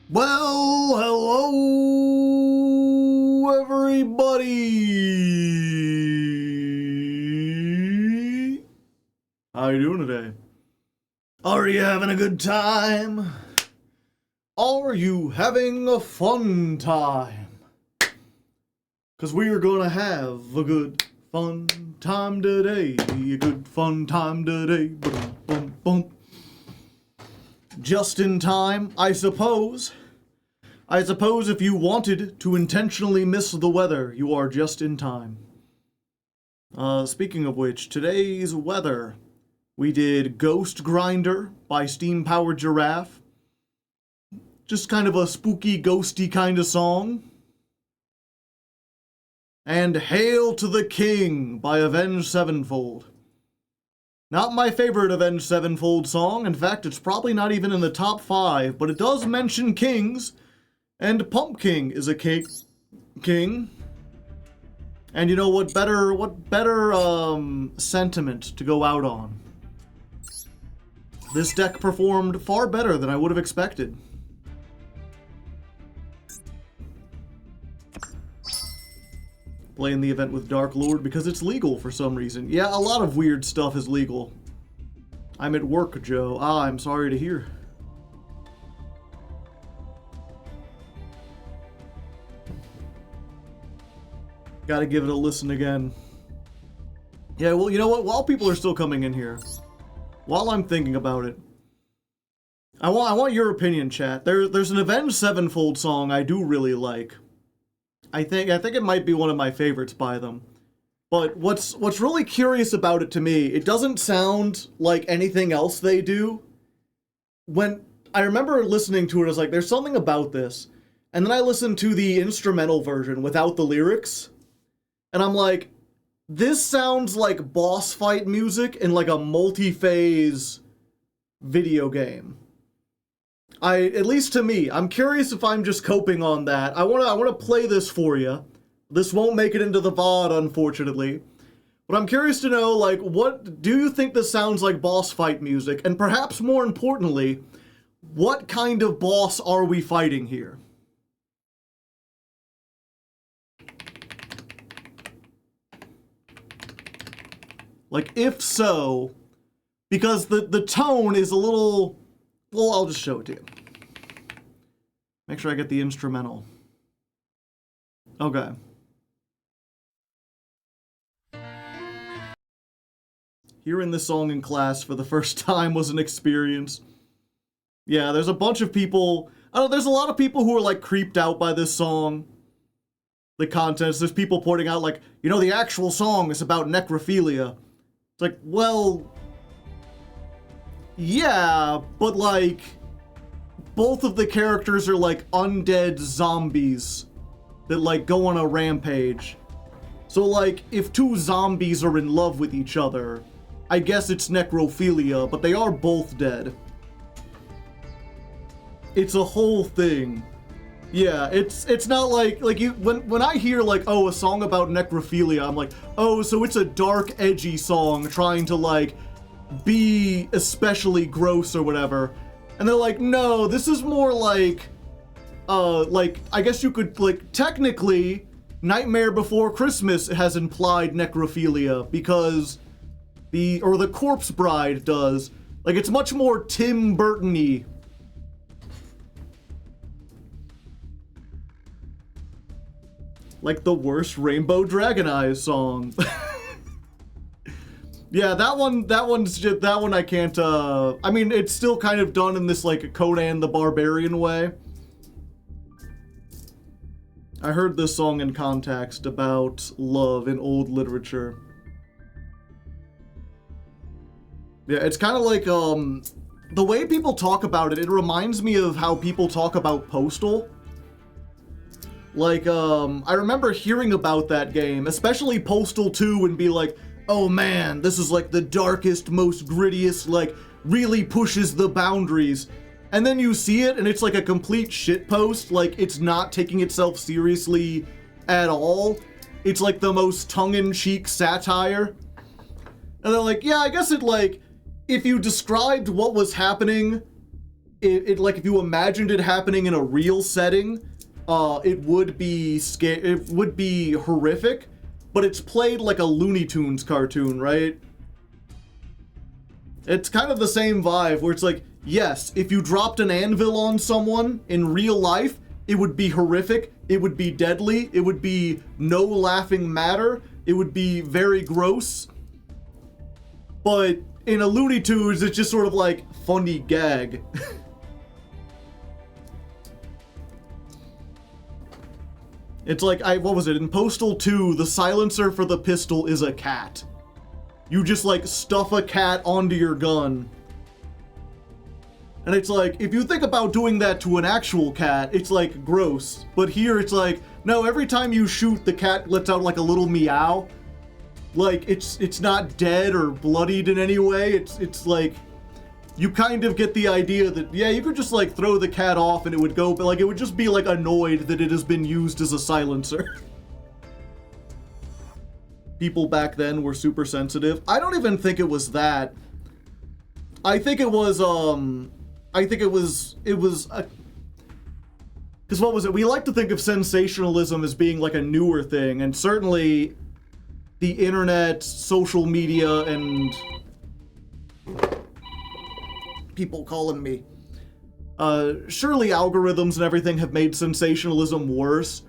Well, hello, everybody. How you doing today? Are you having a good time? Are you having a fun time? Because we are going to have a good fun time today. A good fun time today. Boom, boom, boom. Just in time, I suppose. I suppose if you wanted to intentionally miss the weather, you are just in time. Speaking of which, today's weather, we did Ghost Grinder by Steam Powered Giraffe. Just kind of a spooky, ghosty kind of song. And Hail to the King by Avenged Sevenfold. Not my favorite Avenged Sevenfold song. In fact, it's probably not even in the top 5, but it does mention kings, and Pumpking is a king. And you know what better sentiment to go out on? This deck performed far better than I would have expected. Playing the event with Dark Lord because it's legal for some reason. Yeah, a lot of weird stuff is legal. I'm at work, Joe. I'm sorry to hear. Gotta give it a listen again. Yeah, well, you know what? While people are still coming in here, while I'm thinking about it, I want your opinion, chat. There's an Avenged Sevenfold song I do really like. I think it might be one of my favorites by them. But what's really curious about it to me, it doesn't sound like anything else they do. When I remember listening to it, I was like, there's something about this. And then I listened to the instrumental version without the lyrics. And I'm like, this sounds like boss fight music in like a multi-phase video game. At least to me, I'm curious if I'm just coping on that. I wanna play this for you. This won't make it into the VOD, unfortunately. But I'm curious to know, like, what do you think this sounds like boss fight music? And perhaps more importantly, what kind of boss are we fighting here? Like, if so, because the tone is a little... Well, I'll just show it to you. Make sure I get the instrumental. Okay. Hearing this song in class for the first time was an experience. Yeah, there's a bunch of people... I don't know, there's a lot of people who are, like, creeped out by this song. The contents. There's people pointing out, like, you know, the actual song is about necrophilia. It's like, well... Yeah, but like, both of the characters are like undead zombies that like go on a rampage. So like, if two zombies are in love with each other, I guess it's necrophilia, but they are both dead. It's a whole thing. Yeah, it's not like you, when I hear like, oh, a song about necrophilia, I'm like, oh, so it's a dark, edgy song trying to like, be especially gross or whatever. And they're like, no, this is more like I guess you could, like, technically, Nightmare Before Christmas has implied necrophilia because the Corpse Bride does. Like, it's much more Tim Burton-y. Like the worst Rainbow Dragon Eyes song. Yeah, that one I can't, I mean, it's still kind of done in this, like, Conan the Barbarian way. I heard this song in context about love in old literature. Yeah, it's kind of like, the way people talk about it, it reminds me of how people talk about Postal. Like, I remember hearing about that game, especially Postal 2, and be like, oh man, this is like the darkest, most grittiest, like, really pushes the boundaries. And then you see it, and it's like a complete shitpost, like, it's not taking itself seriously at all. It's like the most tongue-in-cheek satire. And they're like, yeah, I guess it, like, if you described what was happening like, if you imagined it happening in a real setting, it would be it would be horrific, but it's played like a Looney Tunes cartoon, right? It's kind of the same vibe where it's like, yes, if you dropped an anvil on someone in real life, it would be horrific, it would be deadly, it would be no laughing matter, it would be very gross. But in a Looney Tunes, it's just sort of like funny gag. It's like, what was it? In Postal 2, the silencer for the pistol is a cat. You just, like, stuff a cat onto your gun. And it's like, if you think about doing that to an actual cat, it's, like, gross. But here, it's like, no, every time you shoot, the cat lets out, like, a little meow. Like, it's not dead or bloodied in any way. It's like, you kind of get the idea that, yeah, you could just, like, throw the cat off and it would go, but, like, it would just be, like, annoyed that it has been used as a silencer. People back then were super sensitive. I don't even think it was that. I think it was, because what was it? We like to think of sensationalism as being, like, a newer thing, and certainly the internet, social media, and people calling me. Surely algorithms and everything have made sensationalism worse,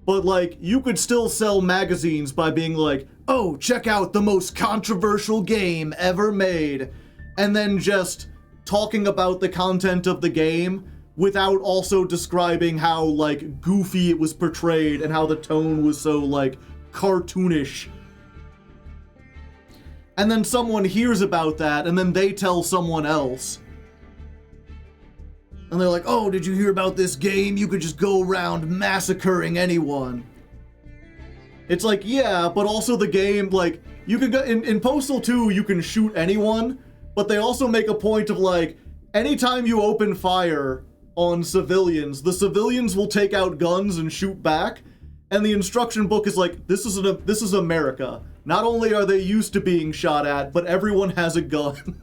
but, like, you could still sell magazines by being like, oh, check out the most controversial game ever made, and then just talking about the content of the game without also describing how, like, goofy it was portrayed and how the tone was so, like, cartoonish. And then someone hears about that, and then they tell someone else. And they're like, oh, did you hear about this game? You could just go around massacring anyone. It's like, yeah, but also the game, like, you can go, in Postal 2, you can shoot anyone, but they also make a point of, like, anytime you open fire on civilians, the civilians will take out guns and shoot back, and the instruction book is like, this is America. Not only are they used to being shot at, but everyone has a gun.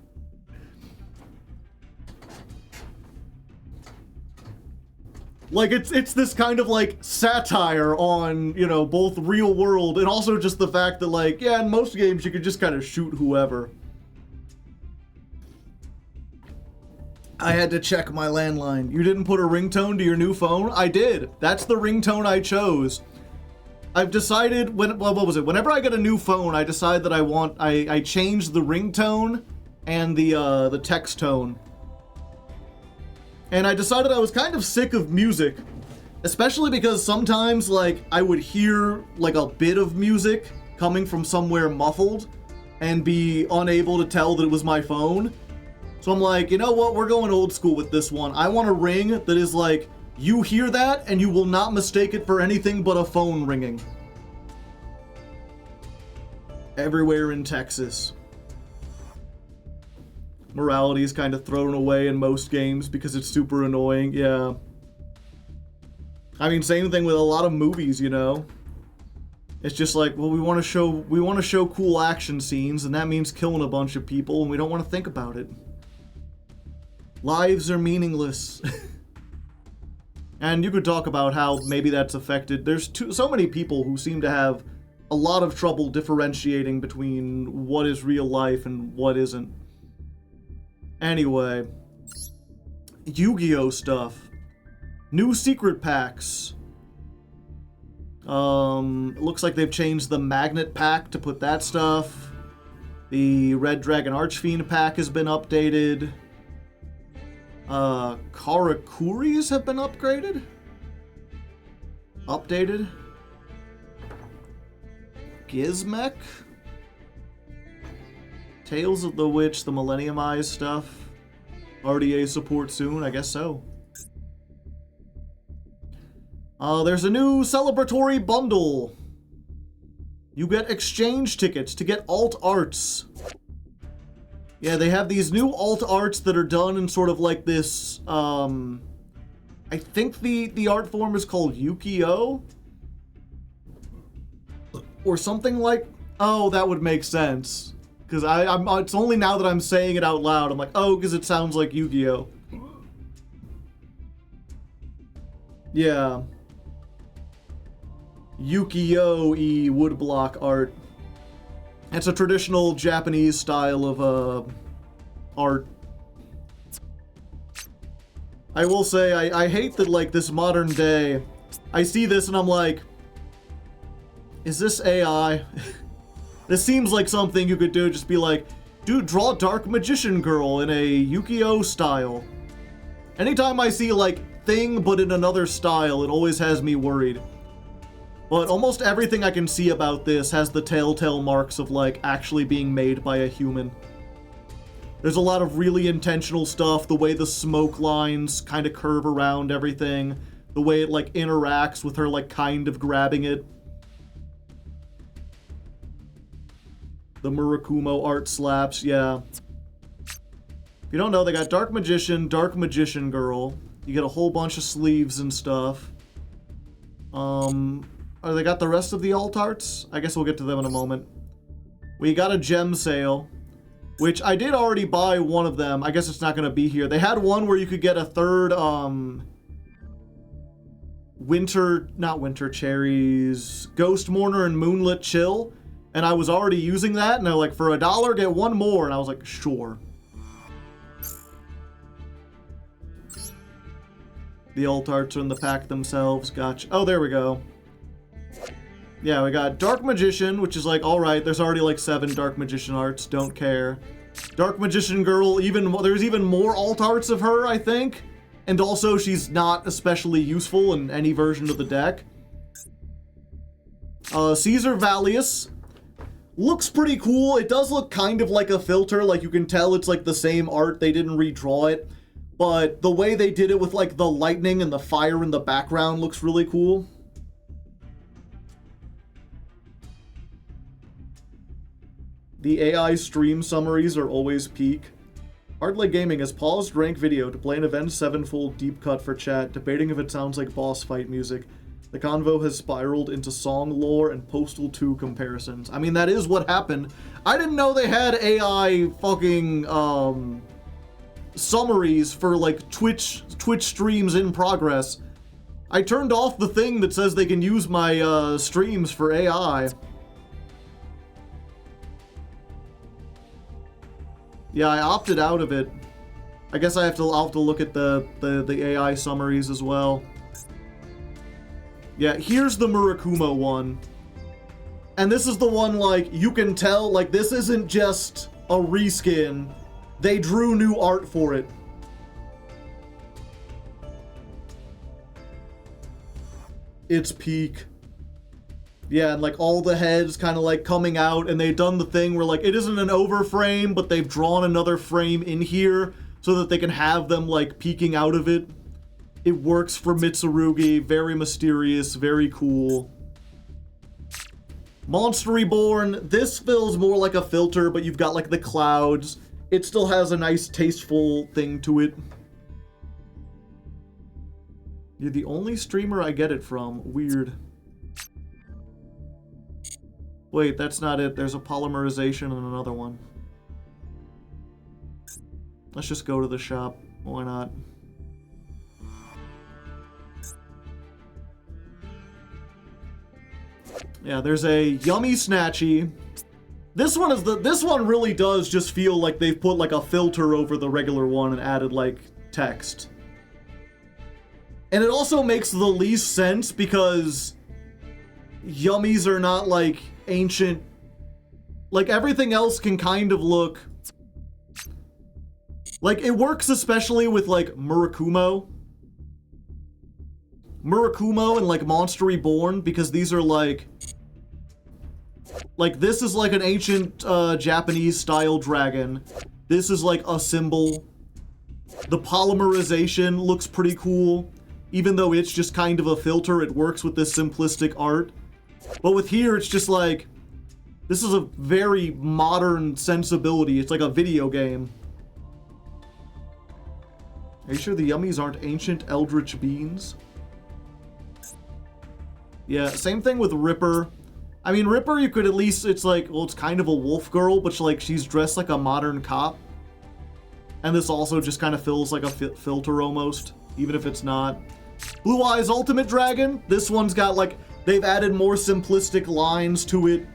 Like, it's this kind of, like, satire on, you know, both real world and also just the fact that, like, yeah, in most games you could just kind of shoot whoever. I had to check my landline. You didn't put a ringtone to your new phone? I did. That's the ringtone I chose. I've decided, what was it? Whenever I get a new phone, I decide that I change the ringtone and the text tone. And I decided I was kind of sick of music, especially because sometimes, like, I would hear, like, a bit of music coming from somewhere muffled and be unable to tell that it was my phone. So I'm like, you know what? We're going old school with this one. I want a ring that is like, you hear that and you will not mistake it for anything but a phone ringing. Everywhere in Texas. Morality is kind of thrown away in most games because it's super annoying, yeah. I mean, same thing with a lot of movies, you know. It's just like, well, we want to show cool action scenes, and that means killing a bunch of people, and we don't want to think about it. Lives are meaningless. And you could talk about how maybe that's affected. There's so many people who seem to have a lot of trouble differentiating between what is real life and what isn't. Anyway, Yu-Gi-Oh stuff. New secret packs. It looks like they've changed the magnet pack to put that stuff. The Red Dragon Archfiend pack has been updated. Karakuris have been upgraded? Updated? Gizmek? Tales of the Witch, the Millennium Eyes stuff. RDA support soon, I guess so. There's a new celebratory bundle. You get exchange tickets to get alt arts. Yeah, they have these new alt arts that are done in sort of like this, I think the art form is called Yukio? Or something like, oh, that would make sense. Because it's only now that I'm saying it out loud, I'm like, oh, because it sounds like Yu-Gi-Oh! Yeah. Ukiyo-e woodblock art. It's a traditional Japanese style of art. I will say, I hate that, like, this modern day, I see this and I'm like, is this AI? This seems like something you could do, just be like, dude, draw Dark Magician Girl in a Yu-Gi-Oh style. Anytime I see, like, thing but in another style, it always has me worried. But almost everything I can see about this has the telltale marks of, like, actually being made by a human. There's a lot of really intentional stuff, the way the smoke lines kind of curve around everything, the way it, like, interacts with her, like, kind of grabbing it. The Murakumo art slaps, yeah. If you don't know, they got Dark Magician Girl. You get a whole bunch of sleeves and stuff. Oh, they got the rest of the alt arts? I guess we'll get to them in a moment. We got a gem sale, which I did already buy one of them. I guess it's not gonna be here. They had one where you could get a third, not winter cherries, Ghost Mourner and Moonlit Chill. And I was already using that, and they're like, for $1, get one more. And I was like, sure. The alt arts are in the pack themselves. Gotcha. Oh, there we go. Yeah, we got Dark Magician, which is like, alright, there's already like 7 Dark Magician arts. Don't care. Dark Magician Girl, there's even more alt arts of her, I think. And also, she's not especially useful in any version of the deck. Caesar Valius. Looks pretty cool. It does look kind of like a filter, like you can tell it's like the same art, they didn't redraw it. But the way they did it with like the lightning and the fire in the background looks really cool. The AI stream summaries are always peak. Hardleg Gaming has paused rank video to play an Avenged Sevenfold deep cut for chat, debating if it sounds like boss fight music. The convo has spiraled into song lore and Postal 2 comparisons. I mean, that is what happened. I didn't know they had AI fucking, summaries for, like, Twitch streams in progress. I turned off the thing that says they can use my, streams for AI. Yeah, I opted out of it. I guess I'll have to look at the AI summaries as well. Yeah, here's the Murakumo one. And this is the one, like, you can tell, like, this isn't just a reskin. They drew new art for it. It's peak. Yeah, and, like, all the heads kind of, like, coming out, and they've done the thing where, like, it isn't an overframe, but they've drawn another frame in here so that they can have them, like, peeking out of it. It works for Mitsurugi, very mysterious, very cool. Monster Reborn, this feels more like a filter, but you've got like the clouds. It still has a nice tasteful thing to it. You're the only streamer I get it from. Weird. Wait, that's not it. There's a polymerization and another one. Let's just go to the shop. Why not? Yeah, there's a Yummy Snatchy. This one really does just feel like they've put like a filter over the regular one and added like text. And it also makes the least sense because Yummies are not like ancient. Like everything else can kind of look like it works, especially with like Murakumo and like Monster Reborn, because these are like this is like an ancient Japanese style dragon. This is like a symbol. The polymerization looks pretty cool. Even though it's just kind of a filter, it works with this simplistic art. But with here, it's just like, this is a very modern sensibility. It's like a video game. Are you sure the Yummies aren't ancient eldritch beings? Yeah, same thing with Ripper. I mean, Ripper, you could at least, it's like, well, it's kind of a wolf girl, but she's dressed like a modern cop. And this also just kind of feels like a filter almost, even if it's not. Blue Eyes Ultimate Dragon. This one's got like, they've added more simplistic lines to it.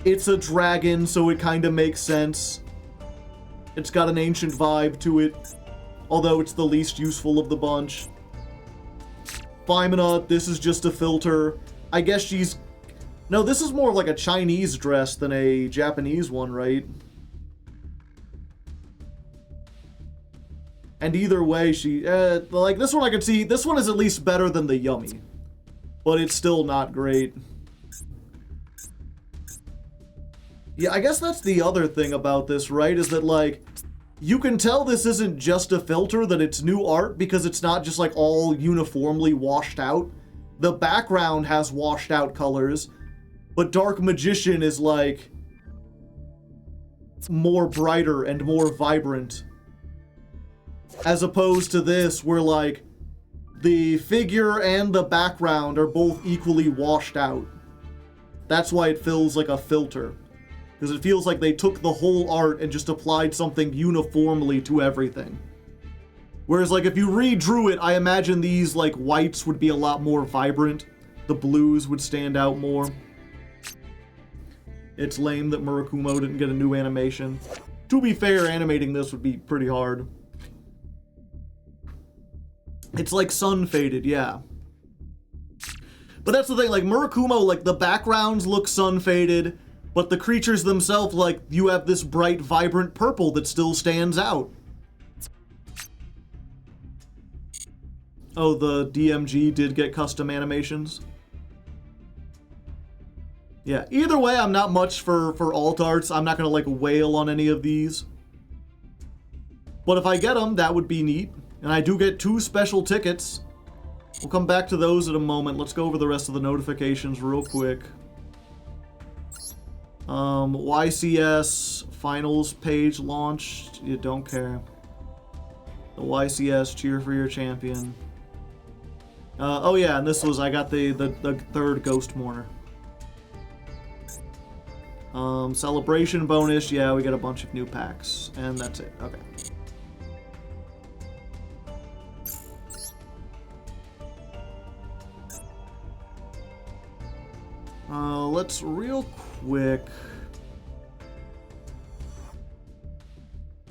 It's a dragon, so it kind of makes sense. It's got an ancient vibe to it, although it's the least useful of the bunch. Femina, this is just a filter. I guess she's... No, this is more of like a Chinese dress than a Japanese one, right? And either way, she... like, this one I could see... This one is at least better than the Yummy. But it's still not great. Yeah, I guess that's the other thing about this, right? Is that, like, you can tell this isn't just a filter, that it's new art, because it's not just, like, all uniformly washed out. The background has washed out colors, but Dark Magician is, like, more brighter and more vibrant. As opposed to this, where, like, the figure and the background are both equally washed out. That's why it feels like a filter. Because it feels like they took the whole art and just applied something uniformly to everything. Whereas, like, if you redrew it, I imagine these, like, whites would be a lot more vibrant. The blues would stand out more. It's lame that Murakumo didn't get a new animation. To be fair, animating this would be pretty hard. It's like sun faded, yeah. But that's the thing, like, Murakumo, like, the backgrounds look sun faded, but the creatures themselves, like, you have this bright, vibrant purple that still stands out. Oh, the DMG did get custom animations. Yeah, either way, I'm not much for alt arts. I'm not gonna, like, wail on any of these. But if I get them, that would be neat. And I do get 2 special tickets. We'll come back to those in a moment. Let's go over the rest of the notifications real quick. YCS finals page launched. You don't care. The YCS cheer for your champion. Oh yeah, and this was, I got the 3rd Ghost Mourner. Celebration bonus, yeah, we get a bunch of new packs. And that's it, okay. Let's real quick.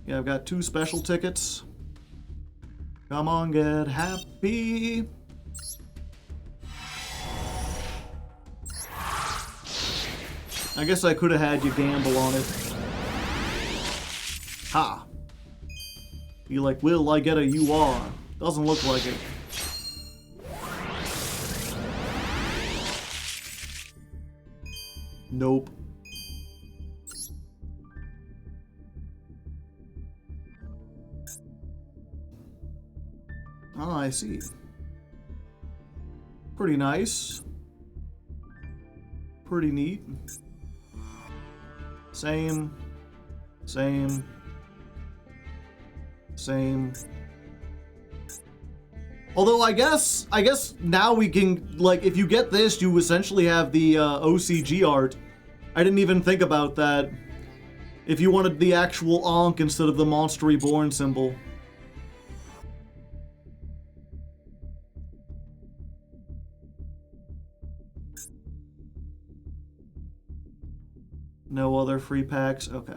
Yeah, I've got 2 special tickets. Come on, get happy. I guess I could have had you gamble on it. Ha! You like, will I get a UR? Doesn't look like it. Nope. Oh, I see. Pretty nice. Pretty neat. Same. Same. Same. Although I guess now we can, like, if you get this, you essentially have the OCG art. I didn't even think about that. If you wanted the actual Ankh instead of the Monster Reborn symbol. No other free packs? Okay.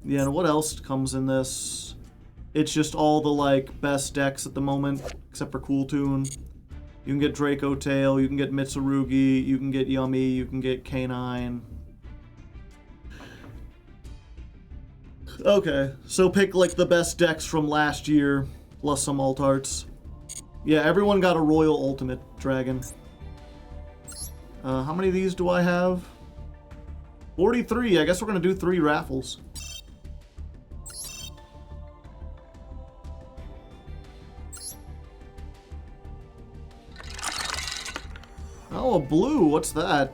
Yeah, and what else comes in this? It's just all the, like, best decks at the moment, except for Cool Tune. You can get Draco Tail, you can get Mitsurugi, you can get Yummy, you can get K9. Okay, so pick, like, the best decks from last year, plus some alt arts. Yeah, everyone got a Royal Ultimate Dragon. How many of these do I have? 43. I guess we're gonna do 3 raffles. Oh, a blue. What's that?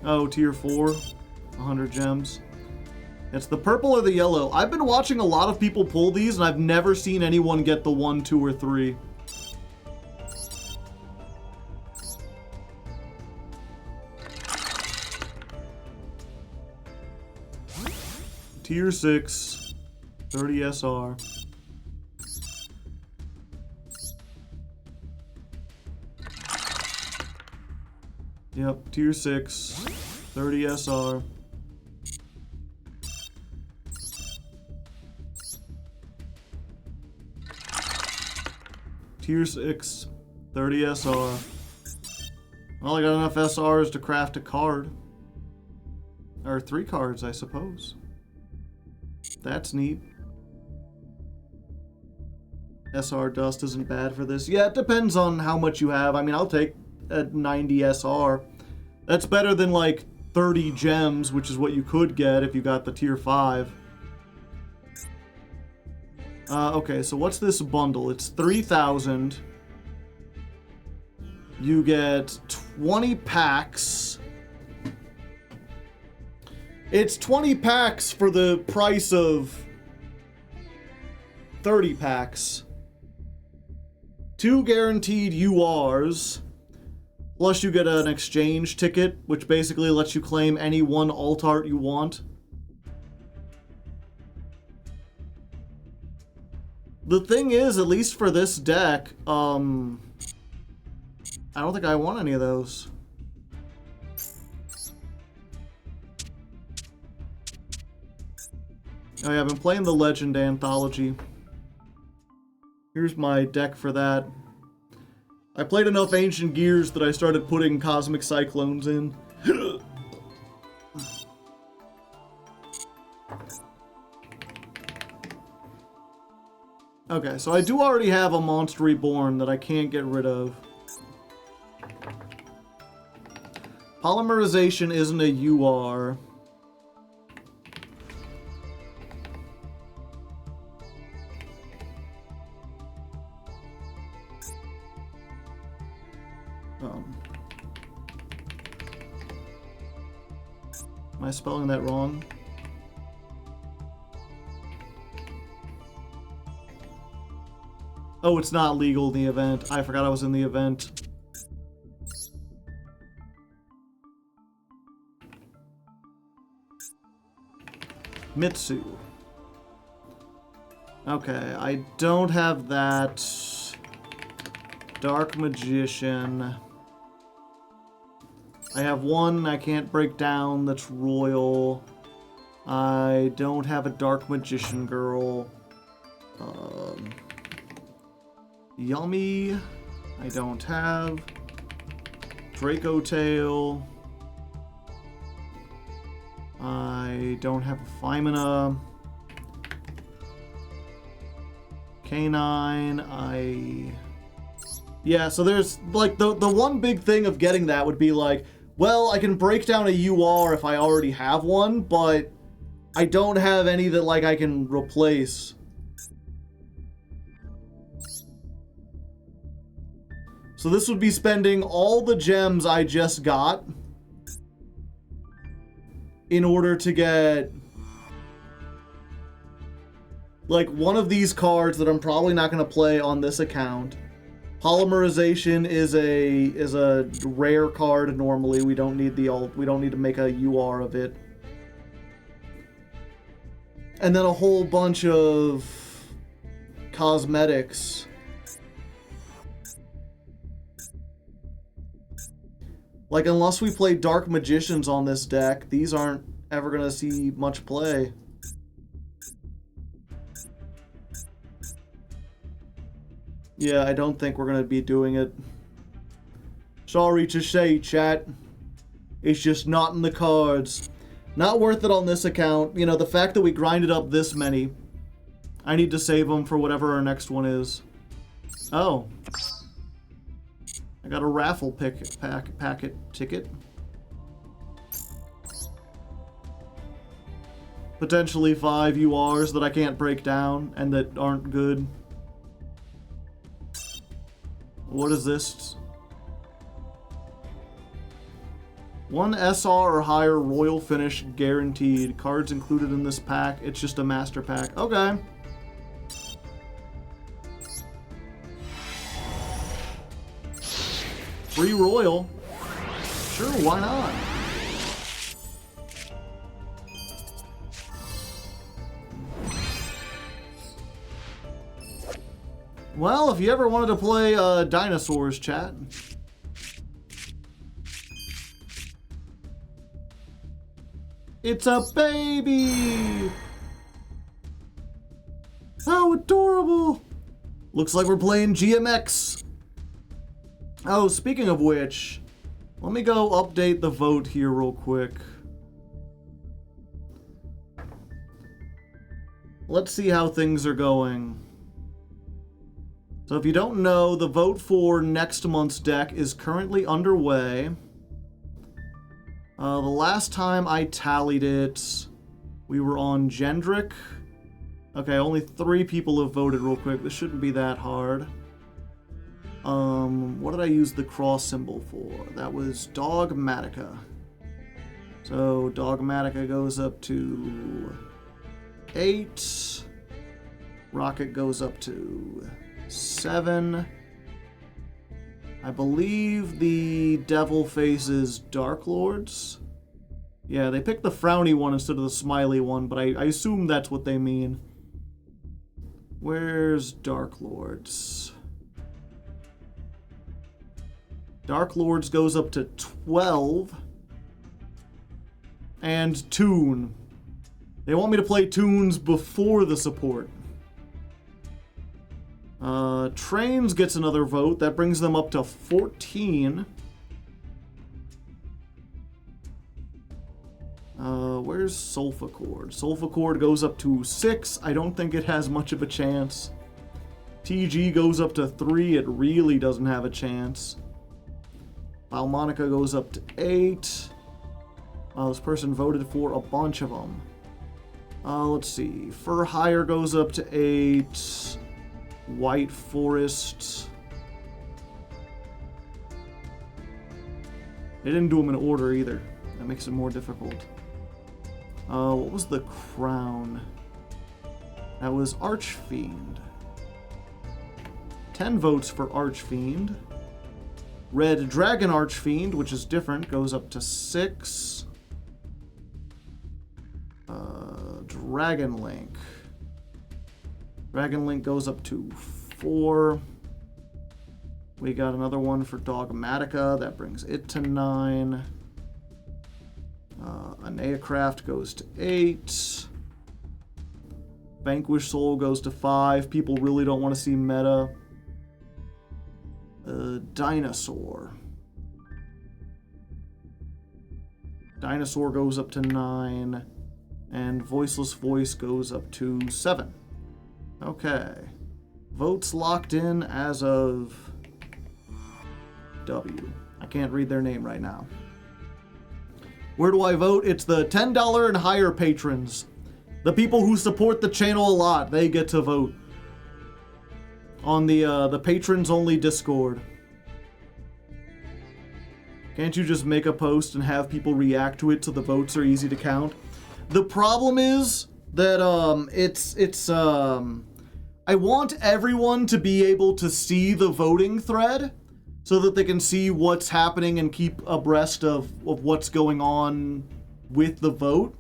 Oh, tier 4. 100 gems. It's the purple or the yellow. I've been watching a lot of people pull these, and I've never seen anyone get the 1, 2, or 3. Tier 6. 30 SR. Yep, tier 6. 30 SR. Tier 6. 30 SR. Well, I got enough SRs to craft a card. Or 3 cards, I suppose. That's neat. SR dust isn't bad for this. Yeah, it depends on how much you have. I mean, I'll take a 90 SR. That's better than like 30 gems, which is what you could get if you got the tier 5. Okay, so what's this bundle? It's 3,000. You get 20 packs. It's 20 packs for the price of 30 packs. 2 guaranteed URs. Plus you get an exchange ticket, which basically lets you claim any one alt art you want. The thing is, at least for this deck, I don't think I want any of those. Oh yeah, I've been playing the Legend Anthology. Here's my deck for that. I played enough Ancient Gears that I started putting Cosmic Cyclones in. Okay, so I do already have a Monster Reborn that I can't get rid of. Polymerization isn't a UR. Am I spelling that wrong? Oh, it's not legal in the event. I forgot I was in the event. Mitsu. Okay, I don't have that. Dark Magician. I have one I can't break down that's royal. I don't have a Dark Magician girl. Yummy. I don't have. Draco Tail. I don't have a Femina. Canine. Yeah, so there's, like, the one big thing of getting that would be like, well, I can break down a UR if I already have one, but I don't have any that, like, I can replace. So this would be spending all the gems I just got in order to get, like, one of these cards that I'm probably not going to play on this account. Polymerization is a rare card normally. We don't need we don't need to make a UR of it. And then a whole bunch of cosmetics. Like, unless we play Dark Magicians on this deck, these aren't ever gonna see much play. Yeah, I don't think we're gonna be doing it. Sorry to say, chat. It's just not in the cards. Not worth it on this account. You know, the fact that we grinded up this many. I need to save them for whatever our next one is. Oh. I got a raffle packet ticket. Potentially 5 URs that I can't break down and that aren't good. What is this? 1 SR or higher royal finish guaranteed. Cards included in this pack. It's just a master pack. Okay. Free royal. Sure, why not? Well, if you ever wanted to play dinosaurs, chat. It's a baby! How adorable! Looks like we're playing GMX. Oh, speaking of which, let me go update the vote here real quick. Let's see how things are going. So if you don't know, the vote for next month's deck is currently underway. The last time I tallied it, we were on Gendrick. Okay, only 3 people have voted real quick. This shouldn't be that hard. What did I use the cross symbol for? That was Dogmatica. So Dogmatica goes up to 8. Rocket goes up to 7. I believe the devil faces Dark Lords. Yeah, they picked the frowny one instead of the smiley one, but I assume that's what they mean. Where's Dark Lords? Dark Lords goes up to 12. And Toon. They want me to play Toons before the support. Trains gets another vote. That brings them up to 14. Where's Sulfacord? Sulfacord goes up to 6. I don't think it has much of a chance. TG goes up to 3. It really doesn't have a chance. Balmonica goes up to 8. This person voted for a bunch of them. Let's see. Fur Hire goes up to 8. White Forest. They didn't do them in order either. That makes it more difficult. What was the crown? That was Archfiend. 10 votes for Archfiend. Red Dragon Archfiend, which is different, goes up to 6. Dragon Link. Dragon Link goes up to 4. We got another one for Dogmatica. That brings it to 9. Aneacraft goes to 8. Vanquish Soul goes to 5. People really don't want to see meta. Dinosaur. Dinosaur goes up to 9. And Voiceless Voice goes up to 7. Okay. Votes locked in as of W. I can't read their name right now. Where do I vote? It's the $10 and higher patrons. The people who support the channel a lot, they get to vote. On the patrons only Discord. Can't you just make a post and have people react to it so the votes are easy to count? The problem is that I want everyone to be able to see the voting thread so that they can see what's happening and keep abreast of what's going on with the vote.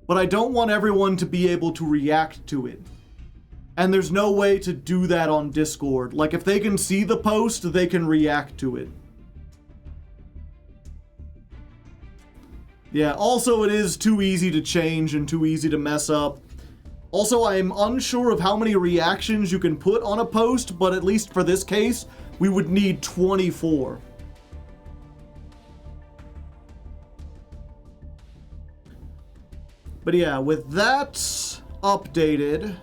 But I don't want everyone to be able to react to it. And there's no way to do that on Discord. Like, if they can see the post, they can react to it. Yeah, also it is too easy to change and too easy to mess up. Also, I'm unsure of how many reactions you can put on a post, but at least for this case, we would need 24. But yeah, with that updated,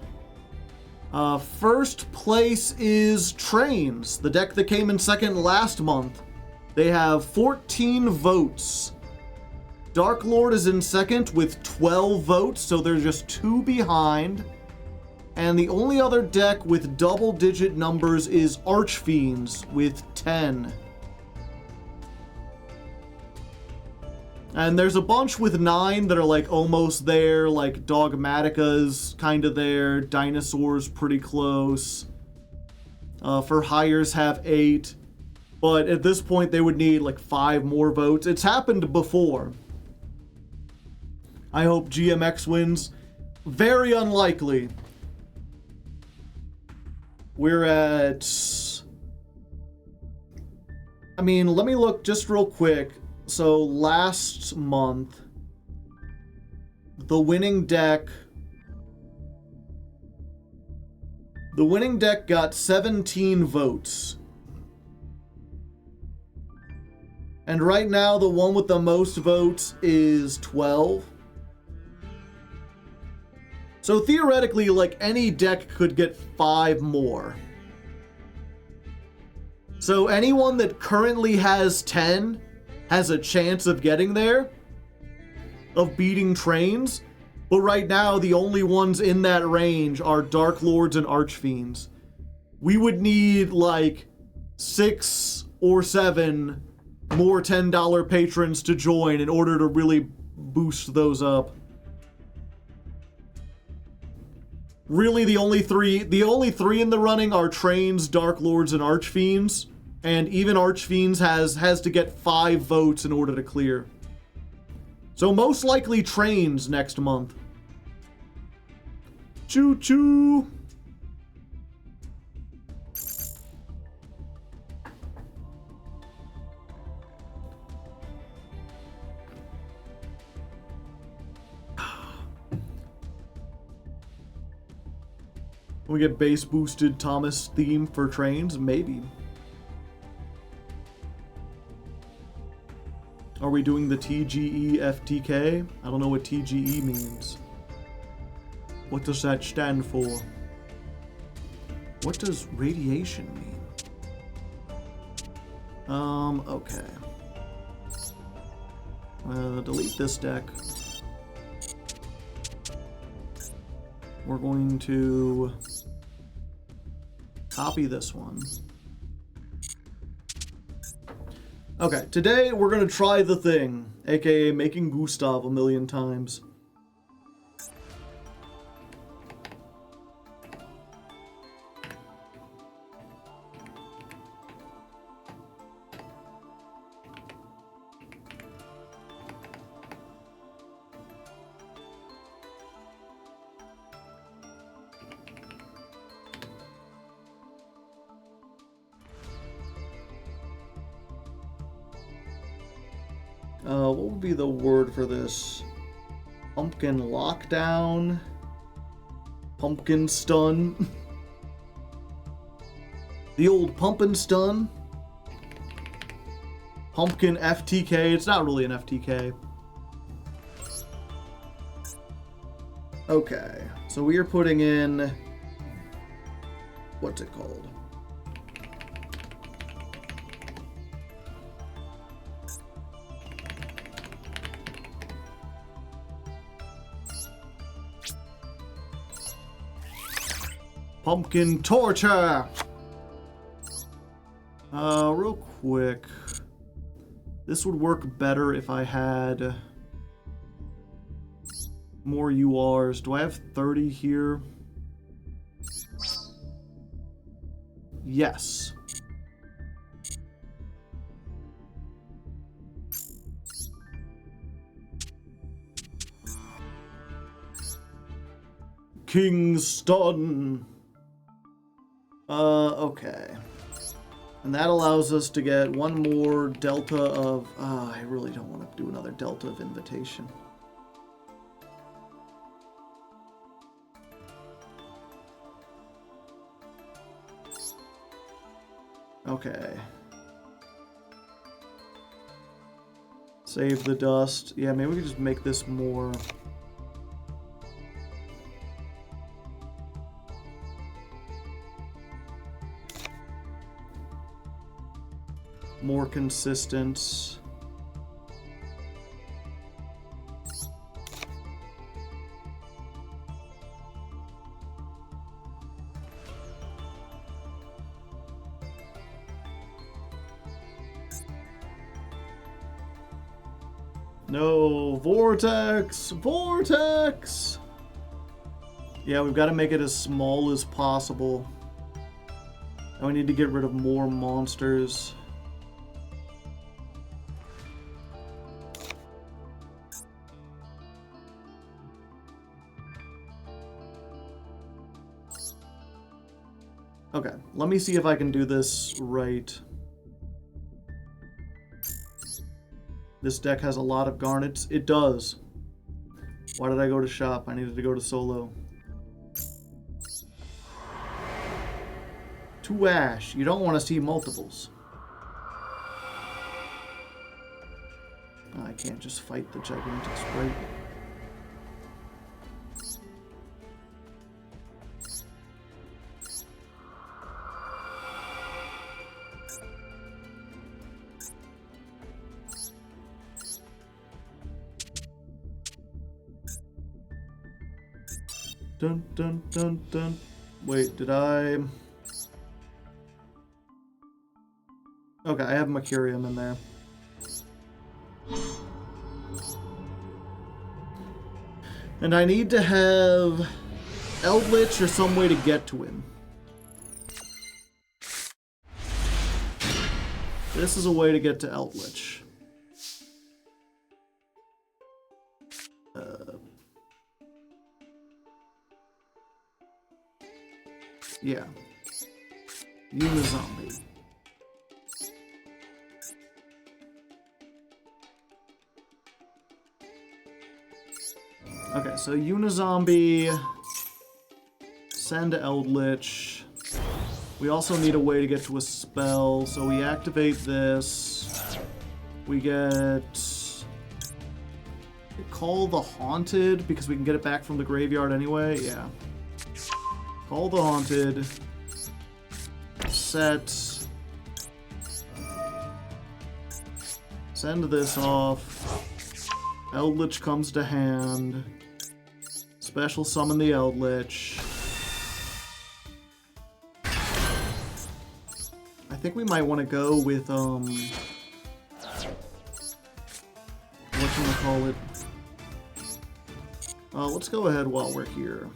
first place is Trains, the deck that came in second last month. They have 14 votes. Dark Lord is in second with 12 votes, so they're just 2 behind. And the only other deck with double-digit numbers is Archfiends with 10. And there's a bunch with 9 that are like almost there, like Dogmatica's kind of there, Dinosaur's pretty close. For Hires have 8, but at this point they would need like 5 more votes. It's happened before. I hope GMX wins. Very unlikely. We're at... I mean, let me look just real quick. So last month, the winning deck got 17 votes. And right now, the one with the most votes is 12. So theoretically, like, any deck could get 5 more. So anyone that currently has 10 has a chance of getting there, of beating Trains. But right now, the only ones in that range are Dark Lords and Archfiends. We would need, like, 6 or 7 more $10 patrons to join in order to really boost those up. Really, the only three in the running are Trains, Dark Lords, and Archfiends. And even Archfiends has to get 5 votes in order to clear. So most likely Trains next month. Choo choo! We get bass boosted Thomas theme for Trains? Maybe. Are we doing the TGE FTK? I don't know what TGE means. What does that stand for? What does radiation mean? Okay. Delete this deck. We're going to copy this one. Okay, today we're gonna try the thing, aka making Gustav a million times. What would be the word for this? Pumpkin lockdown? Pumpkin stun? The old pumpkin stun? Pumpkin FTK? It's not really an FTK. Okay, so we are putting in... what's it called? Pumpkin torture! Real quick. This would work better if I had more URs. Do I have 30 here? Yes. King's stun. Okay. And that allows us to get one more delta of... I really don't want to do another delta of invitation. Okay. Save the dust. Yeah, maybe we could just make this more... more consistent. No, vortex! Vortex! Yeah, we've got to make it as small as possible. And we need to get rid of more monsters. Okay, let me see if I can do this right. This deck has a lot of garnets. It does. Why did I go to shop? I needed to go to solo. 2 ash. You don't want to see multiples. I can't just fight the gigantic sprite. Dun dun dun dun. Wait, did I... Okay, I have Mercurium in there. And I need to have Eldritch or some way to get to him. This is a way to get to Eldritch. Yeah. Unizombie. Okay, so Unizombie, send Eldritch. We also need a way to get to a spell, so we activate this. We get... Call the Haunted, because we can get it back from the graveyard anyway, yeah. Call the Haunted. Set. Send this off. Eldritch comes to hand. Special summon the Eldritch. I think we might want to go with, whatchamacallit. Let's go ahead while we're here.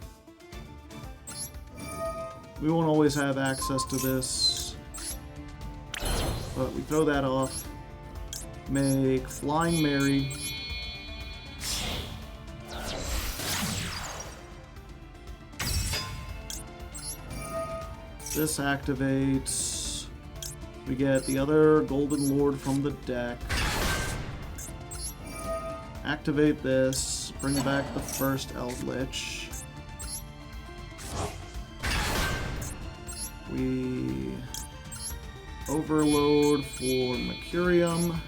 We won't always have access to this. But we throw that off. Make Flying Mary. This activates. We get the other Golden Lord from the deck. Activate this. Bring back the first Eldritch. We overload for Mercurium.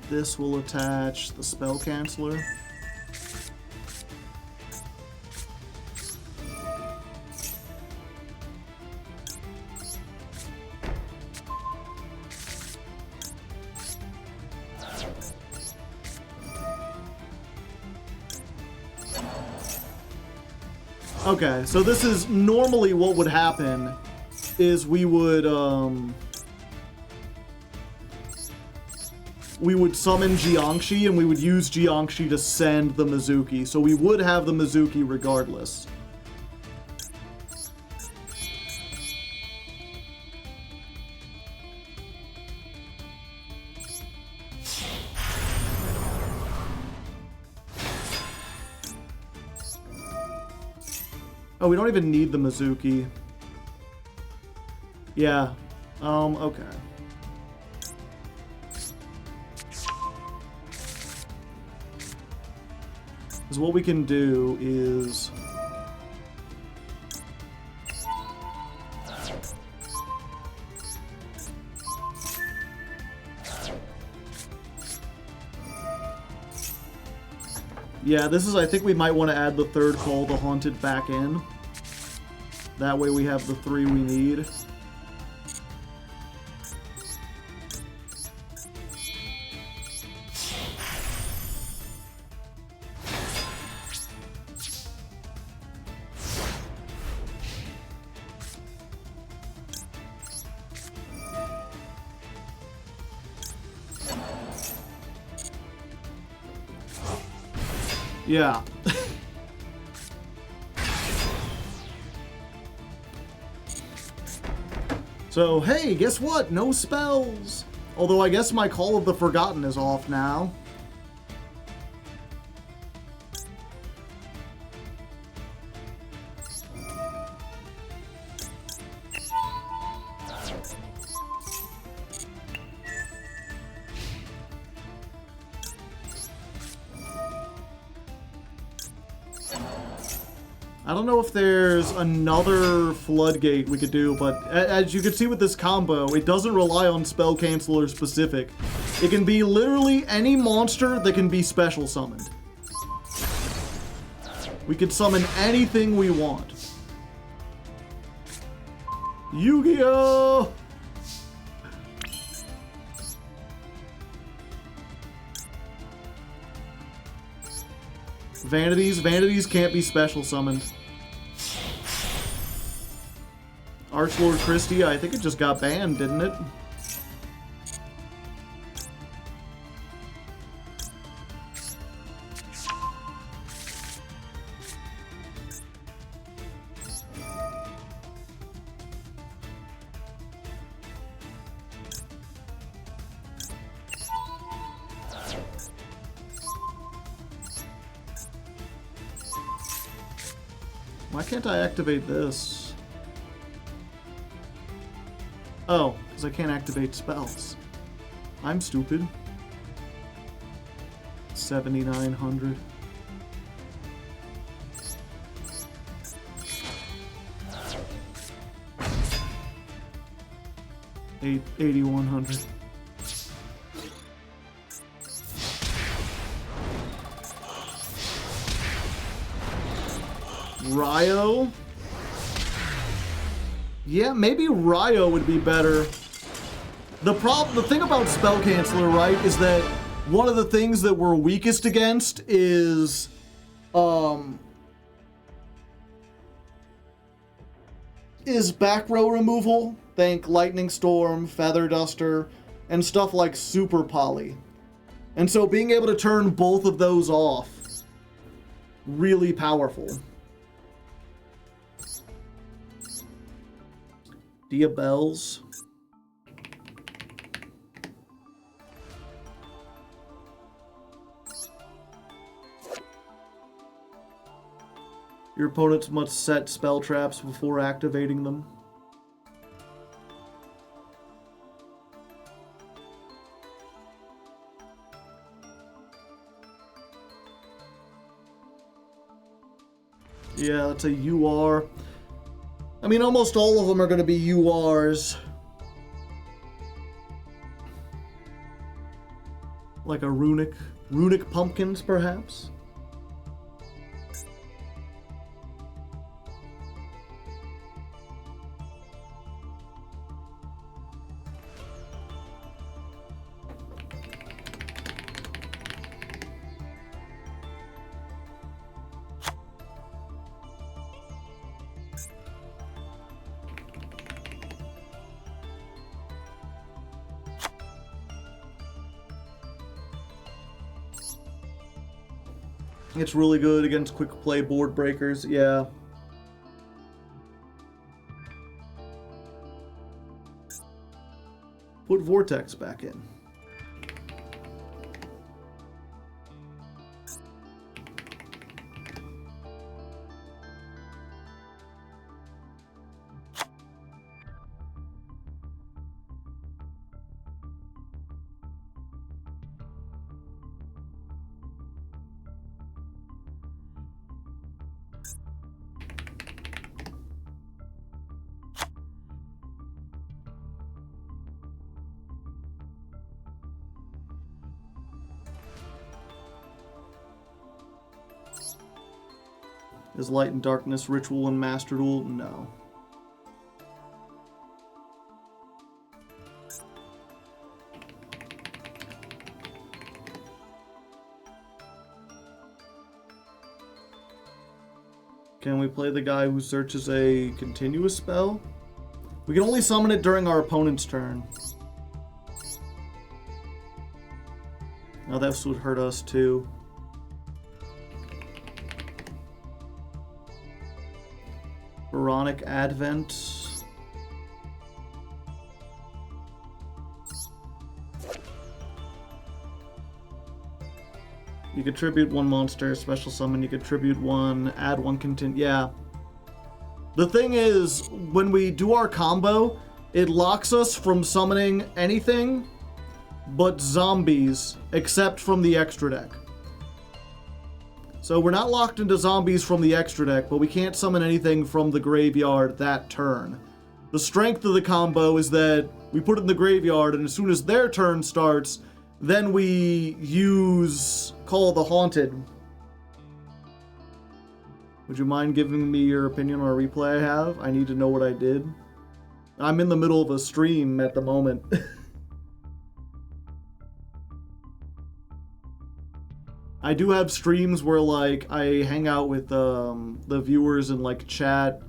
This will attach the spell canceller. Okay, so this is normally what would happen is we would summon Jiangshi and we would use Jiangshi to send the Mizuki. So we would have the Mizuki regardless. Oh, we don't even need the Mizuki. Yeah. Okay. Because what we can do is... Yeah, this is, I think we might want to add the third Call the Haunted back in. That way we have the 3 we need. Yeah. So, hey, guess what? No spells! Although I guess my Call of the Forgotten is off now. I don't know if there's another floodgate we could do, but as you can see with this combo, it doesn't rely on spell canceller specific. It can be literally any monster that can be special summoned. We can summon anything we want. Yu-Gi-Oh! Vanities can't be special summoned. Archlord Christie, I think it just got banned, didn't it? Why can't I activate this? Oh, because I can't activate spells. I'm stupid. 7,900. 8,100. Ryo? Yeah, maybe Ryo would be better. The thing about Spell Canceller, right, is that one of the things that we're weakest against is, back row removal. Think Lightning Storm, Feather Duster, and stuff like Super Poly. And so being able to turn both of those off, really powerful. Diabells. Your opponents must set spell traps before activating them. Yeah, that's a UR. I mean, almost all of them are going to be URs. Like a runic pumpkins, perhaps? It's really good against quick play board breakers, yeah. Put Vortex back in. Is Light and Darkness Ritual and Master Duel? No. Can we play the guy who searches a continuous spell? We can only summon it during our opponent's turn. Now this would hurt us too. Pharaonic Advent. You contribute one monster, special summon, you contribute one, add one continue. Yeah. The thing is, when we do our combo, it locks us from summoning anything but zombies, except from the extra deck. So we're not locked into zombies from the extra deck, but we can't summon anything from the graveyard that turn. The strength of the combo is that we put it in the graveyard, and as soon as their turn starts, then we use Call of the Haunted. Would you mind giving me your opinion on a replay I have? I need to know what I did. I'm in the middle of a stream at the moment. I do have streams where, like, I hang out with the viewers and, like, chat.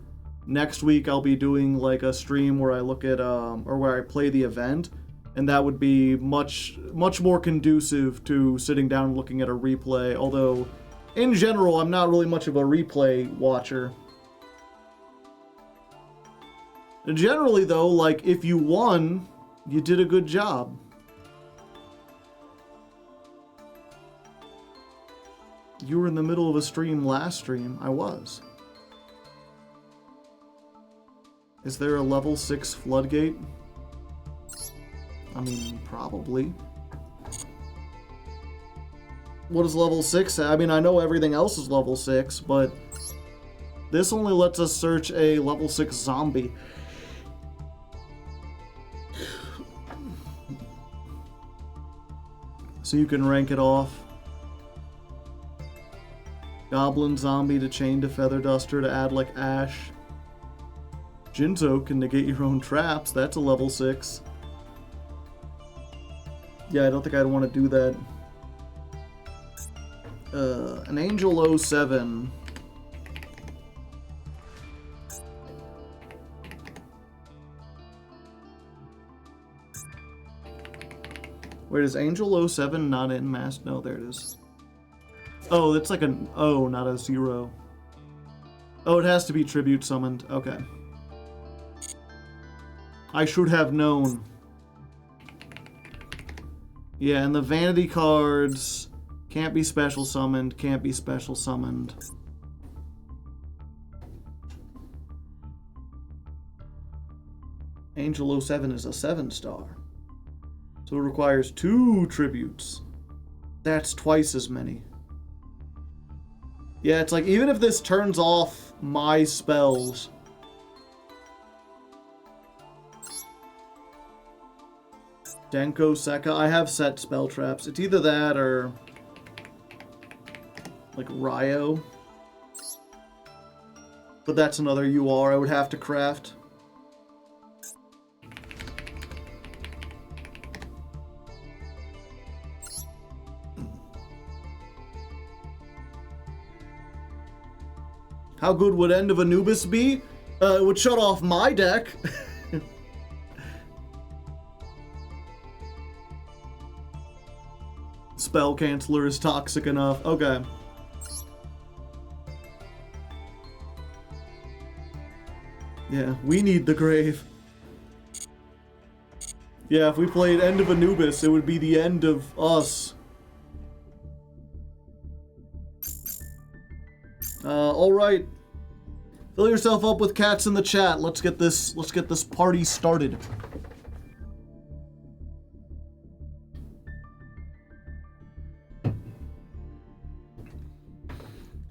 Next week I'll be doing, like, a stream where I look at, or where I play the event. And that would be much more conducive to sitting down and looking at a replay. Although, in general, I'm not really much of a replay watcher. And generally, though, like, if you won, you did a good job. You were in the middle of a stream last stream. I was. Is there a level 6 floodgate? I mean, probably. What is level 6? I mean, I know everything else is level 6, but this only lets us search a level 6 zombie. So you can rank it off. Goblin zombie to chain to feather duster to add like ash. Jinzo can negate your own traps. That's a level 6. Yeah, I don't think I'd want to do that. An Angel 07. Wait, is Angel 07 not in Mass? No, there it is. Oh, it's like an O, not a 0. Oh, it has to be tribute summoned. Okay. I should have known. Yeah, and the vanity cards can't be special summoned, can't be special summoned. Angel 07 is a 7-star. So it requires 2 tributes. That's twice as many. Yeah, it's like, even if this turns off my spells... Denko Sekka. I have set spell traps. It's either that or... like, Ryo. But that's another UR I would have to craft. How good would End of Anubis be? It would shut off my deck. Spell Canceller is toxic enough. Okay. Yeah, we need the grave. Yeah, if we played End of Anubis, it would be the end of us. Alright. Fill yourself up with cats in the chat. Let's get this party started.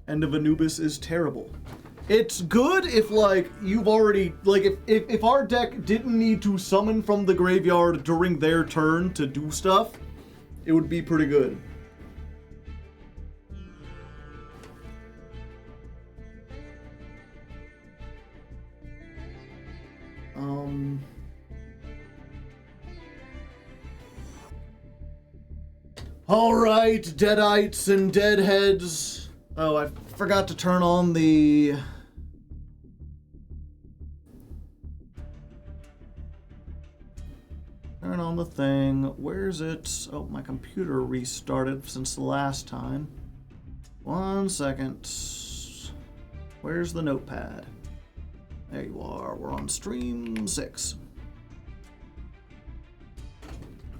End of Anubis is terrible. It's good if, like, you've already, like, if our deck didn't need to summon from the graveyard during their turn to do stuff, it would be pretty good. Alright, Deadites and Deadheads. Oh, I forgot to turn on the... Turn on the thing. Where's it? Oh, my computer restarted since the last time. 1 second. Where's the notepad? There you are. We're on stream 6.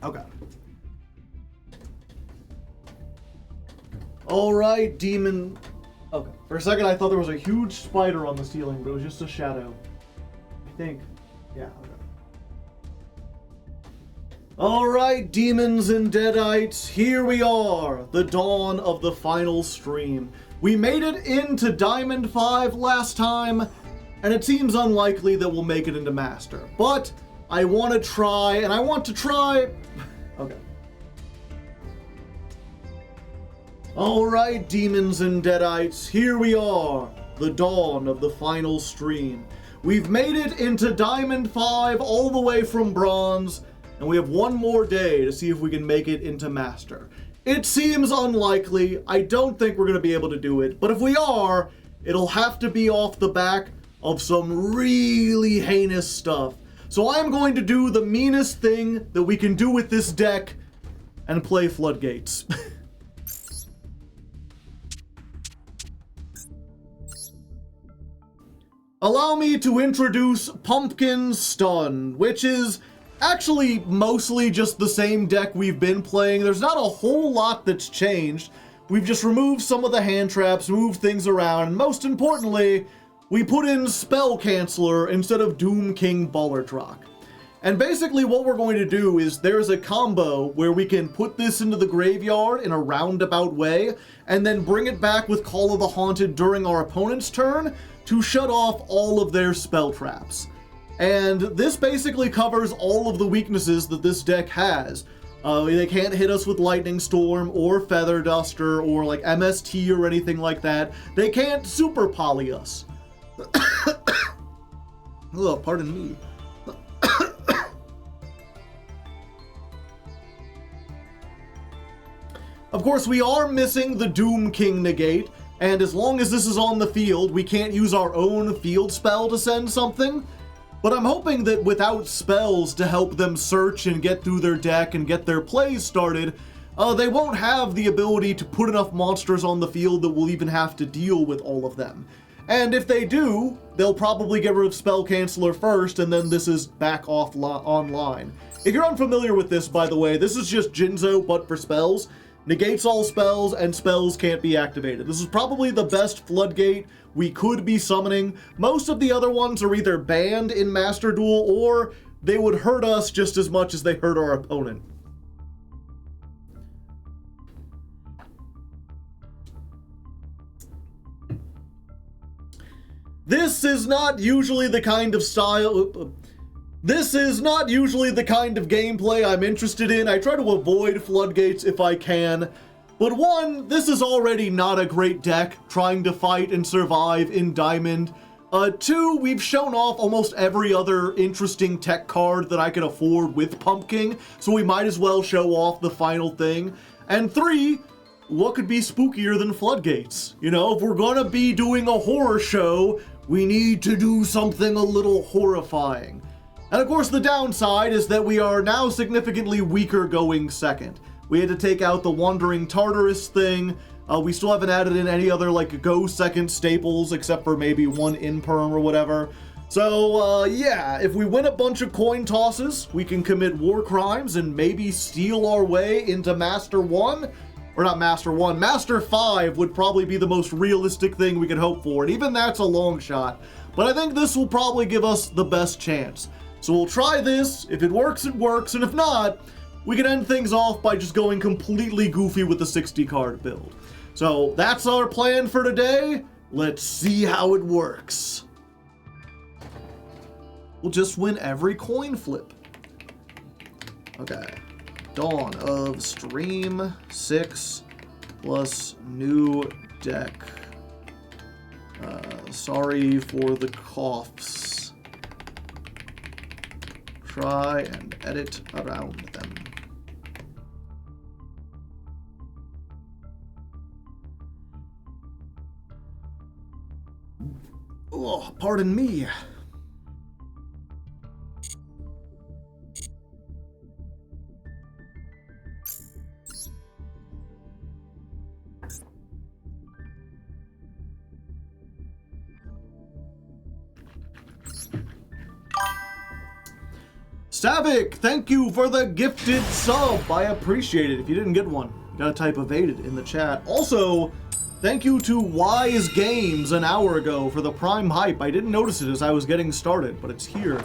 Okay. Alright, demon... Okay. For a second I thought there was a huge spider on the ceiling, but it was just a shadow. I think. Yeah, okay. Alright, demons and deadites, here we are, the dawn of the final stream. We made it into Diamond 5 last time, and it seems unlikely that we'll make it into Master. But I want to try, and I want to try... Okay. Alright, demons and deadites, here we are, the dawn of the final stream. We've made it into Diamond 5 all the way from Bronze, and we have one more day to see if we can make it into Master. It seems unlikely. I don't think we're going to be able to do it, but if we are, it'll have to be off the back of some really heinous stuff. So I am going to do the meanest thing that we can do with this deck and play Floodgates. Allow me to introduce Pumpkin Stun, which is actually mostly just the same deck we've been playing. There's not a whole lot that's changed. We've just removed some of the hand traps, moved things around, and most importantly, we put in Spell Canceller instead of Doom King Ballardrock. And basically what we're going to do is there's a combo where we can put this into the graveyard in a roundabout way, and then bring it back with Call of the Haunted during our opponent's turn to shut off all of their spell traps. And this basically covers all of the weaknesses that this deck has. They can't hit us with Lightning Storm or Feather Duster or like MST or anything like that. They can't super poly us. Oh, pardon me. Of course, we are missing the Doom King negate, and as long as this is on the field, we can't use our own field spell to send something. But I'm hoping that without spells to help them search and get through their deck and get their plays started, they won't have the ability to put enough monsters on the field that we'll even have to deal with all of them. And if they do, they'll probably get rid of Spell Canceller first, and then this is back online. If you're unfamiliar with this, by the way, this is just Jinzo, but for spells. Negates all spells, and spells can't be activated. This is probably the best Floodgate we could be summoning. Most of the other ones are either banned in Master Duel, or they would hurt us just as much as they hurt our opponent. This is not usually the kind of style... This is not usually the kind of gameplay I'm interested in. I try to avoid Floodgates if I can. But one, this is already not a great deck trying to fight and survive in Diamond. Two, we've shown off almost every other interesting tech card that I could afford with Pumpking, so we might as well show off the final thing. And three, what could be spookier than Floodgates? You know, if we're gonna be doing a horror show, we need to do something a little horrifying. And of course the downside is that we are now significantly weaker going second. We had to take out the Wandering Tartarus thing. We still haven't added in any other like go second staples except for maybe one Imperm or whatever. So yeah, if we win a bunch of coin tosses, we can commit war crimes and maybe steal our way into Master 1. Or not Master 1, Master 5 would probably be the most realistic thing we could hope for, and even that's a long shot. But I think this will probably give us the best chance. So we'll try this. If it works, it works, and if not, we can end things off by just going completely goofy with the 60 card build. So that's our plan for today. Let's see how it works. We'll just win every coin flip. Okay. Dawn of Stream 6 plus new deck. Sorry for the coughs. Try and edit around them. Oh, pardon me. Stavik, thank you for the gifted sub. I appreciate it. If you didn't get one, you gotta type evaded in the chat. Also, thank you to Wise Games an hour ago for the Prime Hype. I didn't notice it as I was getting started, but it's here.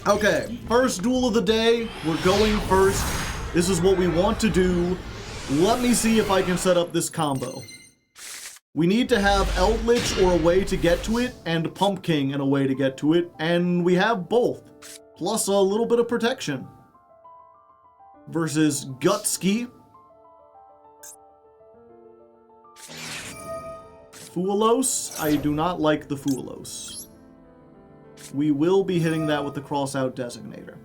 Okay, first duel of the day. We're going first. This is what we want to do. Let me see if I can set up this combo. We need to have Eldritch or a way to get to it, and Pumpking and a way to get to it, and we have both. Plus a little bit of protection. Versus Gutski. Fuelos. I do not like the Fuelos. We will be hitting that with the cross-out designator.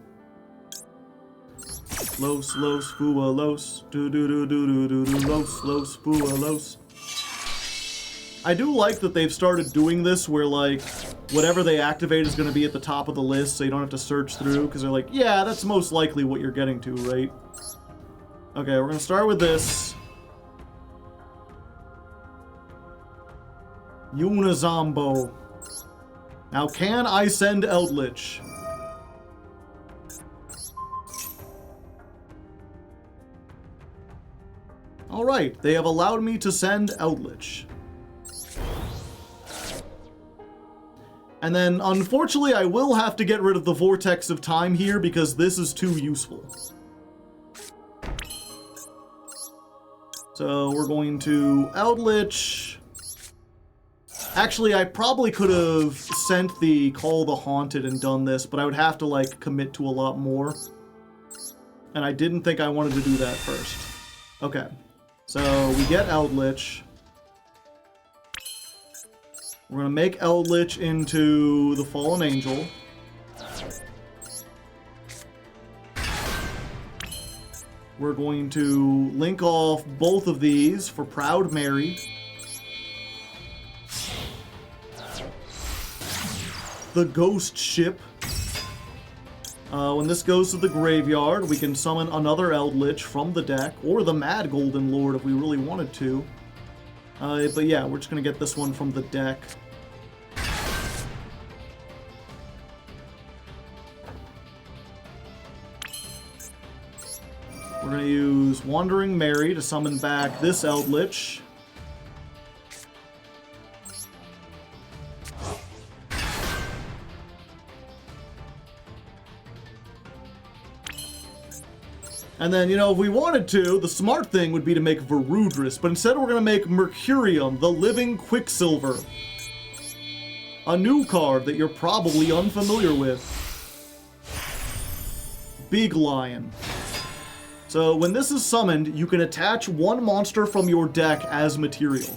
Los, Fuelos. Do-do-do-do-do-do-do. Los, Fuelos. I do like that they've started doing this where, like, whatever they activate is going to be at the top of the list, so you don't have to search through, because they're like, yeah, that's most likely what you're getting to, right? Okay, we're going to start with this. Unizombo. Now, can I send Eldritch? Alright, they have allowed me to send Eldritch. And then, unfortunately, I will have to get rid of the Vortex of Time here because this is too useful. So, we're going to Eldritch. Actually, I probably could have sent the Call the Haunted and done this, but I would have to, like, commit to a lot more. And I didn't think I wanted to do that first. Okay. So, we get Eldritch. We're going to make Eldritch into the Fallen Angel. We're going to link off both of these for Proud Mary. The Ghost Ship. When this goes to the graveyard, we can summon another Eldritch from the deck, or the Mad Golden Lord if we really wanted to. But yeah, we're just going to get this one from the deck. We're going to use Wandering Mary to summon back this Eldritch. And then, you know, if we wanted to, the smart thing would be to make Varudris, but instead we're going to make Mercurium, the Living Quicksilver. A new card that you're probably unfamiliar with. Big Lion. So when this is summoned, you can attach one monster from your deck as material.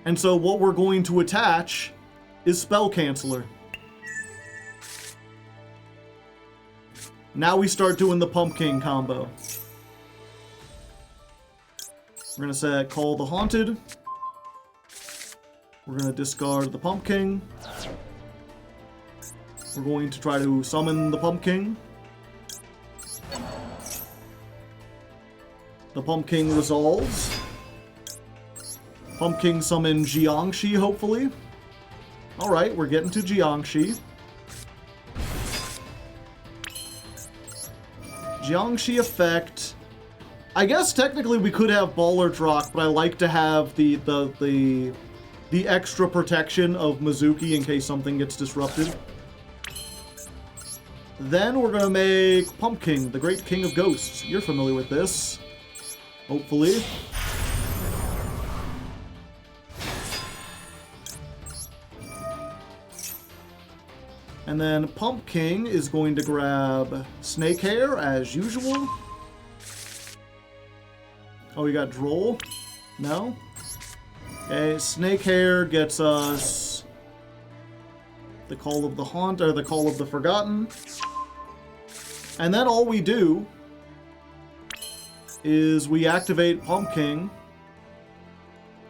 And so what we're going to attach is Spell Canceller. Now we start doing the Pumpking combo. We're going to set Call the Haunted. We're going to discard the Pumpking. We're going to try to summon the Pumpking. The Pumpking resolves. Pumpking summon Jiangshi, hopefully. Alright, we're getting to Jiangshi. Jiangshi effect. I guess technically we could have Baller Rock, but I like to have the extra protection of Mizuki in case something gets disrupted. Then we're gonna make Pumpking, the Great King of Ghosts. You're familiar with this. Hopefully. And then Pumpking is going to grab Snakehair as usual. Oh, we got Droll? No? Okay, Snakehair gets us the Call of the Haunt, or the Call of the Forgotten. And then all we do is we activate Pumpking.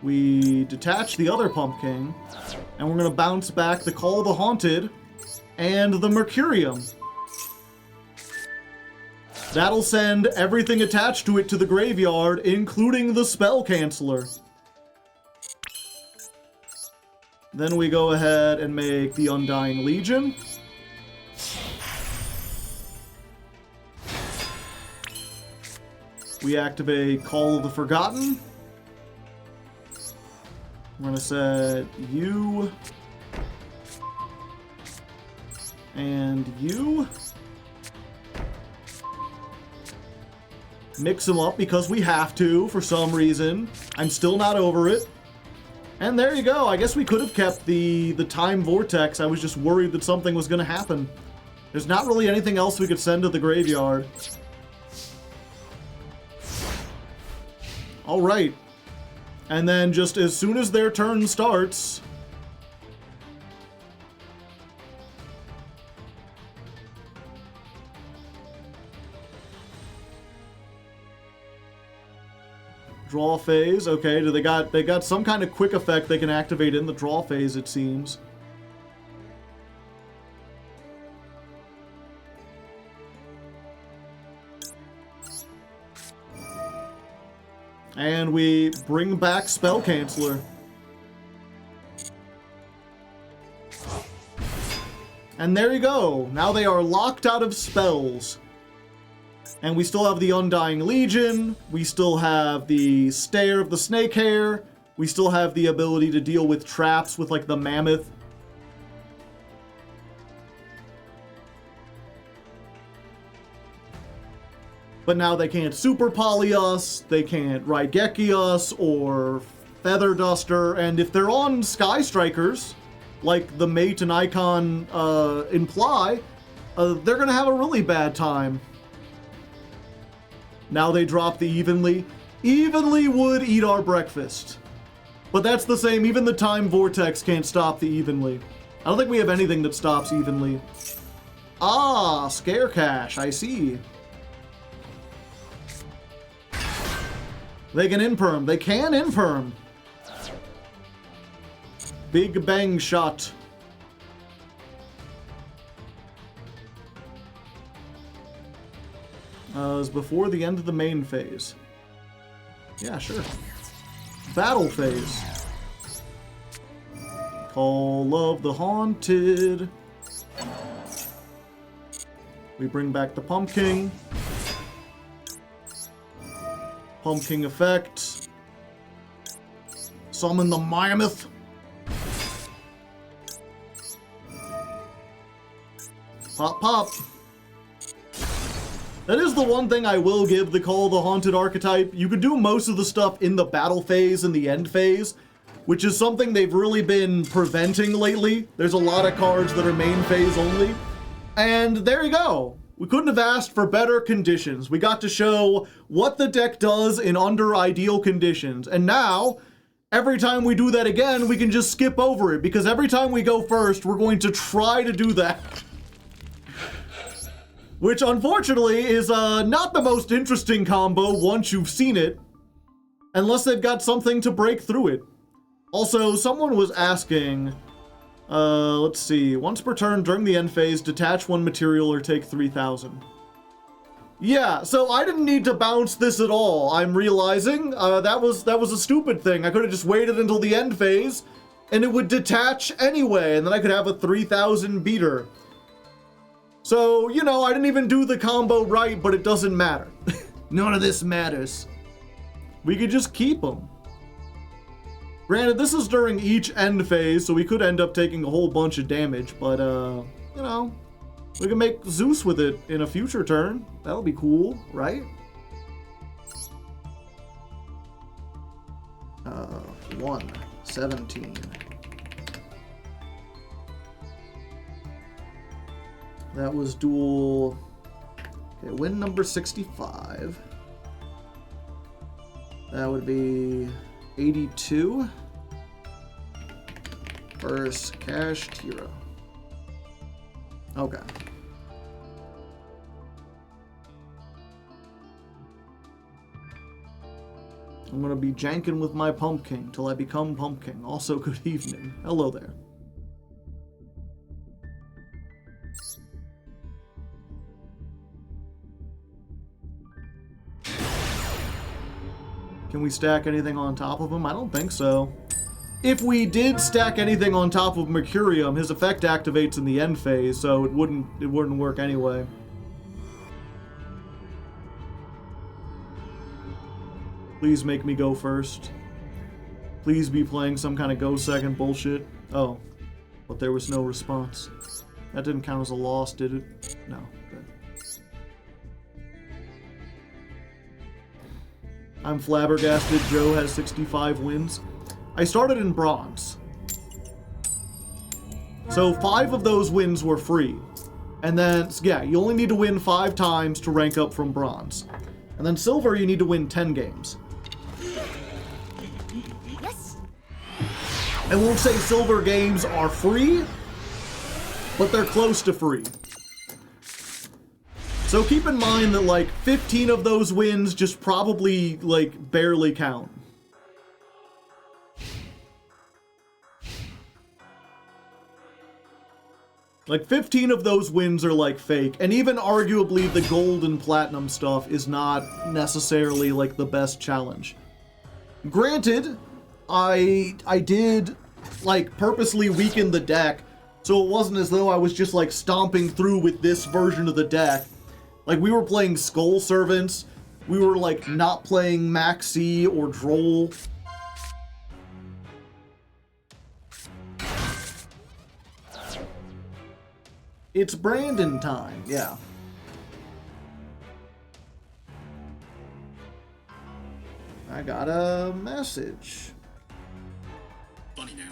We detach the other Pumpking. And we're going to bounce back the Call of the Haunted and the Mercurium. That'll send everything attached to it to the graveyard, including the Spell Canceller. Then we go ahead and make the Undying Legion. We activate Call of the Forgotten. We're going to set you And you. Mix them up because we have to for some reason. I'm still not over it. And there you go. I guess we could have kept the time vortex. I was just worried that something was going to happen. There's not really anything else we could send to the graveyard. All right. And then just as soon as their turn starts... Draw phase. Okay, they got some kind of quick effect they can activate in the draw phase, it seems. And we bring back Spell Canceller. And there you go. Now they are locked out of spells. And we still have the Undying Legion. We still have the Stare of the Snake Hair. We still have the ability to deal with traps with, like, the Mammoth. But now they can't Super Poly us, they can't Raigeki us, or Feather Duster, and if they're on Sky Strikers, like the Mate and Icon imply, they're gonna have a really bad time. Now they drop the Evenly. Evenly would eat our breakfast. But that's the same, even the Time Vortex can't stop the Evenly. I don't think we have anything that stops Evenly. Ah, Scare Cash, I see. They can Imperm. They can Imperm. Big Bang Shot. Is before the end of the main phase. Yeah, sure. Battle phase. Call of the Haunted. We bring back the Pumpking. Pumpking effect. Summon the Mammoth. Pop, pop. That is the one thing I will give the Call of the Haunted archetype. You could do most of the stuff in the battle phase and the end phase, which is something they've really been preventing lately. There's a lot of cards that are main phase only. And there you go. We couldn't have asked for better conditions. We got to show what the deck does in under ideal conditions. And now, every time we do that again, we can just skip over it, because every time we go first, we're going to try to do that. Which, unfortunately, is not the most interesting combo once you've seen it, unless they've got something to break through it. Also, someone was asking, let's see, once per turn during the end phase, detach one material or take 3,000. Yeah, so I didn't need to bounce this at all, I'm realizing. That was a stupid thing. I could have just waited until the end phase, and it would detach anyway, and then I could have a 3,000 beater. So, you know, I didn't even do the combo right, but it doesn't matter. None of this matters. We could just keep them. Granted, this is during each end phase, so we could end up taking a whole bunch of damage, but, you know, we can make Zeus with it in a future turn. That'll be cool, right? 117. That was duel. Okay, win number 65. That would be 82 versus Cash Tiro. Okay. I'm gonna be janking with my Pumpkin till I become Pumpkin. Also, good evening. Hello there. Can we stack anything on top of him? I don't think so. If we did stack anything on top of Mercurium, his effect activates in the end phase, so it wouldn't work anyway. Please make me go first. Please be playing some kind of go second bullshit. Oh, but there was no response. That didn't count as a loss, did it? No. Okay. I'm flabbergasted. Joe has 65 wins. I started in bronze. So 5 of those wins were free. And then, yeah, you only need to win 5 times to rank up from bronze. And then silver, you need to win 10 games. Yes. I won't say silver games are free, but they're close to free. So keep in mind that, like, 15 of those wins just probably, like, barely count. Like, 15 of those wins are, like, fake. And even arguably the gold and platinum stuff is not necessarily, like, the best challenge. Granted, I did, like, purposely weaken the deck, so it wasn't as though I was just, like, stomping through with this version of the deck. Like, we were playing Skull Servants. We were, like, not playing Maxi or Droll. It's Brandon time, yeah. I got a message. Funny now.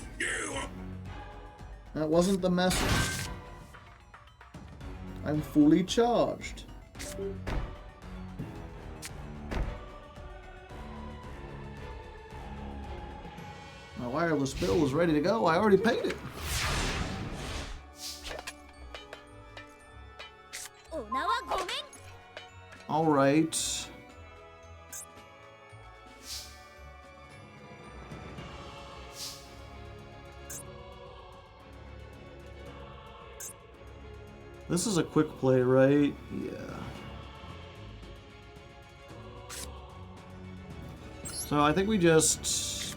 That wasn't the message. I'm fully charged. My wireless bill is ready to go. I already paid it. All right. This is a quick play, right? Yeah. So I think we just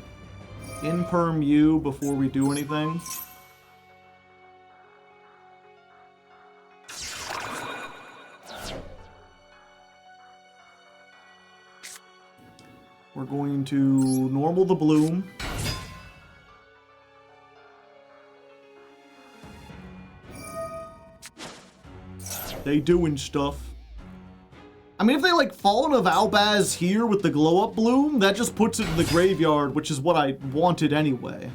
in-perm you before we do anything. We're going to normal the bloom. They doing stuff. I mean, if they, like, Fallen of Albaz here with the glow-up bloom, that just puts it in the graveyard, which is what I wanted anyway.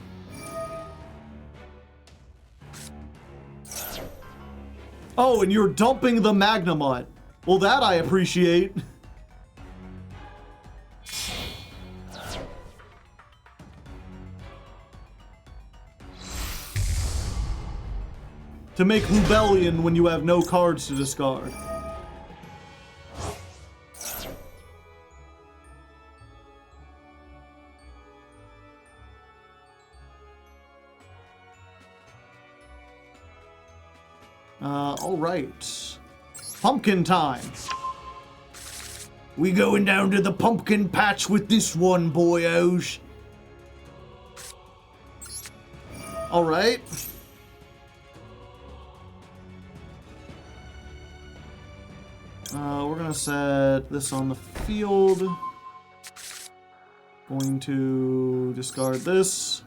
Oh, and you're dumping the Magnemite. Well, that I appreciate. To make Rebellion when you have no cards to discard. Alright. Pumpkin time. We going down to the pumpkin patch with this one, boyos. Alright. We're gonna set this on the field. Going to discard this.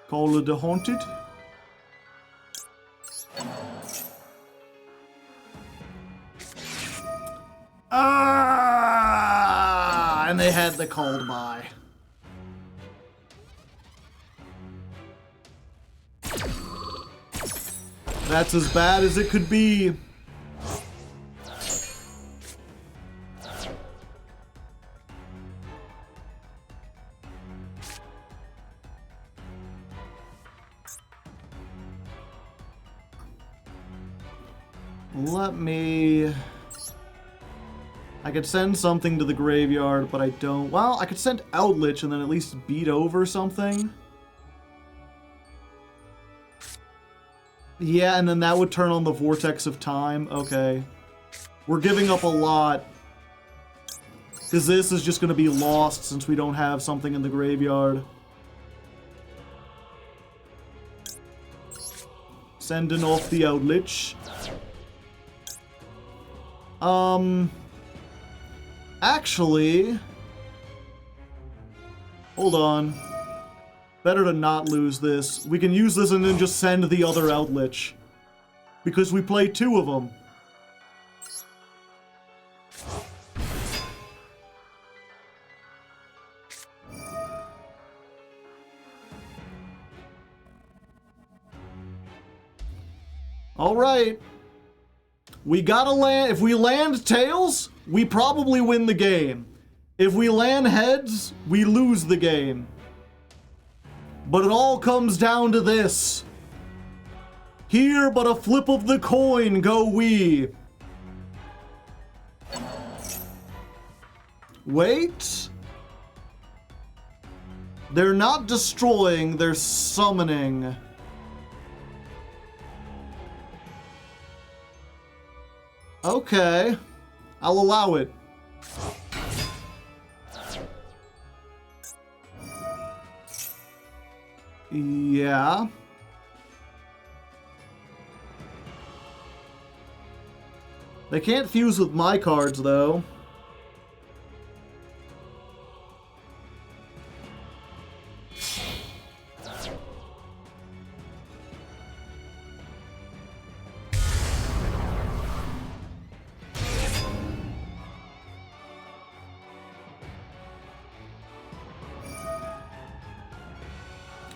Call it the Haunted. Ah! And they had the called by. That's as bad as it could be. Let me... I could send something to the graveyard, but I don't... Well, I could send Outlich and then at least beat over something. Yeah, and then that would turn on the Vortex of Time. Okay. We're giving up a lot. Because this is just going to be lost since we don't have something in the graveyard. Sending off the Outlich. Actually... Hold on. Better to not lose this. We can use this and then just send the other Outlich. Because we play 2 of them. Alright. We gotta land. If we land tails, we probably win the game. If we land heads, we lose the game. But it all comes down to this. Here but a flip of the coin go we. Wait. They're not destroying, they're summoning. Okay. I'll allow it. Yeah. They can't fuse with my cards, though.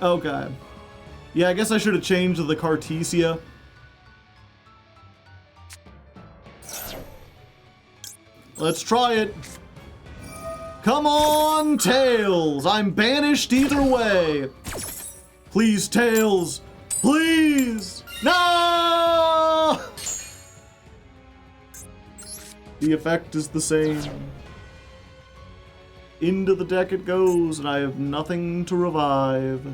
Okay. Yeah, I guess I should have changed the Cartesia. Let's try it. Come on, Tails! I'm banished either way. Please, Tails. Please! No! The effect is the same. Into the deck it goes, and I have nothing to revive.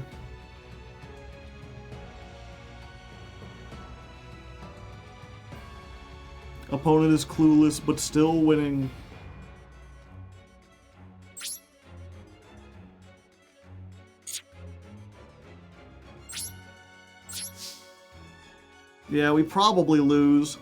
Opponent is clueless, but still winning. Yeah, we probably lose.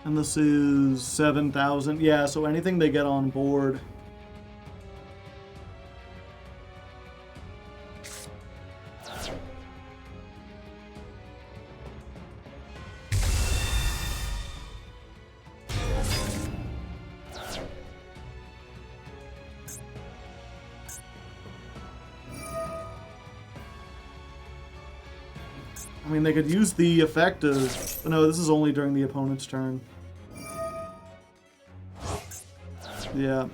And this is 7,000. Yeah, so anything they get on board. I mean, they could use the effect of... No, this is only during the opponent's turn. Yeah.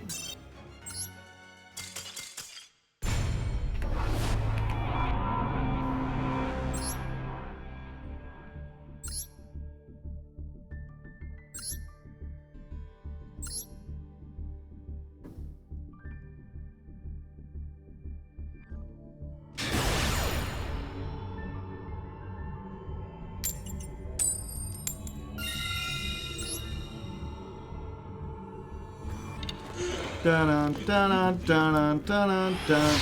Dun dun dun dun dun dun.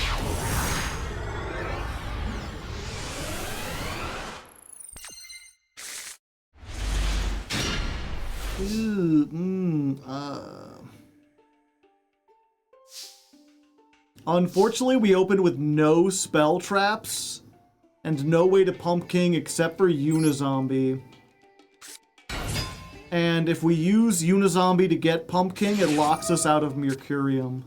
Unfortunately, we opened with no spell traps and no way to Pumpking except for Unizombie. And if we use Unizombie to get Pumpking, it locks us out of Mercurium.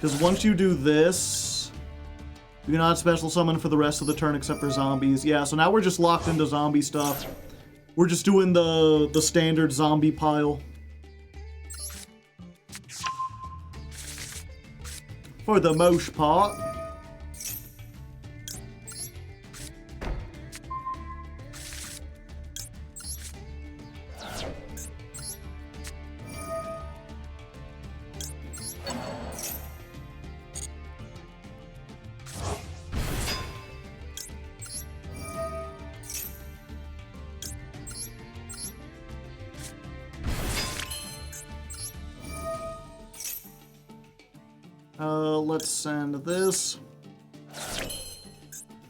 Because once you do this, you cannot special summon for the rest of the turn except for zombies. Yeah, so now we're just locked into zombie stuff. We're just doing the standard zombie pile. For the most part. Let's send this.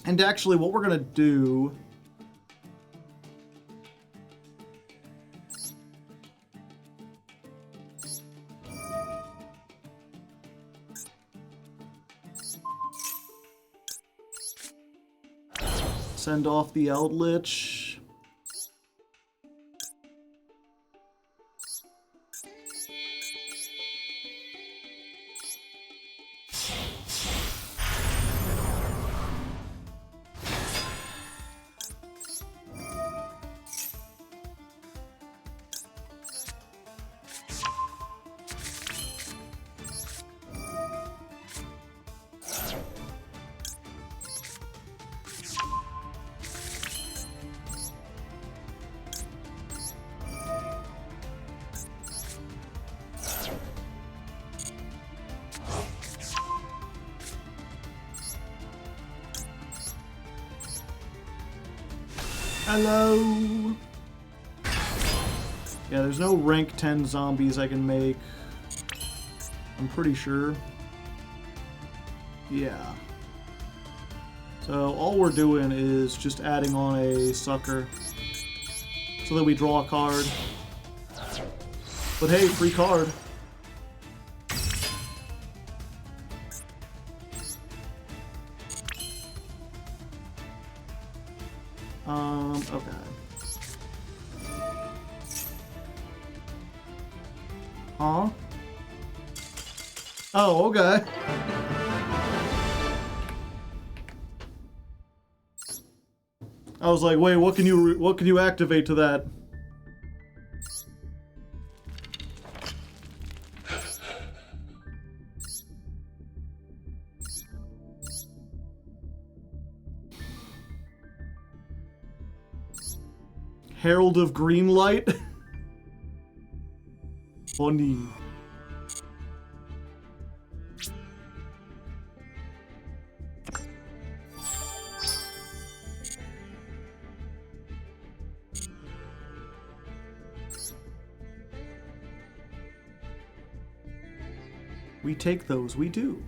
And actually, what we're gonna do... Send off the Eldritch. Hello. Yeah, there's no rank 10 zombies I can make. I'm pretty sure. Yeah. So all we're doing is just adding on a sucker so that we draw a card. But hey, free card. Okay. Huh? Oh, okay. I was like, wait, what can you activate to that? Herald of Greenlight? Funny. We take those, we do.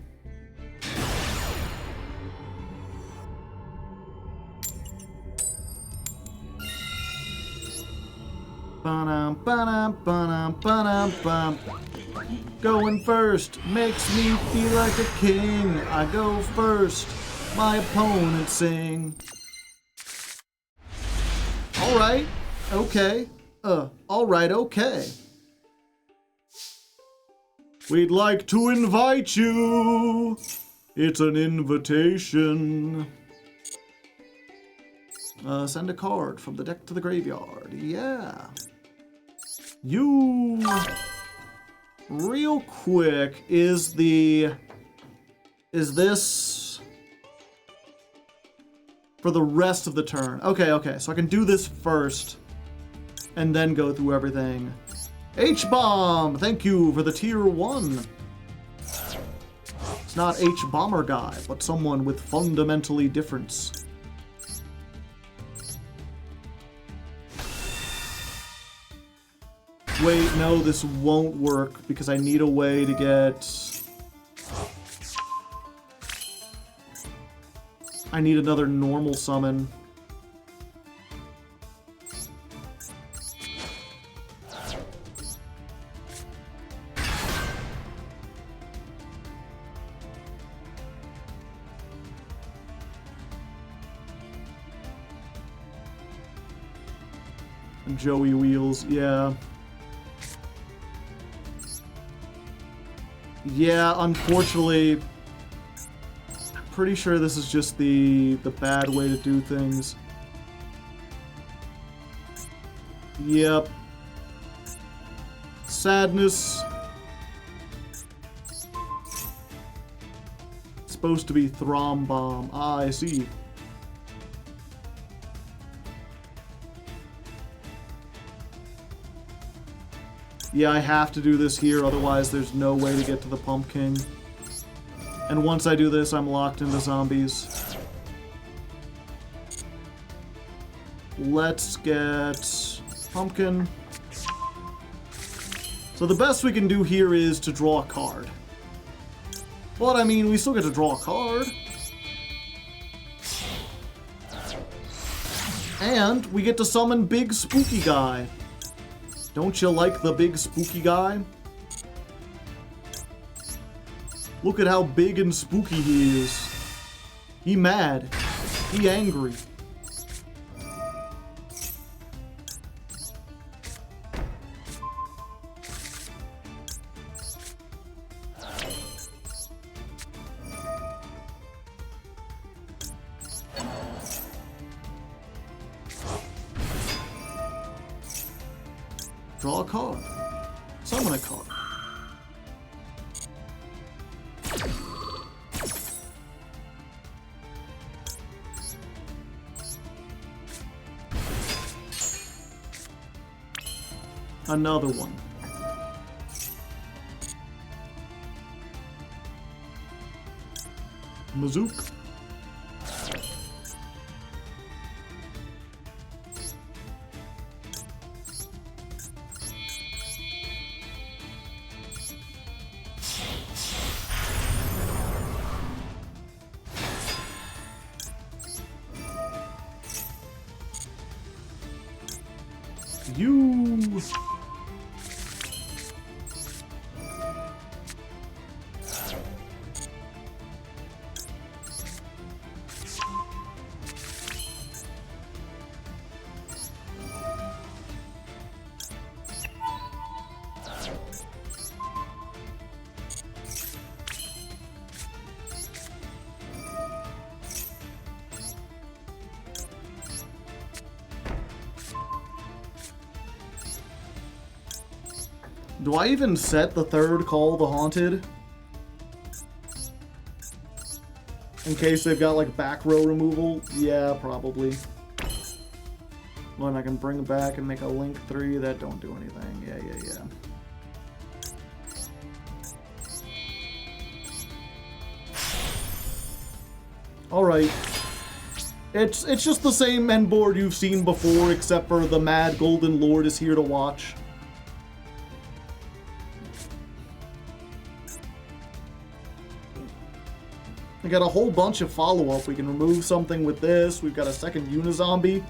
Ba-dum, ba-dum, ba-dum, ba-dum, bum. Going first makes me feel like a king. I go first, my opponent sing. Alright, okay. Alright, okay. We'd like to invite you. It's an invitation. Send a card from the deck to the graveyard. Yeah. You. Real quick, is this for the rest of the turn? Okay, so I can do this first and then go through everything. H-Bomb, thank you for the tier 1. It's not H Bomber Guy, but someone with fundamentally difference. Wait, no, this won't work because I need a way to get... I need another normal summon. Joey Wheels, yeah. Yeah, unfortunately, I'm pretty sure this is just the bad way to do things. Yep. Sadness. It's supposed to be Throm Bomb. Ah, I see. Yeah, I have to do this here, otherwise there's no way to get to the Pumpking. And once I do this, I'm locked into zombies. Let's get Pumpkin. So the best we can do here is to draw a card. But, I mean, we still get to draw a card. And we get to summon Big Spooky Guy. Don't you like the big spooky guy? Look at how big and spooky he is. He mad. He angry. Draw a card. Summon a card. Another one. Mazook. You. Do I even set the third Call the Haunted? In case they've got like back row removal? Yeah, probably. When I can bring it back and make a Link 3 that don't do anything. Yeah. Alright. It's just the same end board you've seen before, except for the Mad Golden Lord is here to watch. We got a whole bunch of follow-up. We can remove something with this. We've got a second Unizombie.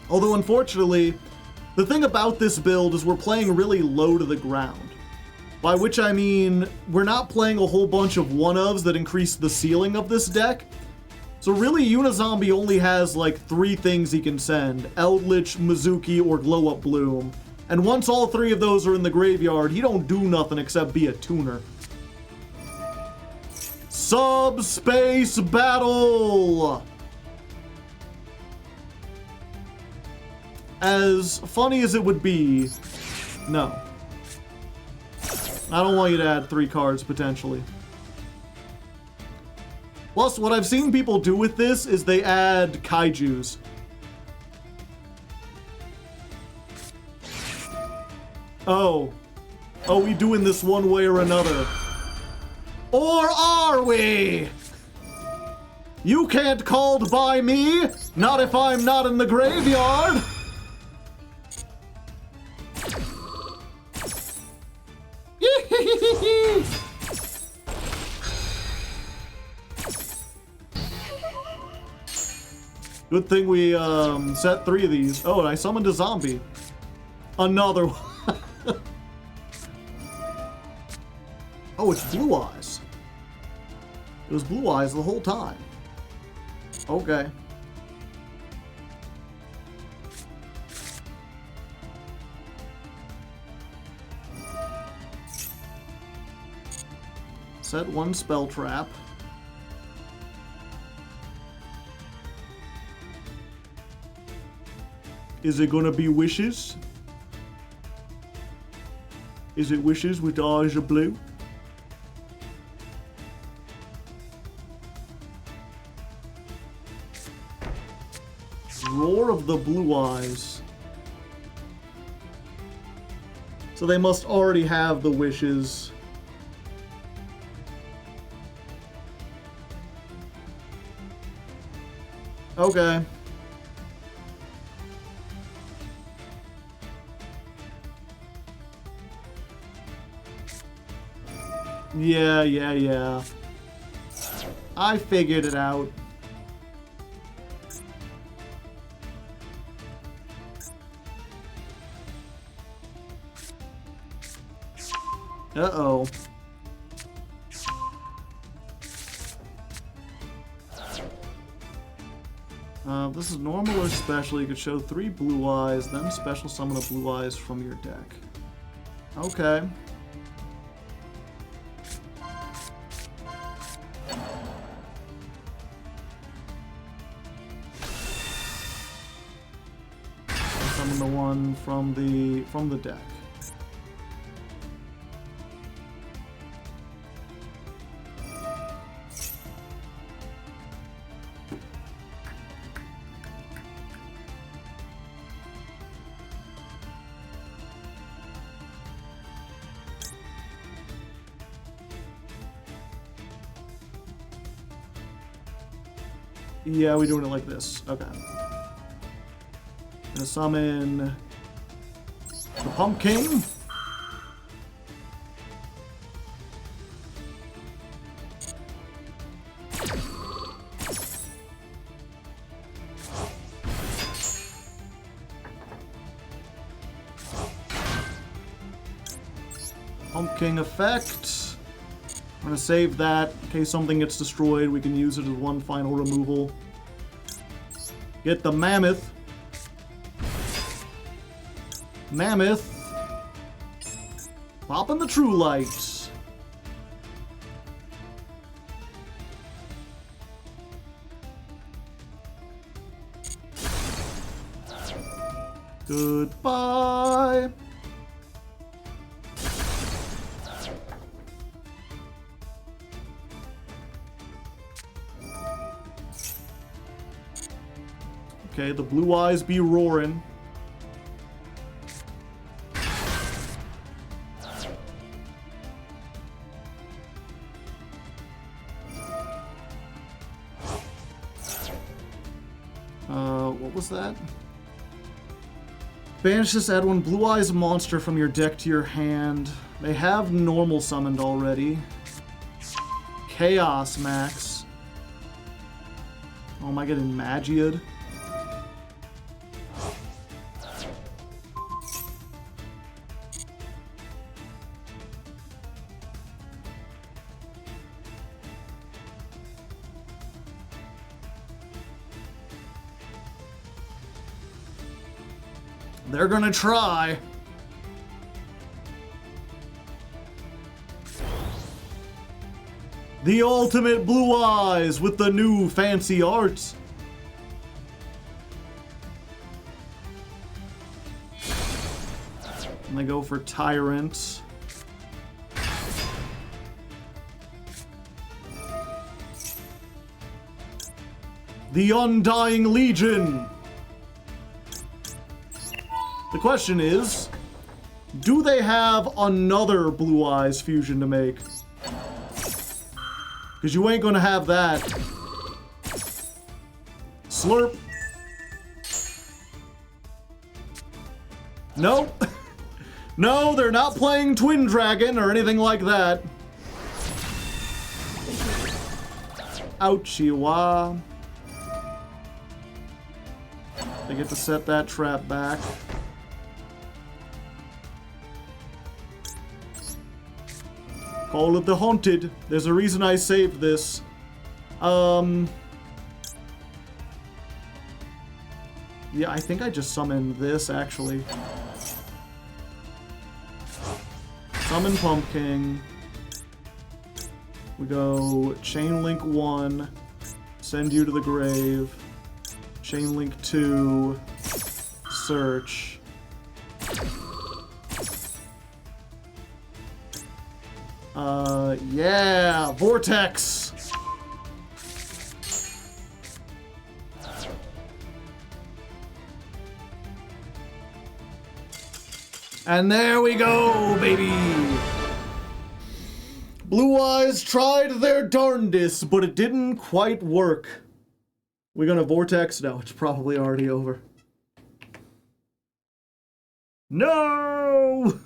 Although, unfortunately, the thing about this build is we're playing really low to the ground. By which I mean, we're not playing a whole bunch of one-ofs that increase the ceiling of this deck. So really, Unizombie only has like 3 things he can send. Eldritch, Mizuki, or Glow Up Bloom. And once all 3 of those are in the graveyard, he don't do nothing except be a tuner. Subspace Battle! As funny as it would be, no. I don't want you to add 3 cards, potentially. Plus, what I've seen people do with this is they add Kaijus. Oh. Oh, we doing this one way or another. Or are we? You can't called by me, not if I'm not in the graveyard. Good thing we set 3 of these. Oh, and I summoned a zombie. Another one. Oh, it's Blue Eyes. It was Blue Eyes the whole time. Okay. Set 1 spell trap. Is it gonna be wishes? Is it wishes with eyes of blue? Roar of the Blue Eyes. So they must already have the wishes. Okay. Yeah. I figured it out. Uh-oh. This is normal or special. You could show 3 Blue Eyes, then special summon a Blue Eyes from your deck. Okay. Summon the one from the deck. Yeah, we're doing it like this. Okay. Gonna summon the Pumpking. Pumpking effect. I'm gonna save that in case something gets destroyed. We can use it as one final removal. Get the Mammoth. Mammoth. Popping the True Light. Goodbye. Okay, the Blue Eyes be roaring. What was that? Banish this, add 1 Blue Eyes monster from your deck to your hand. They have normal summoned already. Chaos Max. Oh, am I getting Magia'd? They're gonna try. The ultimate Blue Eyes with the new fancy arts. And they go for Tyrant. The Undying Legion. The question is, do they have another Blue Eyes fusion to make? Because you ain't gonna have that. Slurp. Nope. No, they're not playing Twin Dragon or anything like that. Ouchie wah. I get to set that trap back. Call it the Haunted. There's a reason I saved this. Yeah, I think I just summoned this, actually. Summon Pumpking. We go Chain Link 1. Send you to the grave. Chain Link 2. Search. Yeah! Vortex! And there we go, baby! Blue Eyes tried their darndest, but it didn't quite work. We gonna Vortex? No, it's probably already over. No!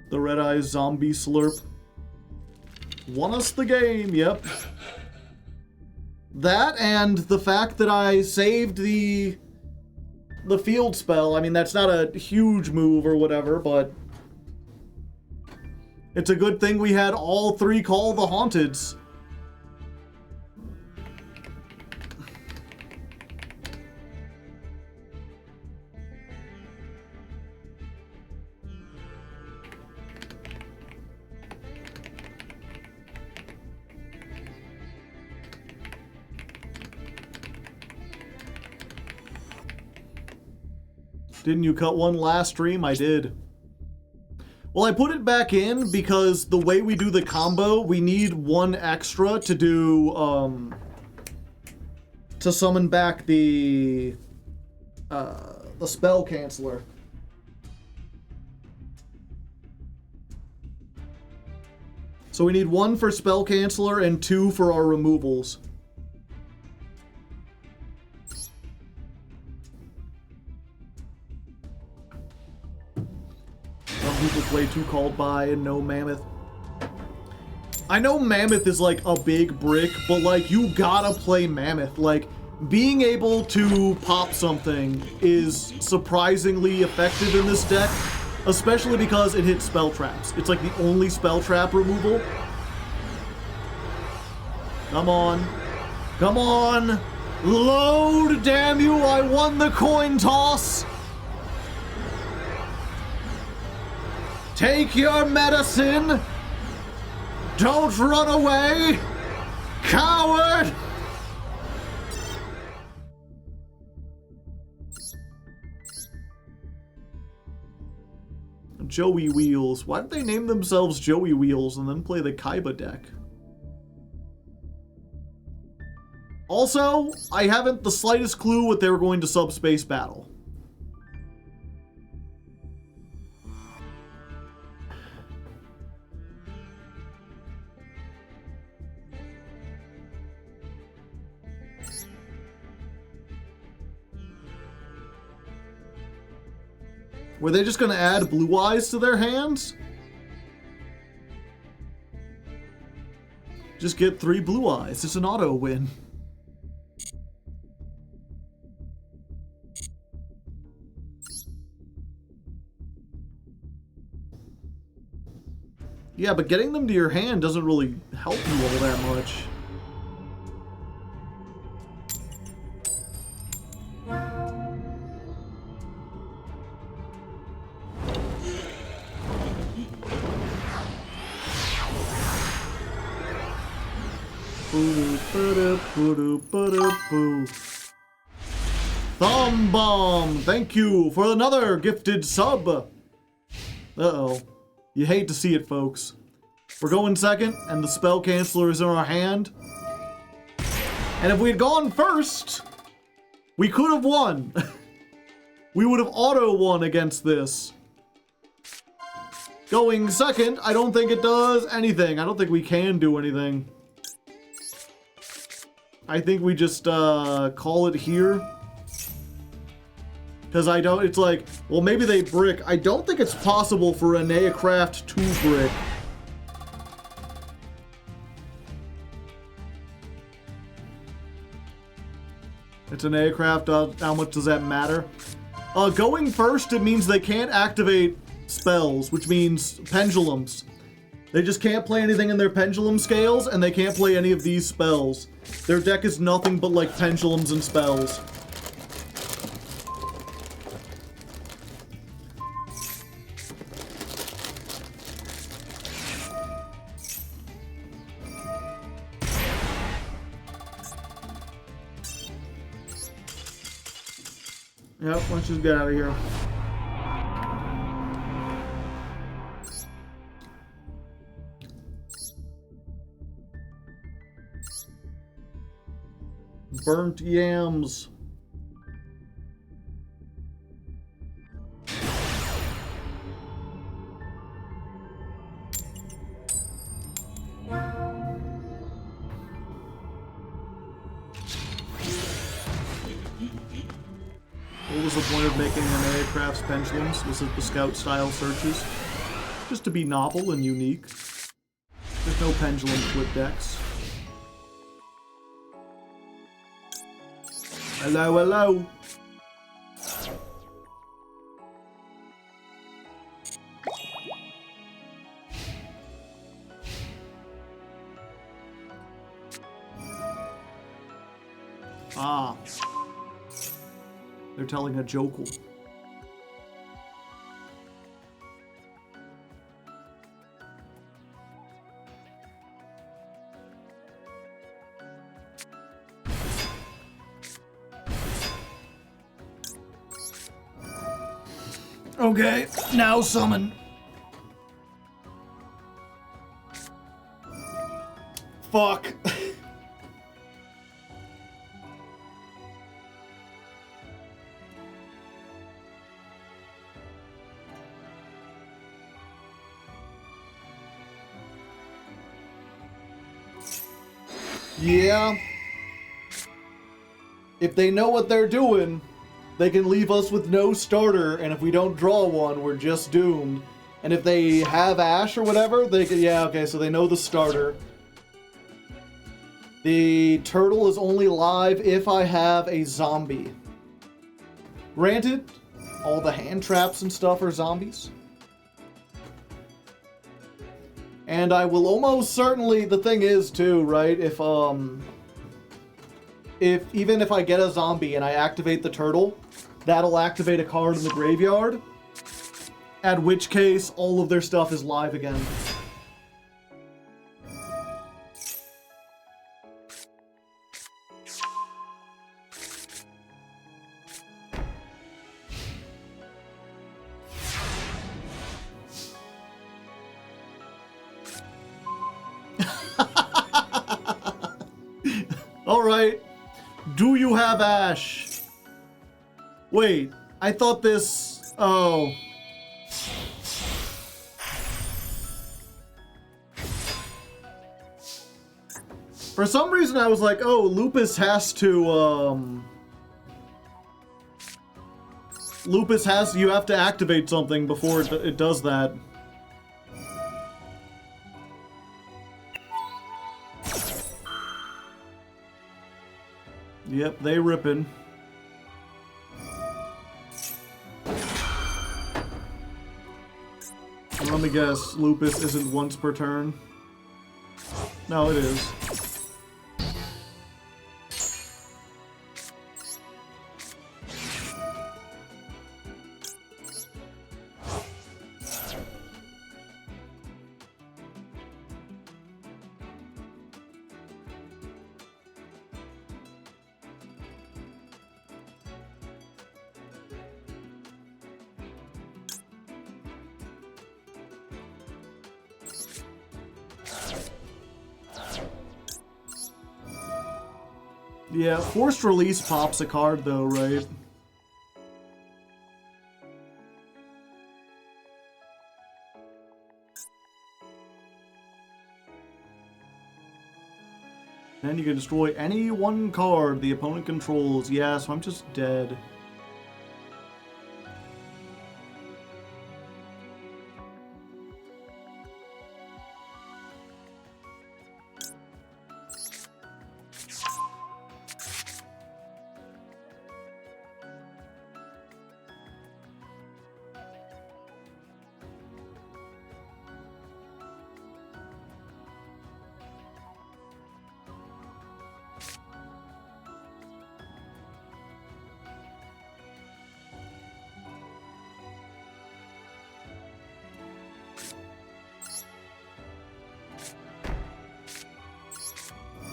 The Red Eyes Zombie Slurp. Won us the game, yep. That and the fact that I saved the field spell. I mean, that's not a huge move or whatever, but it's a good thing we had all three call the Haunteds. Didn't you cut one last stream? I did. Well, I put it back in because the way we do the combo, we need one extra to do, to summon back the spell canceller. So we need one for spell canceller and two for our removals. People play two called by and no Mammoth. I know Mammoth is like a big brick, but like you gotta play Mammoth. Like being able to pop something is surprisingly effective in this deck, especially because it hits spell traps. It's like the only spell trap removal. Come on. Come on. Load, damn you, I won the coin toss. Take your medicine! Don't run away! Coward! Joey Wheels. Why did they name themselves Joey Wheels and then play the Kaiba deck? Also, I haven't the slightest clue what they were going to subspace battle. Were they just gonna add Blue Eyes to their hands? Just get 3 Blue Eyes. It's an auto win. Yeah, but getting them to your hand doesn't really help you all that much. Thumb Bomb, thank you for another gifted sub. Uh-oh. You hate to see it, folks. We're going second, and the spell canceller is in our hand. And if we had gone first, we could have won. We would have auto won against this. Going second, I don't think it does anything. I don't think we can do anything. I think we just call it here. Because I don't, it's like, well, maybe they brick. I don't think it's possible for Aneacraft to brick. It's Aneacraft, how much does that matter? Going first, it means they can't activate spells, which means pendulums. They just can't play anything in their pendulum scales, and they can't play any of these spells. Their deck is nothing but like pendulums and spells. Yep, let's just get out of here. Burnt yams. What was the point of making Aneacraft's pendulums? Was it the scout-style searches? Just to be novel and unique. There's no pendulum flip decks. Hello, hello. Ah. They're telling a joke. Okay, now summon. Fuck. Yeah. If they know what they're doing, they can leave us with no starter, and if we don't draw one, we're just doomed. And if they have Ash or whatever, they can, yeah, okay, so they know the starter. The turtle is only live if I have a zombie. Granted, all the hand traps and stuff are zombies. And I will almost certainly, the thing is too, right, even if I get a zombie and I activate the turtle, that'll activate a card in the graveyard, at which case all of their stuff is live again. Alright. Do you have Ash? Wait, I thought this... Oh. For some reason I was like, oh, Lupus has to, Lupus has... You have to activate something before it does that. Yep, they rippin'. Let me guess, Lupus isn't once per turn? No, it is. Yeah, forced release pops a card though, right? And you can destroy any one card the opponent controls. Yeah, so I'm just dead.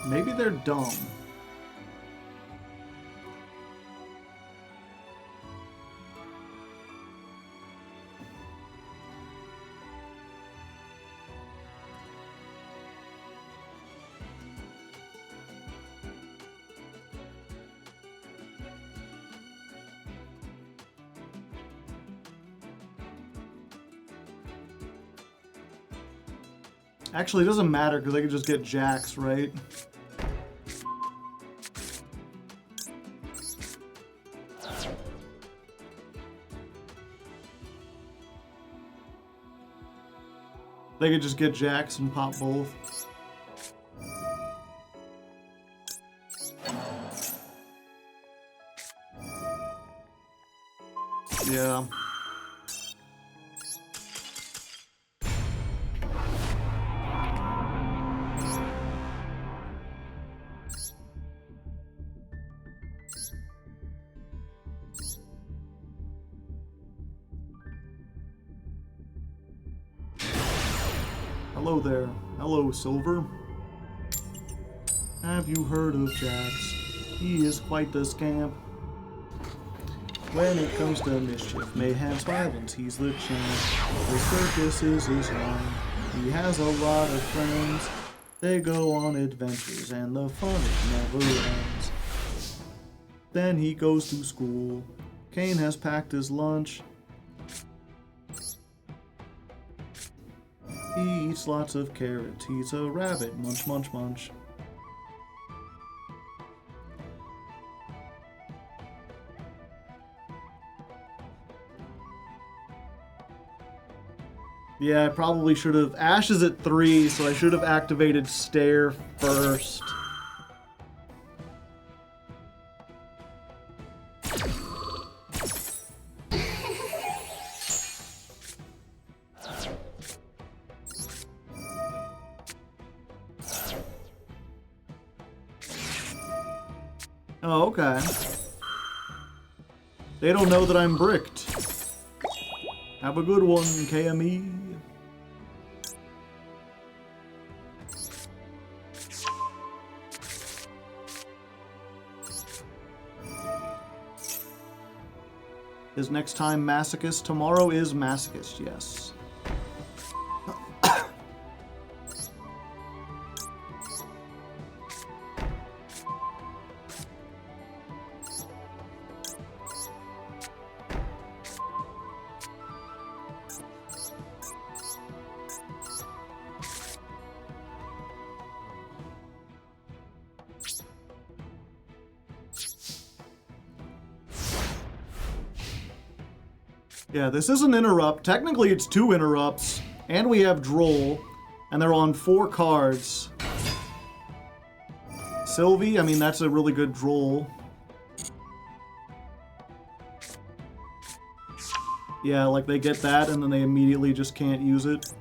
Maybe they're dumb. Actually, it doesn't matter because they can just get jacks, right? They could just get jacks and pop both. Yeah. Hello there. Hello, Silver. Have you heard of Jax? He is quite the scamp. When it comes to mischief, mayhem's violence, he's the champ. The circus is his home. He has a lot of friends. They go on adventures and the fun it never ends. Then he goes to school. Kane has packed his lunch. He eats lots of carrots. He's a rabbit. Munch, munch, munch. Yeah, I probably should have. Ash is at 3, so I should have activated Stare first. Oh, okay. They don't know that I'm bricked. Have a good one, KME. Is next time Masochist? Tomorrow is Masochist, yes. Yeah, this is an interrupt. Technically, it's 2 interrupts. And we have Droll. And they're on 4 cards. Sylvie, I mean, that's a really good Droll. Yeah, like they get that and then they immediately just can't use it.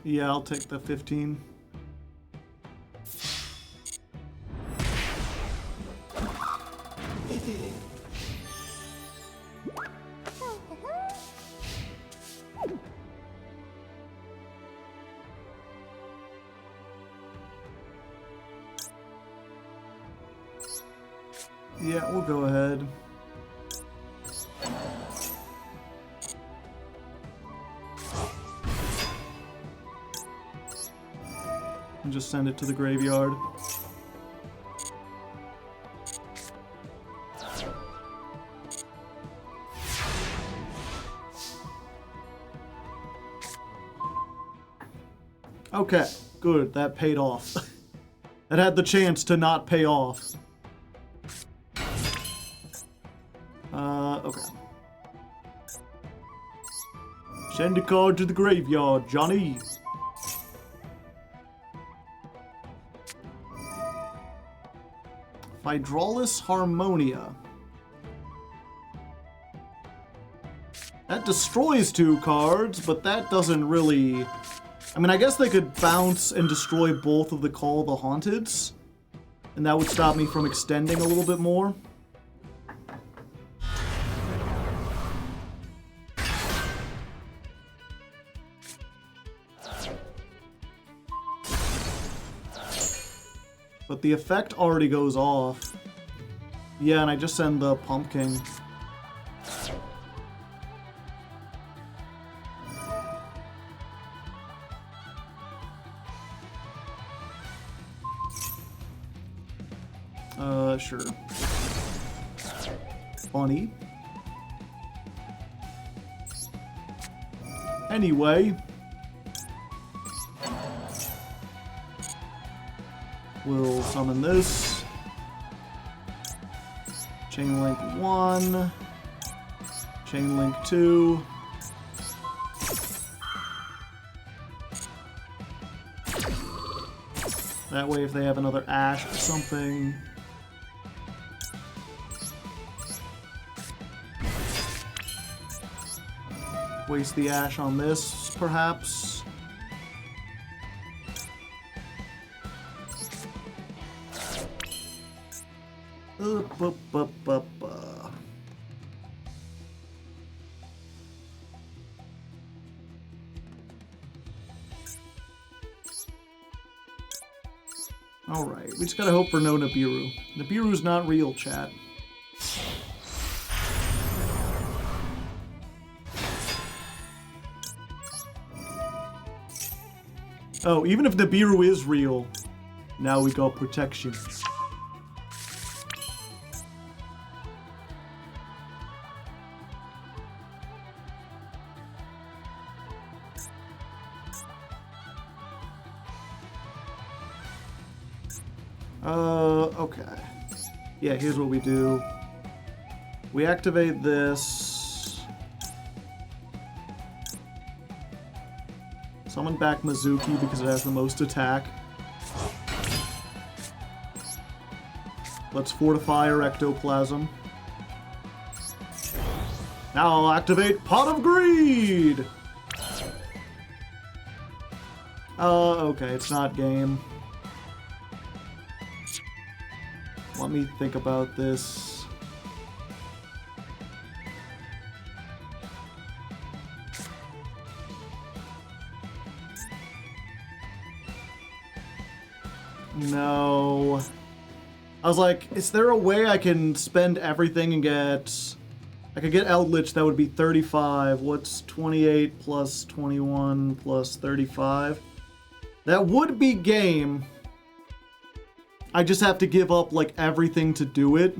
Yeah, I'll take the 15. Yeah, we'll go ahead. And just send it to the graveyard. Okay, good. That paid off. That had the chance to not pay off. Okay. Send a card to the graveyard, Johnny. Hydraulis Harmonia. That destroys 2 cards, but that doesn't really... I mean, I guess they could bounce and destroy both of the Call of the Haunteds, and that would stop me from extending a little bit more. But the effect already goes off. Yeah, and I just send the Pumpking. Sure. Funny. Anyway. We'll summon this. Chain Link 1. Chain Link 2. That way if they have another Ash or something... Waste the Ash on this, perhaps. Alright, we just gotta hope for no Nibiru. Nibiru's not real, chat. Oh, even if Nibiru is real, now we got protection. Okay. Yeah, here's what we do. We activate this. Summon back Mizuki because it has the most attack. Let's fortify our Ectoplasm. Now I'll activate Pot of Greed! Okay, it's not game. Let me think about this. No. I was like, is there a way I can spend everything and get... I could get Eldritch, that would be 35. What's 28 plus 21 plus 35? That would be game. I just have to give up, like, everything to do it.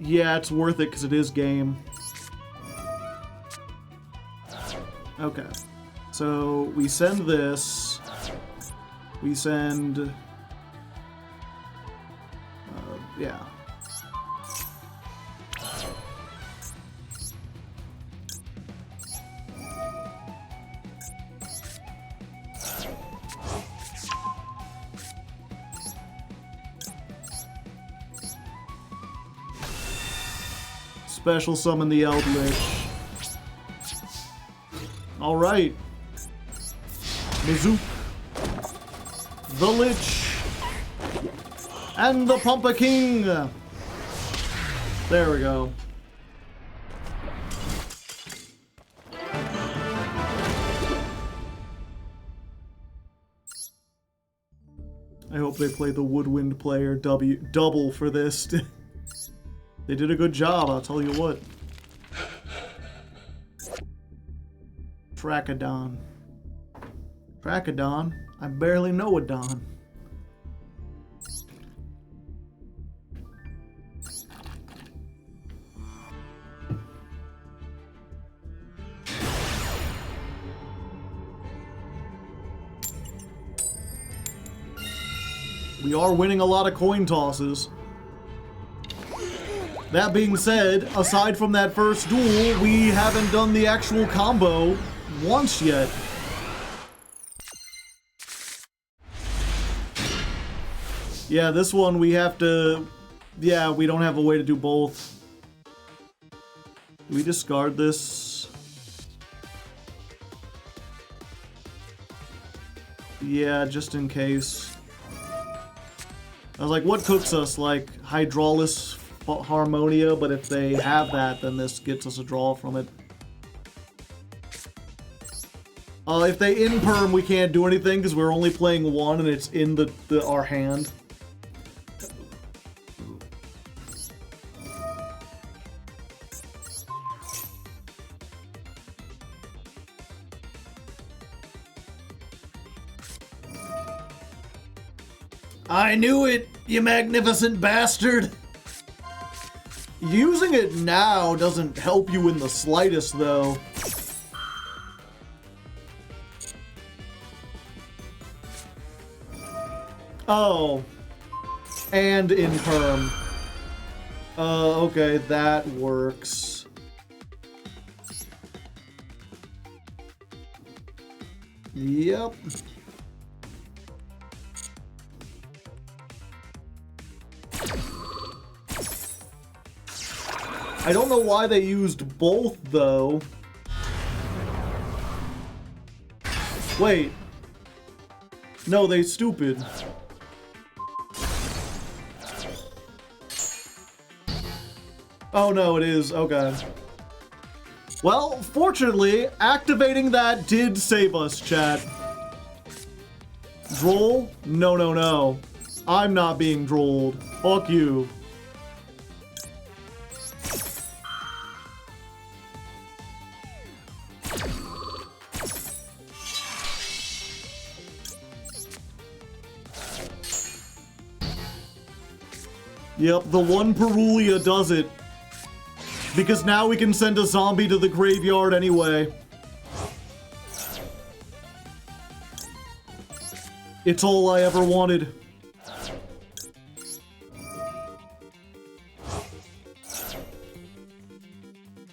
Yeah, it's worth it because it is game. Okay. So, we send this. We send... yeah. Special summon the Eldritch. Alright. Mizook. The Lich. And the Pumpking. There we go. I hope they play the Woodwind player double for this. They did a good job, I'll tell you what. Trachodon. Trachodon? I barely know a Don. We are winning a lot of coin tosses. That being said, aside from that first duel, we haven't done the actual combo once yet. Yeah, this one we have to... Yeah, we don't have a way to do both. Do we discard this? Yeah, just in case. I was like, what cooks us? Like, Hydraulis Harmonia, but if they have that, then this gets us a draw from it. If they in-perm, we can't do anything because we're only playing one and it's in our hand. I knew it, you magnificent bastard! Using it now doesn't help you in the slightest, though. Oh. And in perm. Okay, that works. Yep. I don't know why they used both, though. Wait. No, they stupid. Oh no, it is. Okay. Well, fortunately, activating that did save us, chat. Droll? No, no, no. I'm not being drolled. Fuck you. Yep, the one Perulia does it. Because now we can send a zombie to the graveyard anyway. It's all I ever wanted.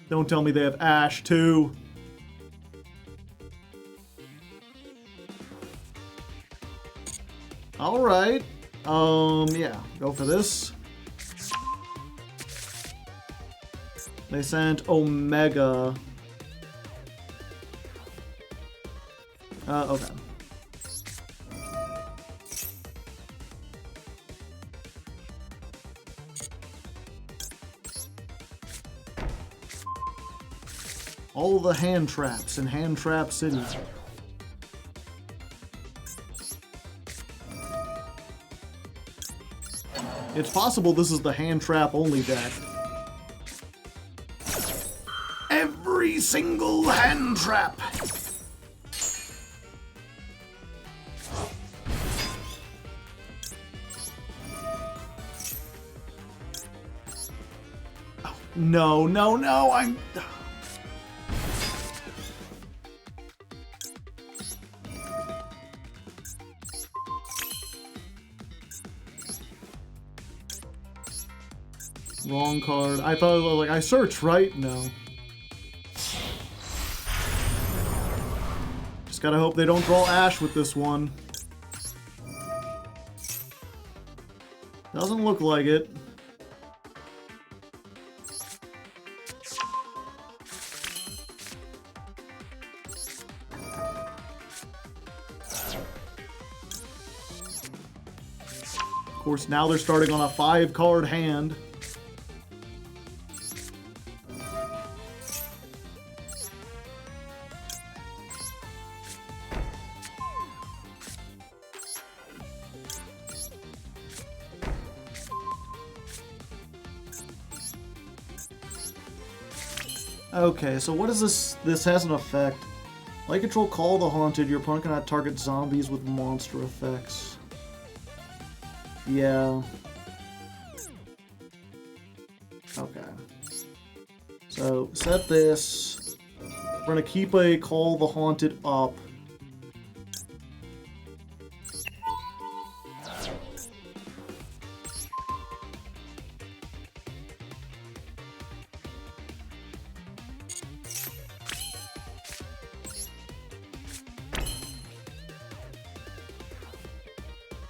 Don't tell me they have Ash, too. Alright. Yeah, go for this. They sent Omega. Okay. All the hand traps in Hand Trap City. It's possible this is the hand trap only deck. Every single hand trap! Oh, no, no, no, I'm... Wrong card. I thought, like, I searched, right? No. Just gotta hope they don't draw Ash with this one. Doesn't look like it. Of course, now they're starting on a 5-card hand. Okay, so what is this? This has an effect. Light control, Call the Haunted. Your opponent cannot target zombies with monster effects. Yeah. Okay. So, set this. We're gonna keep a Call the Haunted up.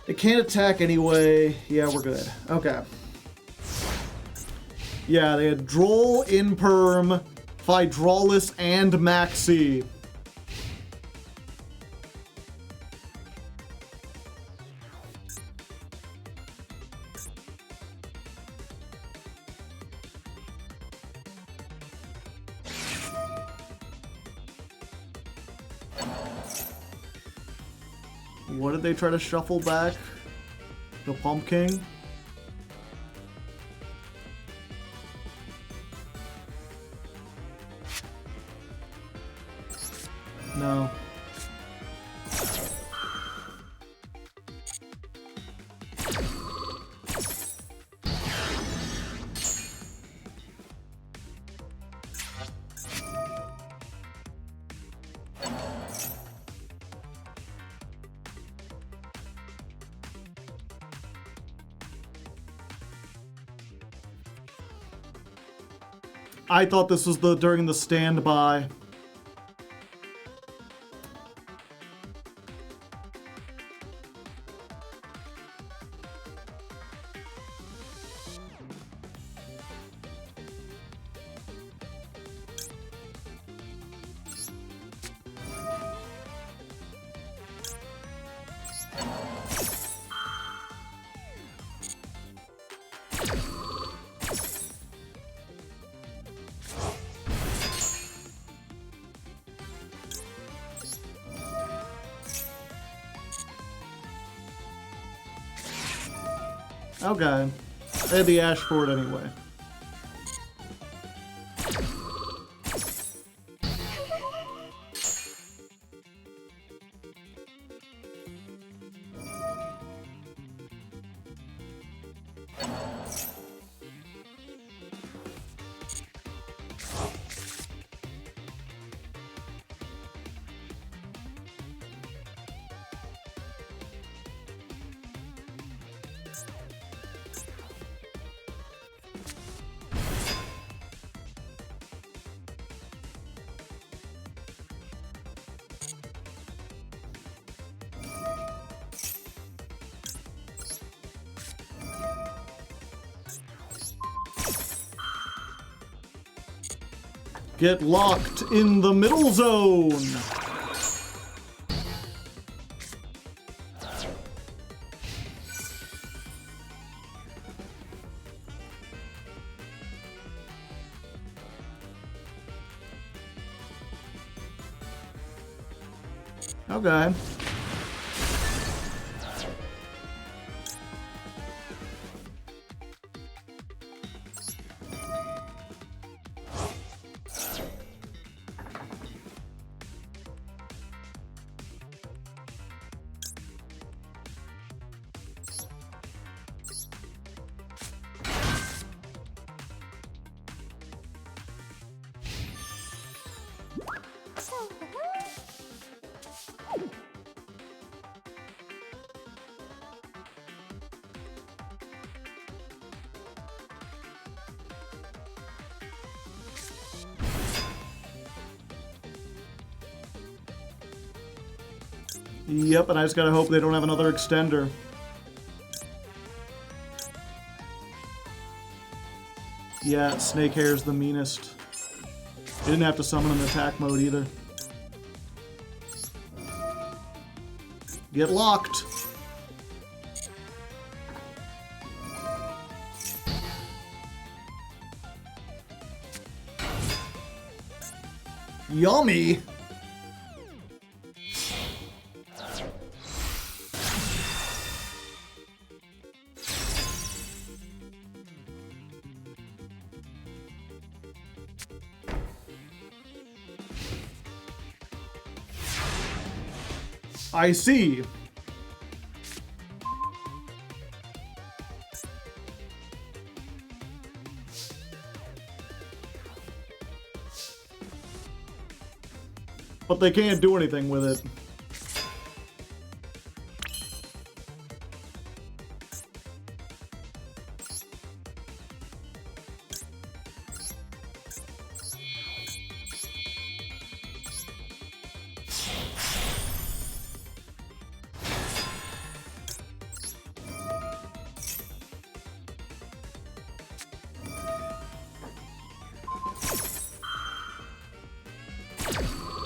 It can't attack anyway. Yeah, we're good. Okay. Yeah, they had Droll, Imperm, Hydraulis, and Maxi. What did they try to shuffle back? The Pumpking? No. I thought this was during the standby. Okay. They had the Ash for it anyway. Get locked in the middle zone. Okay. Yep, and I just gotta hope they don't have another extender. Yeah, Snake Hair's the meanest. They didn't have to summon in attack mode either. Get locked! Yummy! I see. But they can't do anything with it.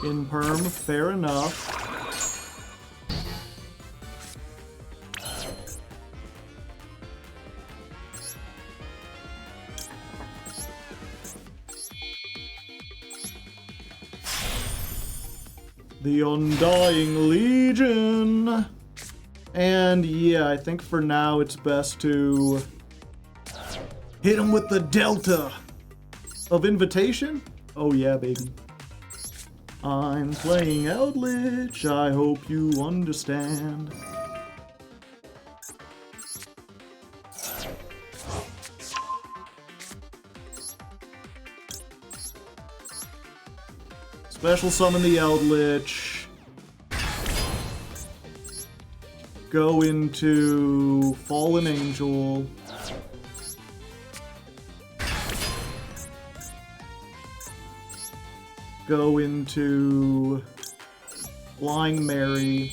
In perm, fair enough. The Undying Legion. And yeah, I think for now it's best to hit him with the Delta of Invitation. Oh yeah, baby. I'm playing Eldritch, I hope you understand. Special summon the Eldritch. Go into Fallen Angel. Go into Flying Mary.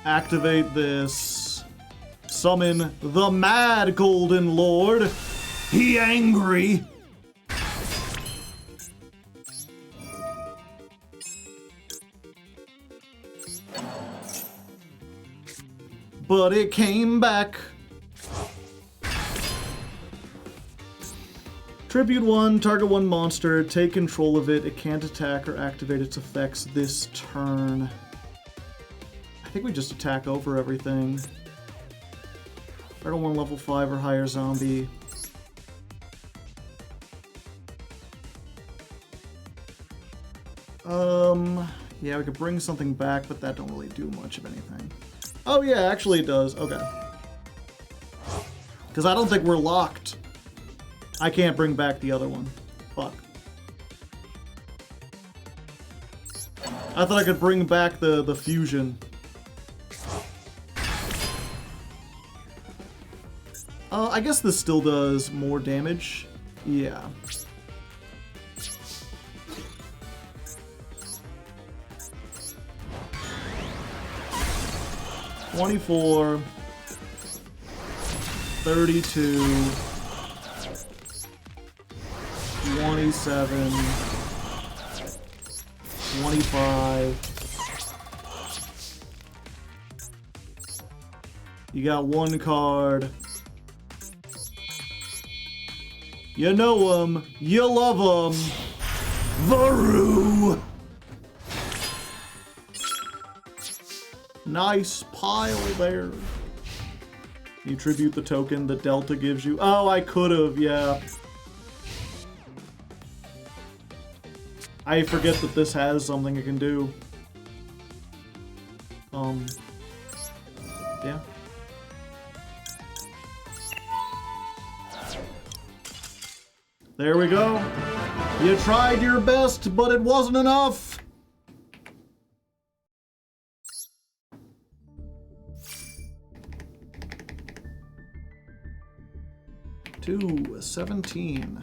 Activate this. Summon the Mad Golden Lord. He angry. But it came back. Tribute 1, target 1 monster, take control of it. It can't attack or activate its effects this turn. I think we just attack over everything. Target 1 level 5 or higher zombie. Yeah, we could bring something back, but that don't really do much of anything. Oh yeah, actually it does. Okay. Because I don't think we're locked. I can't bring back the other one. Fuck. I thought I could bring back the fusion. I guess this still does more damage. Yeah. $24, 32, 27, 25. You got one card. You know him, you love him. Varoo! Nice pile there. You tribute the token that Delta gives you. Oh, I could've, yeah. I forget that this has something it can do. Yeah. There we go. You tried your best, but it wasn't enough. 17.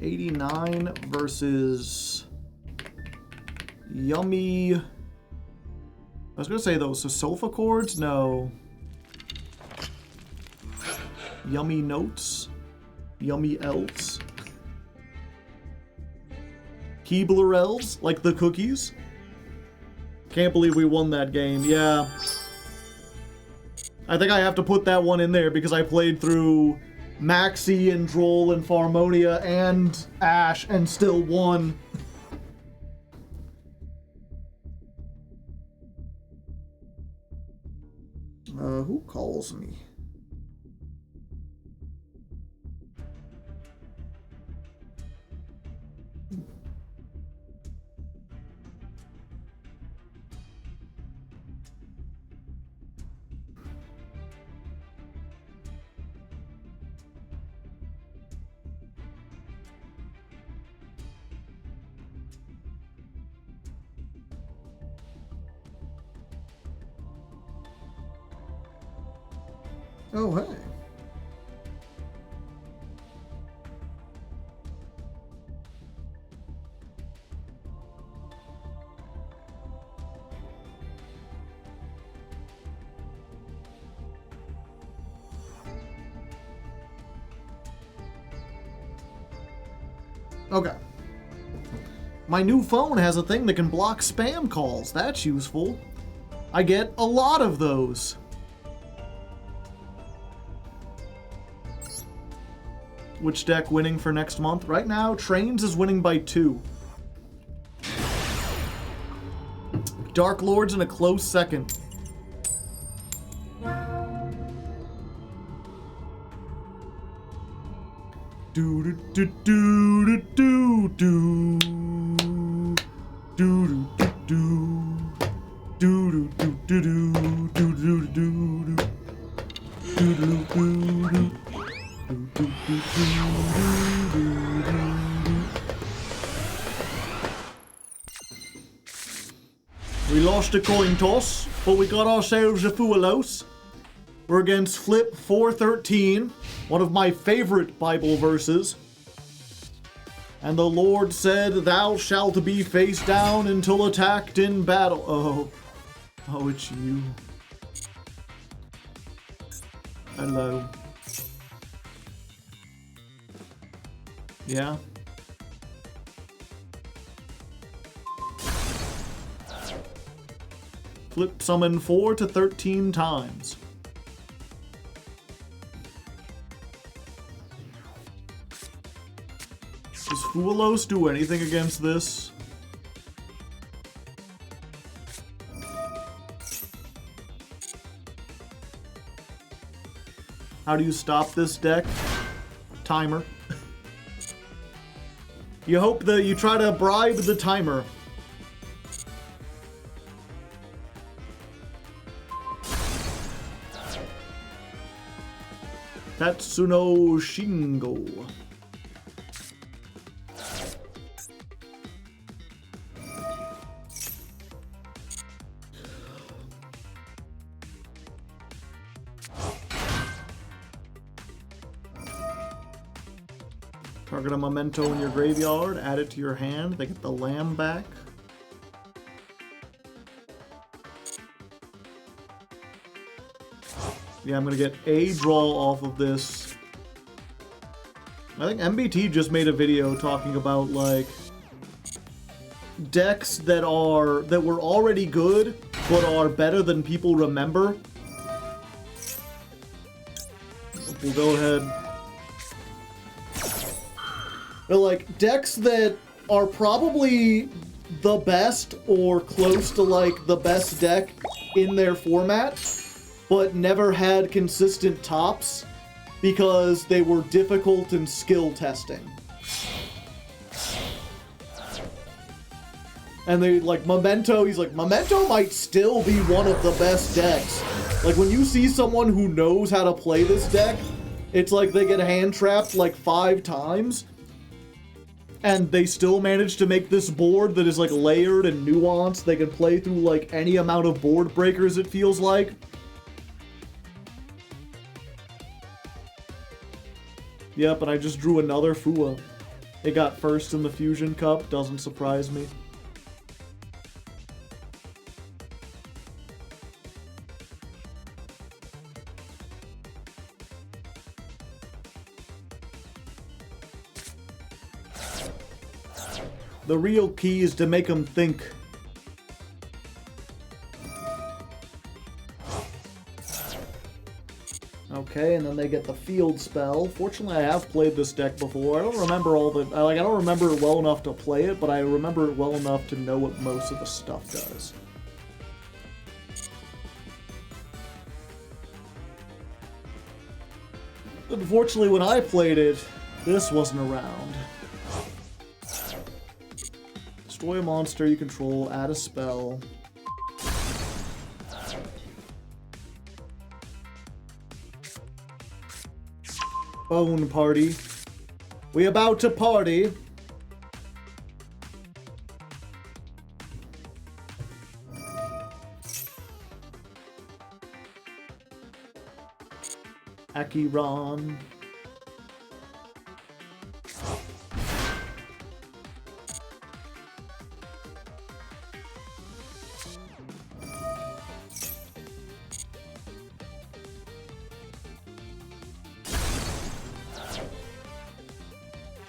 89 versus Yummy. I was gonna say those, so sofa chords? No. Yummy notes? Yummy elves? Keebler elves? Like the cookies? Can't believe we won that game, yeah. I think I have to put that one in there because I played through Maxi and Droll and Farmonia and Ash and still won. Who calls me? Oh, hey. Okay. My new phone has a thing that can block spam calls. That's useful. I get a lot of those. Which deck winning for next month? Right now, Trains is winning by 2. Dark Lord's in a close second. Do do do do do do do do do do do do do do do do We lost a coin toss, but we got ourselves a Fualos. We're against Flip 413, one of my favorite Bible verses. And the Lord said, "Thou shalt be face down until attacked in battle." Oh, it's you. Hello. Yeah. Flip summon 4 to 13 times. Does Fualos do anything against this? How do you stop this deck? Timer. You hope that you try to bribe the timer. Tatsuno Shingo. Target a memento in your graveyard, add it to your hand, they get the lamb back. Yeah, I'm gonna get a draw off of this. I think MBT just made a video talking about, like, decks that were already good, but are better than people remember. We'll go ahead. They're like decks that are probably the best or close to like the best deck in their format, but never had consistent tops because they were difficult in skill testing. And they like Memento, he's like, Memento might still be one of the best decks. Like when you see someone who knows how to play this deck, it's like they get hand trapped like 5 times. And they still manage to make this board that is like layered and nuanced. They can play through like any amount of board breakers, it feels like. Yep, and I just drew another Fua. It got first in the Fusion Cup, doesn't surprise me. The real key is to make them think. Okay, and then they get the field spell. Fortunately, I have played this deck before. I don't remember all the... I don't remember it well enough to play it, but I remember it well enough to know what most of the stuff does. Unfortunately, when I played it, this wasn't around. Destroy a monster you control, add a spell. Bone party. We about to party. Akiron.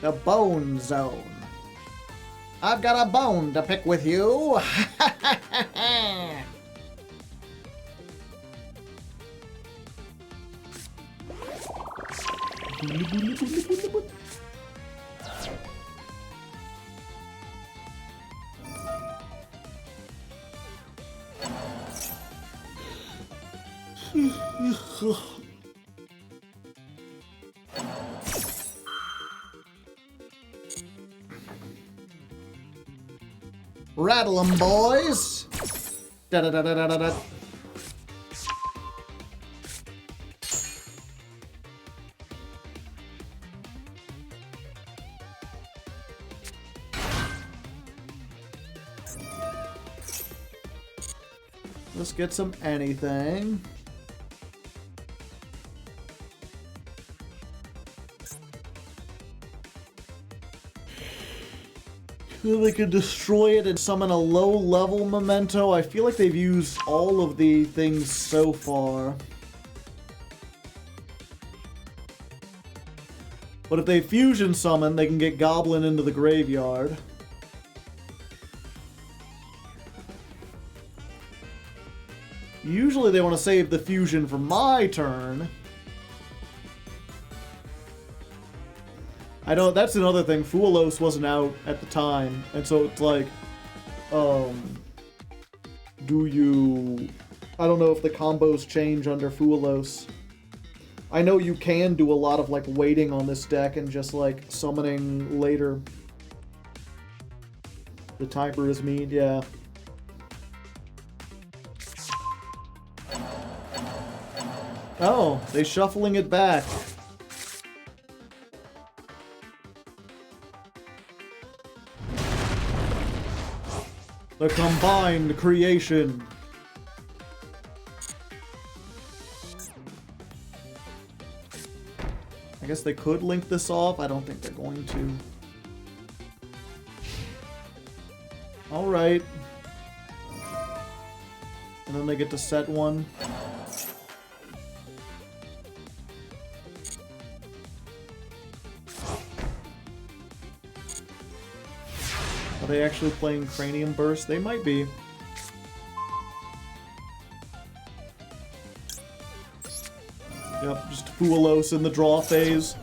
The bone zone. I've got a bone to pick with you. Rattle 'em, boys. Da da da da da da da. Let's get some anything. They could destroy it and summon a low-level memento. I feel like they've used all of the things so far. But if they fusion summon, they can get Goblin into the graveyard. Usually they want to save the fusion for my turn. I know that's another thing. Fuelos wasn't out at the time, and so it's like, do you... I don't know if the combos change under Fuelos. I know you can do a lot of, like, waiting on this deck and just, like, summoning later. The timer is mean, yeah. Oh, they shuffling it back. The combined creation. I guess they could link this off. I don't think they're going to. Alright. And then they get to set one. Are they actually playing Cranium Burst? They might be. Yep, just Fuelos in the draw phase.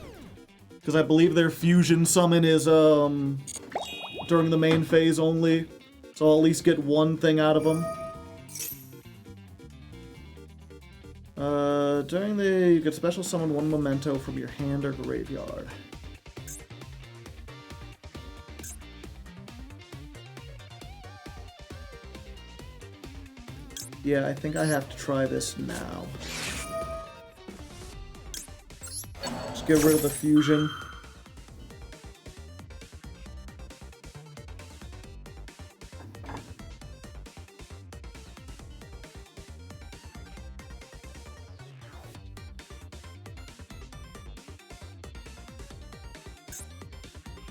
Because I believe their fusion summon is during the main phase only. So I'll at least get one thing out of them. During the... you can special summon one memento from your hand or graveyard. Yeah, I think I have to try this now. Just get rid of the fusion.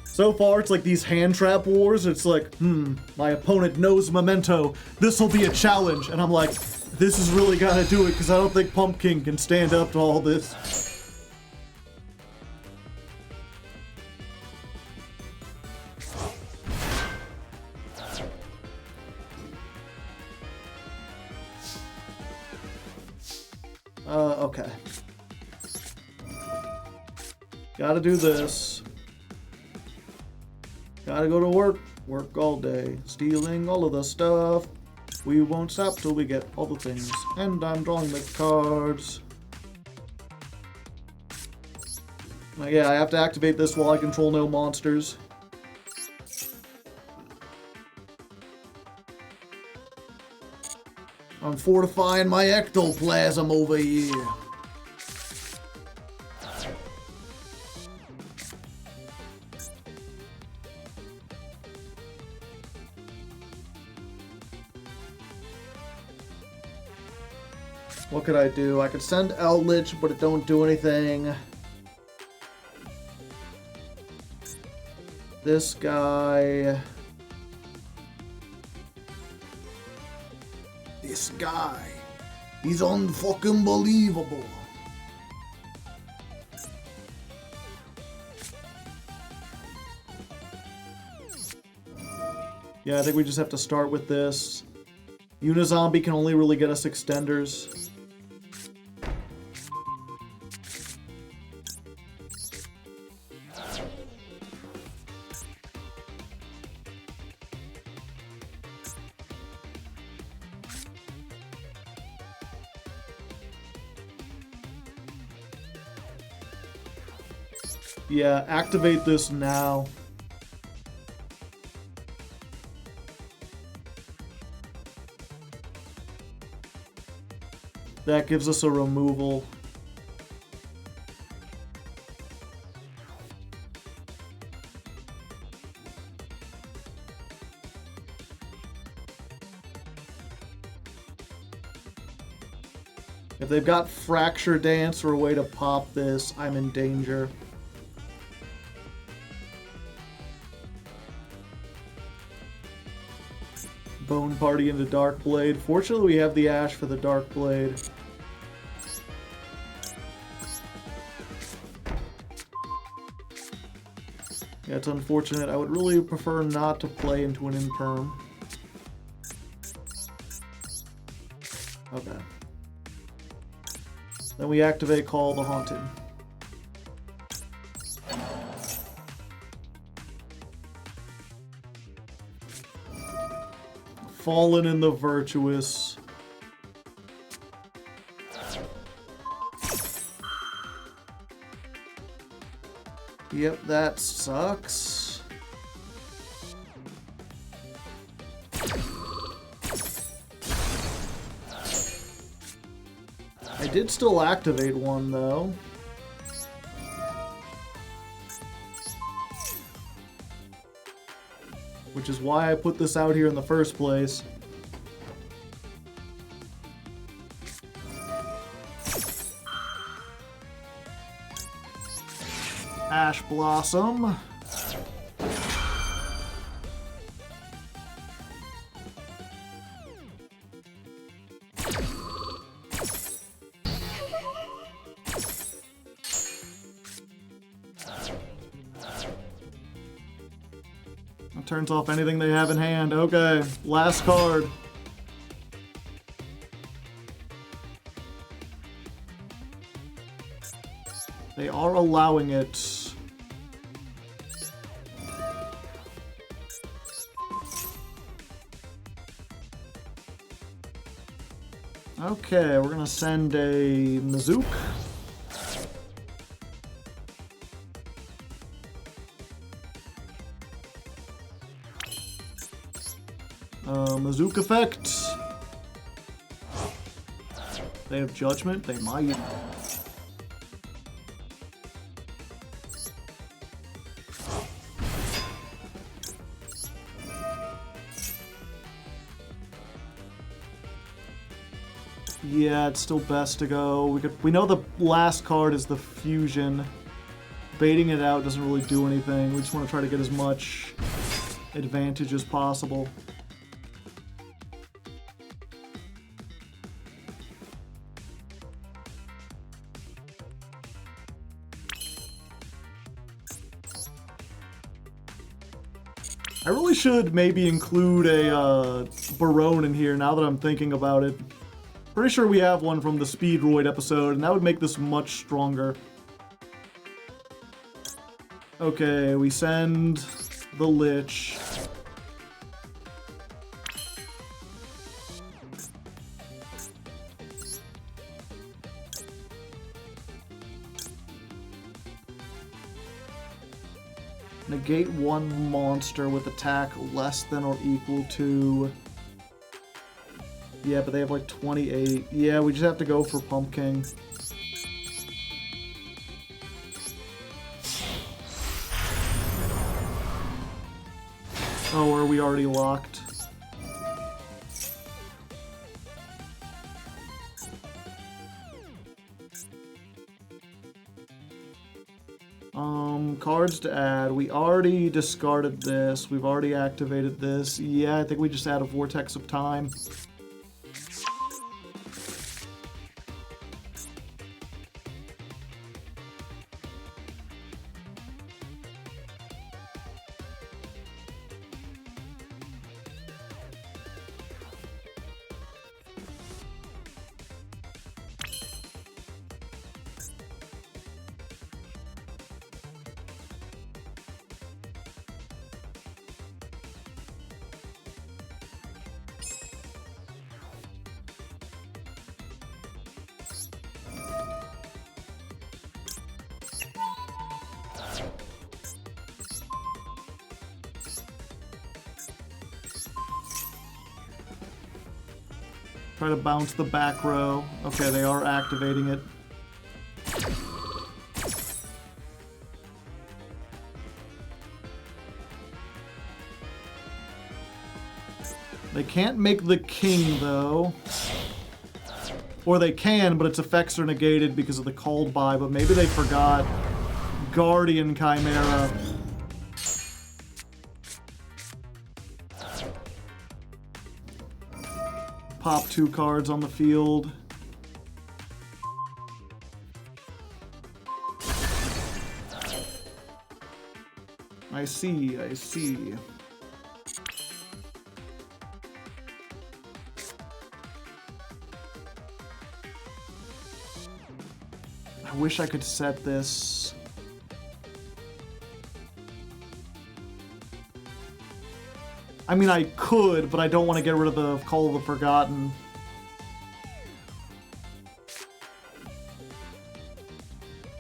So far, it's like these hand trap wars. It's like, my opponent knows memento. This will be a challenge. And I'm like, this is really gotta do it because I don't think Pumpking can stand up to all this. Okay. Gotta do this. Gotta go to work. Work all day. Stealing all of the stuff. We won't stop till we get all the things. And I'm drawing the cards. Yeah, I have to activate this while I control no monsters. I'm fortifying my ectoplasm over here. What could I do? I could send Eldritch, but it don't do anything. This guy... This guy. He's unfucking believable. Yeah, I think we just have to start with this. Unizombie can only really get us extenders. Yeah, activate this now. That gives us a removal. If they've got Fracture Dance or a way to pop this, I'm in danger. Bone Party into Dark Blade. Fortunately, we have the Ash for the Dark Blade. Yeah, it's unfortunate. I would really prefer not to play into an Imperm. Okay. Then we activate Call the Haunted. Fallen in the Virtuous. Yep, that sucks. I did still activate one, though. Which is why I put this out here in the first place. Ash Blossom. That turns off anything they have in hand. Okay, last card. They are allowing it. Okay, we're gonna send a Mazook. Mazook effect. They have Judgment, they might. Yeah, it's still best to go. We know the last card is the Fusion. Baiting it out doesn't really do anything. We just want to try to get as much advantage as possible. I really should maybe include a Barone in here now that I'm thinking about it. Pretty sure we have one from the Speedroid episode, and that would make this much stronger. Okay, we send the Lich. Negate one monster with attack less than or equal to... Yeah, but they have like 28. Yeah, we just have to go for Pumpking. Oh, are we already locked? Cards to add. We already discarded this. We've already activated this. Yeah, I think we just add a Vortex of Time. Try to bounce the back row. Okay, they are activating it. They can't make the king, though. Or they can, but its effects are negated because of the called by, but maybe they forgot Guardian Chimera. Pop 2 cards on the field. I see, I see. I wish I could set this. I mean, I could, but I don't want to get rid of the Call of the Forgotten.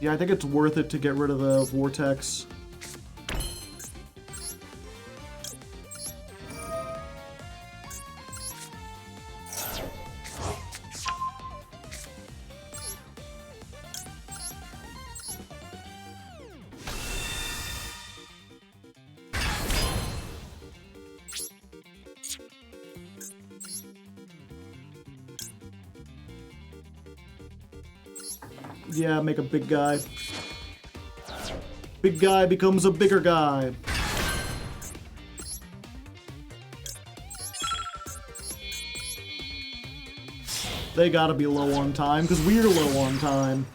Yeah, I think it's worth it to get rid of the Vortex. Yeah, make a big guy. Big guy becomes a bigger guy. They gotta be low on time, because we're low on time.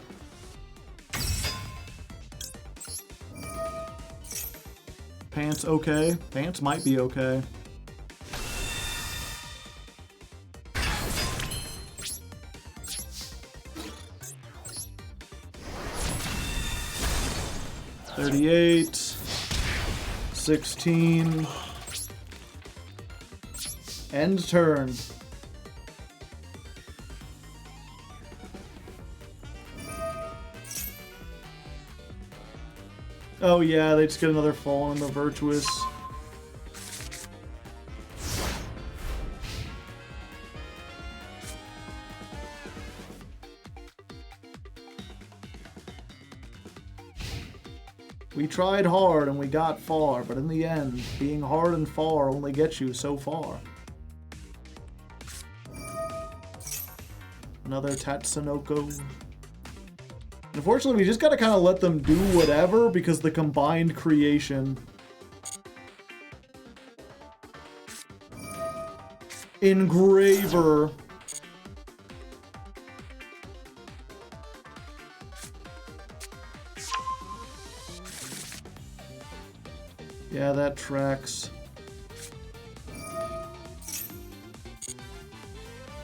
Pants okay? Pants might be okay. $38, 16, end turn. Oh yeah, they just get another fall on the Virtuous. We tried hard and we got far, but in the end, being hard and far only gets you so far. Another Tatsunoko. Unfortunately, we just gotta kind of let them do whatever because the combined creation. Engraver. Yeah, that tracks.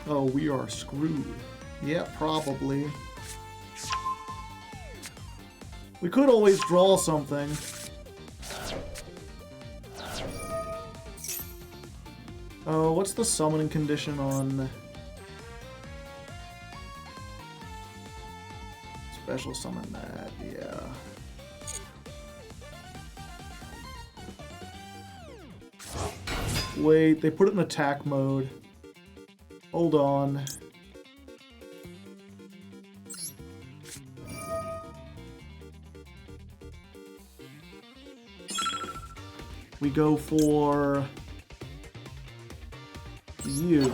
Oh, we are screwed. Yeah, probably. We could always draw something. Oh, what's the summoning condition on... Special summon that, yeah. Wait, they put it in attack mode. Hold on. We go for you.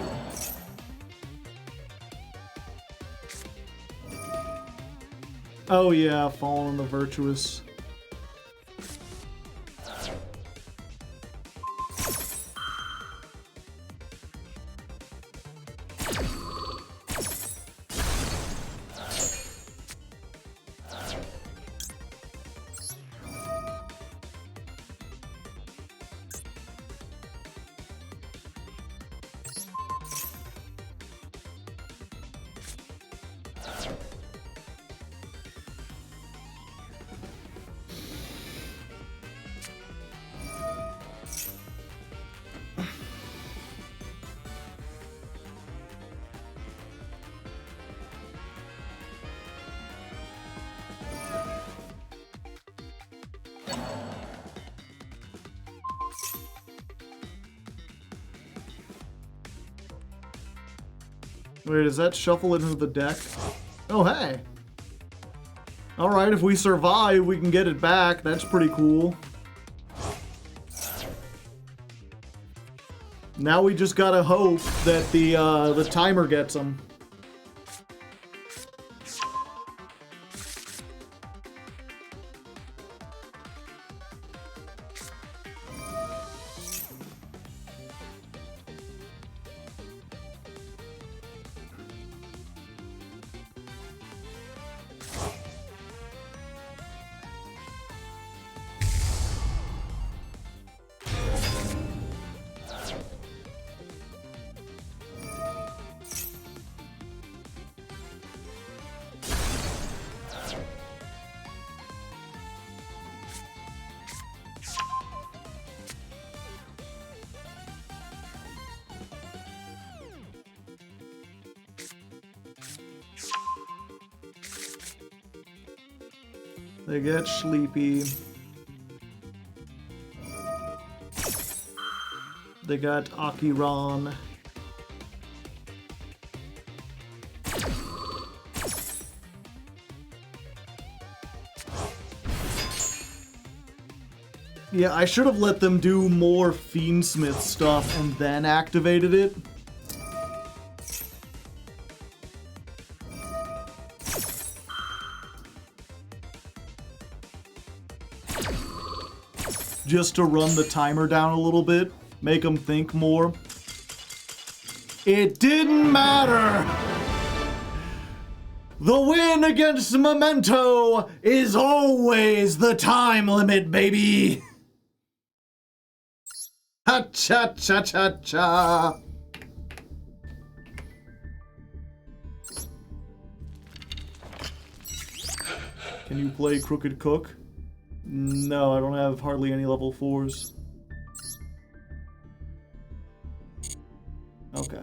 Oh yeah, Fallen on the Virtuous. Wait, does that shuffle it into the deck? Oh, hey. Alright, if we survive, we can get it back. That's pretty cool. Now we just gotta hope that the timer gets them. They get sleepy. They got Akiran. Yeah, I should have let them do more Fiendsmith stuff and then activated it. Just to run the timer down a little bit, make them think more. It didn't matter! The win against Memento is always the time limit, baby! Ha-cha-cha-cha-cha! Can you play Crooked Cook? No, I don't have hardly any level 4s. Okay.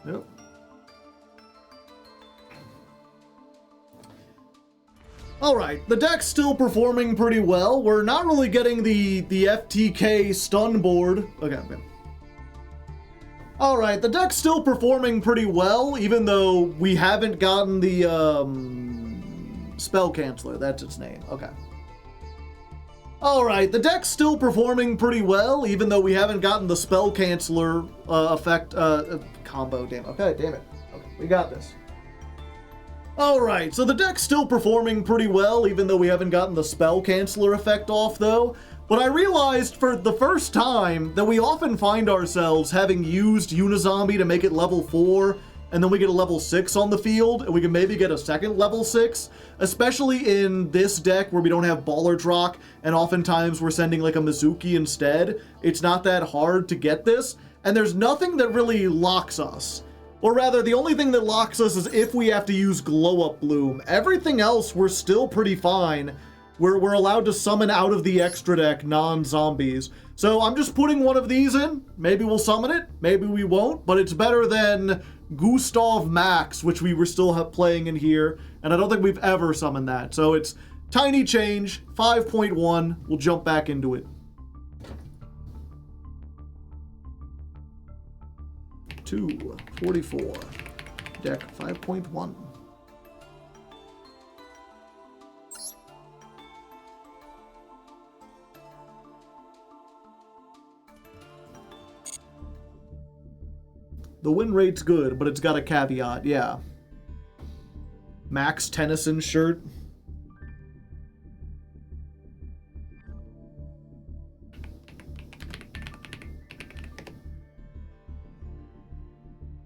Yep. Alright, the deck's still performing pretty well. We're not really getting the FTK stun board. Okay. Alright, the deck's still performing pretty well, even though we haven't gotten the Spell Canceller. That's its name. Okay. Alright, the deck's still performing pretty well, even though we haven't gotten the Spell Canceller effect, combo, damn. Okay, damn it. Okay, we got this. Alright, so the deck's still performing pretty well, even though we haven't gotten the Spell Canceller effect off, though. But I realized for the first time that we often find ourselves having used Unizombie to make it level 4, and then we get a level 6 on the field, and we can maybe get a second level 6, especially in this deck where we don't have Baller Drock, and oftentimes we're sending like a Mizuki instead. It's not that hard to get this, and there's nothing that really locks us. Or rather, the only thing that locks us is if we have to use Glow Up Bloom. Everything else, we're still pretty fine. We're allowed to summon out of the extra deck non-zombies. So I'm just putting one of these in. Maybe we'll summon it, maybe we won't, but it's better than Gustav Max, which we were still playing in here, and I don't think we've ever summoned that. So it's tiny change, 5.1. We'll jump back into it. 244. Deck 5.1. The win rate's good, but it's got a caveat, yeah. Max Tennyson shirt.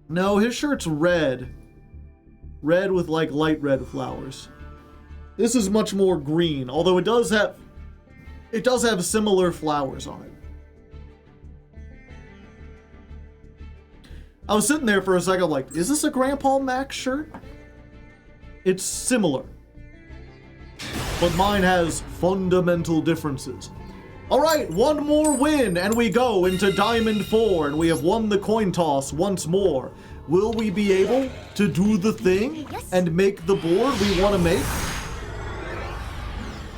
No, his shirt's red. Red with like light red flowers. This is much more green, although it does have similar flowers on it. I was sitting there for a second like, is this a Grandpa Max shirt? It's similar. but mine has fundamental differences. Alright, one more win, and we go into Diamond 4, and we have won the coin toss once more. Will we be able to do the thing and make the board we want to make?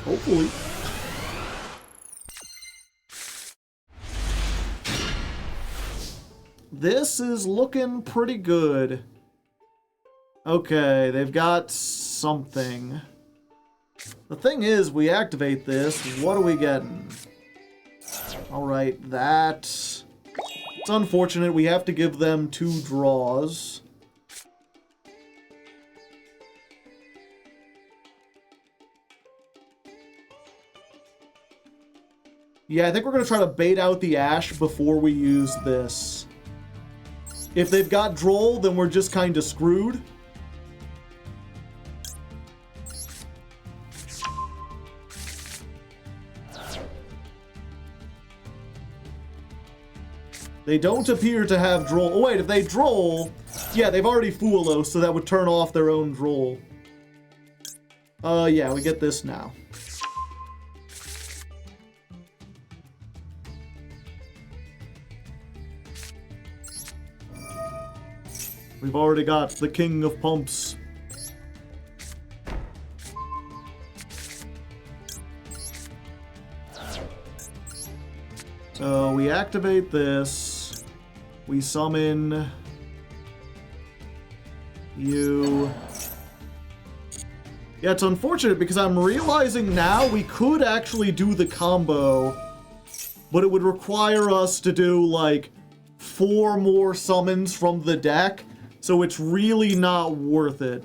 Hopefully. This is looking pretty good. Okay, they've got something. The thing is, we activate this, what are we getting? Alright, that... It's unfortunate, we have to give them 2 draws. Yeah, I think we're going to try to bait out the Ash before we use this. If they've got Droll, then we're just kind of screwed. They don't appear to have Droll. Oh wait, if they Droll... Yeah, they've already Fuelos, so that would turn off their own Droll. Yeah, we get this now. We've already got the King of Pumps. So we activate this. We summon you. Yeah, it's unfortunate because I'm realizing now we could actually do the combo, but it would require us to do like 4 more summons from the deck. So it's really not worth it.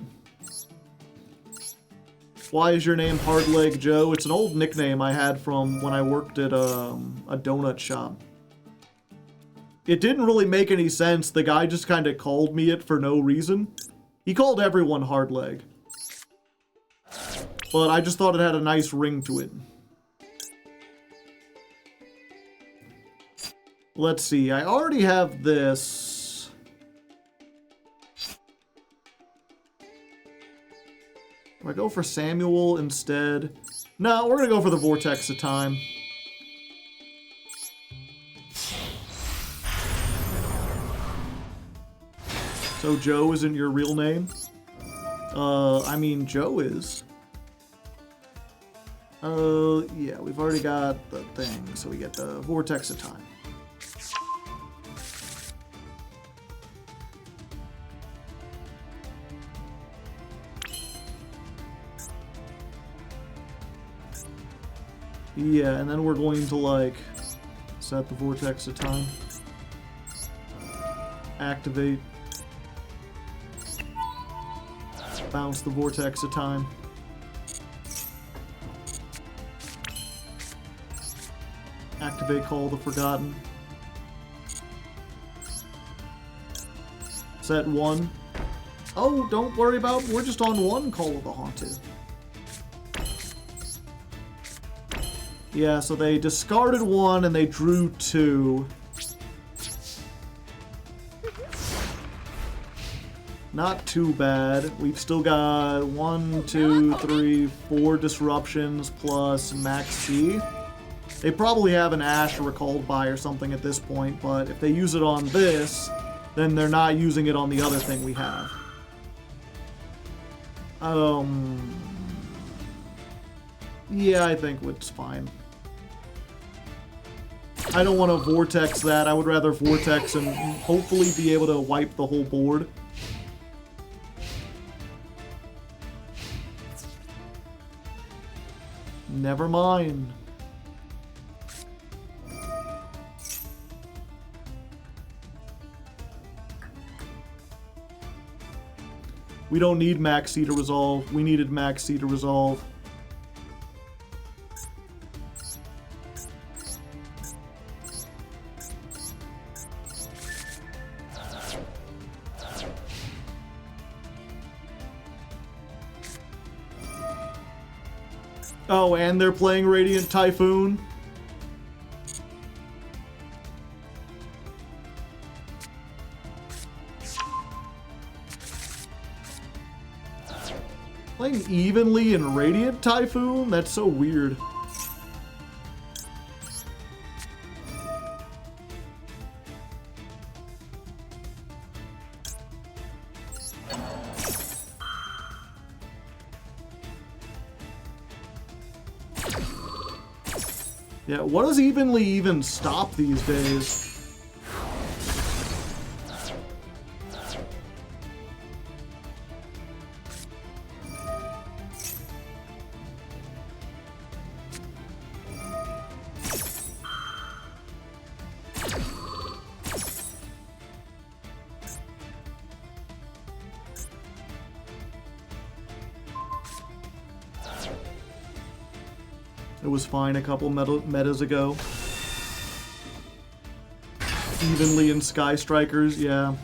Why is your name Hardleg Joe? It's an old nickname I had from when I worked at a donut shop. It didn't really make any sense. The guy just kind of called me it for no reason. He called everyone Hardleg. But I just thought it had a nice ring to it. Let's see. I already have this. Do I go for Samuel instead? No, we're gonna go for the Vortex of Time. So Joe isn't your real name? I mean, Joe is. Yeah, we've already got the thing, so we get the Vortex of Time. Yeah, and then we're going to, like, set the Vortex of Time. Activate. Bounce the Vortex of Time. Activate Call the Forgotten. Set 1. Oh, don't worry about, we're just on 1 Call of the Haunted. Yeah, so they discarded 1 and they drew 2. Not too bad. We've still got 1, 2, 3, 4 disruptions plus Max C. They probably have an Ash or a Called By or something at this point, but if they use it on this, then they're not using it on the other thing we have. Yeah, I think it's fine. I don't want to Vortex that. I would rather Vortex and hopefully be able to wipe the whole board. Never mind. We don't need Max C to resolve. We needed Max C to resolve. Oh, and they're playing Radiant Typhoon? Playing evenly in Radiant Typhoon? That's so weird. Yeah, what does evenly even stop these days? It was fine a couple metas ago. Evenly in Sky Strikers, yeah.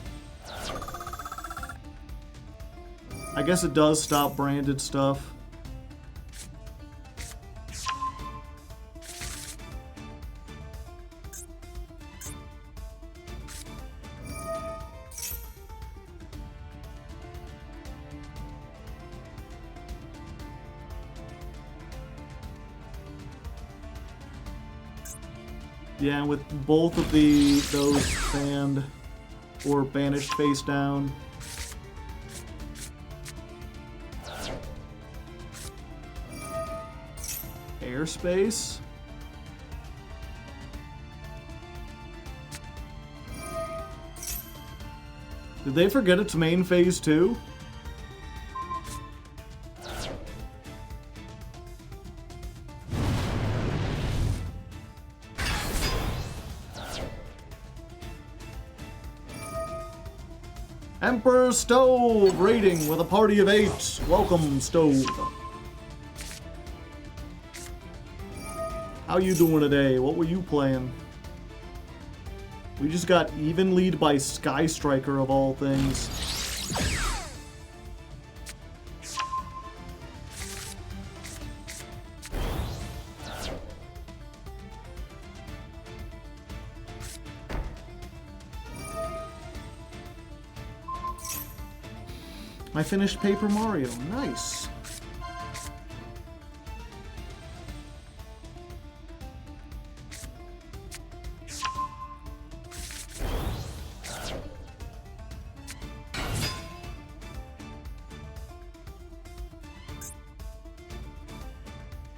I guess it does stop branded stuff. Yeah, with both of those banned or banished face down. Airspace. Did they forget its main phase too? Emperor Stove raiding with a party of 8. Welcome, Stove. How you doing today? What were you playing? We just got even lead by Sky Striker of all things. I finished Paper Mario. Nice.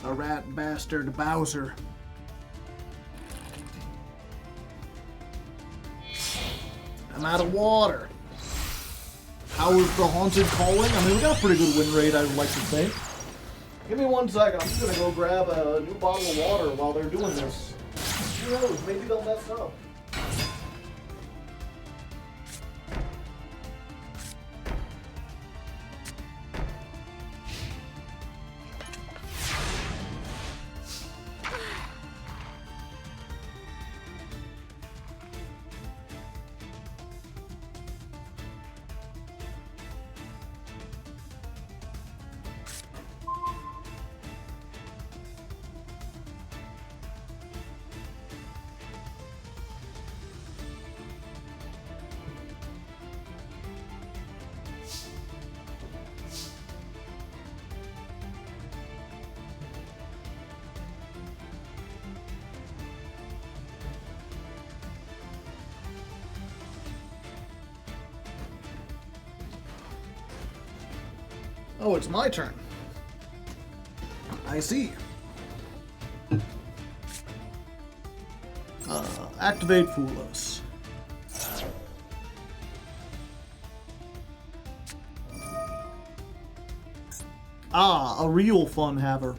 A rat bastard Bowser. I'm out of water. How is the haunted calling? I mean, we got a pretty good win rate, I would like to think. Give me 1 second. I'm just gonna go grab a new bottle of water while they're doing this. Who knows? Maybe they'll mess up. Oh, it's my turn. I see. Activate Foolos. Ah, a real fun haver.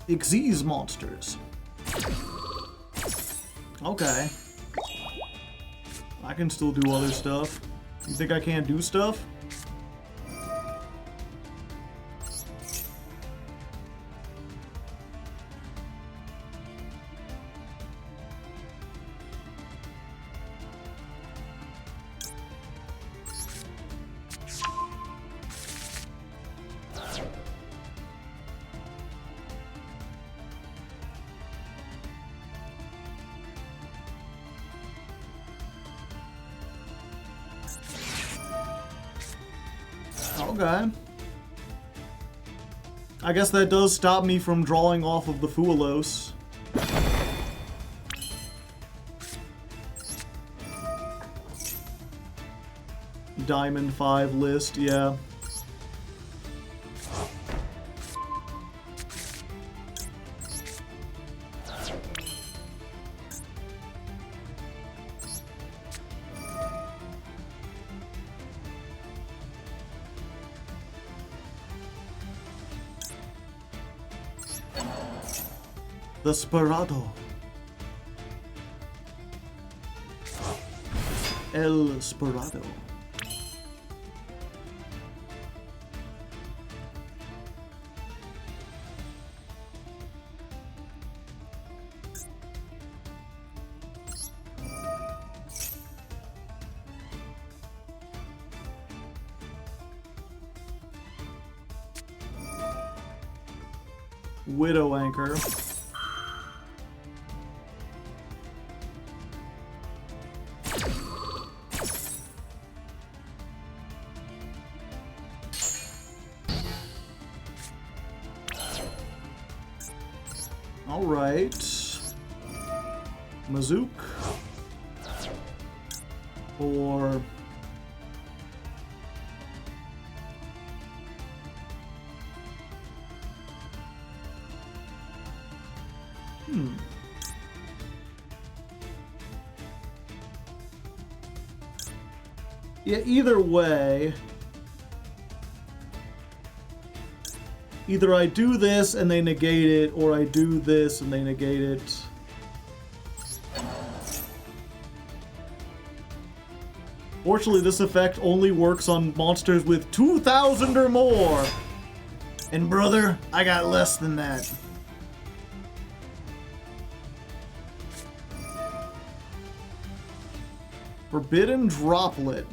Xyz monsters. Okay. I can still do other stuff. You think I can't do stuff? Okay. I guess that does stop me from drawing off of the Fuelos. Diamond 5 list, yeah. Desperado. El Desperado. Widow Anchor. All right. Mazook. Or... Yeah, either way, either I do this and they negate it, or I do this and they negate it. Fortunately, this effect only works on monsters with 2,000 or more. And brother, I got less than that. Forbidden Droplet.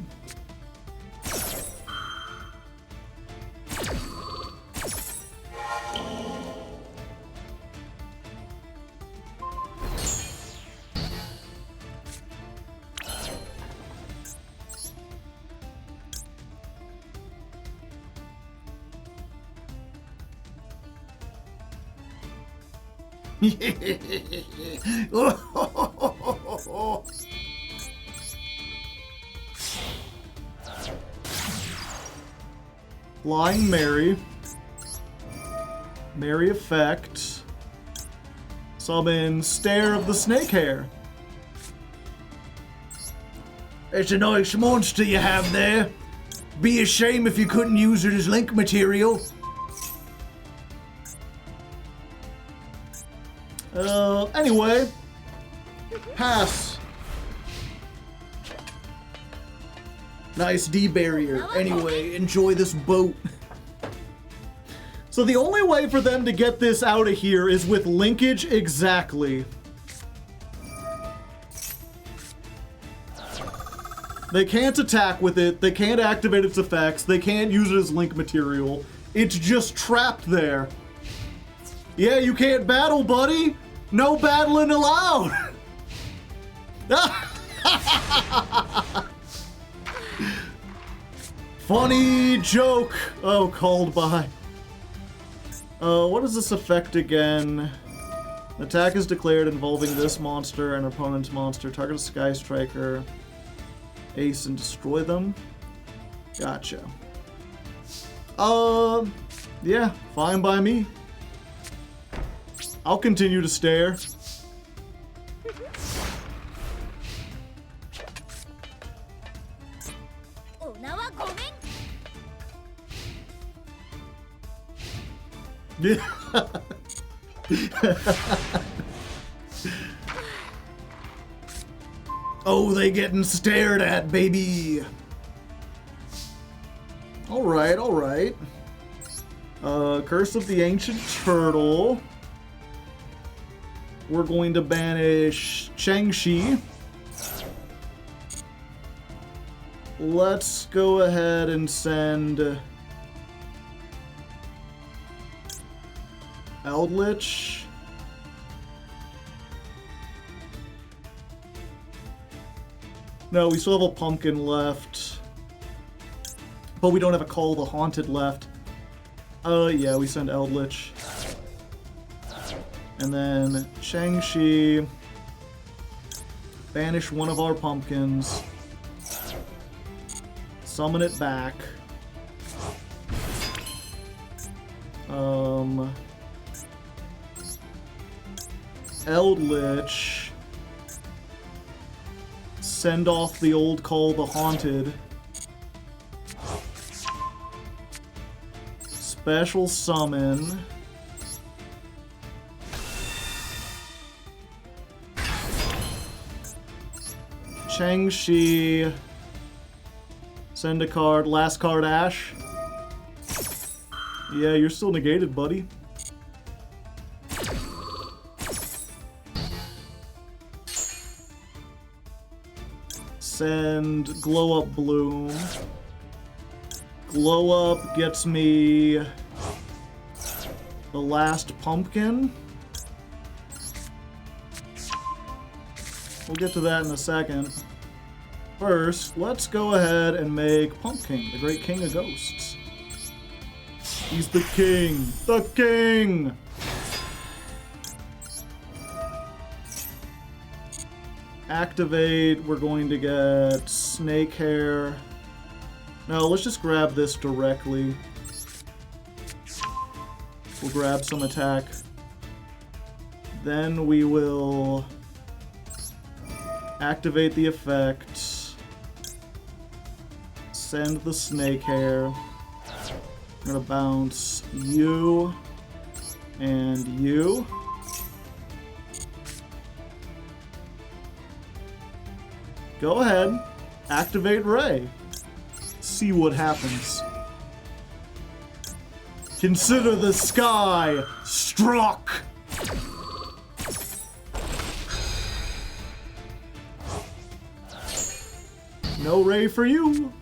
Flying Mary. Mary effect. Summon Stare of the Snake Hair. It's a nice monster you have there. Be a shame if you couldn't use it as link material. Anyway. Pass. Nice D barrier. Anyway, enjoy this boat. So the only way for them to get this out of here is with linkage exactly. They can't attack with it, they can't activate its effects, they can't use it as link material. It's just trapped there. Yeah, you can't battle, buddy! No battling allowed! Funny joke! Oh, called by. What is this effect again? Attack is declared involving this monster and opponent's monster. Target a Sky Striker. Ace and destroy them. Gotcha. Yeah, fine by me. I'll continue to stare. Yeah. Oh, they getting stared at, baby. All right, all right. Curse of the Ancient Turtle. We're going to banish Changxi. Let's go ahead and send Eldritch. No, we still have a Pumpkin left. But we don't have a Call the Haunted left. Yeah, we send Eldritch. And then Shang-Chi. Banish one of our pumpkins. Summon it back. Eldritch. Send off the old Call the Haunted. Special summon. Shang-Chi. Send a card. Last card, Ash. Yeah, you're still negated, buddy. Send Glow Up Bloom. Glow Up gets me the last pumpkin. We'll get to that in a second. First, let's go ahead and make Pumpking, the great king of ghosts. He's the king! The king! Activate, we're going to get snake hair. No, let's just grab this directly. We'll grab some attack. Then we will activate the effect. Send the snake hair. I'm gonna bounce you and you. Go ahead, activate Ray. See what happens. Consider the sky struck. No Ray for you.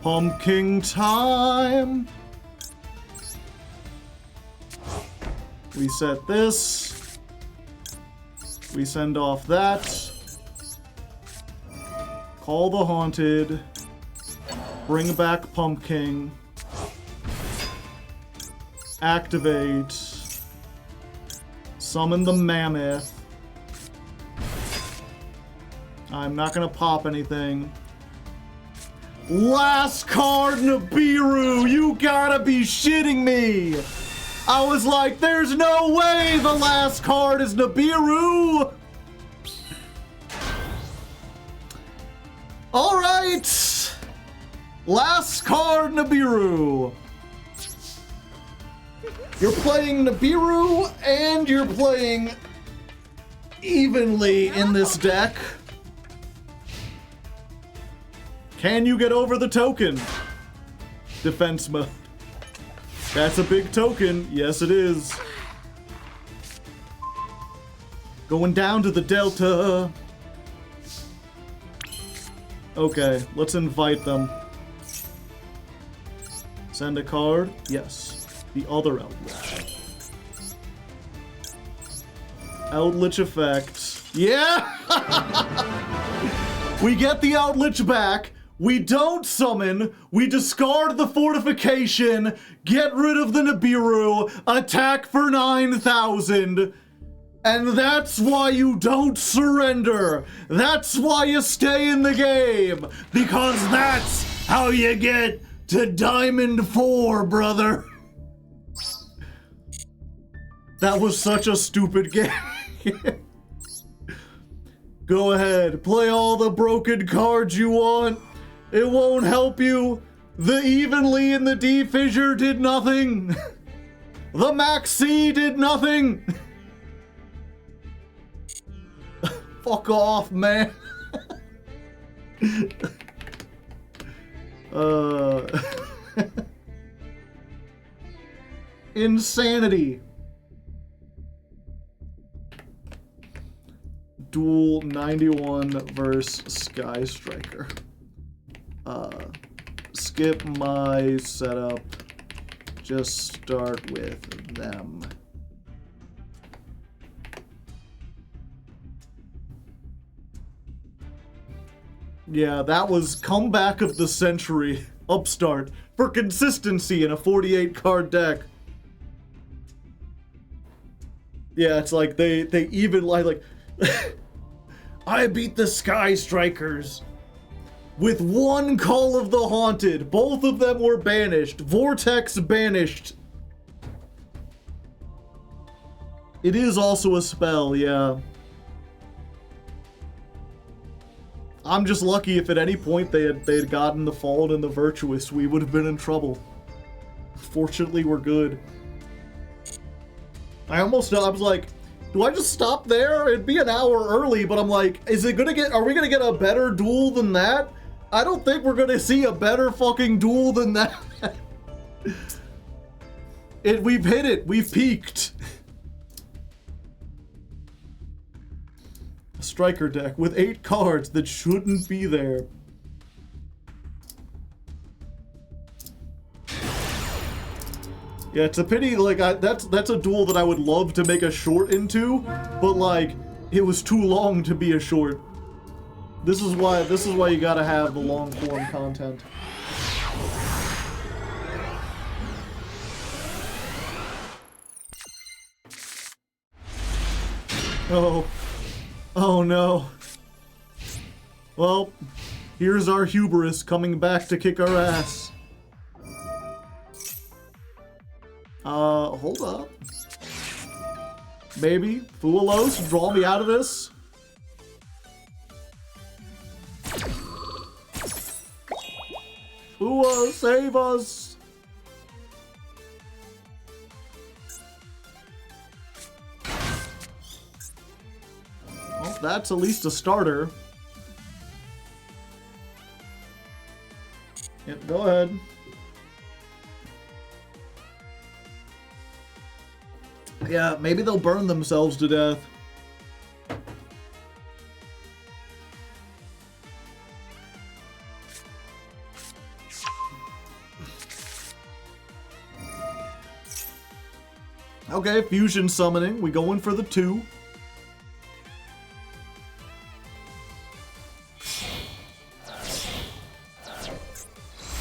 Pumpkin time. We set this. We send off that. Call the Haunted. Bring back Pumpkin. Activate. Summon the Mammoth. I'm not gonna pop anything. Last card, Nibiru! You gotta be shitting me! I was like, there's no way the last card is Nibiru! Alright! Last card, Nibiru! You're playing Nibiru and you're playing evenly in this deck. Can you get over the token? Defense mode. That's a big token. Yes, it is. Going down to the Delta. Okay, let's invite them. Send a card? Yes. The other Eldritch. Eldritch effect. Yeah! We get the Eldritch back. We don't summon, we discard the fortification, get rid of the Nibiru, attack for 9,000, and that's why you don't surrender. That's why you stay in the game, because that's how you get to Diamond 4, brother. That was such a stupid game. Go ahead, play all the broken cards you want. It won't help you. The Evenly and the D-Fissure did nothing. The Maxi did nothing. Fuck off, man. Insanity. Duel 91 versus Sky Striker. Skip my setup. Just start with them. Yeah, that was comeback of the century. Upstart for consistency in a 48 card deck. Yeah, it's like they even like I beat the Sky Strikers with one Call of the Haunted. Both of them were banished. Vortex banished. It is also a spell, yeah. I'm just lucky if at any point they had gotten the Fallen and the Virtuous, we would have been in trouble. Fortunately, we're good. I was like, do I just stop there? It'd be an hour early, but I'm like, are we gonna get a better duel than that? I don't think we're gonna see a better fucking duel than that. We've hit it, we've peaked. A striker deck with 8 cards that shouldn't be there. Yeah, it's a pity, like, that's a duel that I would love to make a short into, but, like, it was too long to be a short. This is why you gotta have the long-form content. Oh no. Well, here's our hubris coming back to kick our ass. Hold up. Baby, Fualos, draw me out of this. Fua, save us. Well, that's at least a starter. Yep, go ahead. Yeah, maybe they'll burn themselves to death. Okay, fusion summoning. We going for the 2.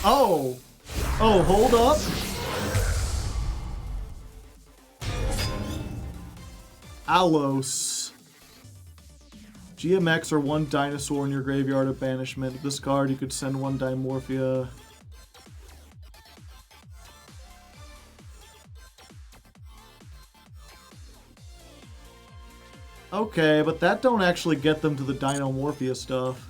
Oh! Oh, hold up. Alos. GMX or 1 dinosaur in your graveyard of banishment. With this card, you could send 1 Dimorphia. Okay, but that don't actually get them to the Dinomorphia stuff.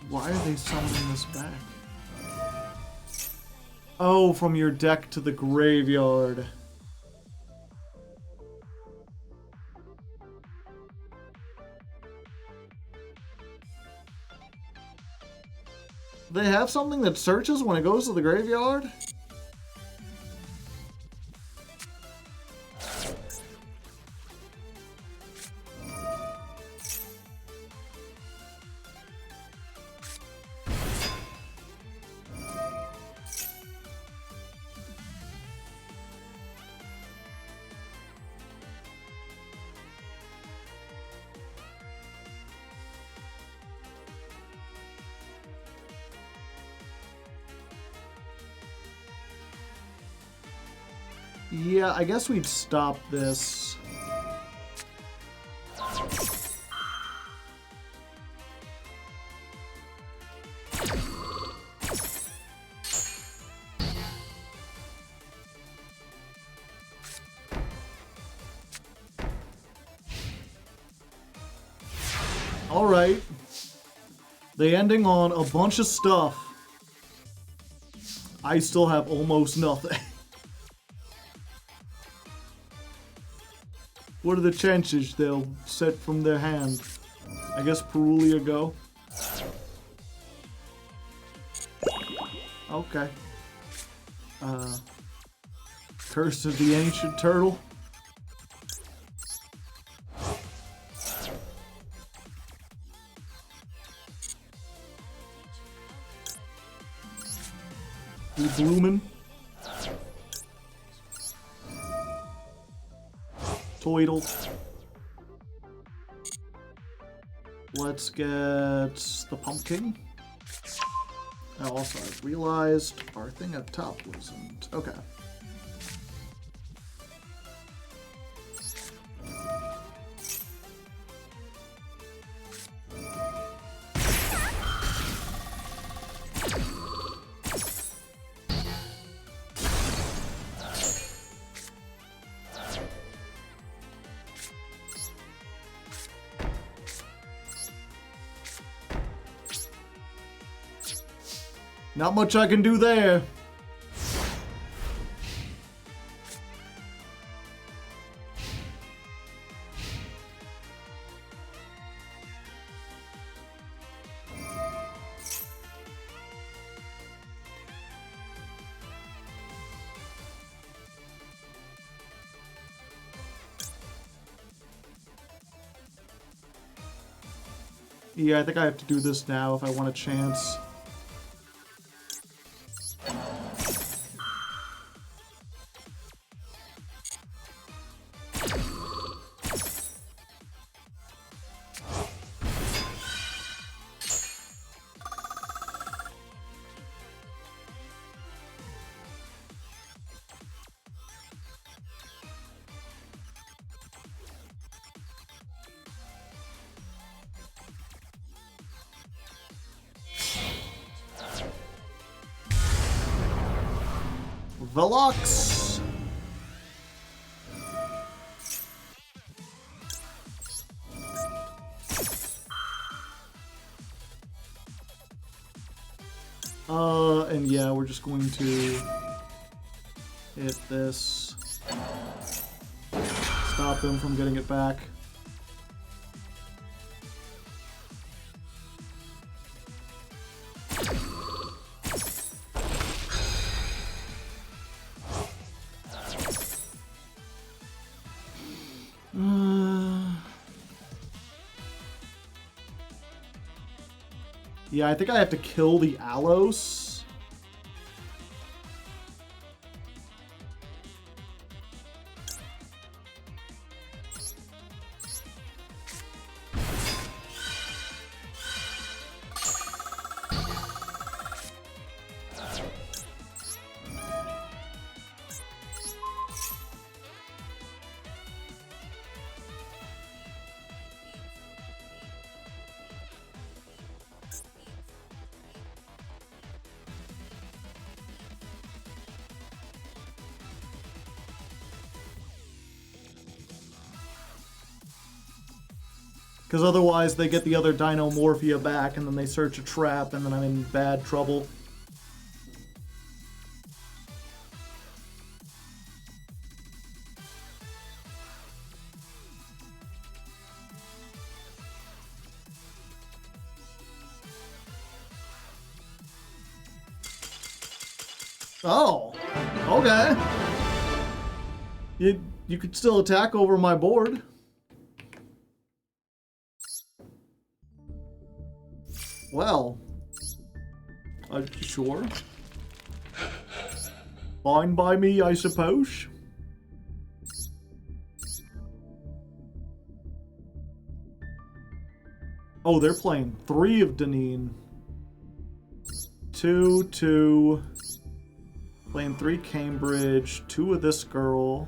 Why are they summoning this back? Oh, from your deck to the graveyard. They have something that searches when it goes to the graveyard? Yeah, I guess we'd stop this. Alright. They ending on a bunch of stuff. I still have almost nothing. What are the chances they'll set from their hand? I guess Perulia go. Okay. Curse of the Ancient Turtle. Be bloomin'. Toidle. Let's get the Pumpking. Oh, also, I realized our thing at top wasn't. Okay. Not much I can do there. Yeah, I think I have to do this now if I want a chance. Velox! And yeah, we're just going to hit this. Stop him from getting it back. Yeah, I think I have to kill the Alos. Because otherwise they get the other Dinomorphia back and then they search a trap and then I'm in bad trouble. Oh, okay. You could still attack over my board. Well, sure. Fine by me, I suppose. Oh, they're playing 3 of Deneen. 2, 2. Playing 3 Cambridge, 2 of this girl.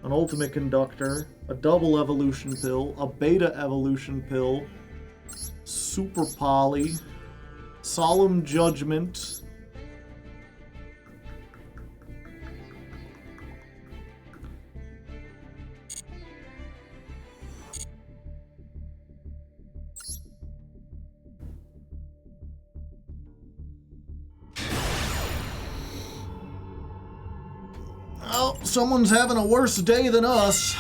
An Ultimate Conductor. A double evolution pill. A beta evolution pill. Super Poly, Solemn Judgment, oh, someone's having a worse day than us,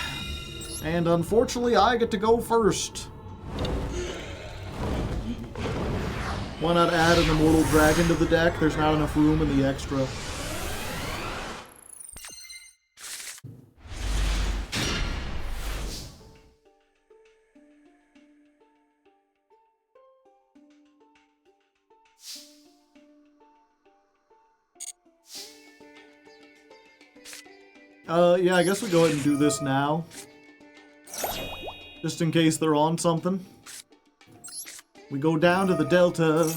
and unfortunately I get to go first. Why not add an Immortal Dragon to the deck? There's not enough room in the extra. Yeah, I guess we go ahead and do this now. Just in case they're on something. We go down to the Delta.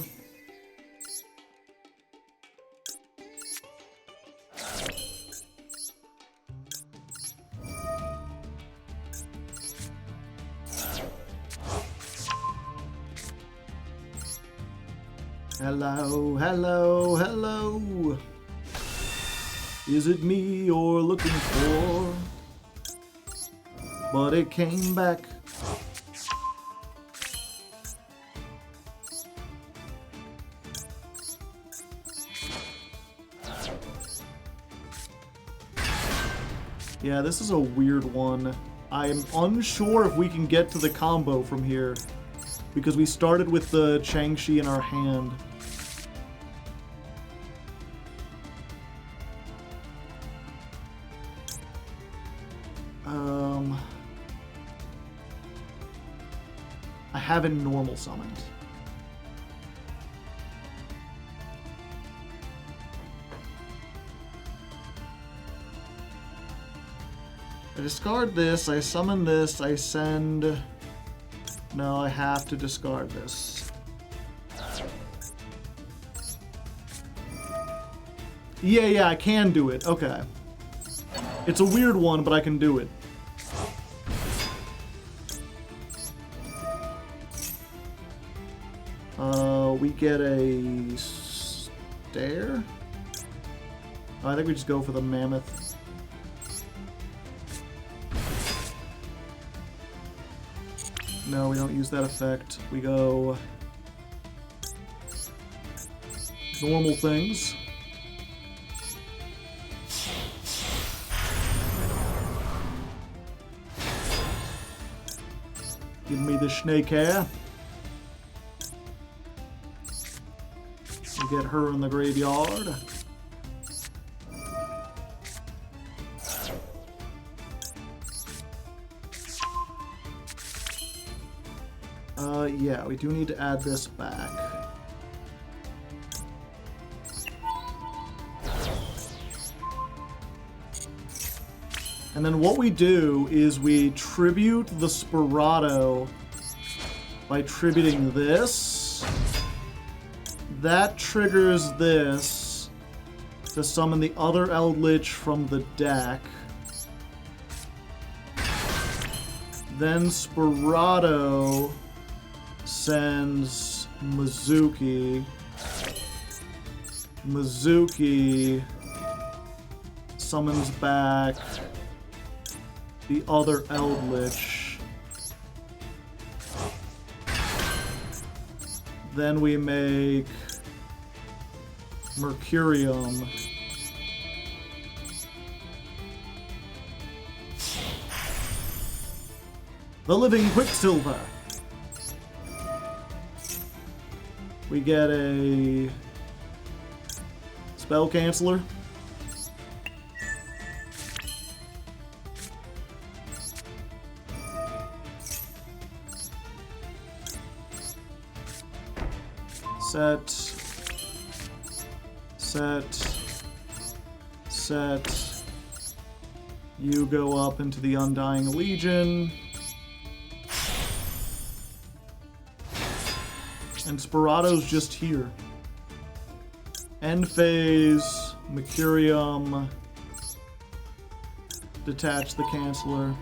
Hello, hello, hello. Is it me you're looking for? But it came back. Yeah, this is a weird one. I'm unsure if we can get to the combo from here, because we started with the Changshi in our hand. I haven't normal summoned. I discard this, I summon this, I send... No, I have to discard this. Yeah, I can do it. Okay. It's a weird one, but I can do it. We get a stare? Oh, I think we just go for the mammoth. No, we don't use that effect. We go normal things. Give me the snake hair. We get her in the graveyard. Yeah, we do need to add this back. And then what we do is we tribute the Spirato by tributing this. That triggers this to summon the other Eldritch from the deck. Then Spirato sends Mizuki. Mizuki summons back the other Eldritch. Then we make Mercurium. The Living Quicksilver. We get a spell canceller. Set. You go up into the Undying Legion. And Spirato's just here. End phase, Mercurium. Detach the Canceller.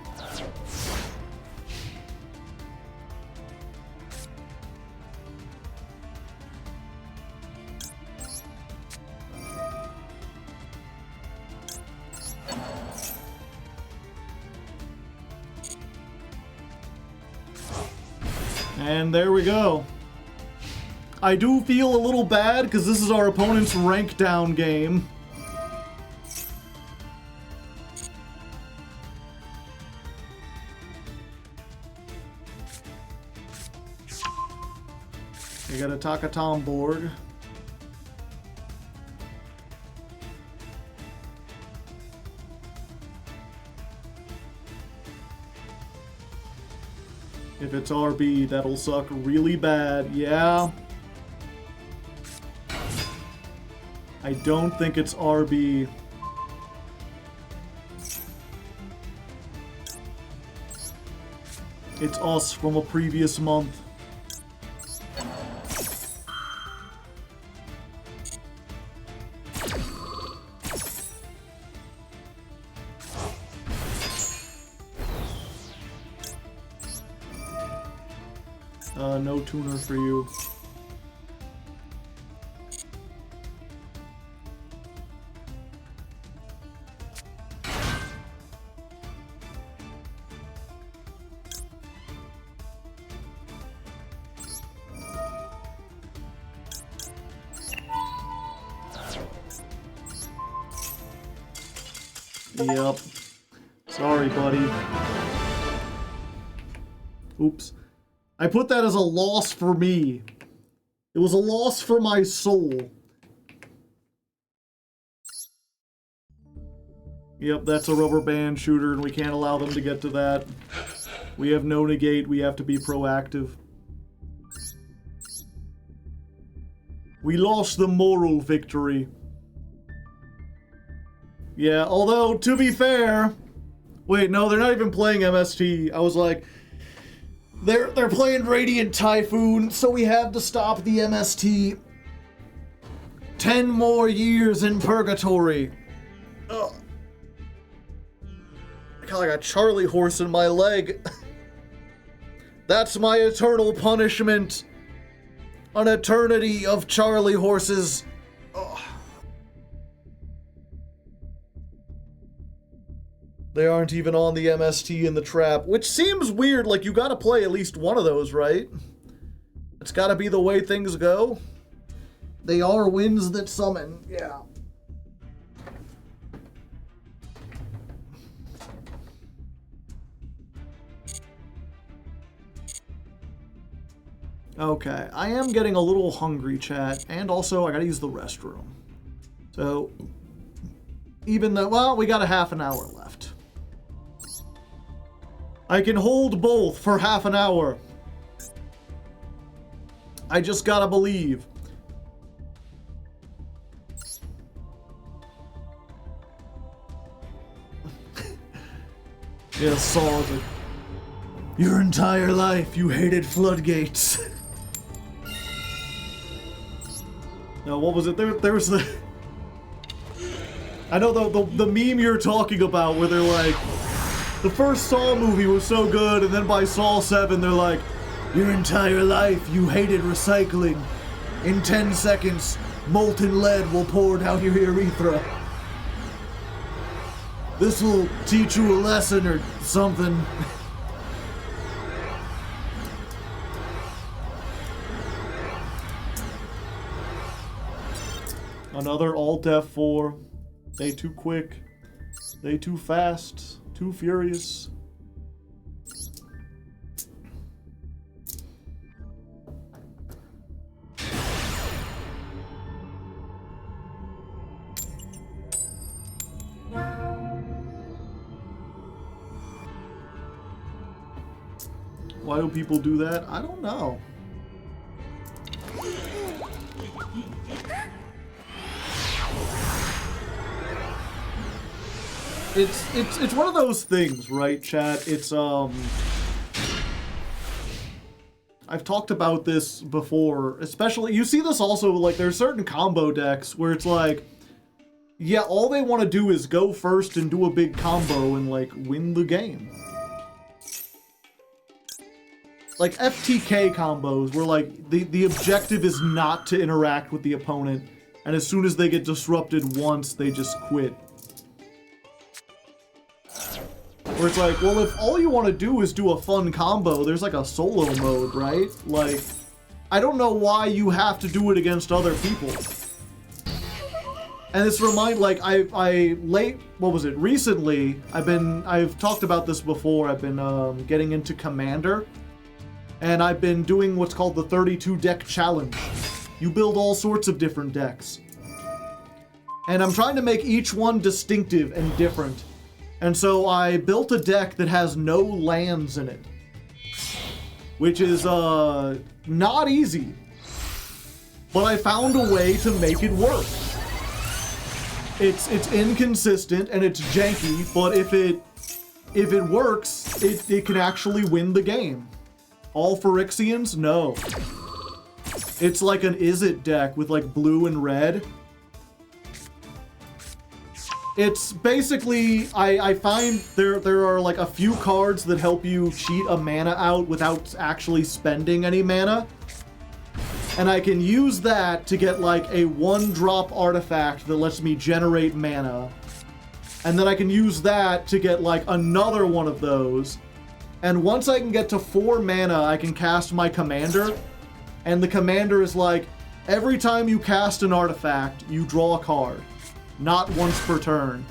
And there we go. I do feel a little bad because this is our opponent's rank down game. You got a Takatom Borg. If it's RB, that'll suck really bad. Yeah. I don't think it's RB. It's us from a previous month. No tuner for you. Yep. Sorry, buddy. Oops. I put that as a loss for me. It was a loss for my soul. Yep, that's a rubber band shooter, and we can't allow them to get to that. We have no negate, we have to be proactive. We lost the moral victory. Yeah, although, to be fair... Wait, no, they're not even playing MST. I was like... They're playing Radiant Typhoon, so we have to stop the MST. 10 more years in purgatory. Ugh. I got like a Charlie horse in my leg. That's my eternal punishment. An eternity of Charlie horses. Ugh. They aren't even on the MST in the trap, which seems weird, like you gotta play at least one of those, right? It's gotta be the way things go. They are winds that summon, yeah. Okay, I am getting a little hungry, chat, and also I gotta use the restroom. So, even though, well, we got a half an hour left. I can hold both for half an hour. I just gotta believe. Yeah, solid. Your entire life, you hated floodgates. No, what was it? There was the... I know the meme you're talking about where they're like, the first Saw movie was so good, and then by Saw 7, they're like, your entire life, you hated recycling. In 10 seconds, molten lead will pour down your urethra. This will teach you a lesson or something. Another Alt F4. They too quick. They too fast. Too furious. Why do people do that? I don't know. It's one of those things, right, chat? It's I've talked about this before, especially you see this also like there's certain combo decks where it's like, yeah, all they want to do is go first and do a big combo and like win the game. Like FTK combos where like the objective is not to interact with the opponent, and as soon as they get disrupted once, they just quit. Where it's like, well, if all you want to do is do a fun combo, there's like a solo mode, right? Like, I don't know why you have to do it against other people. And this recently, I've talked about this before, I've been getting into Commander, and I've been doing what's called the 32 deck challenge. You build all sorts of different decks. And I'm trying to make each one distinctive and different. And so I built a deck that has no lands in it, which is not easy, but I found a way to make it work. It's inconsistent and it's janky, but if it works, it can actually win the game. All Phyrexians? No. It's like an Is It deck with like blue and red. It's basically, I find there are like a few cards that help you cheat a mana out without actually spending any mana. And I can use that to get like a 1-drop artifact that lets me generate mana. And then I can use that to get like another one of those. And once I can get to 4 mana, I can cast my commander. And the commander is like, every time you cast an artifact, you draw a card. Not once per turn.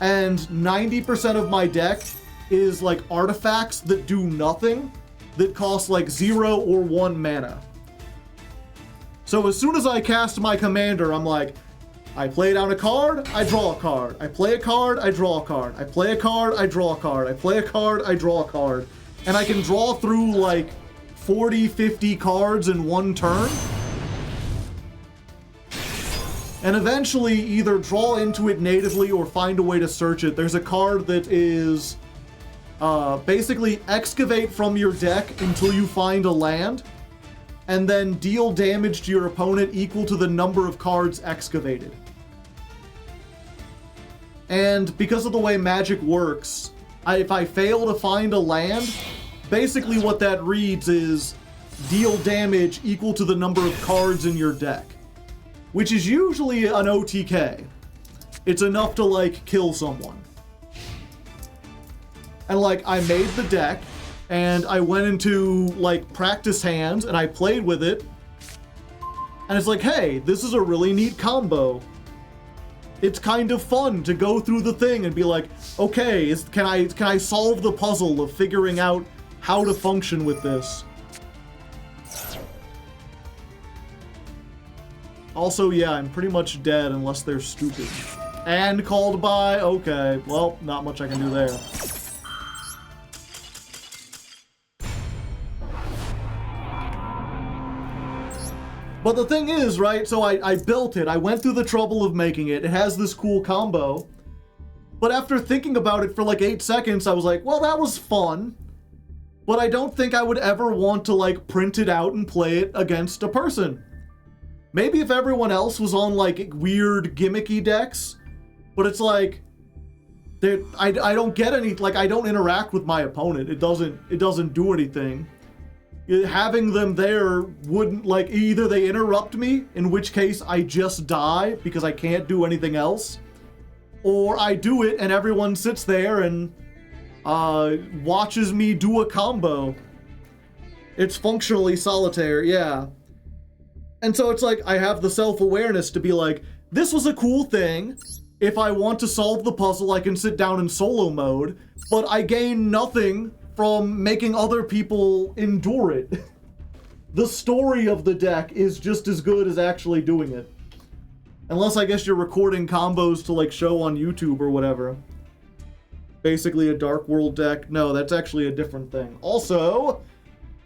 And 90% of my deck is like artifacts that do nothing, that cost like 0 or 1 mana. So as soon as I cast my commander, I'm like, I play down a card, I draw a card. I play a card, I draw a card. I play a card, I draw a card. I play a card, I draw a card. And I can draw through like 40, 50 cards in one turn. And eventually either draw into it natively or find a way to search it. There's a card that is basically excavate from your deck until you find a land, and then deal damage to your opponent equal to the number of cards excavated. And because of the way Magic works, if I fail to find a land, basically what that reads is deal damage equal to the number of cards in your deck. Which is usually an OTK. It's enough to, like, kill someone. And, like, I made the deck, and I went into, like, practice hands, and I played with it. And it's like, hey, this is a really neat combo. It's kind of fun to go through the thing and be like, okay, can I solve the puzzle of figuring out how to function with this? Also, yeah, I'm pretty much dead unless they're stupid. And called by, okay, well, not much I can do there. But the thing is, right, so I built it, I went through the trouble of making it, it has this cool combo. But after thinking about it for like 8 seconds, I was like, well, that was fun. But I don't think I would ever want to like print it out and play it against a person. Maybe if everyone else was on like weird gimmicky decks, but it's like, I don't get any, like I don't interact with my opponent. It doesn't do anything. Having them there wouldn't, like, either they interrupt me, in which case I just die because I can't do anything else, or I do it and everyone sits there and watches me do a combo. It's functionally solitaire, yeah. And so it's like, I have the self-awareness to be like, this was a cool thing. If I want to solve the puzzle, I can sit down in solo mode, but I gain nothing from making other people endure it. The story of the deck is just as good as actually doing it. Unless I guess you're recording combos to like show on YouTube or whatever. Basically a Dark World deck. No, that's actually a different thing. Also,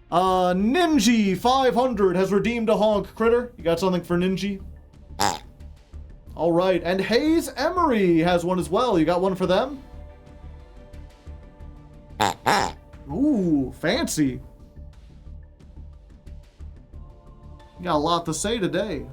Ninji500 has redeemed a honk. Critter, you got something for Ninji? All right, and Hayes Emery has one as well. You got one for them? Ooh, fancy. You got a lot to say today.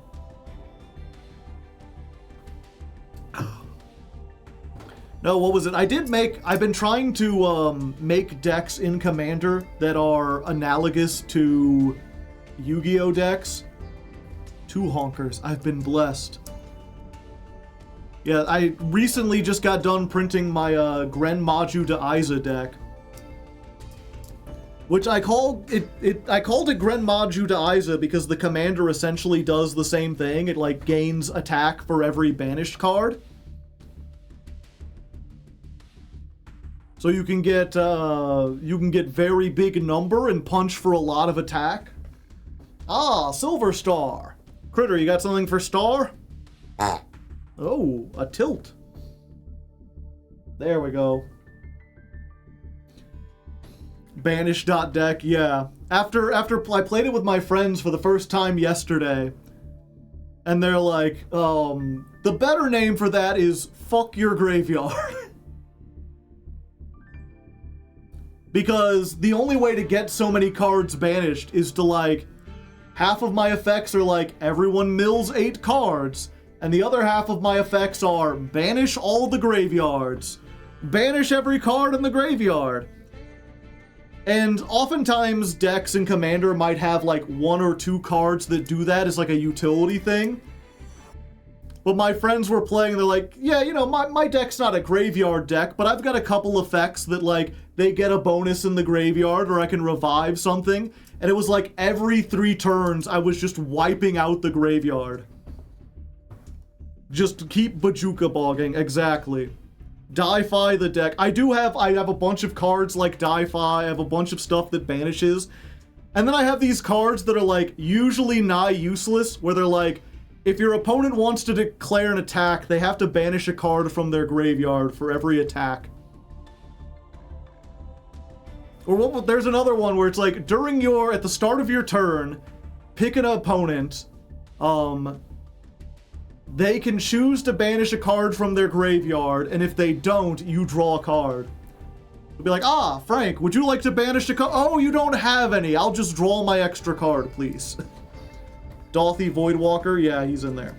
No, what was it? I've been trying to make decks in Commander that are analogous to Yu-Gi-Oh decks. 2 honkers. I've been blessed. Yeah, I recently just got done printing my Gren Maju to Aiza deck. Which I called it Gren Maju to Aiza because the commander essentially does the same thing. It like gains attack for every banished card. So you can get very big number and punch for a lot of attack. Ah, Silver Star. Critter, you got something for Star? Oh, a tilt. There we go. Banish.deck, yeah. After I played it with my friends for the first time yesterday, and they're like, the better name for that is fuck your graveyard. Because the only way to get so many cards banished is to, like, half of my effects are like, everyone mills 8 cards, and the other half of my effects are, banish all the graveyards, banish every card in the graveyard. And oftentimes decks in Commander might have like 1 or 2 cards that do that as like a utility thing. But my friends were playing, they're like, yeah, you know, my deck's not a graveyard deck, but I've got a couple effects that, like, they get a bonus in the graveyard, or I can revive something. And it was like every 3 turns, I was just wiping out the graveyard. Just keep Bajuka bogging, exactly. Die-Fi the deck. I have a bunch of cards like Die-Fi, I have a bunch of stuff that banishes. And then I have these cards that are, like, usually nigh useless, where they're like, if your opponent wants to declare an attack, they have to banish a card from their graveyard for every attack. Or there's another one where it's like, at the start of your turn, pick an opponent, they can choose to banish a card from their graveyard, and if they don't, you draw a card. It'll be like, ah, Frank, would you like to banish a card? Oh, you don't have any. I'll just draw my extra card, please. Dolthy Voidwalker, yeah, he's in there.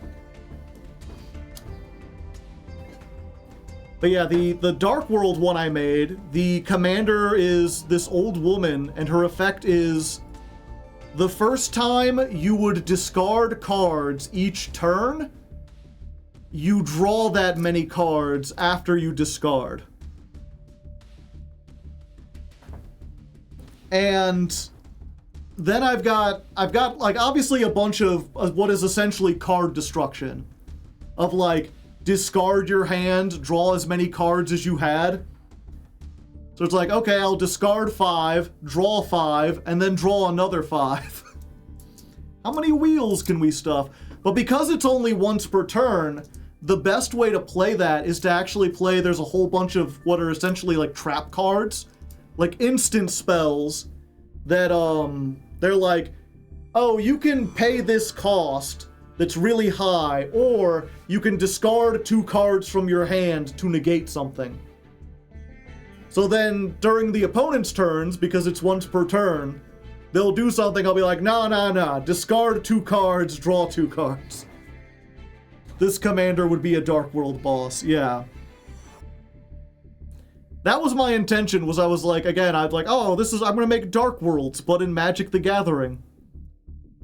But yeah, the Dark World one I made, the commander is this old woman, and her effect is, the first time you would discard cards each turn, you draw that many cards after you discard. And then I've got like obviously a bunch of what is essentially card destruction. Of like, discard your hand, draw as many cards as you had. So it's like, okay, I'll discard 5, draw 5, and then draw another 5. How many wheels can we stuff? But because it's only once per turn, the best way to play that is to actually play, there's a whole bunch of what are essentially like trap cards. Like instant spells that, they're like, oh, you can pay this cost that's really high, or you can discard 2 cards from your hand to negate something. So then, during the opponent's turns, because it's once per turn, they'll do something, I'll be like, nah, discard 2 cards, draw 2 cards. This commander would be a Dark World boss, yeah. That was my intention, was I was like, again, I'd like, oh, I'm gonna make Dark Worlds, but in Magic the Gathering.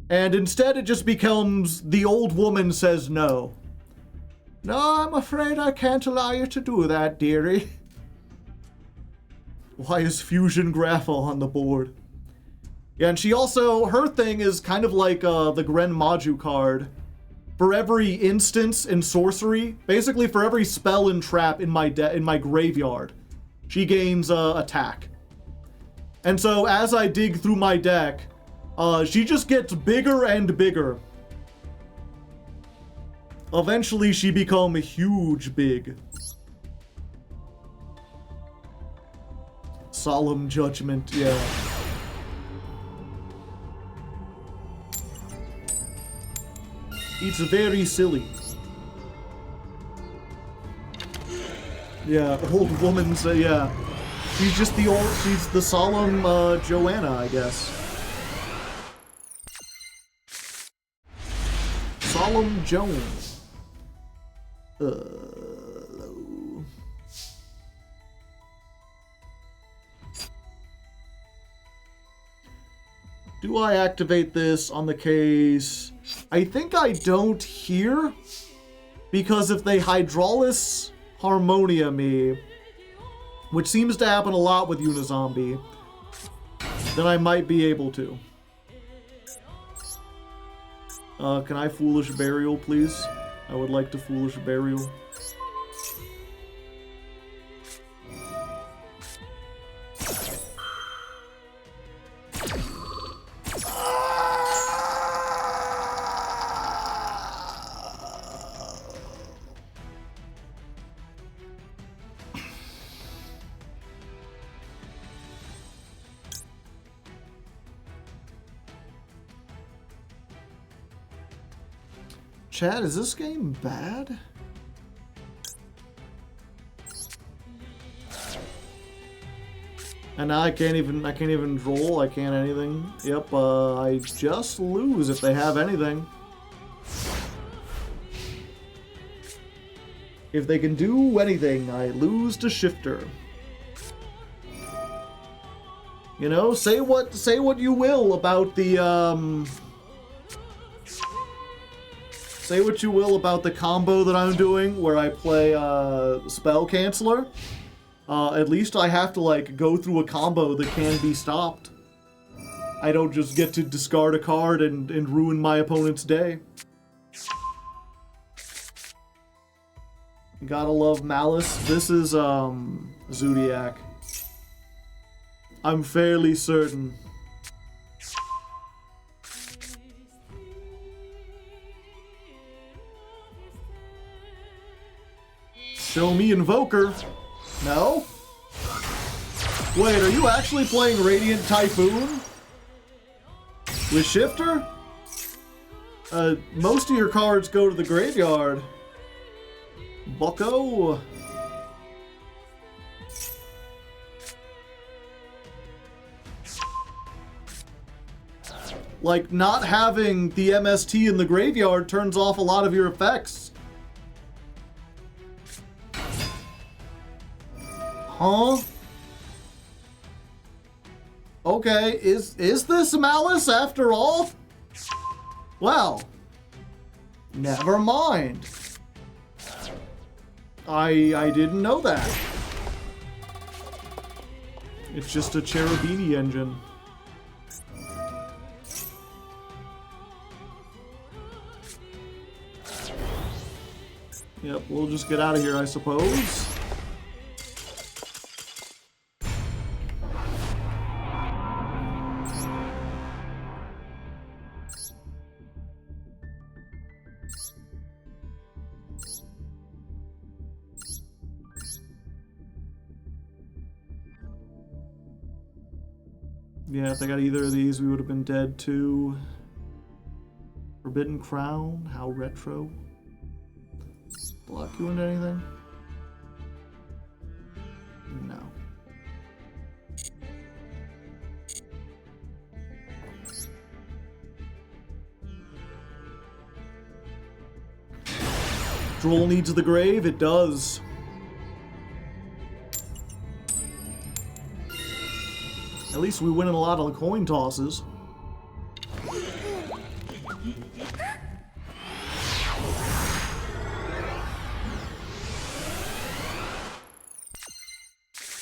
And instead it just becomes, the old woman says no. No, I'm afraid I can't allow you to do that, dearie. Why is Fusion Grapho on the board? Yeah, and she also, her thing is kind of like the Gren Maju card. For every instance in sorcery, basically for every spell and trap in my graveyard, she gains attack. And so as I dig through my deck, she just gets bigger and bigger. Eventually she become huge big. Solemn Judgment, yeah. It's very silly. Yeah, old woman's, yeah. She's just she's the solemn Joanna, I guess. Solemn Jones. Hello. Do I activate this on the case? I think I don't here, because if they Hydraulis Harmonia me, which seems to happen a lot with Unizombie, then I might be able to. Can I Foolish Burial, please? I would like to Foolish Burial. Chat, is this game bad? And now I can't even roll, I can't anything. Yep, I just lose if they have anything. If they can do anything, I lose to Shifter. You know, say what you will about the, say what you will about the combo that I'm doing, where I play, Spell Canceller. At least I have to, like, go through a combo that can be stopped. I don't just get to discard a card and ruin my opponent's day. Gotta love Malice. This is, Zodiac. I'm fairly certain. Show me Invoker. No? Wait, are you actually playing Radiant Typhoon? With Shifter? Most of your cards go to the graveyard. Bucko? Like, not having the MST in the graveyard turns off a lot of your effects. Huh? Okay, is this Malice after all? Well, never mind. I didn't know that. It's just a Cherubini engine. Yep, we'll just get out of here, I suppose. Yeah, if they got either of these, we would have been dead too. Forbidden Crown? How retro? Block you into anything? No. Droll needs the grave? It does. At least we win in a lot of the coin tosses.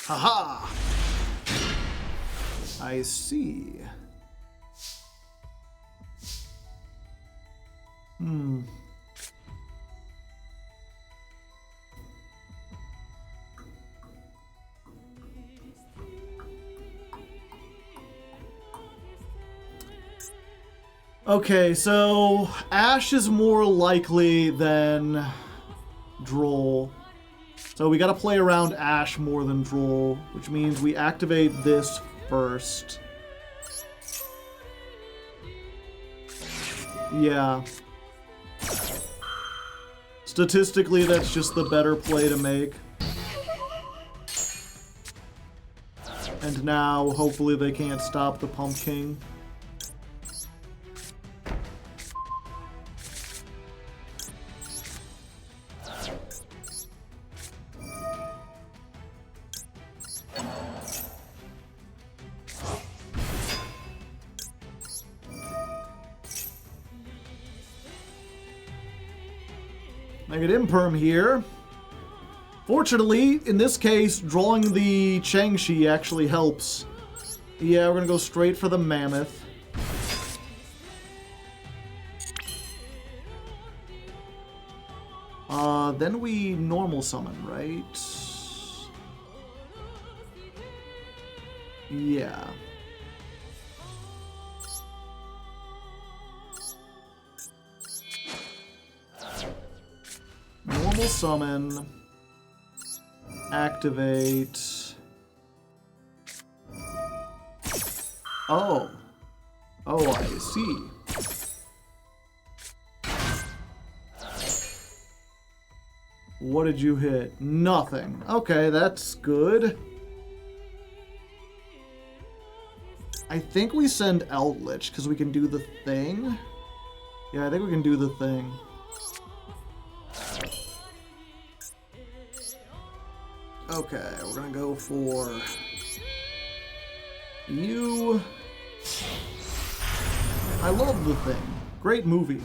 Haha! I see. Okay, so Ash is more likely than Droll. So we gotta play around Ash more than Droll, which means we activate this first. Yeah. Statistically, that's just the better play to make. And now, hopefully they can't stop the Pumpking. I get Imperm here. Fortunately, in this case, drawing the Changshi actually helps. Yeah, we're gonna go straight for the Mammoth. Then we normal summon, right? Yeah. Normal summon. Activate. Oh. Oh, I see. What did you hit? Nothing. Okay, that's good. I think we send Eldritch because we can do the thing. Yeah, I think we can do the thing. Okay, we're gonna go for you. I love the thing. Great movie.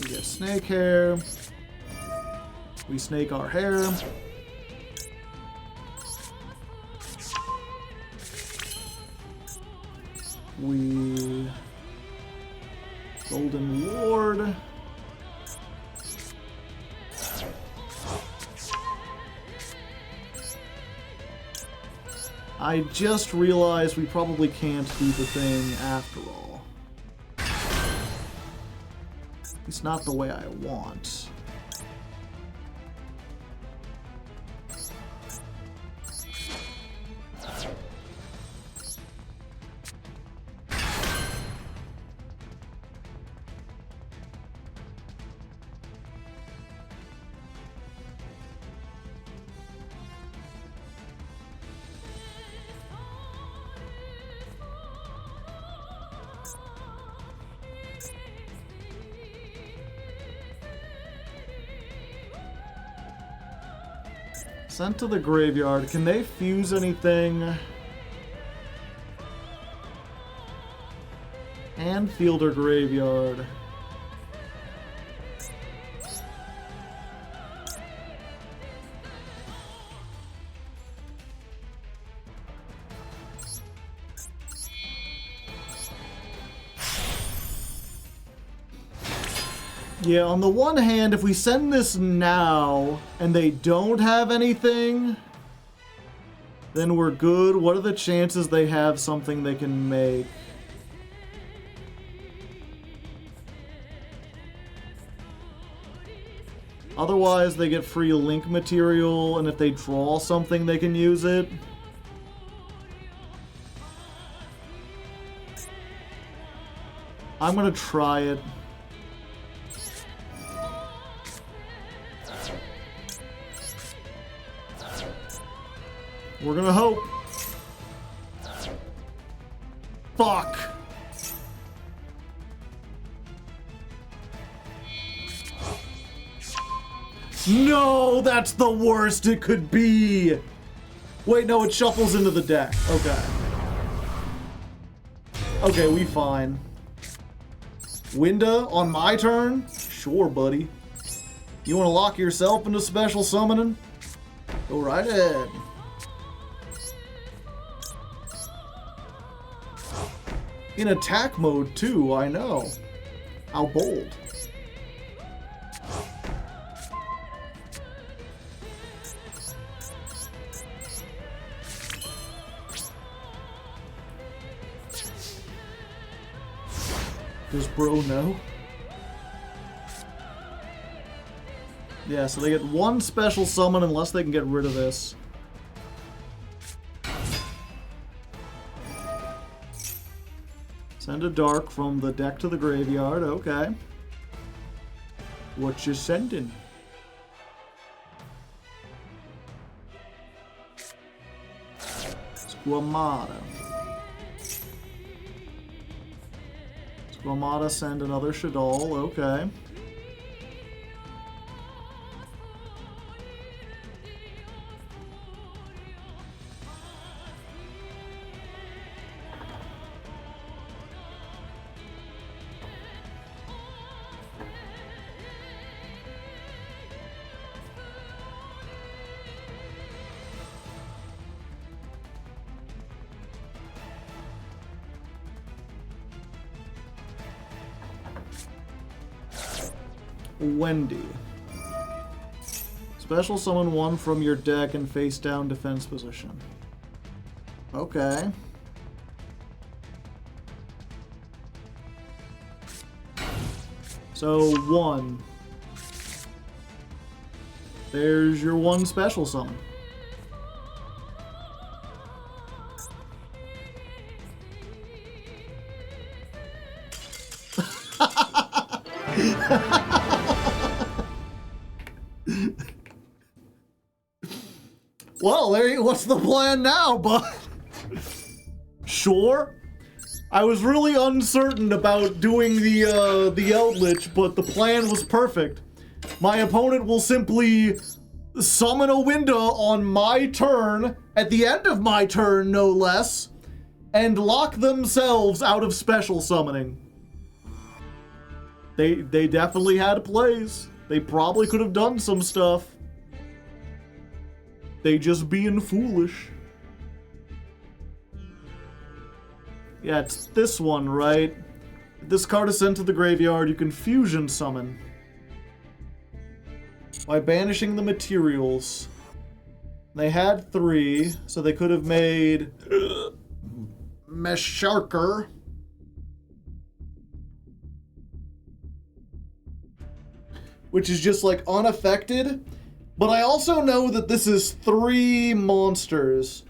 We get snake hair. We snake our hair. We Golden Ward. I just realized we probably can't do the thing after all. It's not the way I want. Sent to the graveyard. Can they fuse anything? And fielder graveyard. Yeah, on the one hand, if we send this now and they don't have anything, then we're good. What are the chances they have something they can make? Otherwise, they get free link material, and if they draw something, they can use it. I'm gonna try it. We're gonna hope. Fuck. No, that's the worst it could be. Wait, no, it shuffles into the deck. Okay. Okay, we fine. Winda on my turn? Sure, buddy. You want to lock yourself into special summoning? Go right ahead. In attack mode, too, I know. How bold. Does bro know? Yeah, so they get one special summon unless they can get rid of this. Send a dark from the deck to the graveyard, okay. What you sending? Squamata. Squamata send another Shaddoll, okay. Wendy. Special summon one from your deck and face down defense position. Okay. So, one. There's your one special summon. Well, what's the plan now, bud? Sure. I was really uncertain about doing the Eldritch, but the plan was perfect. My opponent will simply summon a window on my turn, at the end of my turn, no less, and lock themselves out of special summoning. They definitely had plays. They probably could have done some stuff. They just being foolish. Yeah, it's this one, right? If this card is sent to the graveyard, you can fusion summon by banishing the materials. They had 3, so they could have made Mesharker. Which is just like unaffected. But I also know that this is 3 monsters.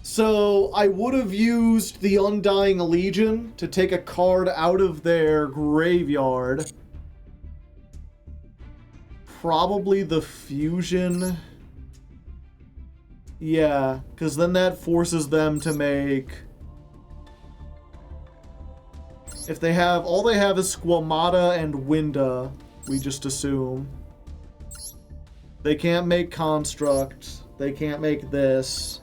So I would have used the Undying Legion to take a card out of their graveyard. Probably the fusion. Yeah, because then that forces them to make... If they have... All they have is Squamata and Winda, we just assume. They can't make Construct. They can't make this.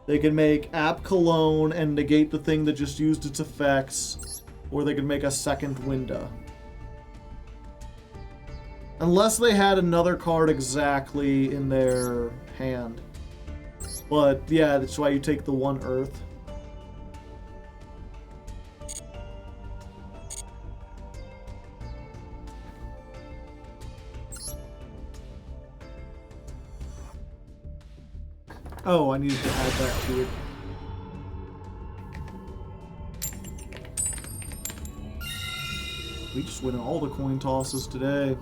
They can make App Cologne and negate the thing that just used its effects. Or they can make a second Winda. Unless they had another card exactly in their hand. But yeah, that's why you take the 1 Earth. Oh, I needed to add that to it. We just win all the coin tosses today.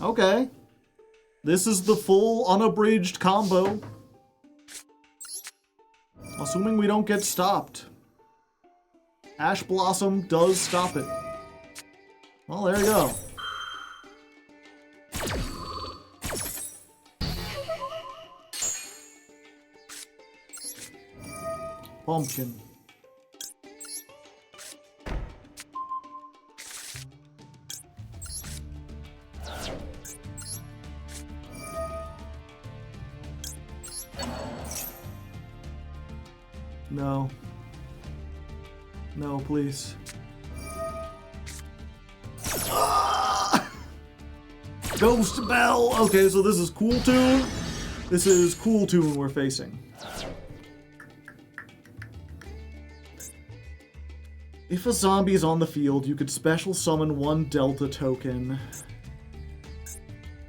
Okay. This is the full unabridged combo. Assuming we don't get stopped. Ash Blossom does stop it. Well, there you go. Pumpkin. No. No, please. Ah! Ghost Bell! Okay, so this is Cool Tune. This is Cool Tune we're facing. If a zombie is on the field, you could special summon 1 Delta token.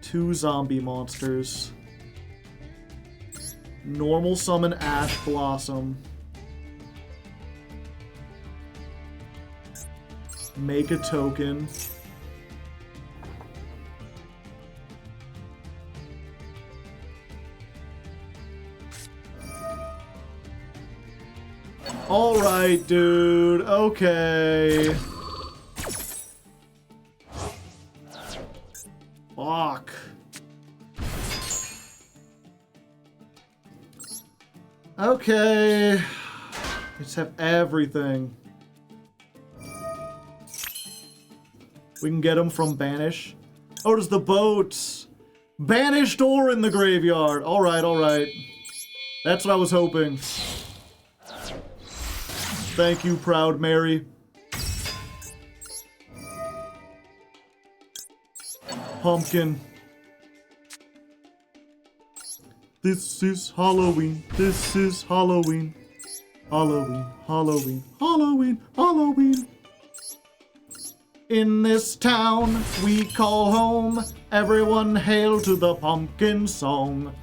2 zombie monsters. Normal summon Ash Blossom. Make a token. Alright, dude. Okay. Fuck. Okay. Let's have everything. We can get them from Banish. Oh, there's the boats. Banished or in the graveyard. Alright, alright. That's what I was hoping. Thank you, Proud Mary. Pumpkin. This is Halloween. This is Halloween. Halloween, Halloween, Halloween, Halloween. In this town we call home, everyone hail to the pumpkin song.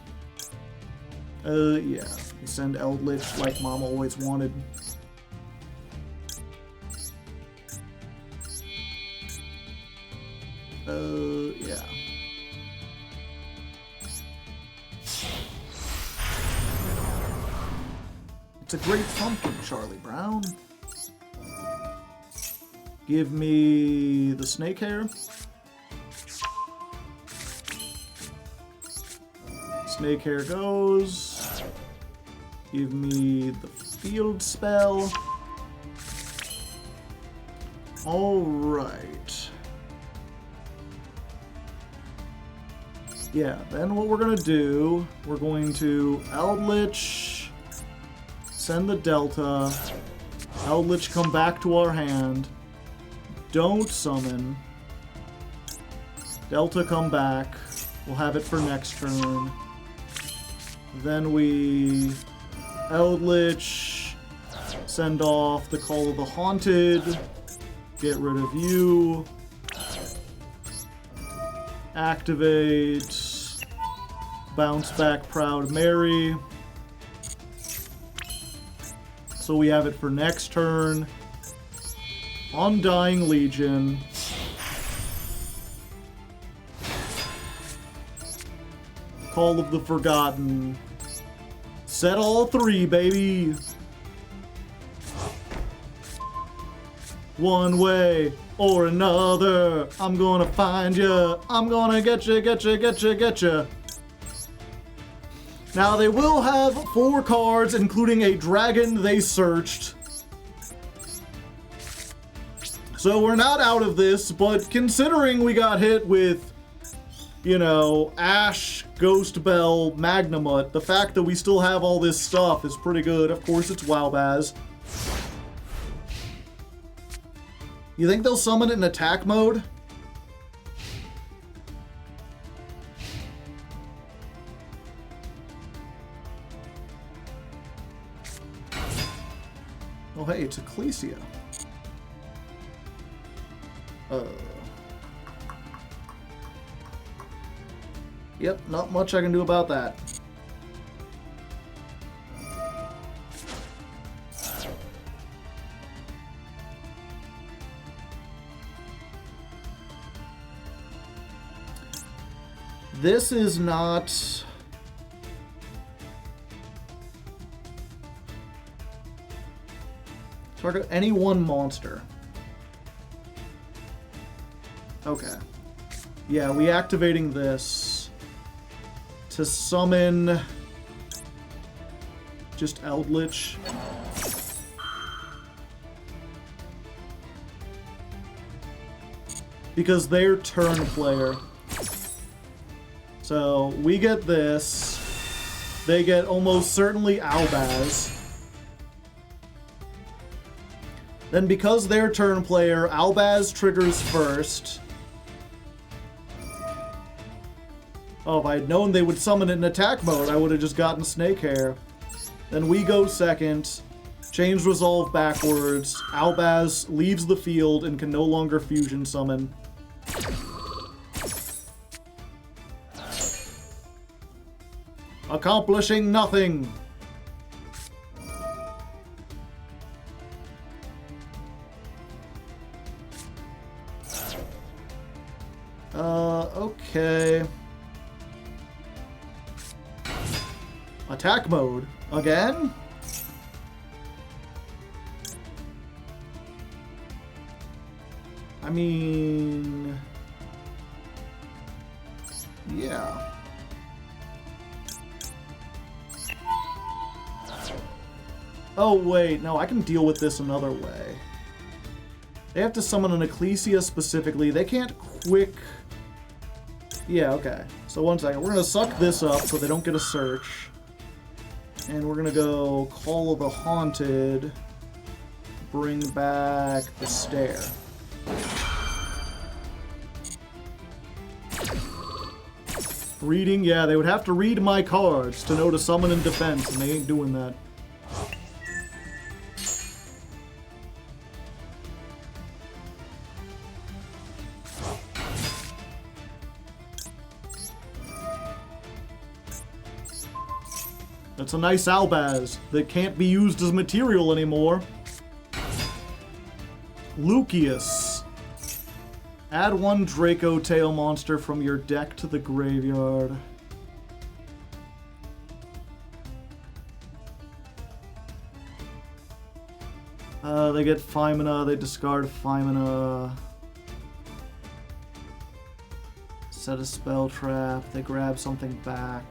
Yeah. We send Eldritch like Mom always wanted. Yeah. It's a great pumpkin, Charlie Brown. Give me the snake hair. Snake hair goes. Give me the field spell. Alright. Yeah, then what we're gonna do, we're going to Eldritch, send the Delta, Eldritch come back to our hand, don't summon, Delta come back, we'll have it for next turn, then we Eldritch, send off the Call of the Haunted, get rid of you, activate, bounce back Proud Mary. So we have it for next turn. Undying Legion. Call of the Forgotten. Set all three, baby. One way or another, I'm gonna find you. I'm gonna get you, get you, get you, get you. Now they will have 4 cards, including a dragon they searched. So we're not out of this, but considering we got hit with, you know, Ash, Ghost Bell, Magnamut, the fact that we still have all this stuff is pretty good. Of course, it's Wowbaz. You think they'll summon it in attack mode? Oh, hey, it's Ecclesia. Yep, not much I can do about that. This is not... Target any one monster. Okay. Yeah, we activating this to summon just Eldritch. Because they're turn player. So we get this. They get almost certainly Albaz. Then because they're turn player, Albaz triggers first. Oh, if I had known they would summon it in attack mode, I would have just gotten Snake Hair. Then we go second. Change resolve backwards. Albaz leaves the field and can no longer fusion summon. Accomplishing nothing. Okay. Attack mode. Again? I mean... yeah. Oh, wait. No, I can deal with this another way. They have to summon an Ecclesia specifically. They can't quick... yeah, okay. So one second. We're going to suck this up so they don't get a search. And we're going to go Call of the Haunted. Bring back the Stare. Reading? Yeah, they would have to read my cards to know to summon in defense, and they ain't doing that. That's a nice Albaz that can't be used as material anymore. Lucius. Add 1 Draco Tail monster from your deck to the graveyard. They get Femina, they discard Femina. Set a spell trap, they grab something back.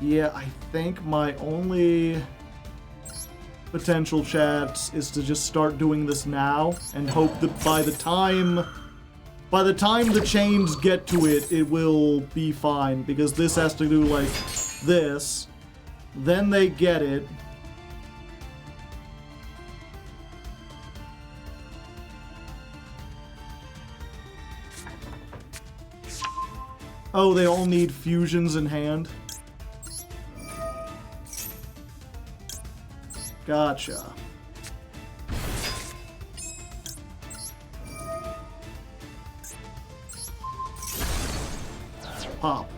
Yeah, I think my only potential chance is to just start doing this now and hope that by the time the chains get to it, it will be fine, because this has to do like this. Then they get it. Oh, they all need fusions in hand. Gotcha. Pop.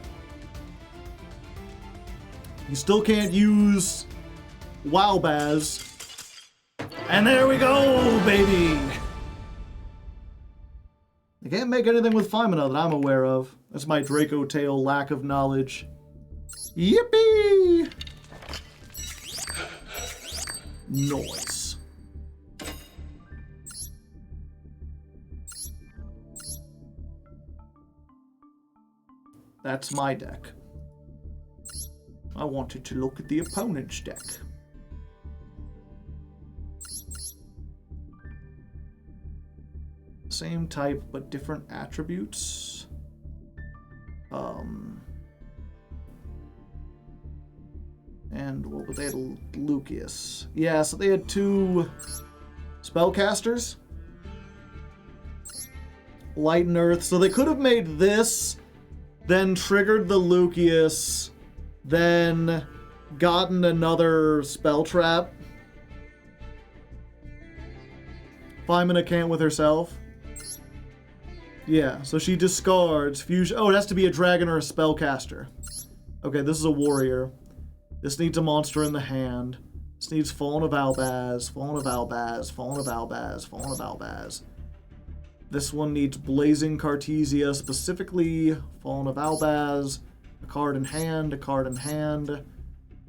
You still can't use Wowbaz. And there we go, baby! I can't make anything with Femina that I'm aware of. That's my Draco Tail lack of knowledge. Yippee! Noise. That's my deck. I wanted to look at the opponent's deck. Same type, but different attributes. And what was they had? Lucius. Yeah, so they had 2 spellcasters. Light and Earth. So they could have made this, then triggered the Lucius, then gotten another spell trap. Femina can't with herself. Yeah, so she discards fusion. Oh, it has to be a dragon or a spellcaster. Okay, this is a warrior. This needs a monster in the hand. This needs Fallen of Albaz, Fallen of Albaz, Fallen of Albaz, Fallen of Albaz. This one needs Blazing Cartesia, specifically Fallen of Albaz, a card in hand, a card in hand,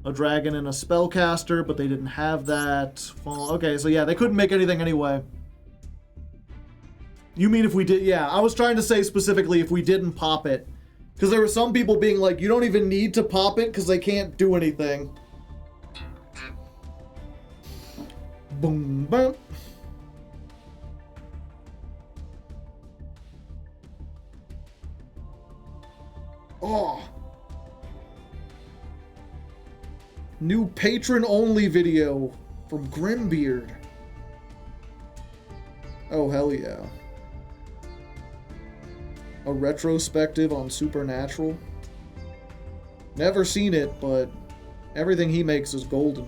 a dragon and a spellcaster, but they didn't have that. Okay, so yeah, they couldn't make anything anyway. You mean if we did? Yeah, I was trying to say specifically if we didn't pop it. Because there were some people being like, you don't even need to pop it because they can't do anything. Boom, boom. Oh. New patron-only video from Grimbeard. Oh, hell yeah. A retrospective on Supernatural. Never seen it, but everything he makes is golden.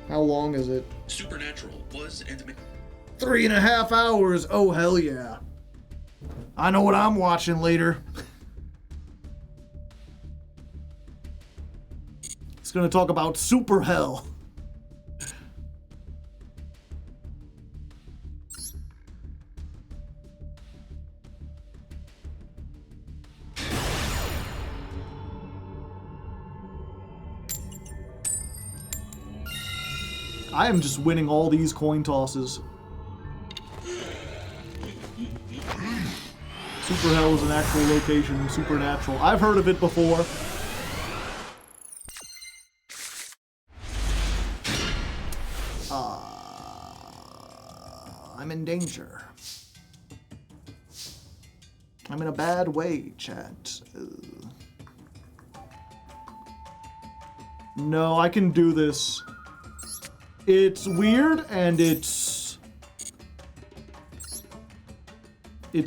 How long is it? Supernatural was and 3.5 hours. Oh, hell yeah. I know what I'm watching later. It's gonna talk about Super Hell. I am just winning all these coin tosses. Super Hell is an actual location in Supernatural. I've heard of it before. I'm in danger. I'm in a bad way, chat. No, I can do this. It's weird and it's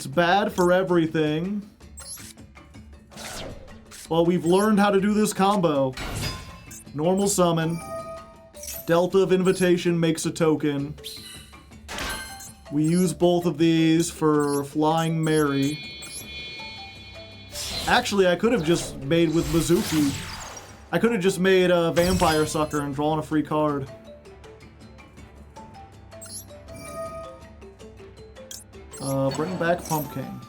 bad for everything. Well, we've learned how to do this combo. Normal summon. Delta of Invitation makes a token. We use both of these for Flying Mary. Actually, I could have just made with Mizuki. I could have just made a Vampire Sucker and drawn a free card. Bring back Pumpking.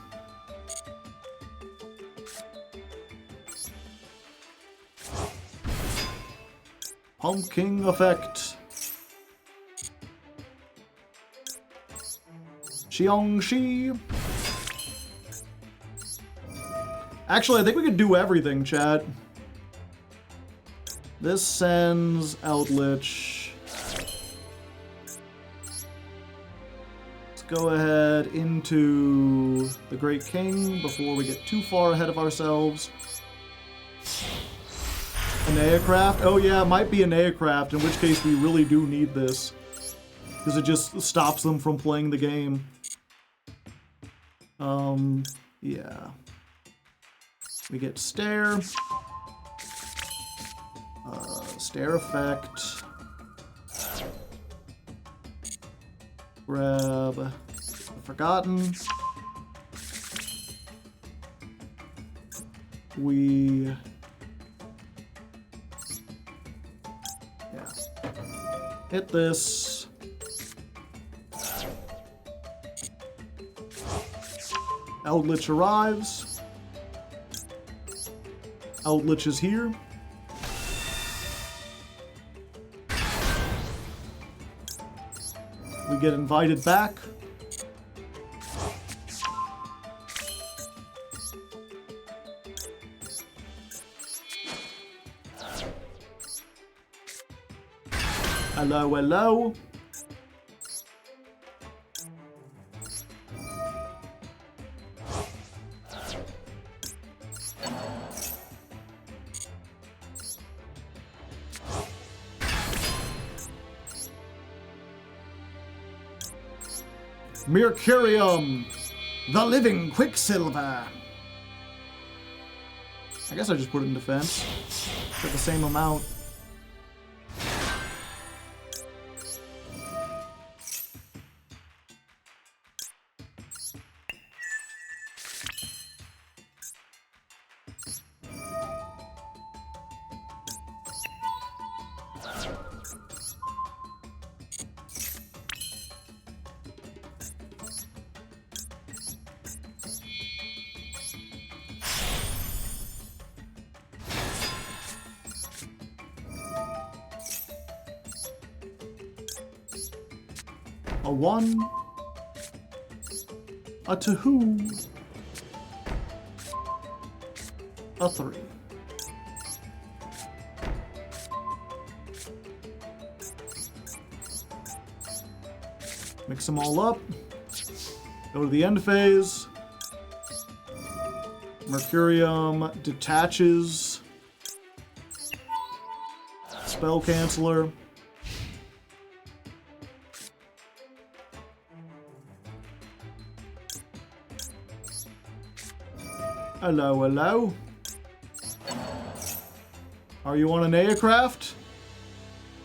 Pumpking effect. Xiangxi. Actually, I think we could do everything, chat. This sends Eldritch. Let's go ahead into the Great King before we get too far ahead of ourselves. Aneacraft? Oh yeah, it might be Aneacraft, in which case we really do need this. Because it just stops them from playing the game. Yeah. We get Stare. Stare effect. Grab the Forgotten. We... yeah. Hit this. Eldritch arrives. Eldritch is here. We get invited back. Hello, hello. Mercurium, the living Quicksilver. I guess I just put it in defense. Got the same amount. A 1, a 2, a 3. Mix them all up. Go to the end phase. Mercurium detaches. Spell Canceller. Hello, hello. Are you on an aircraft?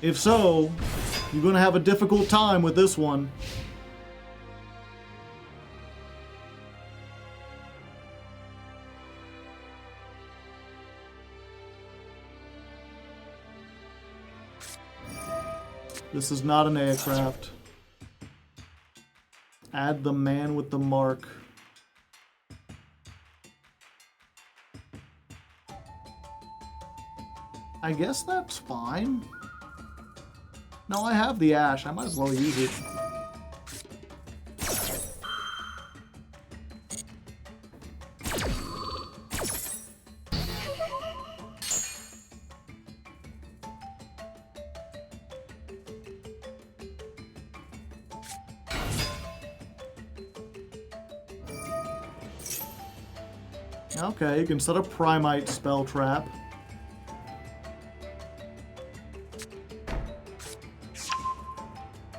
If so, you're gonna have a difficult time with this one. This is not an aircraft. Add the man with the mark. I guess that's fine. No, I have the ash. I might as well use it. Okay, you can set a Primite spell trap.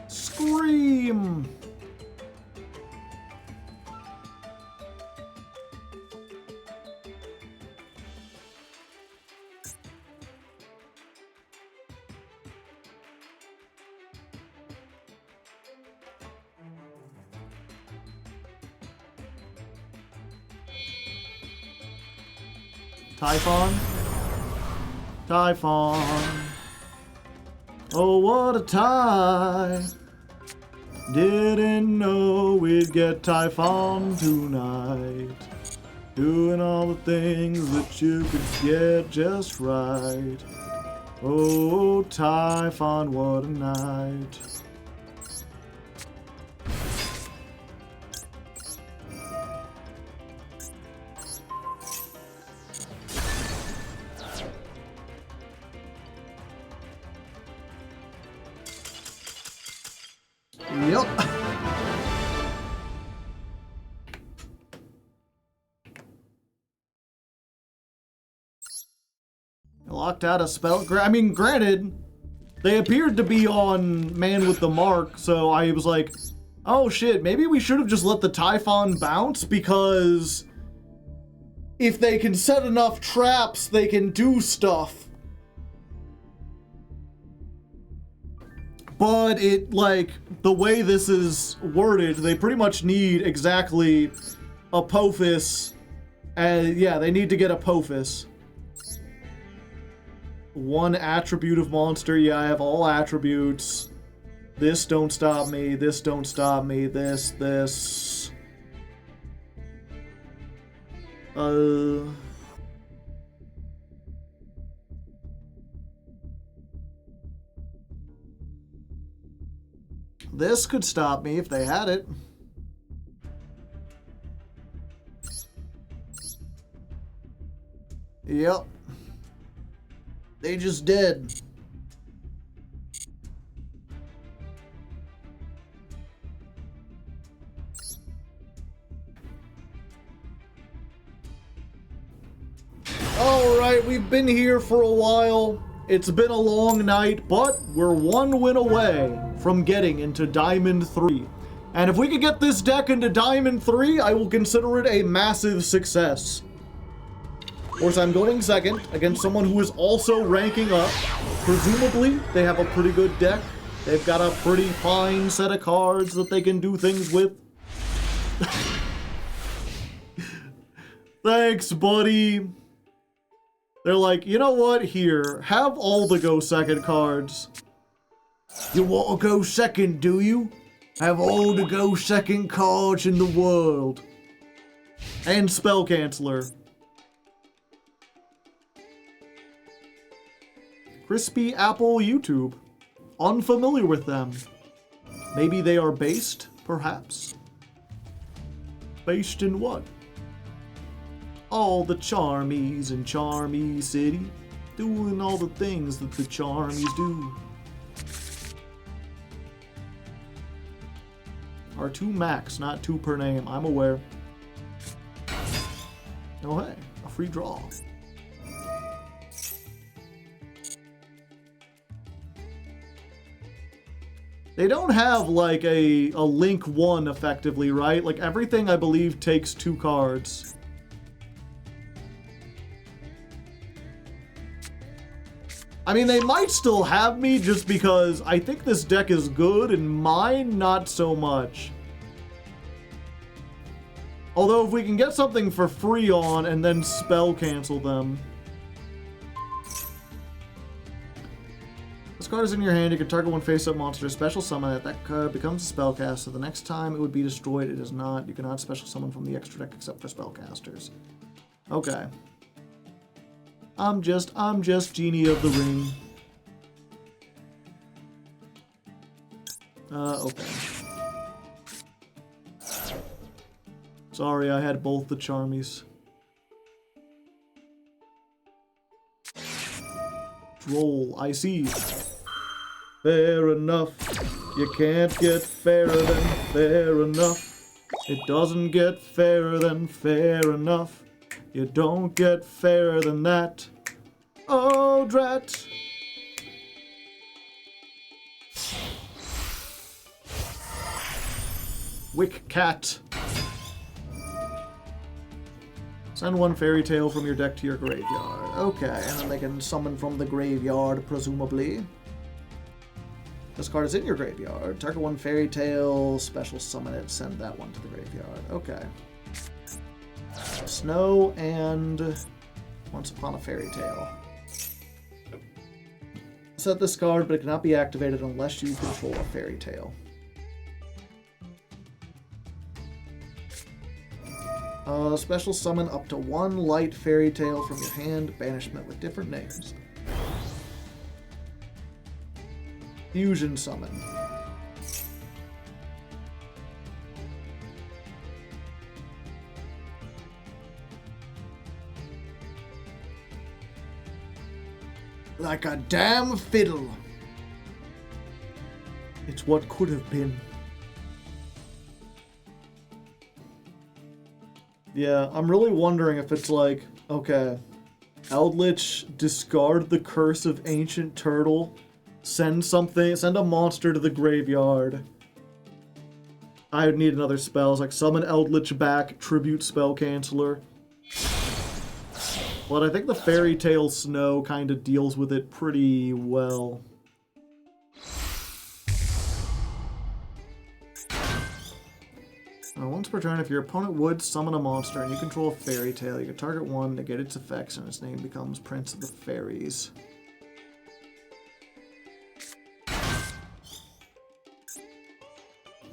Scream! Typhon? Typhon. Oh, what a tie. Didn't know we'd get Typhon tonight. Doing all the things that you could get just right. Oh, Typhon, what a night. Yep. Locked out a spell. I mean, granted, they appeared to be on Man with the Mark, so I was like, oh shit, maybe we should have just let the Typhon bounce, because if they can set enough traps, they can do stuff. But it, like, the way this is worded, they pretty much need exactly Apophis. And yeah, they need to get Apophis. One attribute of monster. Yeah, I have all attributes. This don't stop me. This don't stop me. This. This could stop me if they had it. Yep. They just did. Alright, we've been here for a while. It's been a long night, but we're one win away from getting into Diamond 3. And if we could get this deck into Diamond 3, I will consider it a massive success. Of course, I'm going second against someone who is also ranking up. Presumably, they have a pretty good deck. They've got a pretty fine set of cards that they can do things with. Thanks, buddy. They're like, you know what? Here, have all the go second cards. You want to go second, do you? Have all the go second cards in the world. And Spell Canceller. Crispy Apple YouTube. Unfamiliar with them. Maybe they are based, perhaps? Based in what? All the Charmies in Charmy City, doing all the things that the Charmies do. Are 2 max, not 2 per name, I'm aware. Oh hey, a free draw. They don't have like a Link 1 effectively, right? Like everything I believe takes 2 cards. I mean, they might still have me just because I think this deck is good and mine not so much. Although if we can get something for free on and then spell cancel them. This card is in your hand. You can target one face-up monster, special summon it. That card becomes a spellcaster. The next time it would be destroyed, it is not. You cannot special summon from the extra deck except for spellcasters. Okay. I'm just Genie of the Ring. Okay. Sorry, I had both the Charmies. Roll, I see. Fair enough. You can't get fairer than fair enough. It doesn't get fairer than fair enough. You don't get fairer than that. Oh, drat. Wick Cat. Send one fairy tale from your deck to your graveyard. Okay, and then they can summon from the graveyard, presumably. This card is in your graveyard. Target one fairy tale, special summon it, send that one to the graveyard. Okay. Snow and Once Upon a Fairy Tale. Set this card, but it cannot be activated unless you control a fairy tale. Special summon up to 1 light fairy tale from your hand, banishment with different names. Fusion summon. Like a damn fiddle. It's what could have been. Yeah, I'm really wondering if it's like, okay, Eldritch, discard the Curse of Ancient Turtle, send a monster to the graveyard. I would need another spell. It's like summon Eldritch back, tribute spell canceller. But I think the Fairy Tale Snow kind of deals with it pretty well. Once per turn, if your opponent would summon a monster and you control a fairy tale, you can target one, negate its effects, and its name becomes Prince of the Fairies.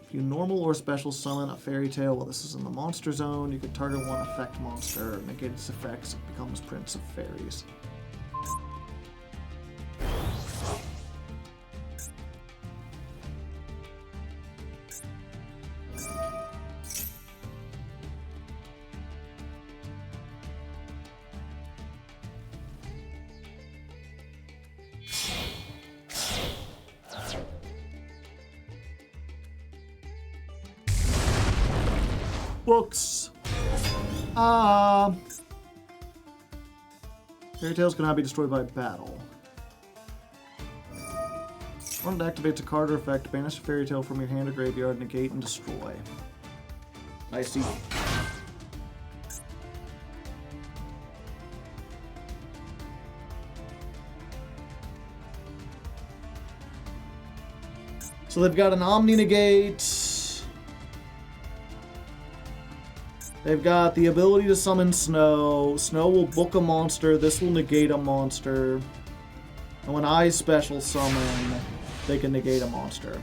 If you normal or special summon a fairy tale while this is in the monster zone, you can target one effect monster, negate its effects, it becomes Prince of Fairies. Books. Fairy tales cannot be destroyed by battle. One that activates a card or effect, banish a fairy tale from your hand or graveyard, negate and destroy. I see. So they've got an Omni negate. They've got the ability to summon Snow. Snow will book a monster. This will negate a monster. And when I special summon, they can negate a monster.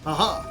Aha!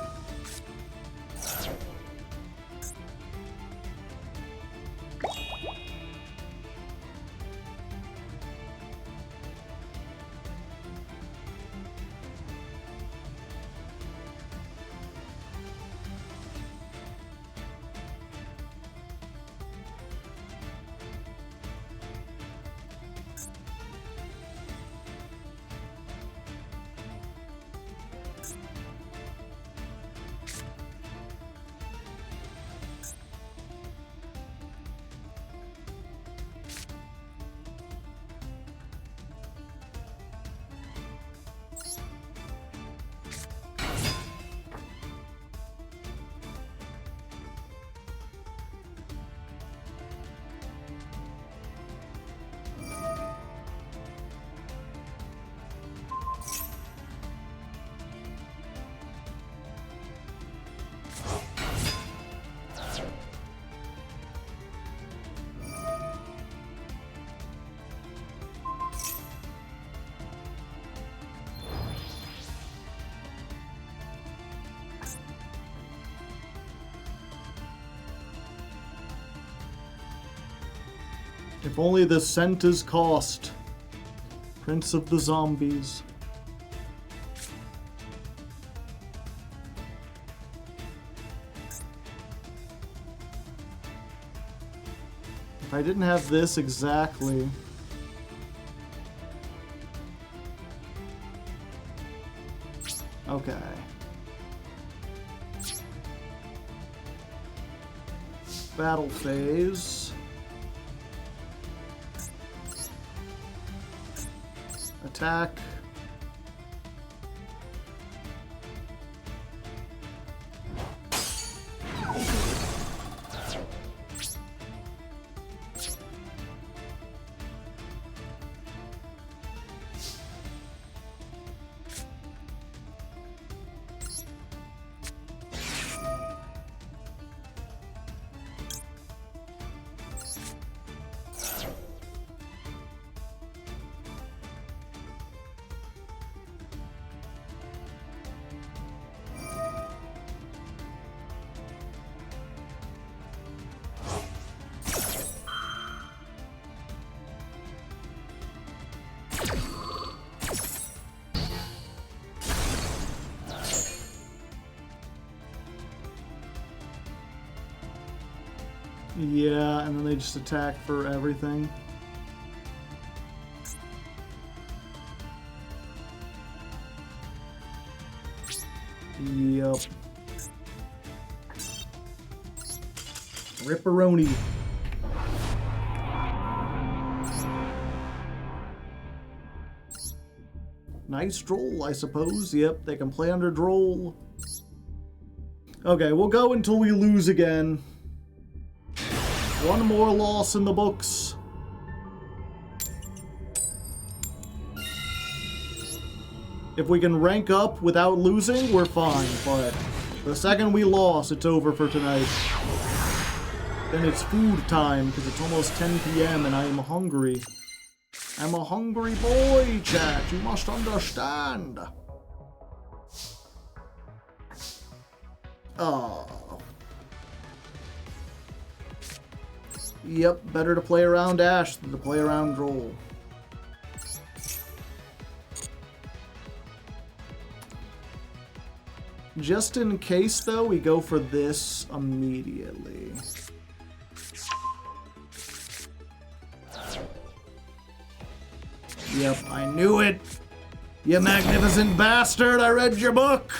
If only the scent is cost. Prince of the Zombies. If I didn't have this exactly... Okay. Battle phase. Attack. Yeah, and then they just attack for everything. Yep. Ripperoni. Nice droll, I suppose. Yep, they can play under droll. Okay, we'll go until we lose again. One more loss in the books. If we can rank up without losing, we're fine, but the second we lost, it's over for tonight. Then it's food time, because it's almost 10 p.m. and I am hungry. I'm a hungry boy, chat. You must understand. Oh. Yep, better to play around Ash than to play around Droll. Just in case, though, we go for this immediately. Yep, I knew it! You magnificent bastard! I read your book!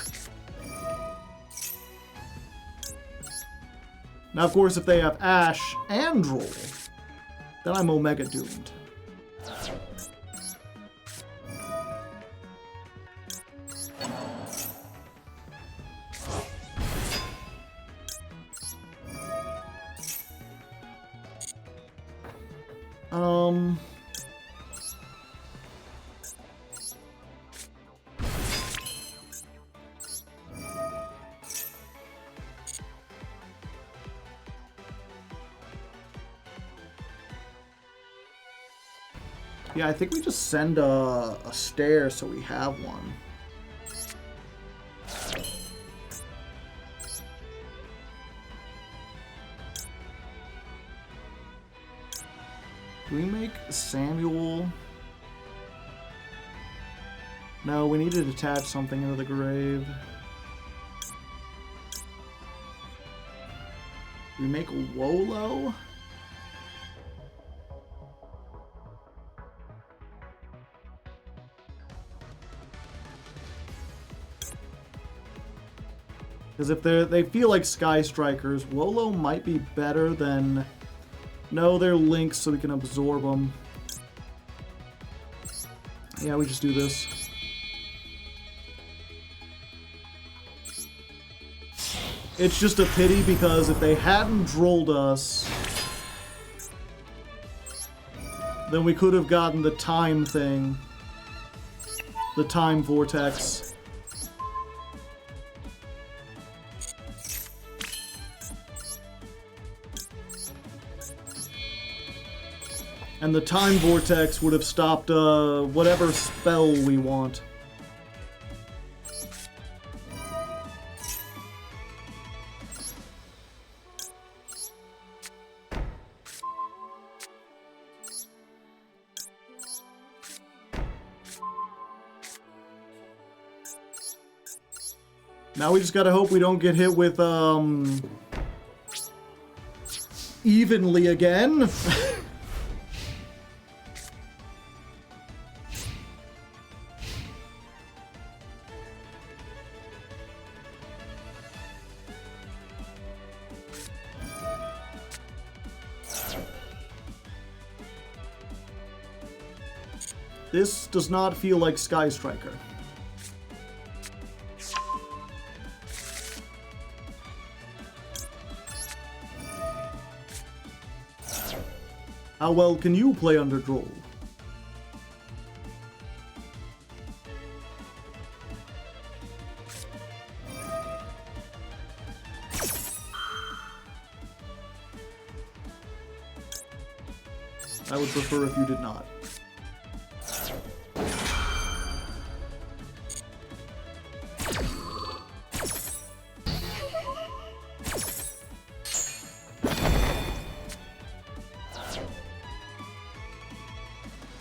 Now, of course, if they have Ash and Droll, then I'm Omega doomed. Yeah, I think we just send a stare so we have one. Do we make Samuel? No, we need to detach something into the grave. We make Wolo? Because if they feel like Sky Strikers, Wolo might be better than... No, they're links, so we can absorb them. Yeah, we just do this. It's just a pity because if they hadn't drolled us, then we could have gotten the time thing. The time vortex. And the time vortex would have stopped whatever spell we want. Now we just gotta hope we don't get hit with evenly again. This does not feel like Sky Striker. How well can you play under Droll? I would prefer if you did not.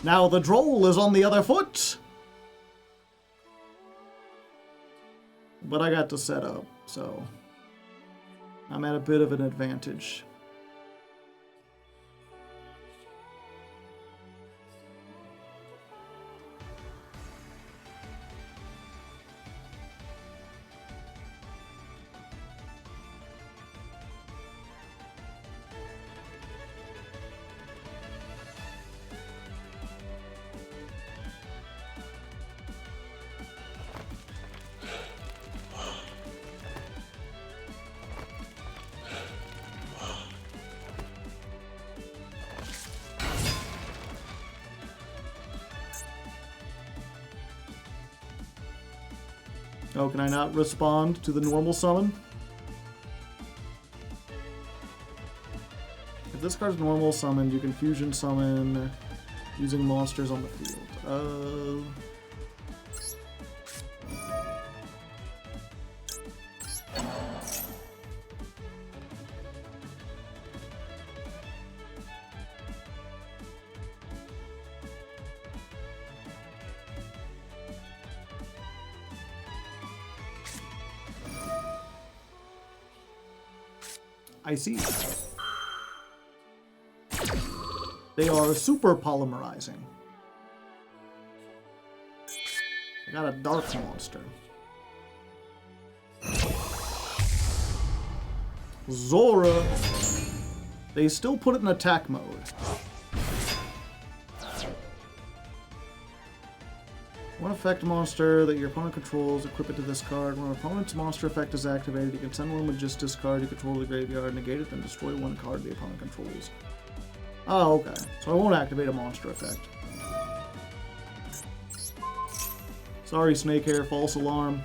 Now the Droll is on the other foot! But I got to set up, so I'm at a bit of an advantage. Oh, can I not respond to the normal summon? If this card's normal summoned, you can fusion summon using monsters on the field. I see. They are super polymerizing. I got a dark monster. Zora. They still put it in attack mode. One effect monster that your opponent controls, equip it to this card. When an opponent's monster effect is activated, you can send one with just this card you control to the graveyard, negate it, then destroy one card the opponent controls. Oh, okay. So I won't activate a monster effect. Sorry, Snakehair, false alarm.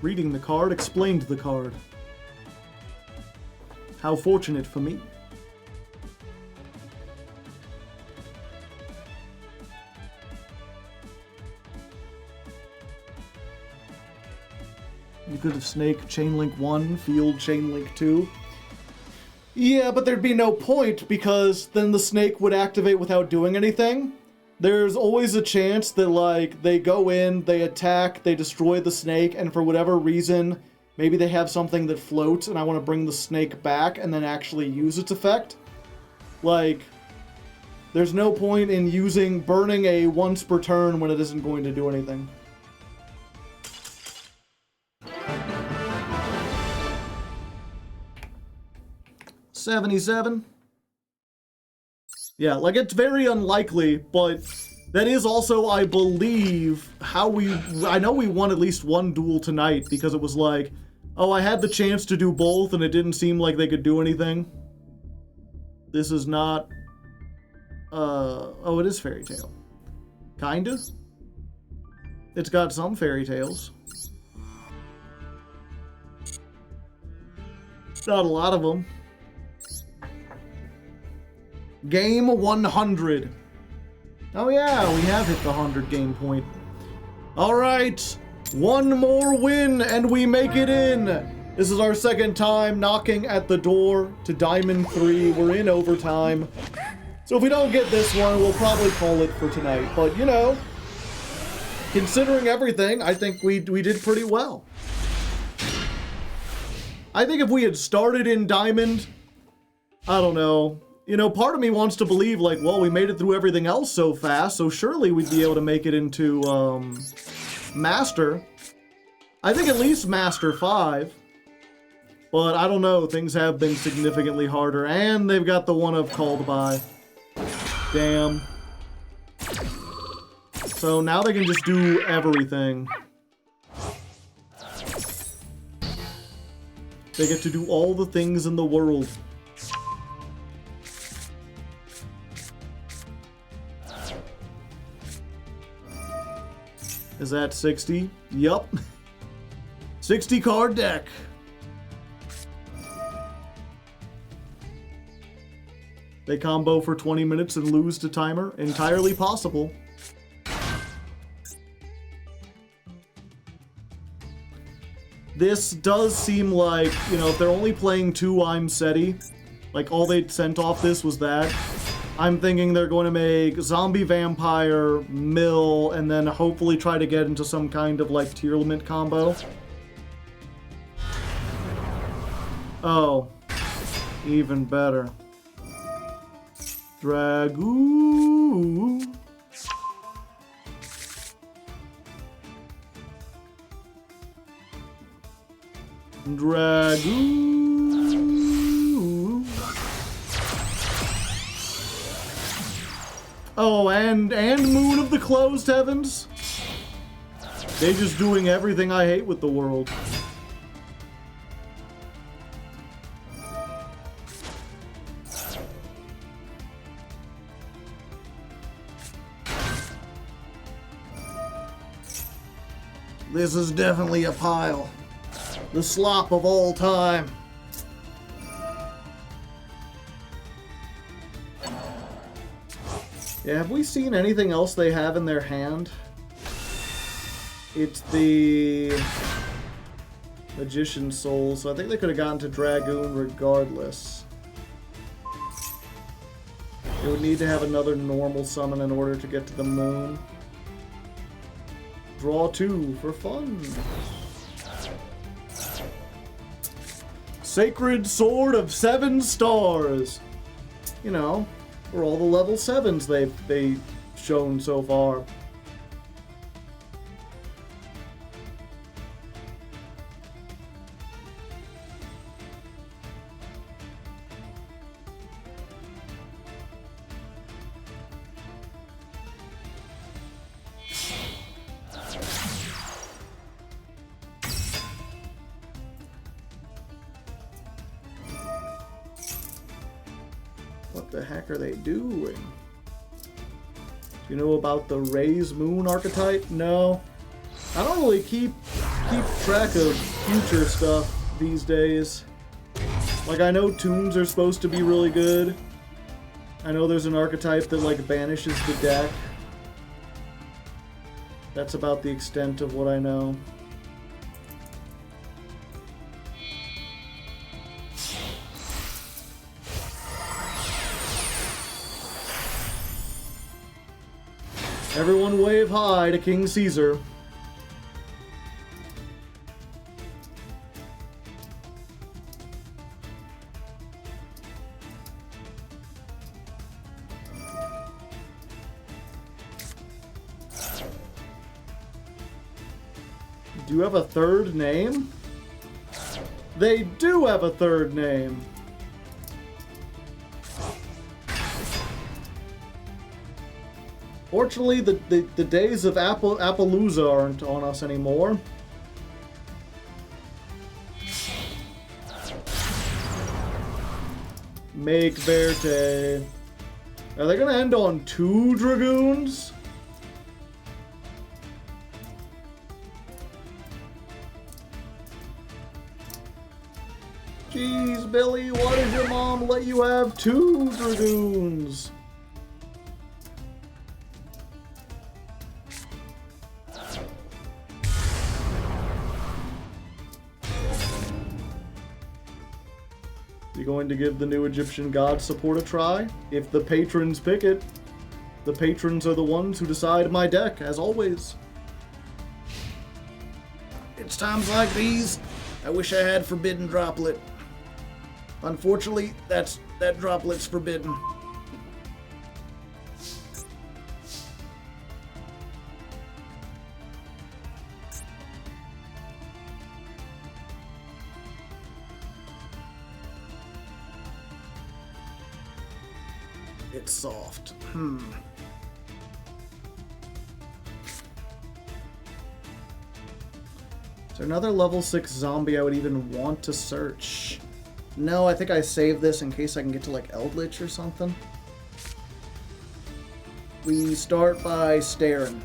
Reading the card explained the card. How fortunate for me. You could have Snake Chainlink 1, Field Chainlink 2. Yeah, but there'd be no point because then the snake would activate without doing anything. There's always a chance that, like, they go in, they attack, they destroy the snake, and for whatever reason, maybe they have something that floats and I want to bring the snake back and then actually use its effect. Like, there's no point in burning a once per turn when it isn't going to do anything. $77. Yeah, like, it's very unlikely, but that is also, I believe, I know we won at least one duel tonight because it was like, oh, I had the chance to do both and it didn't seem like they could do anything. This is not, oh, it is Fairy Tail. Kinda. It's got some Fairy Tales. Not a lot of them. Game 100. Oh yeah, we have hit the 100 game point. Alright, one more win and we make it in. This is our second time knocking at the door to Diamond 3. We're in overtime. So if we don't get this one, we'll probably call it for tonight. But, you know, considering everything, I think we did pretty well. I think if we had started in Diamond, I don't know. You know, part of me wants to believe, like, well, we made it through everything else so fast, so surely we'd be able to make it into, Master. I think at least Master 5. But I don't know, things have been significantly harder, and they've got the one I've called by. Damn. So now they can just do everything. They get to do all the things in the world. Is that 60? Yup. 60 card deck. They combo for 20 minutes and lose to timer. Entirely possible. This does seem like, you know, if they're only playing 2 I'm SETI, like all they sent off this was that, I'm thinking they're going to make Zombie Vampire, Mill, and then hopefully try to get into some kind of, like, Tier Limit combo. Oh. Even better. Dragoo. Dragoo. Oh, and Moon of the Closed Heavens. They just doing everything I hate with the world. This is definitely a pile. The slop of all time. Yeah, have we seen anything else they have in their hand? It's the Magician's Soul, so I think they could have gotten to Dragoon regardless. They would need to have another normal summon in order to get to the moon. Draw 2 for fun. Sacred Sword of 7 Stars. You know, for all the level 7s they've shown so far. What the heck are they doing? Do you know about the Raise Moon archetype? No. I don't really keep track of future stuff these days. Like, I know tunes are supposed to be really good. I know there's an archetype that, like, banishes the deck. That's about the extent of what I know. Everyone wave hi to King Caesar. Do you have a third name? They do have a third name. Fortunately, the days of Appaloosa aren't on us anymore. Make Verte. Are they gonna end on 2 Dragoons? Jeez, Billy, why did your mom let you have 2 Dragoons? You going to give the new Egyptian god support a try? If the patrons pick it. The patrons are the ones who decide my deck, as always. It's times like these, I wish I had Forbidden Droplet. Unfortunately, that droplet's forbidden. It's soft. Is there another level 6 zombie I would even want to search? No, I think I saved this in case I can get to, like, Eldritch or something. We start by staring.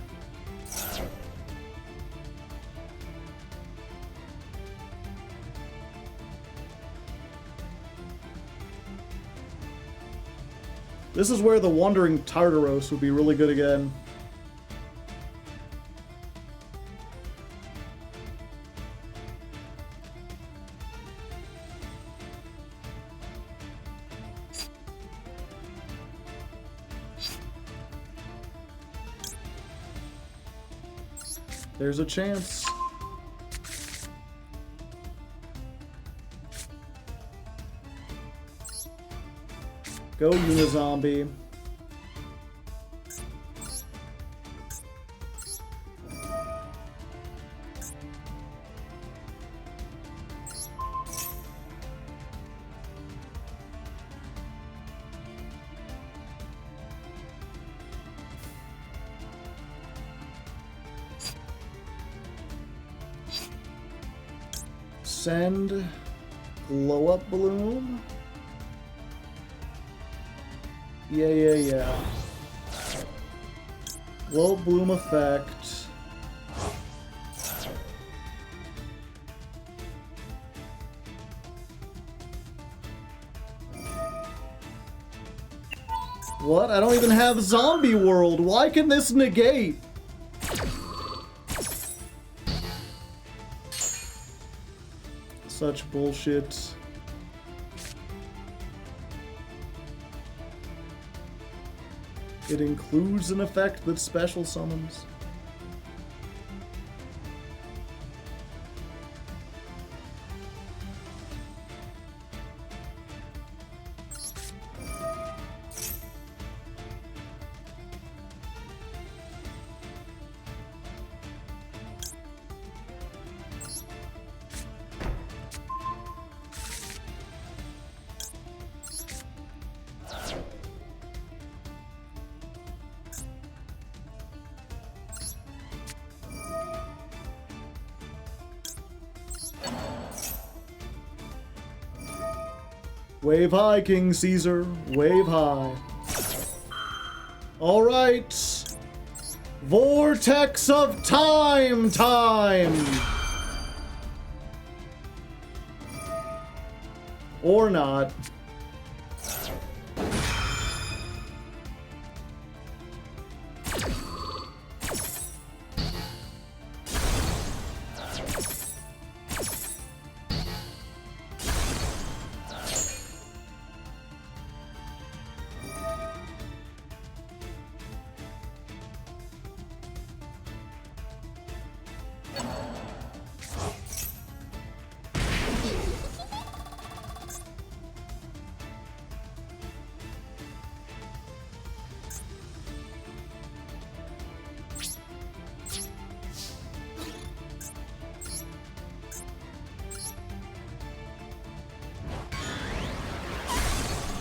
This is where the Wandering Tartaros would be really good again. There's a chance. Go Unizombie. send glow up bloom. Yeah. Glow up bloom effect. What? I don't even have zombie world. Why can this negate? Such bullshit. It includes an effect that special summons. Wave high, King Caesar. Wave high. Alright. Vortex of time! Or not.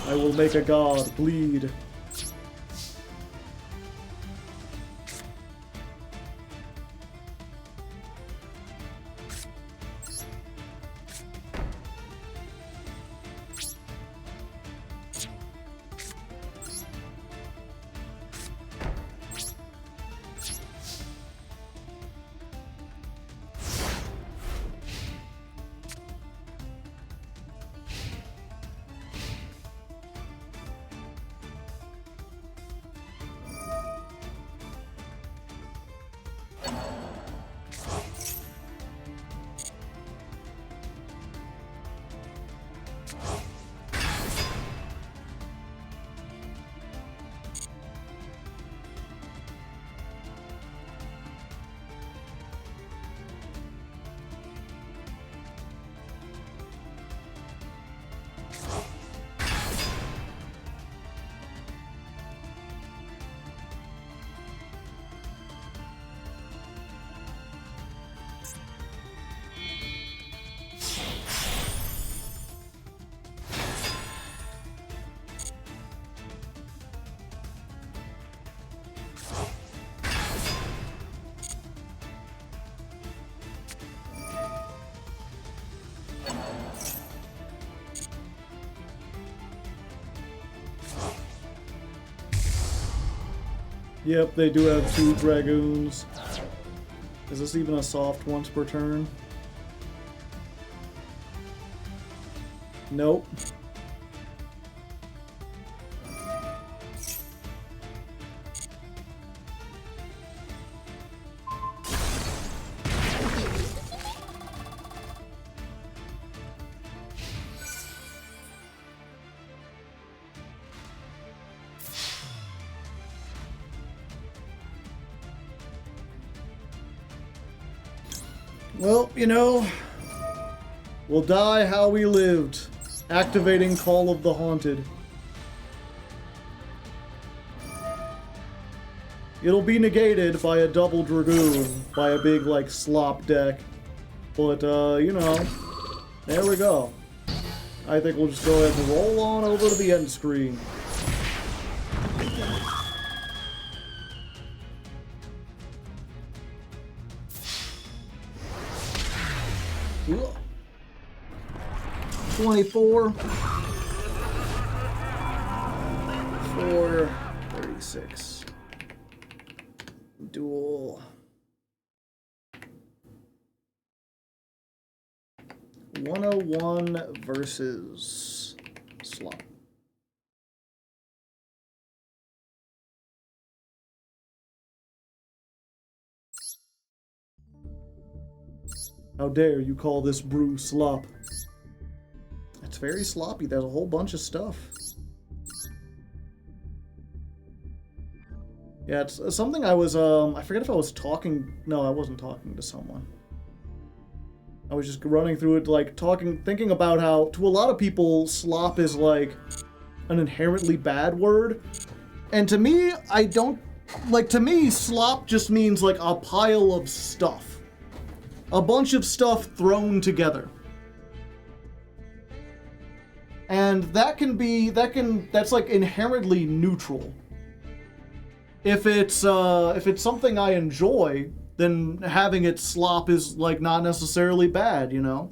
I will make a god bleed. Yep, they do have 2 dragoons. Is this even a soft once per turn? Nope. Well, you know, we'll die how we lived, activating Call of the Haunted. It'll be negated by a double Dragoon, by a big, like, slop deck. But, you know, there we go. I think we'll just go ahead and roll on over to the end screen. 24. 436. Duel. 101 versus slop. How dare you call this brew slop? It's very sloppy. There's a whole bunch of stuff. Yeah, it's something I was, I forget if I was talking. No, I wasn't talking to someone. I was just running through it, like, thinking about how, to a lot of people, slop is, like, an inherently bad word. And to me, to me, slop just means, like, a pile of stuff. A bunch of stuff thrown together. And that's like inherently neutral. If it's something I enjoy, then having it slop is like not necessarily bad, you know?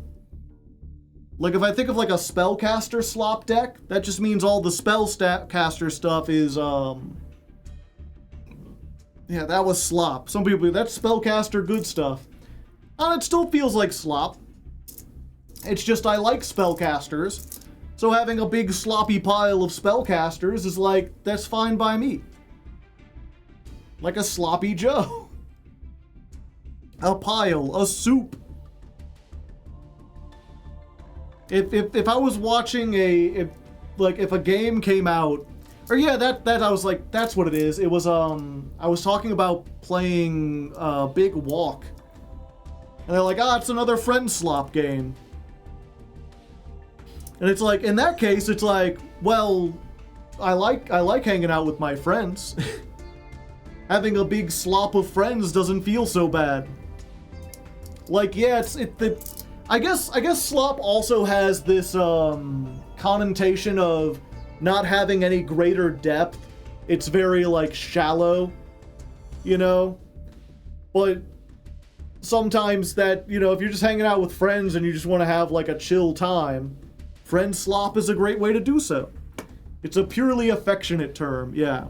Like if I think of like a spellcaster slop deck, that just means all the spellcaster stuff is yeah, that was slop. Some people, that's spellcaster good stuff. It still feels like slop. It's just I like spellcasters, so having a big sloppy pile of spellcasters is like, that's fine by me. Like a sloppy Joe. A pile, a soup. If I was watching if a game came out, or yeah, that I was like, that's what it is. It was I was talking about playing Big Walk. And they're like, it's another friend slop game. And it's like, in that case, it's like, well, I like hanging out with my friends. Having a big slop of friends doesn't feel so bad. Like, yeah, I guess slop also has this connotation of not having any greater depth. It's very like shallow, you know? But sometimes that, you know, if you're just hanging out with friends and you just want to have like a chill time, friend slop is a great way to do so. It's a purely affectionate term, yeah.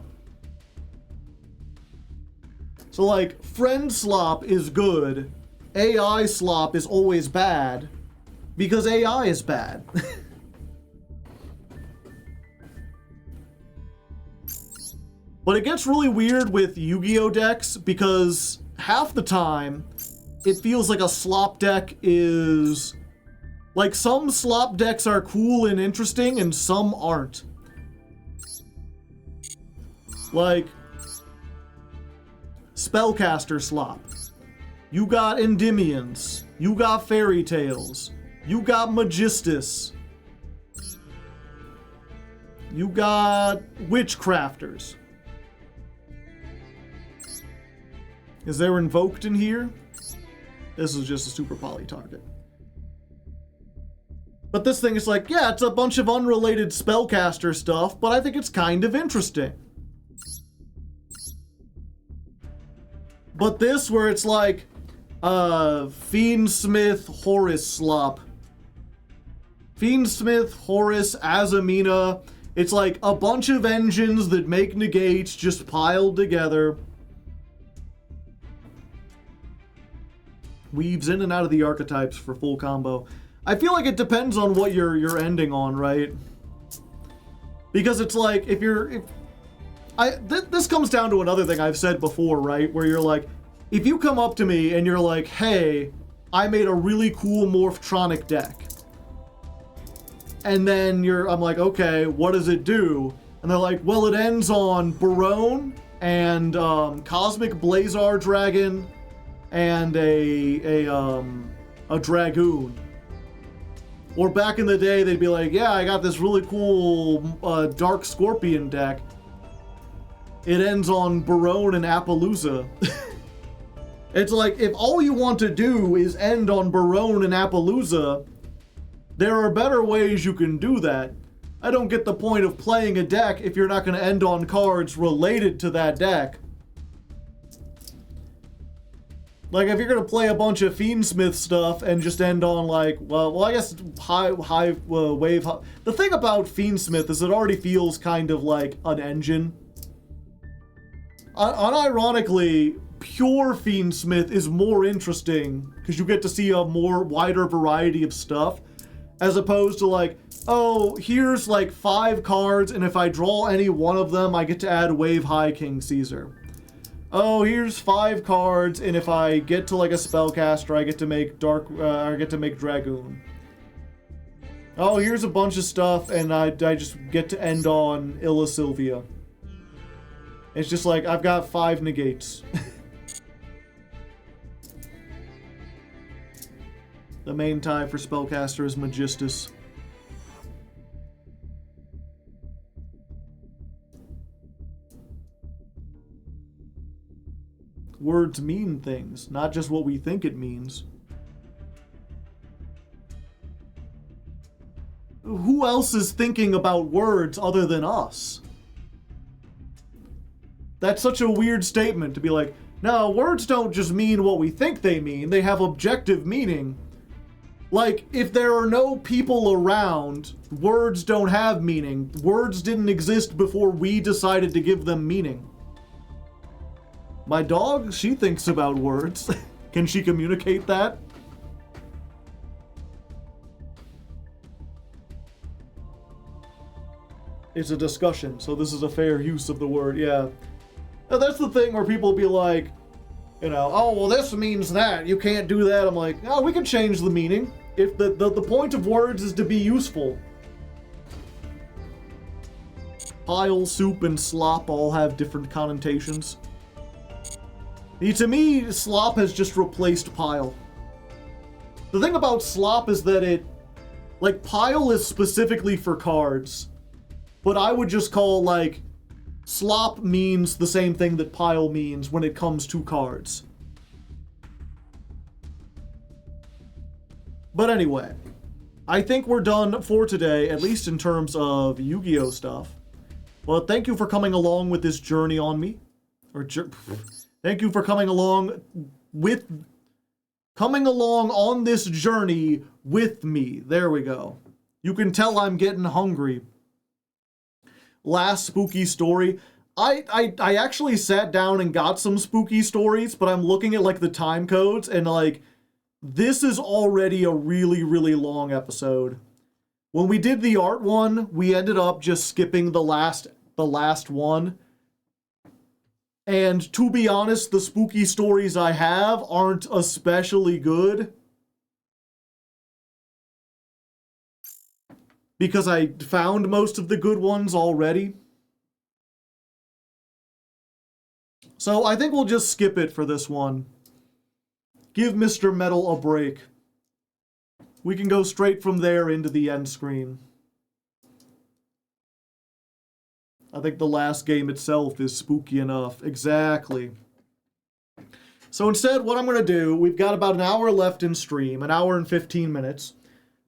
So like, friend slop is good, AI slop is always bad, because AI is bad. But it gets really weird with Yu-Gi-Oh decks, because half the time, it feels like a slop deck is... Like, some slop decks are cool and interesting, and some aren't. Like, Spellcaster slop. You got Endymions. You got Fairy Tales. You got Magistus. You got Witchcrafters. Is there Invoked in here? This is just a super poly target. But this thing is like, yeah, it's a bunch of unrelated spellcaster stuff, but I think it's kind of interesting. But this, where it's like, Fiendsmith, Horus slop. Fiendsmith, Horus, Azamina. It's like a bunch of engines that make negates just piled together. Weaves in and out of the archetypes for full combo. I feel like it depends on what you're ending on, right? Because it's like, this comes down to another thing I've said before, right? Where you're like, if you come up to me and you're like, hey, I made a really cool Morphtronic deck. And then I'm like, okay, what does it do? And they're like, well, it ends on Barone and Cosmic Blazar Dragon and a Dragoon. Or back in the day, they'd be like, yeah, I got this really cool Dark Scorpion deck. It ends on Barone and Appaloosa. It's like, if all you want to do is end on Barone and Appaloosa, there are better ways you can do that. I don't get the point of playing a deck if you're not going to end on cards related to that deck. Like, if you're gonna play a bunch of Fiendsmith stuff and just end on, like, well, I guess wave... The thing about Fiendsmith is it already feels kind of like an engine. Unironically, pure Fiendsmith is more interesting because you get to see a more wider variety of stuff, as opposed to, like, oh, here's, like, 5 cards, and if I draw any one of them, I get to add Wave High King Caesar. Oh, here's 5 cards, and if I get to, like, a spellcaster, I get to make Dragoon. Oh, here's a bunch of stuff, and I just get to end on Illa Sylvia. It's just like, I've got 5 negates. The main type for spellcaster is Magistus. Words mean things, not just what we think it means. Who else is thinking about words other than us? That's such a weird statement to be like, no, words don't just mean what we think they mean, they have objective meaning. Like, if there are no people around, words don't have meaning. Words didn't exist before we decided to give them meaning. My dog, she thinks about words. Can she communicate that? It's a discussion, so this is a fair use of the word, yeah. Now, that's the thing where people be like, you know, oh, well, this means that. You can't do that. I'm like, no, we can change the meaning. If the point of words is to be useful. Pile, soup, and slop all have different connotations. To me, slop has just replaced pile. The thing about slop is that it... Like, pile is specifically for cards. But I would just call, like... Slop means the same thing that pile means when it comes to cards. But anyway, I think we're done for today, at least in terms of Yu-Gi-Oh! Stuff. Well, thank you for coming along with this journey on me. Thank you for coming along on this journey with me. There we go. You can tell I'm getting hungry. Last spooky story. I actually sat down and got some spooky stories, but I'm looking at, like, the time codes, and, like, this is already a really, really long episode. When we did the art one, we ended up just skipping the last one. And to be honest, the spooky stories I have aren't especially good. Because I found most of the good ones already. So I think we'll just skip it for this one. Give Mr. Metal a break. We can go straight from there into the end screen. I think the last game itself is spooky enough. Exactly. So instead, what I'm going to do, we've got about an hour left in stream, an hour and 15 minutes.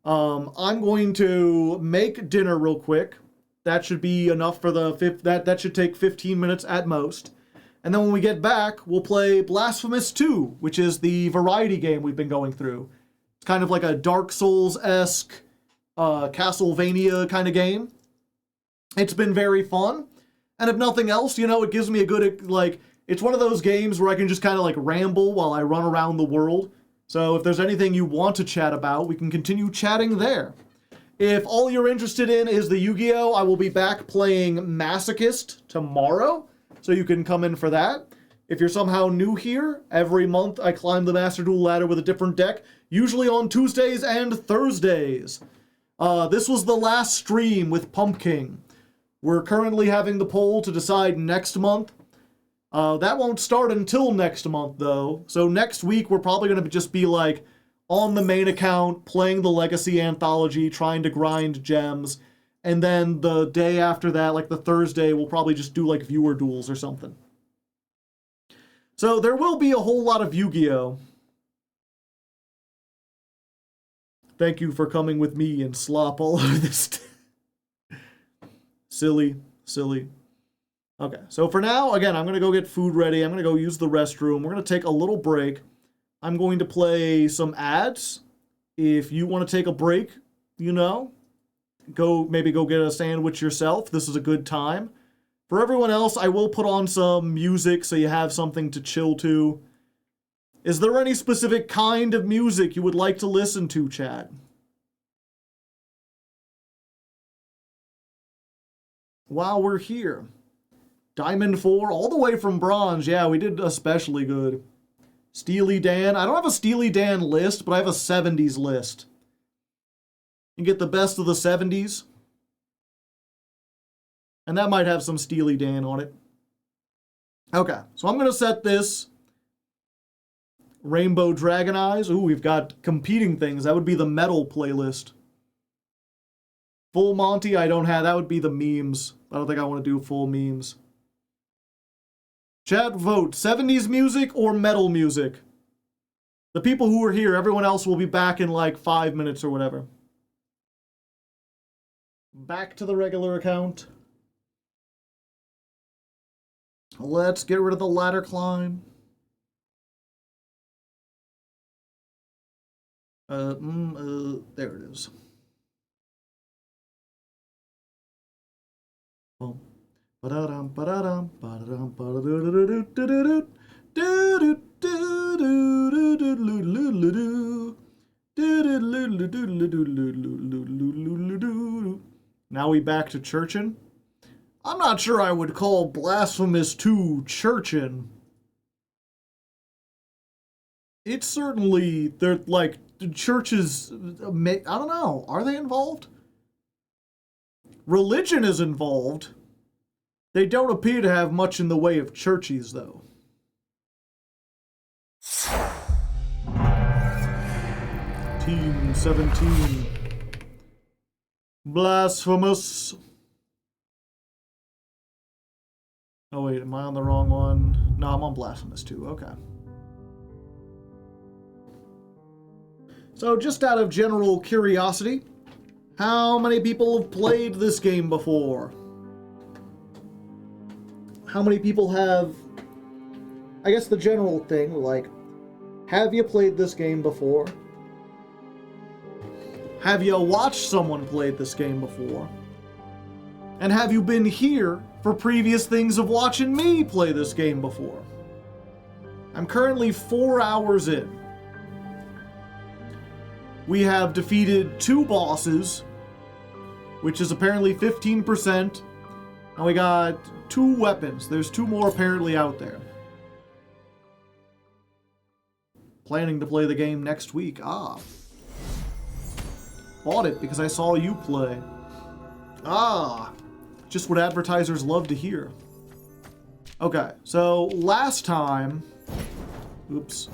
I'm going to make dinner real quick. That should be enough for that should take 15 minutes at most. And then when we get back, we'll play Blasphemous 2, which is the variety game we've been going through. It's kind of like a Dark Souls-esque Castlevania kind of game. It's been very fun. And if nothing else, you know, it gives me a good, like, it's one of those games where I can just kind of, like, ramble while I run around the world. So if there's anything you want to chat about, we can continue chatting there. If all you're interested in is the Yu-Gi-Oh!, I will be back playing Masochist tomorrow, so you can come in for that. If you're somehow new here, every month I climb the Master Duel ladder with a different deck, usually on Tuesdays and Thursdays. This was the last stream with Pumpking. We're currently having the poll to decide next month. That won't start until next month, though. So next week, we're probably going to just be, like, on the main account, playing the Legacy Anthology, trying to grind gems. And then the day after that, like the Thursday, we'll probably just do, like, viewer duels or something. So there will be a whole lot of Yu-Gi-Oh! Thank you for coming with me and slop all over this. Silly. Okay, so for now, again, I'm going to go get food ready. I'm going to go use the restroom. We're going to take a little break. I'm going to play some ads. If you want to take a break, you know, maybe go get a sandwich yourself. This is a good time. For everyone else, I will put on some music so you have something to chill to. Is there any specific kind of music you would like to listen to, chat? While we're here. Diamond 4, all the way from bronze. Yeah, we did especially good. Steely Dan. I don't have a Steely Dan list, but I have a 70s list. You get the best of the 70s. And that might have some Steely Dan on it. Okay, so I'm going to set this. Rainbow Dragon Eyes. Ooh, we've got competing things. That would be the metal playlist. Full Monty, I don't have. That would be the memes. I don't think I want to do full memes. Chat, vote. 70s music or metal music? The people who are here, everyone else will be back in like 5 minutes or whatever. Back to the regular account. Let's get rid of the ladder climb. There it is. Boom. Ba-da-dum, ba-da-dum, ba-da-dum, ba-da-do-do-do-do-do-do. Now we back to churchin'. I'm not sure I would call Blasphemous 2 churchin'. It's certainly, they're like, the churches, I don't know, are they involved? Religion is involved. They don't appear to have much in the way of churchies, though. Team 17. Blasphemous. Oh wait, am I on the wrong one? No, I'm on Blasphemous 2, okay. So just out of general curiosity, how many people have played this game before? How many people have, I guess the general thing, like, have you played this game before? Have you watched someone play this game before? And have you been here for previous things of watching me play this game before? I'm currently 4 hours in. We have defeated 2 bosses, which is apparently 15%, and we got 2 weapons. There's 2 more apparently out there. Planning to play the game next week. Ah. Bought it because I saw you play. Ah. Just what advertisers love to hear. Okay, so last time... Oops.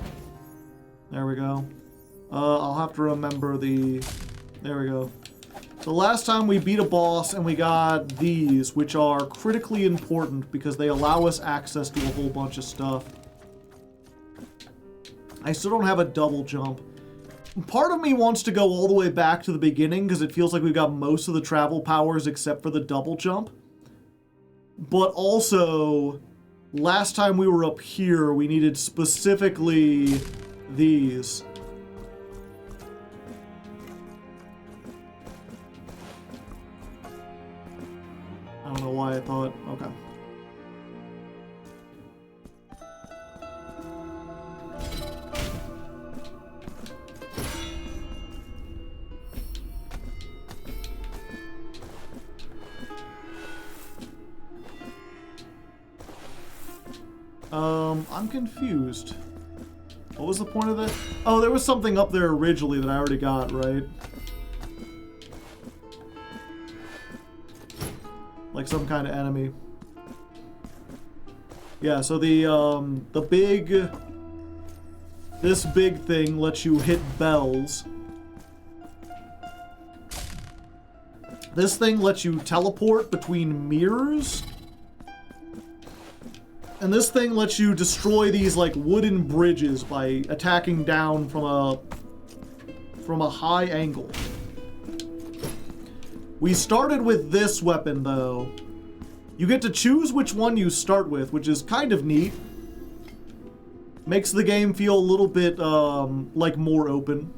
There we go. I'll have to remember the... There we go. So last time we beat a boss and we got these, which are critically important because they allow us access to a whole bunch of stuff. I still don't have a double jump. Part of me wants to go all the way back to the beginning because it feels like we've got most of the travel powers except for the double jump. But also, last time we were up here, we needed specifically these. I don't know why I thought, okay. I'm confused. What was the point of that? Oh, there was something up there originally that I already got, right? Like some kind of enemy. Yeah, so the big... This big thing lets you hit bells. This thing lets you teleport between mirrors. And this thing lets you destroy these, like, wooden bridges by attacking down from a high angle. We started with this weapon, though. You get to choose which one you start with, which is kind of neat. Makes the game feel a little bit, like more open.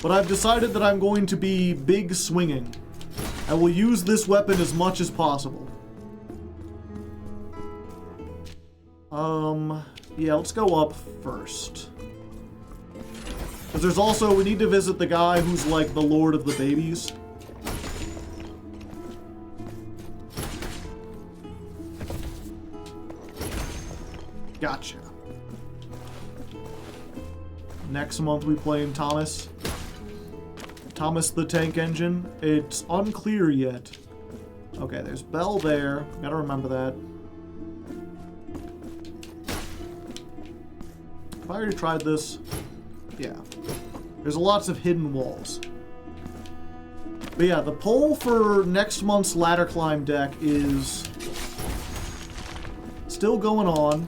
But I've decided that I'm going to be big swinging. I will use this weapon as much as possible. Yeah, let's go up first. Because there's also, we need to visit the guy who's like the Lord of the Babies. Gotcha. Next month we playing Thomas. Thomas the Tank Engine. It's unclear yet. Okay, there's Bell there. Gotta remember that. Have I already tried this? Yeah. There's lots of hidden walls. But yeah, the poll for next month's ladder climb deck is still going on.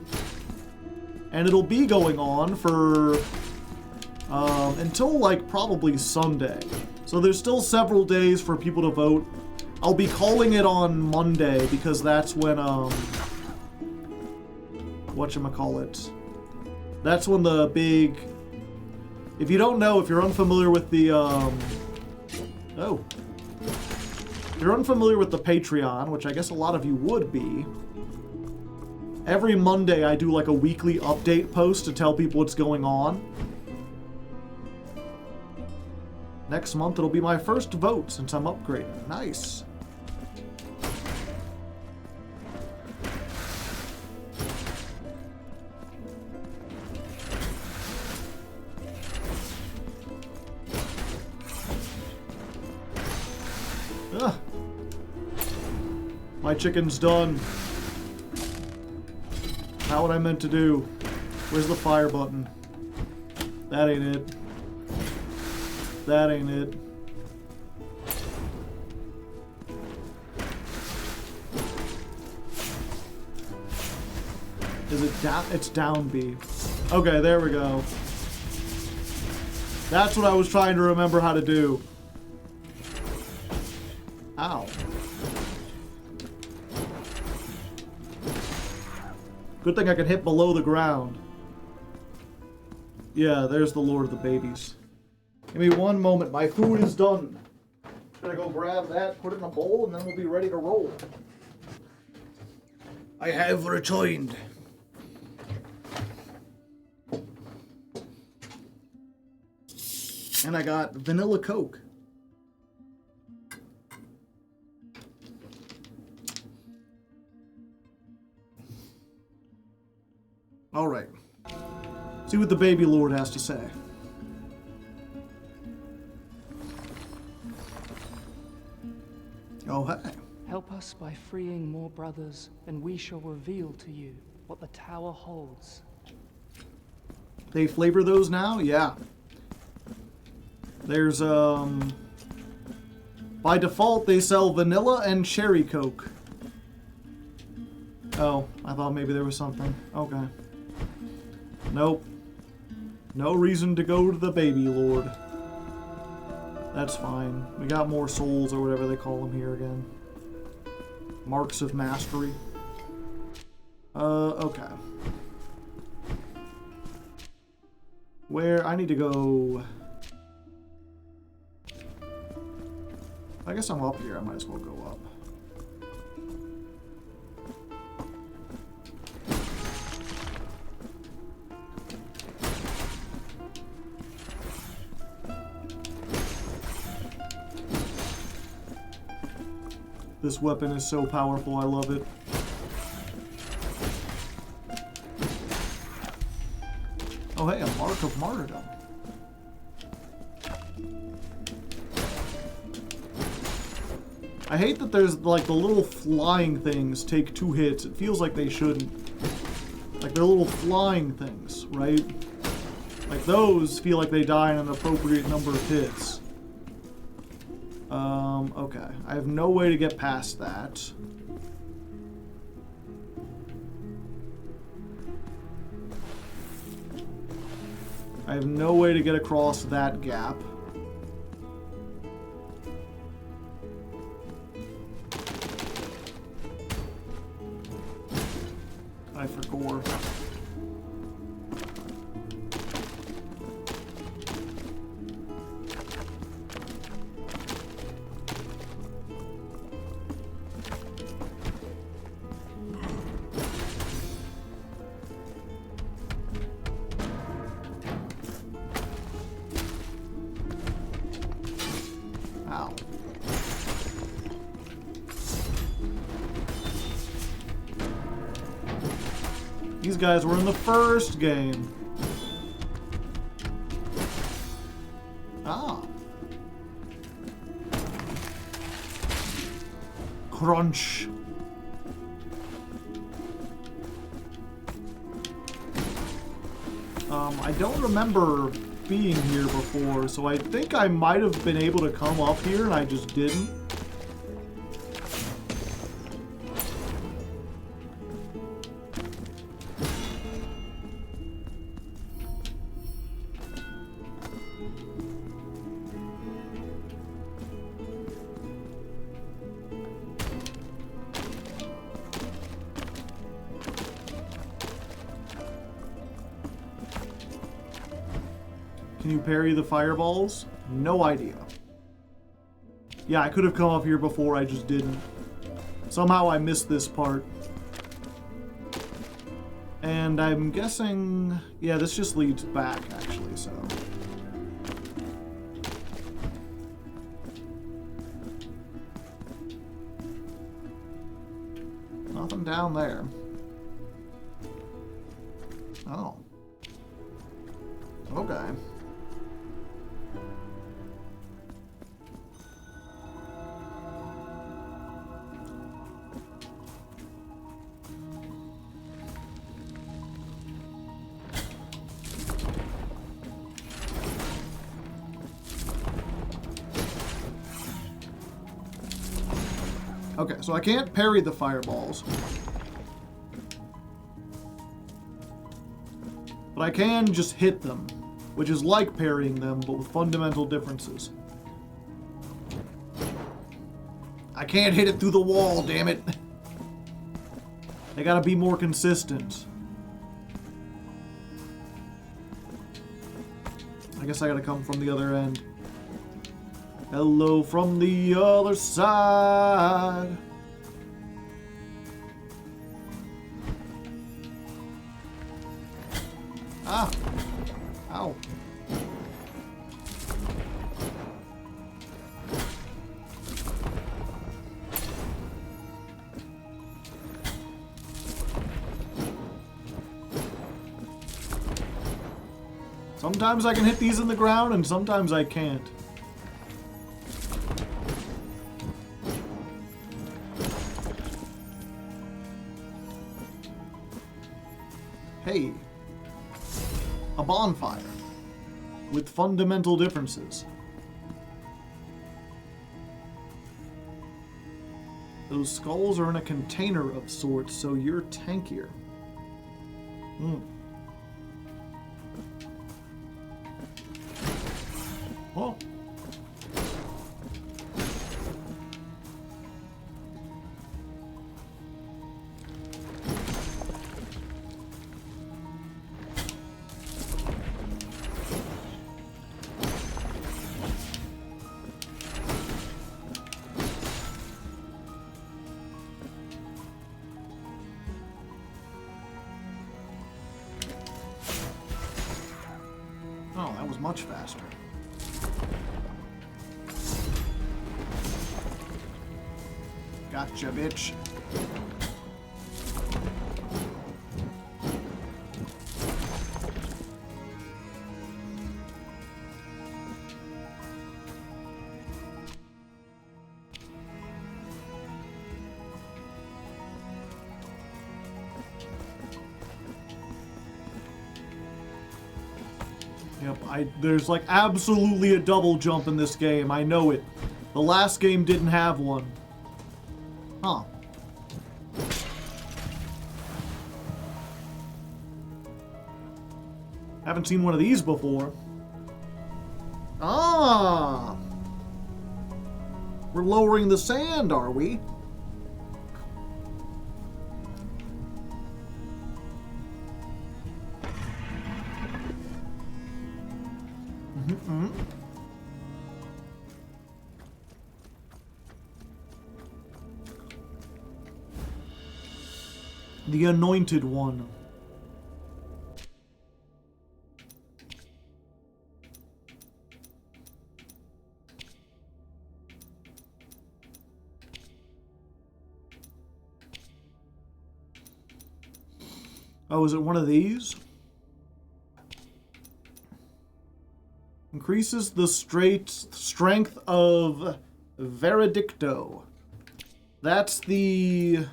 And it'll be going on for until like probably Sunday. So there's still several days for people to vote. I'll be calling it on Monday because that's when whatchamacallit. That's when the big, if you don't know, if you're unfamiliar with the if you're unfamiliar with the Patreon, which I guess a lot of you would be, every Monday I do like a weekly update post to tell people what's going on. Next month it'll be my first vote since I'm upgrading. Nice. Ugh. My chicken's done. Not what I meant to do. Where's the fire button? That ain't it. That ain't it. Is it down? It's down B. Okay, there we go. That's what I was trying to remember how to do. Ow. Good thing I can hit below the ground. Yeah, there's the Lord of the Babies. Give me one moment. My food is done. Gonna go grab that, put it in a bowl, and then we'll be ready to roll. I have returned. And I got vanilla Coke. All right. See what the baby lord has to say. Oh, hey. Help us by freeing more brothers, and we shall reveal to you what the tower holds. They flavor those now? Yeah. There's, by default, they sell vanilla and cherry Coke. Oh, I thought maybe there was something. Okay. Nope. No reason to go to the baby lord. That's fine. We got more souls or whatever they call them here again. Marks of mastery. Okay. Where I need to go. I guess I'm up here. I might as well go up. This weapon is so powerful, I love it. Oh hey, a mark of martyrdom. I hate that there's like the little flying things take 2 hits. It feels like they shouldn't. Like they're little flying things, right? Like those feel like they die in an appropriate number of hits. Okay. I have no way to get past that. I have no way to get across that gap. I forgot. Ow. These guys were in the first game. Ah. Crunch. I don't remember being here before, so I think I might have been able to come up here and I just didn't. Can you parry the fireballs? No idea. Yeah, I could have come up here before, I just didn't. Somehow I missed this part. And I'm guessing... yeah, this just leads back, actually, so... nothing down there. Oh. Okay. Okay, so I can't parry the fireballs. But I can just hit them, which is like parrying them, but with fundamental differences. I can't hit it through the wall, damn it. They gotta be more consistent. I guess I gotta come from the other end. Hello from the other side. Ah. Ow. Sometimes I can hit these in the ground and sometimes I can't. Hey, a bonfire with fundamental differences. Those skulls are in a container of sorts, so you're tankier. Oh. Oh, that was much faster. Gotcha, bitch. Yep, there's like absolutely a double jump in this game. I know it. The last game didn't have one. Huh. Haven't seen one of these before. Ah! We're lowering the sand, are we? The Anointed One. Oh, is it one of these? Increases the strength of Veredicto. That's the...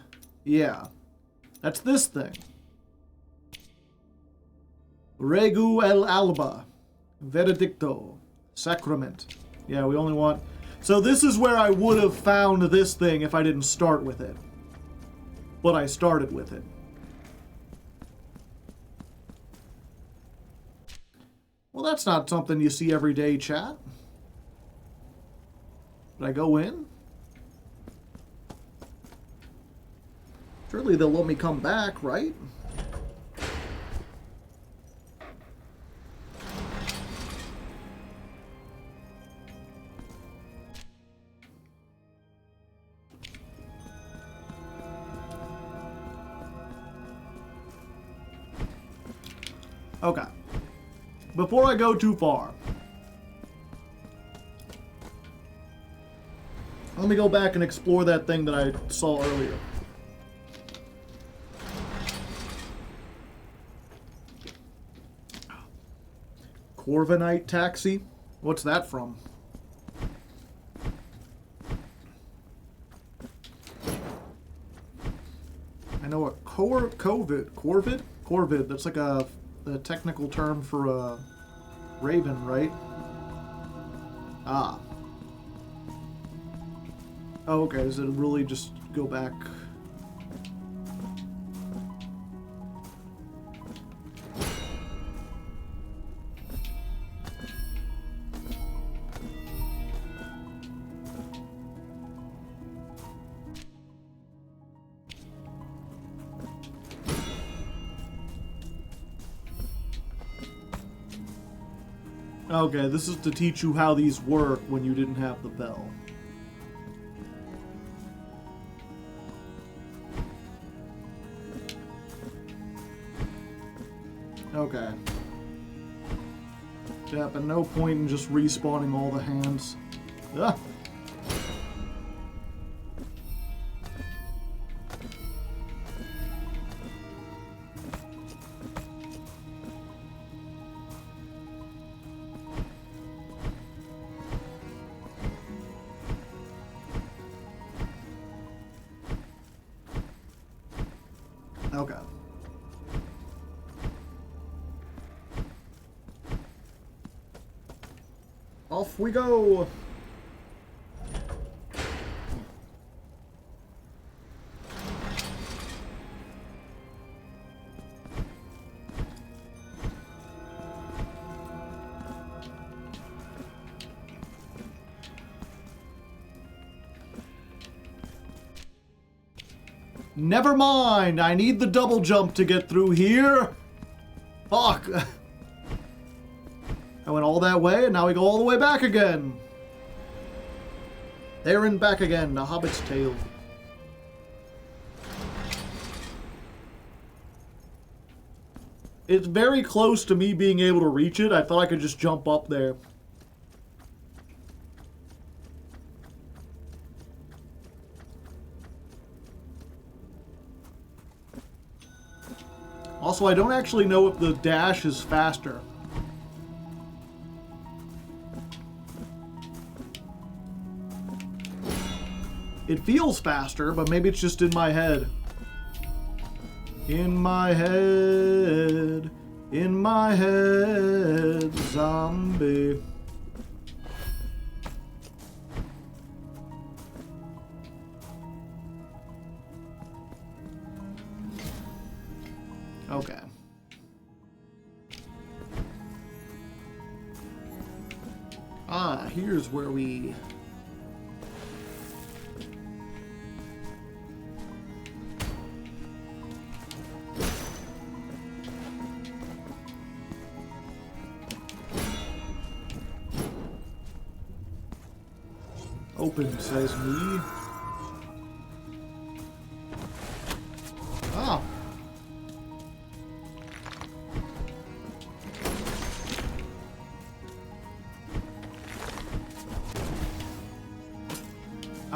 yeah. That's this thing. Regu el Alba. Veredicto. Sacrament. Yeah, we only want... so this is where I would have found this thing if I didn't start with it. But I started with it. Well, that's not something you see every day, chat. Did I go in? Surely they'll let me come back, right? Okay. Before I go too far, let me go back and explore that thing that I saw earlier. Corvinite taxi? What's that from? I know a Corvid. That's like a technical term for a raven, right? Ah. Oh, okay. Does it really just go back? Okay, this is to teach you how these work when you didn't have the bell. Okay. Yeah, but no point in just respawning all the hands. Ah! Okay. Off we go! Never mind, I need the double jump to get through here. Fuck. I went all that way, and now we go all the way back again. There and back again, a hobbit's tale. It's very close to me being able to reach it. I thought I could just jump up there. Also, I don't actually know if the dash is faster. It feels faster, but maybe it's just in my head. In my head, zombie. Okay. Ah, here's where we... Open, says me. Ah,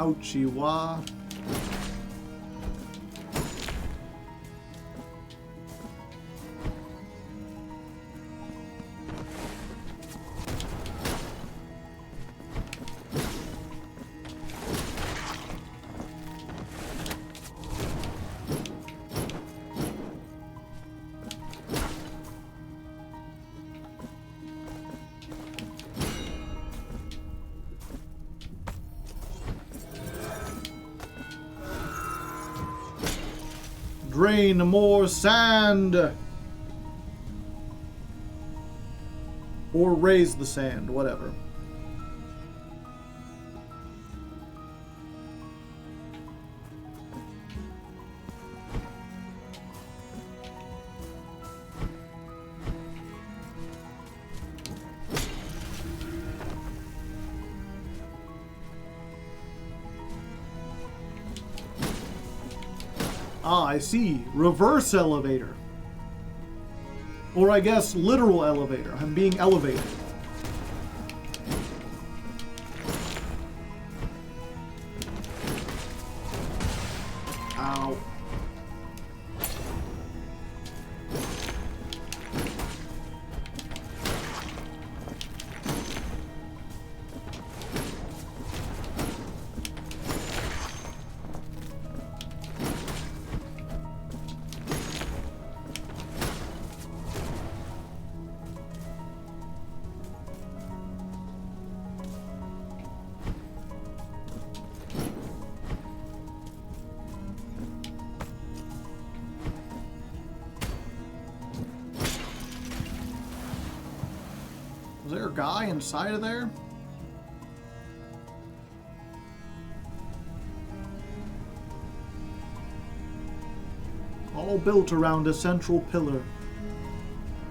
Ouchie wah. Drain more sand! Or raise the sand, whatever. Ah, I see. Reverse elevator. Or I guess literal elevator. I'm being elevated. Ow. Was there a guy inside of there? All built around a central pillar.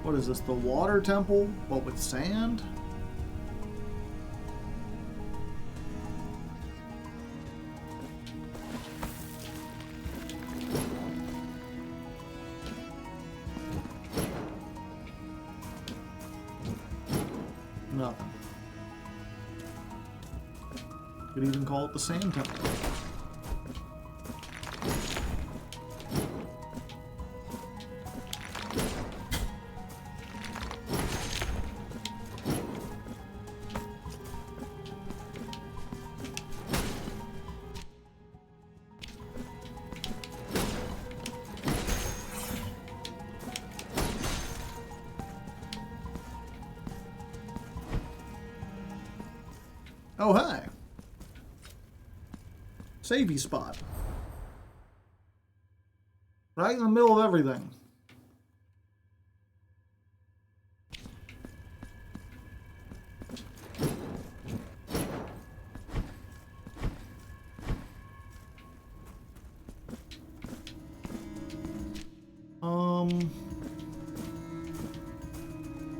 What is this, the water temple? What, with sand? Nothing. Could even call it the sand temple. Oh, hi. Savey spot. Right in the middle of everything.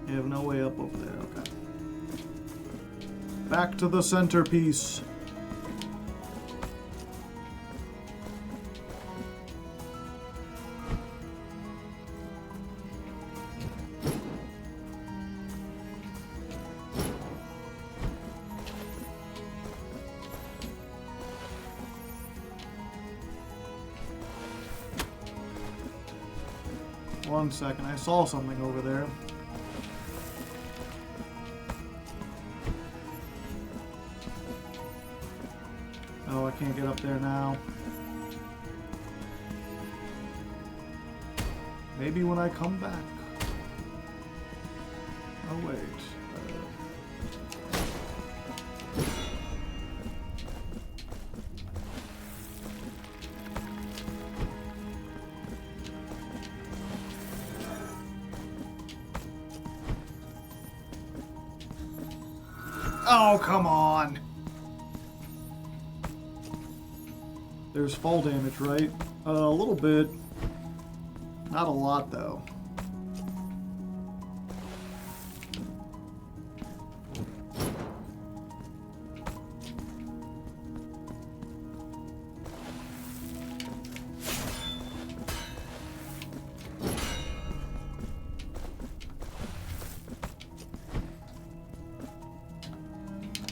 You have no way up over there, okay. Back to the centerpiece. One second, I saw something over there. Oh, I can't get up there now. Maybe when I come back. Oh, wait. Oh, come on! There's fall damage, right? A little bit. Not a lot, though.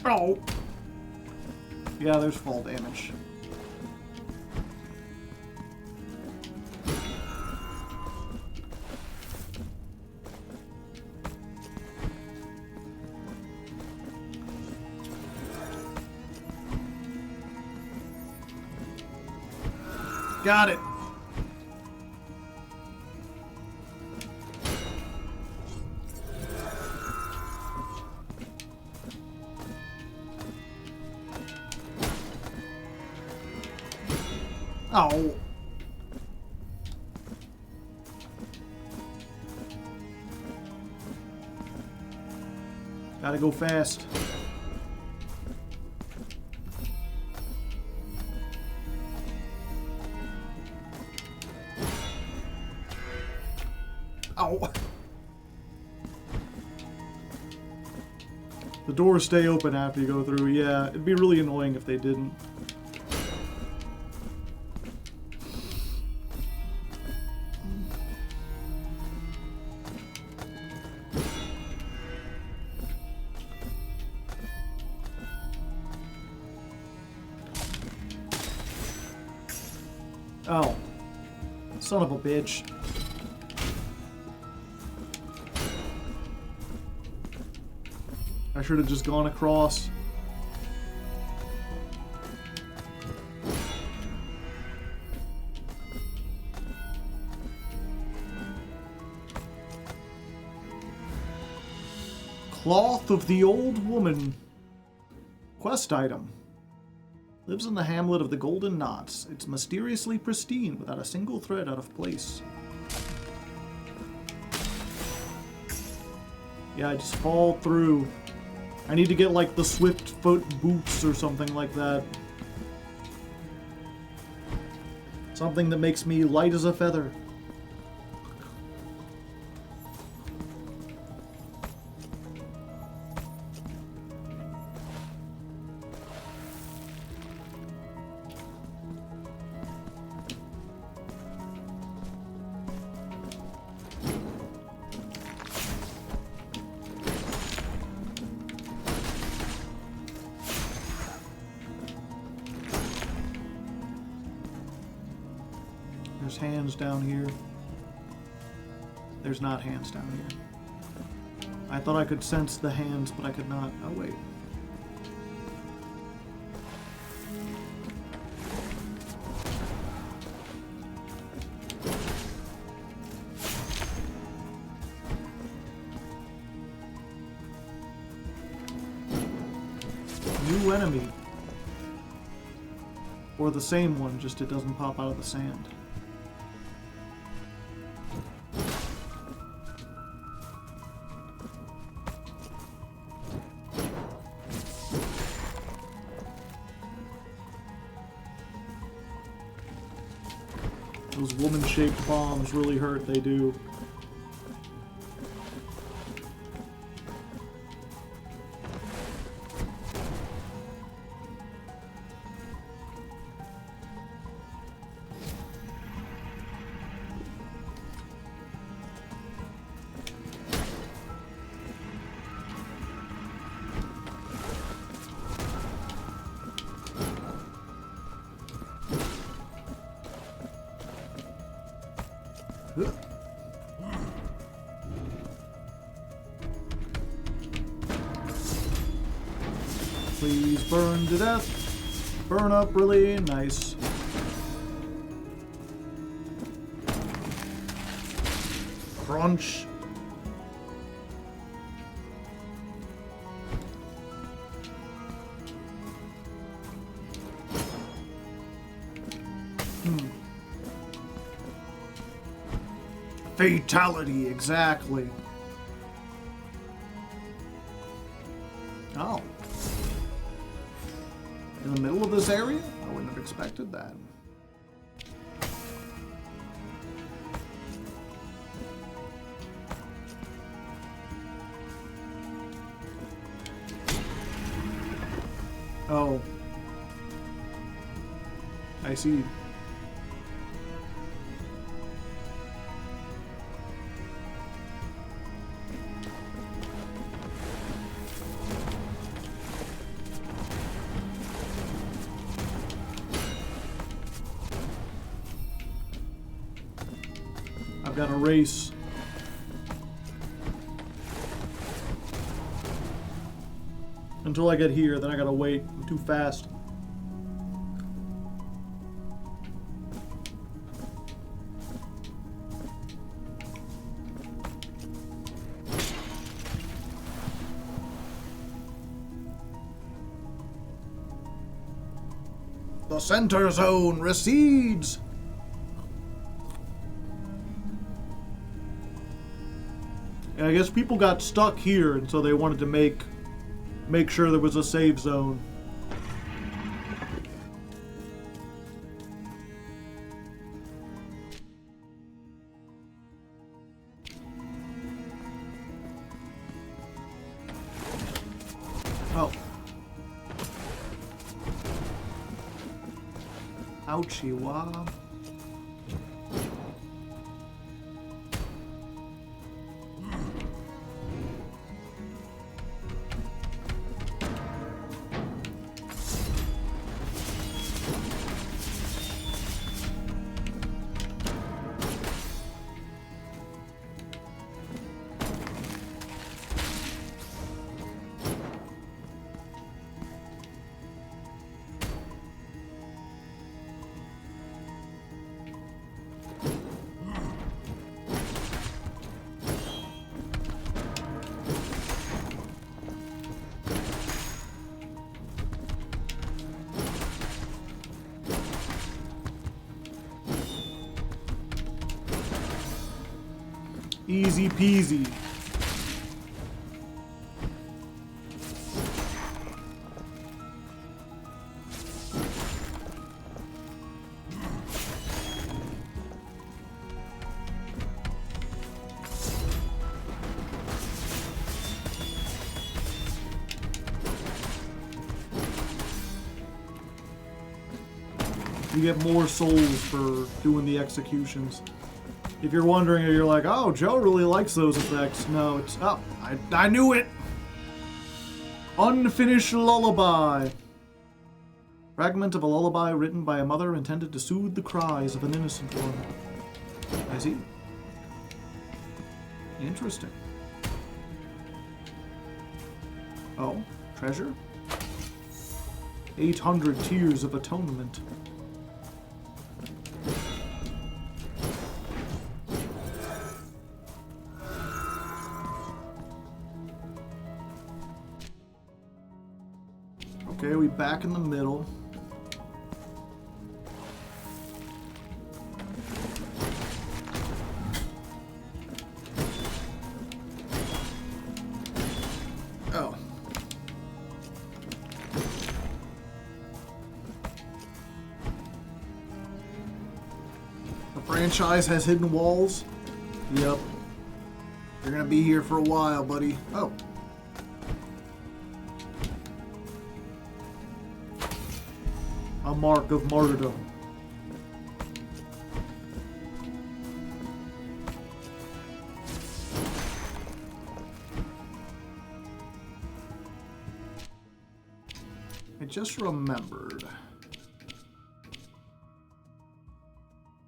Oh! Yeah, there's fall damage. Got it. Oh. Gotta go fast. Ow. The doors stay open after you go through. Yeah, it'd be really annoying if they didn't. Oh. Son of a bitch. I should have just gone across. Cloth of the Old Woman. Quest item. Lives in the hamlet of the Golden Knots. It's mysteriously pristine without a single thread out of place. Yeah, I just fall through. I need to get like the Swift Foot boots or something like that. Something that makes me light as a feather. There's hands down here. There's not hands down here. I thought I could sense the hands, but I could not. Oh, wait. New enemy. Or the same one, just it doesn't pop out of the sand. Those woman-shaped bombs really hurt, they do. Please burn to death. Burn up really nice. Crunch. Fatality, exactly. Oh. In the middle of this area? I wouldn't have expected that. Oh. I see. I've got a race. Until I get here, then I gotta wait. I'm too fast. The center zone recedes. And I guess people got stuck here, and so they wanted to make sure there was a save zone. Oh. Ouchie, wow. Easy peasy. You get more souls for doing the executions. If you're wondering, or you're like, oh, Joe really likes those effects. No, it's... Oh, I knew it! Unfinished lullaby. Fragment of a lullaby written by a mother intended to soothe the cries of an innocent one. I see. Interesting. Oh, treasure? 800 tears of atonement. Okay, we back in the middle. Oh. The franchise has hidden walls? Yep. You're gonna be here for a while, buddy. Oh. A mark of martyrdom. I just remembered.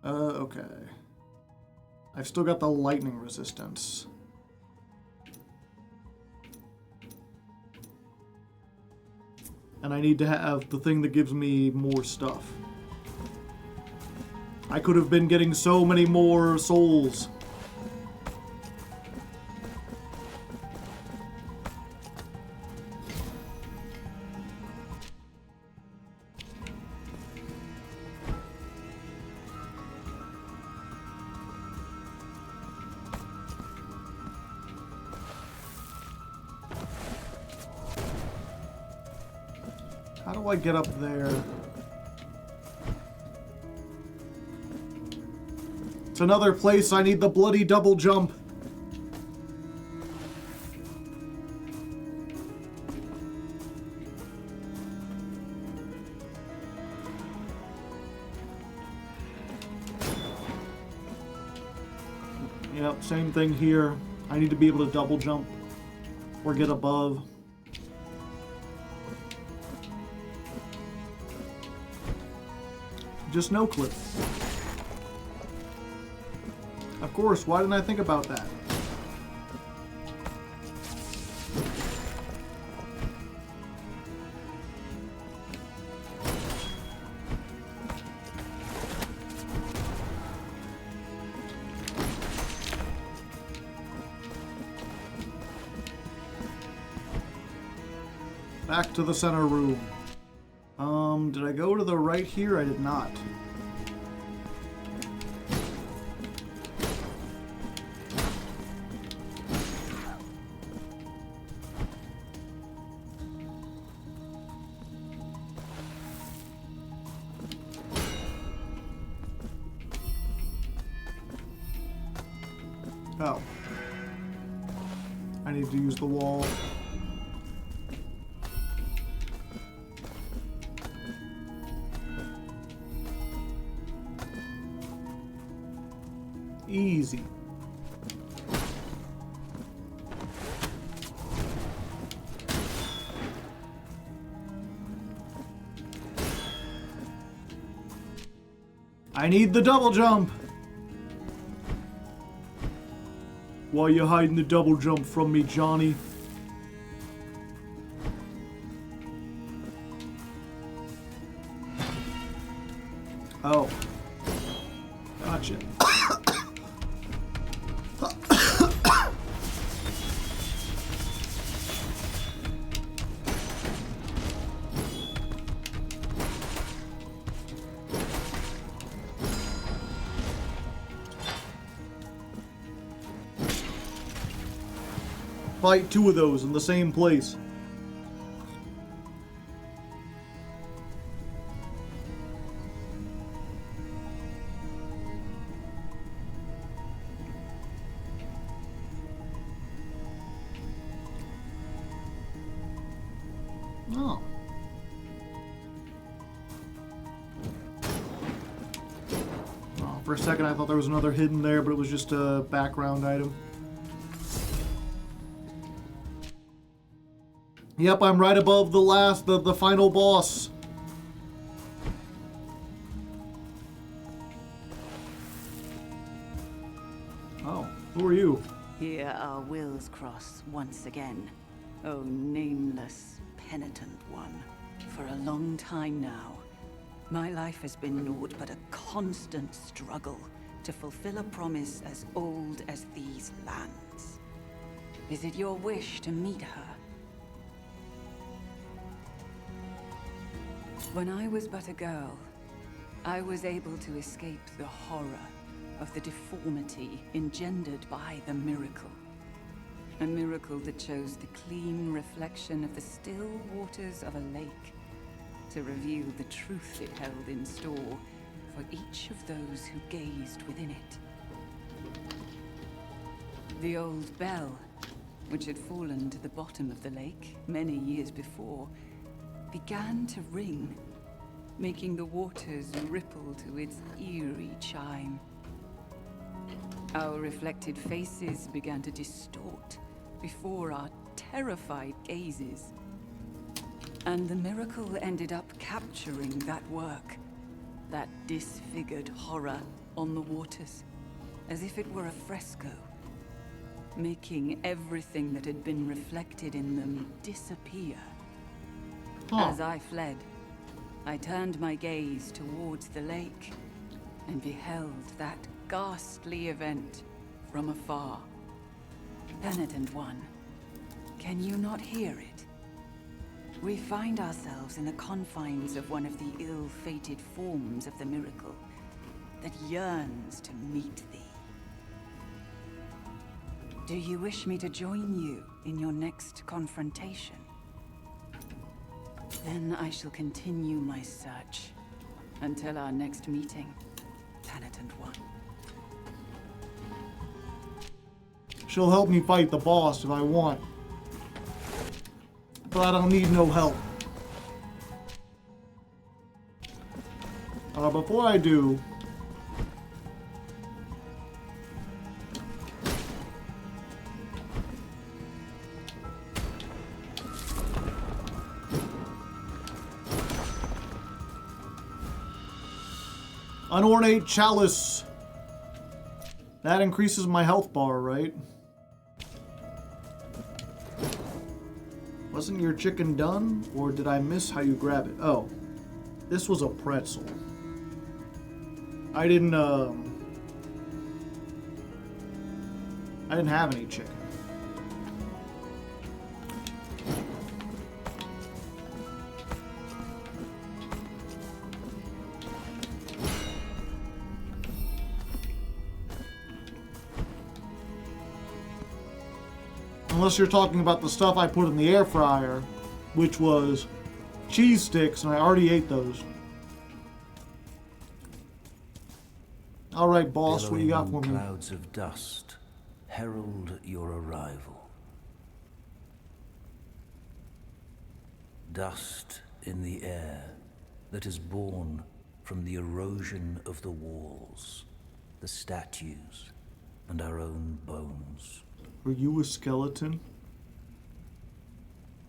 Okay. I've still got the lightning resistance. And I need to have the thing that gives me more stuff. I could have been getting so many more souls. How do I get up there? It's another place I need the bloody double jump. Yep, same thing here. I need to be able to double jump or get above. Just no clip. Of course, why didn't I think about that? Back to the center room. Did I go to the right here? I did not. Oh. I need to use the wall. Easy. I need the double jump. Why you hiding the double jump from me, Johnny? Oh. Gotcha. Fight two of those in the same place. Oh. Oh, for a second I thought there was another hidden there, but it was just a background item. Yep, I'm right above the final boss. Oh, who are you? Here our wills cross once again. O nameless, penitent one. For a long time now, my life has been naught but a constant struggle to fulfill a promise as old as these lands. Is it your wish to meet her? When I was but a girl, I was able to escape the horror of the deformity engendered by the miracle. A miracle that chose the clean reflection of the still waters of a lake to reveal the truth it held in store for each of those who gazed within it. The old bell, which had fallen to the bottom of the lake many years before, began to ring, making the waters ripple to its eerie chime. Our reflected faces began to distort before our terrified gazes. And the miracle ended up capturing that work, that disfigured horror on the waters, as if it were a fresco, making everything that had been reflected in them disappear. As I fled, I turned my gaze towards the lake and beheld that ghastly event from afar. Penitent one, can you not hear it? We find ourselves in the confines of one of the ill-fated forms of the miracle that yearns to meet thee. Do you wish me to join you in your next confrontation? Then I shall continue my search until our next meeting, Penitent One. She'll help me fight the boss if I want. But I don't need no help. Before I do... Unornate chalice. That increases my health bar, right? Wasn't your chicken done? Or did I miss how you grab it? Oh. This was a pretzel. I didn't have any chicken. Unless you're talking about the stuff I put in the air fryer, which was cheese sticks, and I already ate those. All right, boss, what you got for me? Clouds of dust herald your arrival. Dust in the air that is born from the erosion of the walls, the statues, and our own bones. Are you a skeleton?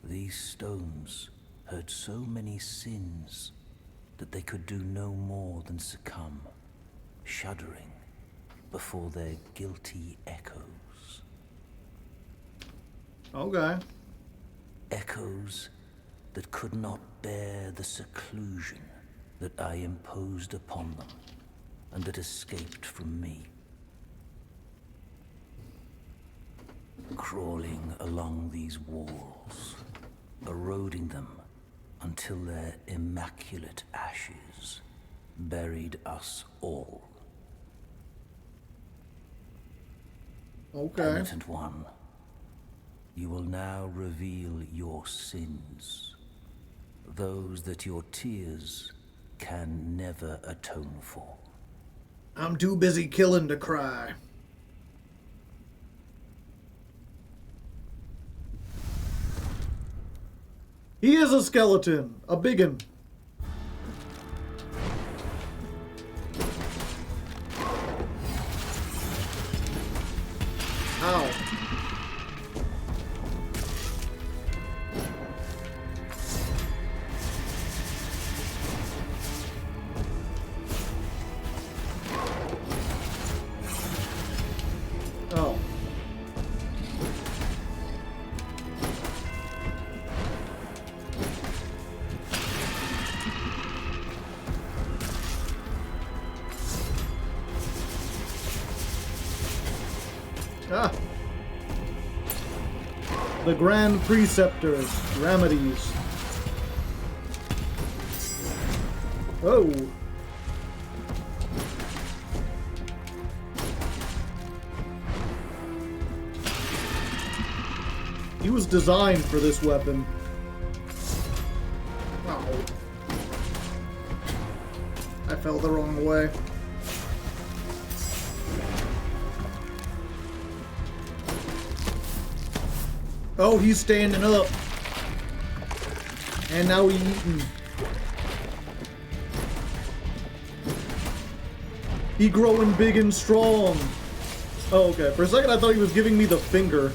These stones heard so many sins that they could do no more than succumb, shuddering before their guilty echoes. Okay. Echoes that could not bear the seclusion that I imposed upon them and that escaped from me. Crawling along these walls, eroding them until their immaculate ashes buried us all. Okay. Penitent one, you will now reveal your sins, those that your tears can never atone for. I'm too busy killing to cry. He is a skeleton, a biggin. Ow. Oh. Ah. The Grand Preceptors, Remedies. Oh. He was designed for this weapon. Oh. I fell the wrong way. Oh, he's standing up. And now he's eating. He growing big and strong. Oh, okay. For a second I thought he was giving me the finger.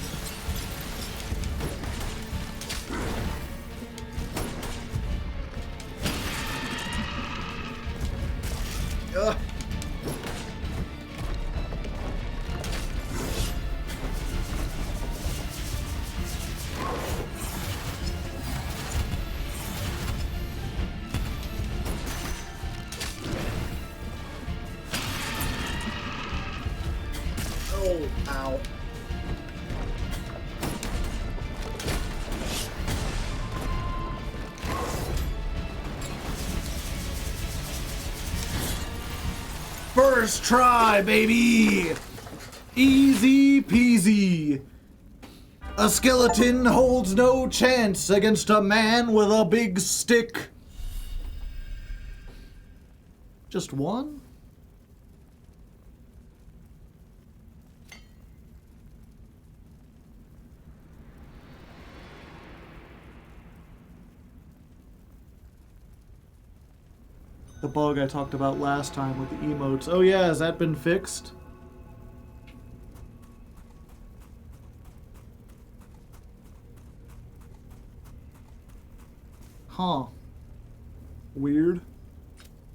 Ugh. Oh, ow. First try, baby! Easy peasy. A skeleton holds no chance against a man with a big stick. Just one? The bug I talked about last time with the emotes. Oh yeah, has that been fixed? Huh. Weird.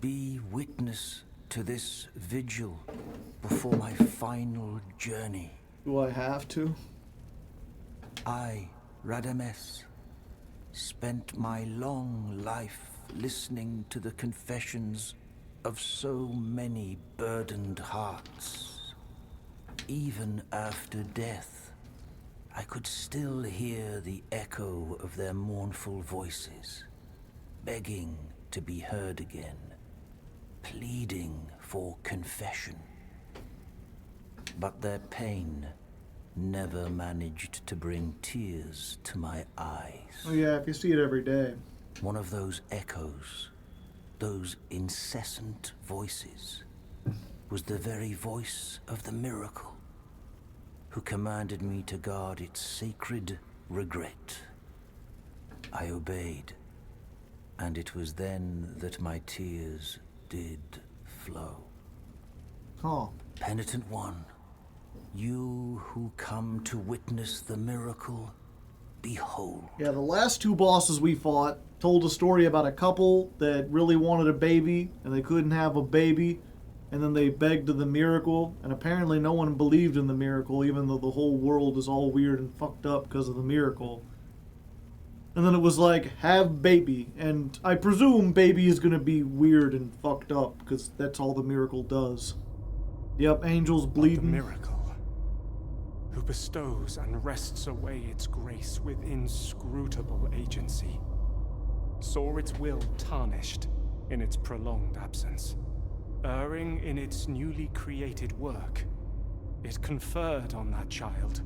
Be witness to this vigil, before my final journey. Do I have to? I, Radames, spent my long life listening to the confessions of so many burdened hearts. Even after death, I could still hear the echo of their mournful voices, begging to be heard again, pleading for confession. But their pain never managed to bring tears to my eyes. Oh yeah, if you see it every day. One of those echoes, those incessant voices, was the very voice of the miracle, who commanded me to guard its sacred regret. I obeyed, and it was then that my tears did flow. Oh. Penitent one, you who come to witness the miracle, behold. Yeah, the last two bosses we fought told a story about a couple that really wanted a baby, and they couldn't have a baby, and then they begged to the miracle, and apparently no one believed in the miracle, even though the whole world is all weird and fucked up because of the miracle. And then it was like, have baby, and I presume baby is gonna be weird and fucked up, because that's all the miracle does. Yep, angels bleeding. The miracle, who bestows and wrests away its grace with inscrutable agency, saw its will tarnished in its prolonged absence. Erring in its newly created work, it conferred on that child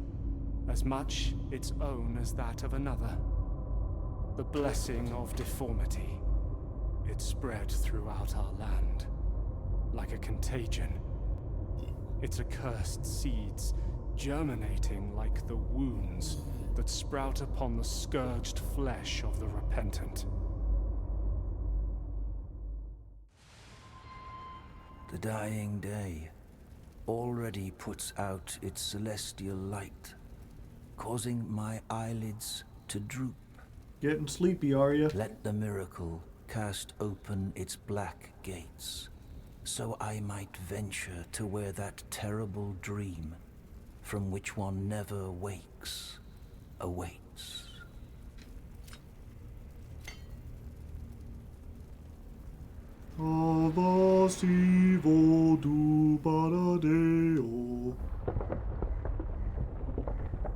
as much its own as that of another. The blessing of deformity. It spread throughout our land like a contagion. Its accursed seeds germinating like the wounds that sprout upon the scourged flesh of the repentant. The dying day already puts out its celestial light, causing my eyelids to droop. Getting sleepy, are you? Let the miracle cast open its black gates, so I might venture to where that terrible dream, from which one never wakes, awaits.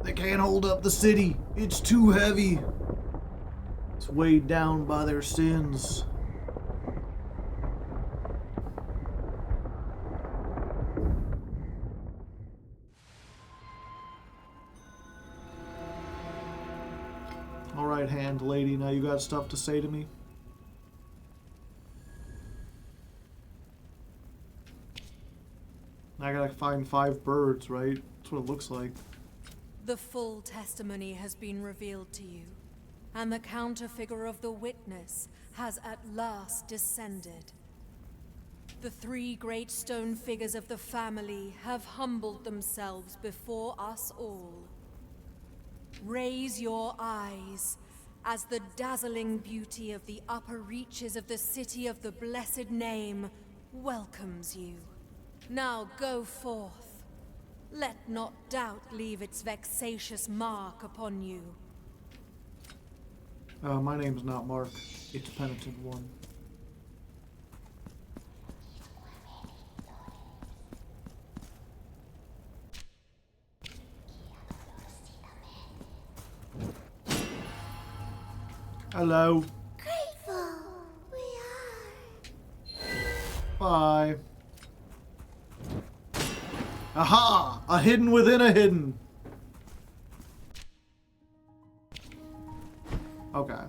They can't hold up the city. It's too heavy. It's weighed down by their sins. All right, hand lady, now you got stuff to say to me? I gotta find 5 birds, right? That's what it looks like. The full testimony has been revealed to you, and the counterfigure of the witness has at last descended. The 3 great stone figures of the family have humbled themselves before us all. Raise your eyes as the dazzling beauty of the upper reaches of the city of the blessed name welcomes you. Now go forth. Let not doubt leave its vexatious mark upon you. My name's not Mark. It's Penitent One. Hello. Grateful we are. Bye. Aha! A hidden within a hidden. Okay.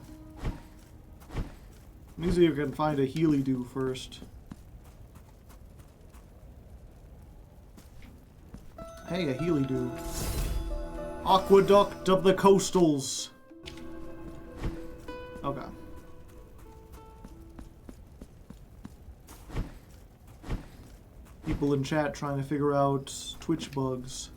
Let me see if I can find a Healy Do first. Hey, a Healy Do. Aqueduct of the Coastals. Okay. People in chat trying to figure out Twitch bugs.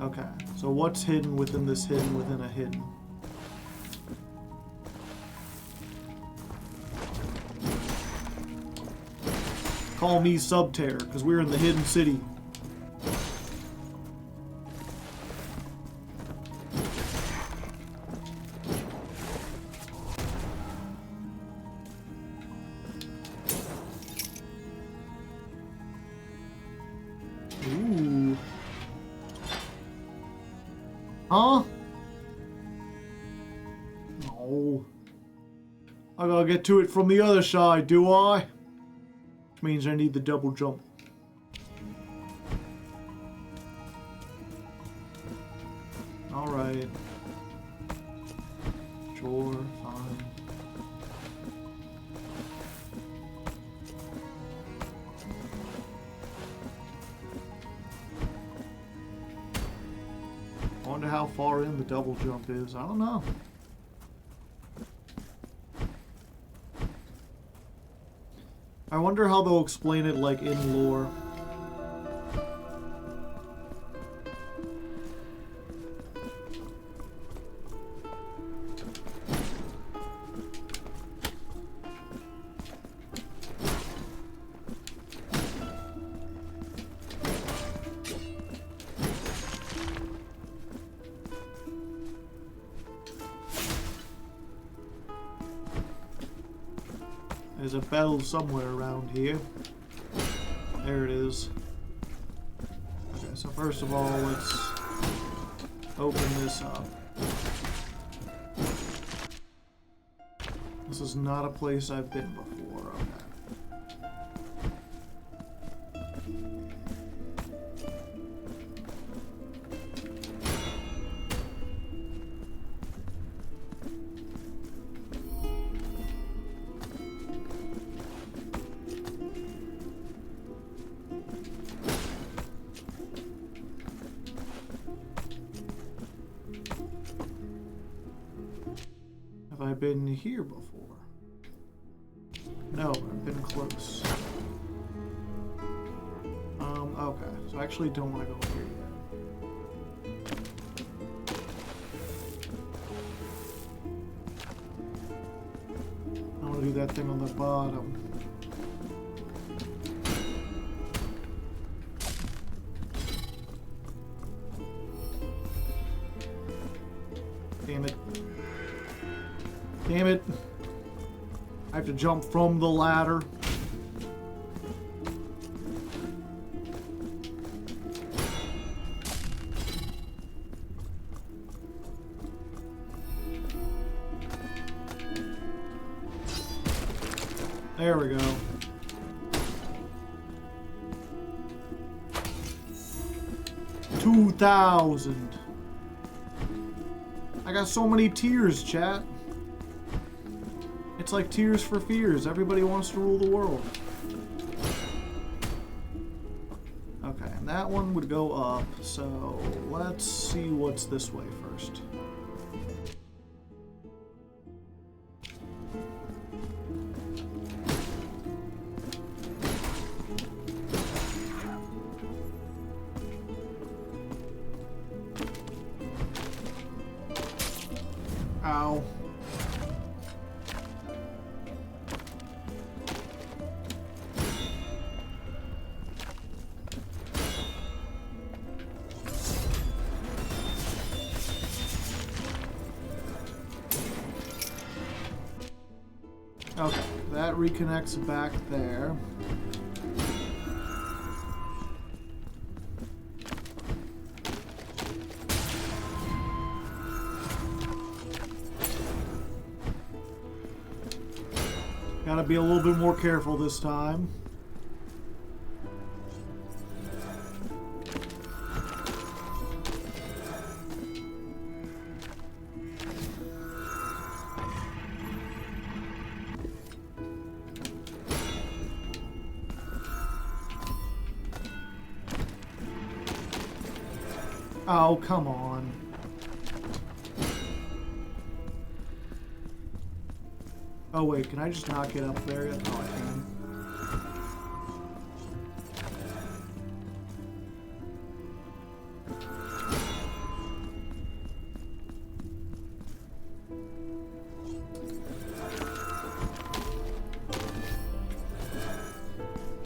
Okay, so what's hidden within this hidden within a hidden? Call me Subterror, because we're in the hidden city. Ooh. Huh? No. I gotta get to it from the other side, do I? Which means I need the double jump. Alright. Sure, fine. I wonder how far in the double jump is. I don't know. I wonder how they'll explain it, like, in lore. There's a bell somewhere around here. There it is. Okay, so first of all, let's open this up. This is not a place I've been before. Okay. Have I been here before? No, I've been close. Okay. So I actually don't want to go here yet. I want to do that thing on the bottom. Damn it. Damn it. I have to jump from the ladder. There we go. $2,000. I got so many tears, chat. It's like Tears for Fears. Everybody wants to rule the world. Okay, and that one would go up. So let's see what's this way first. Ow. Okay, that reconnects back there. Gotta be a little bit more careful this time. Oh, come on. Oh wait, can I just not get up there yet? No, I can.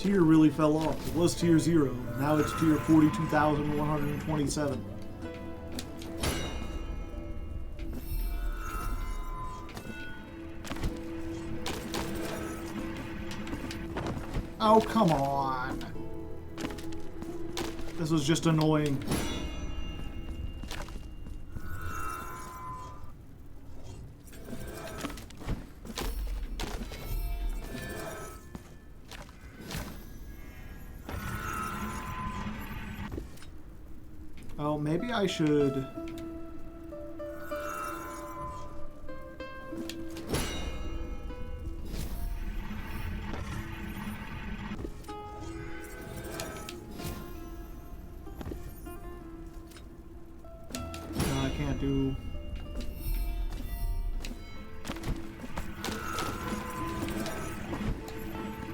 tier really fell off. It was tier 0. Now it's tier 42,127. Oh, come on. This was just annoying. Oh, maybe I should... No, I can't do...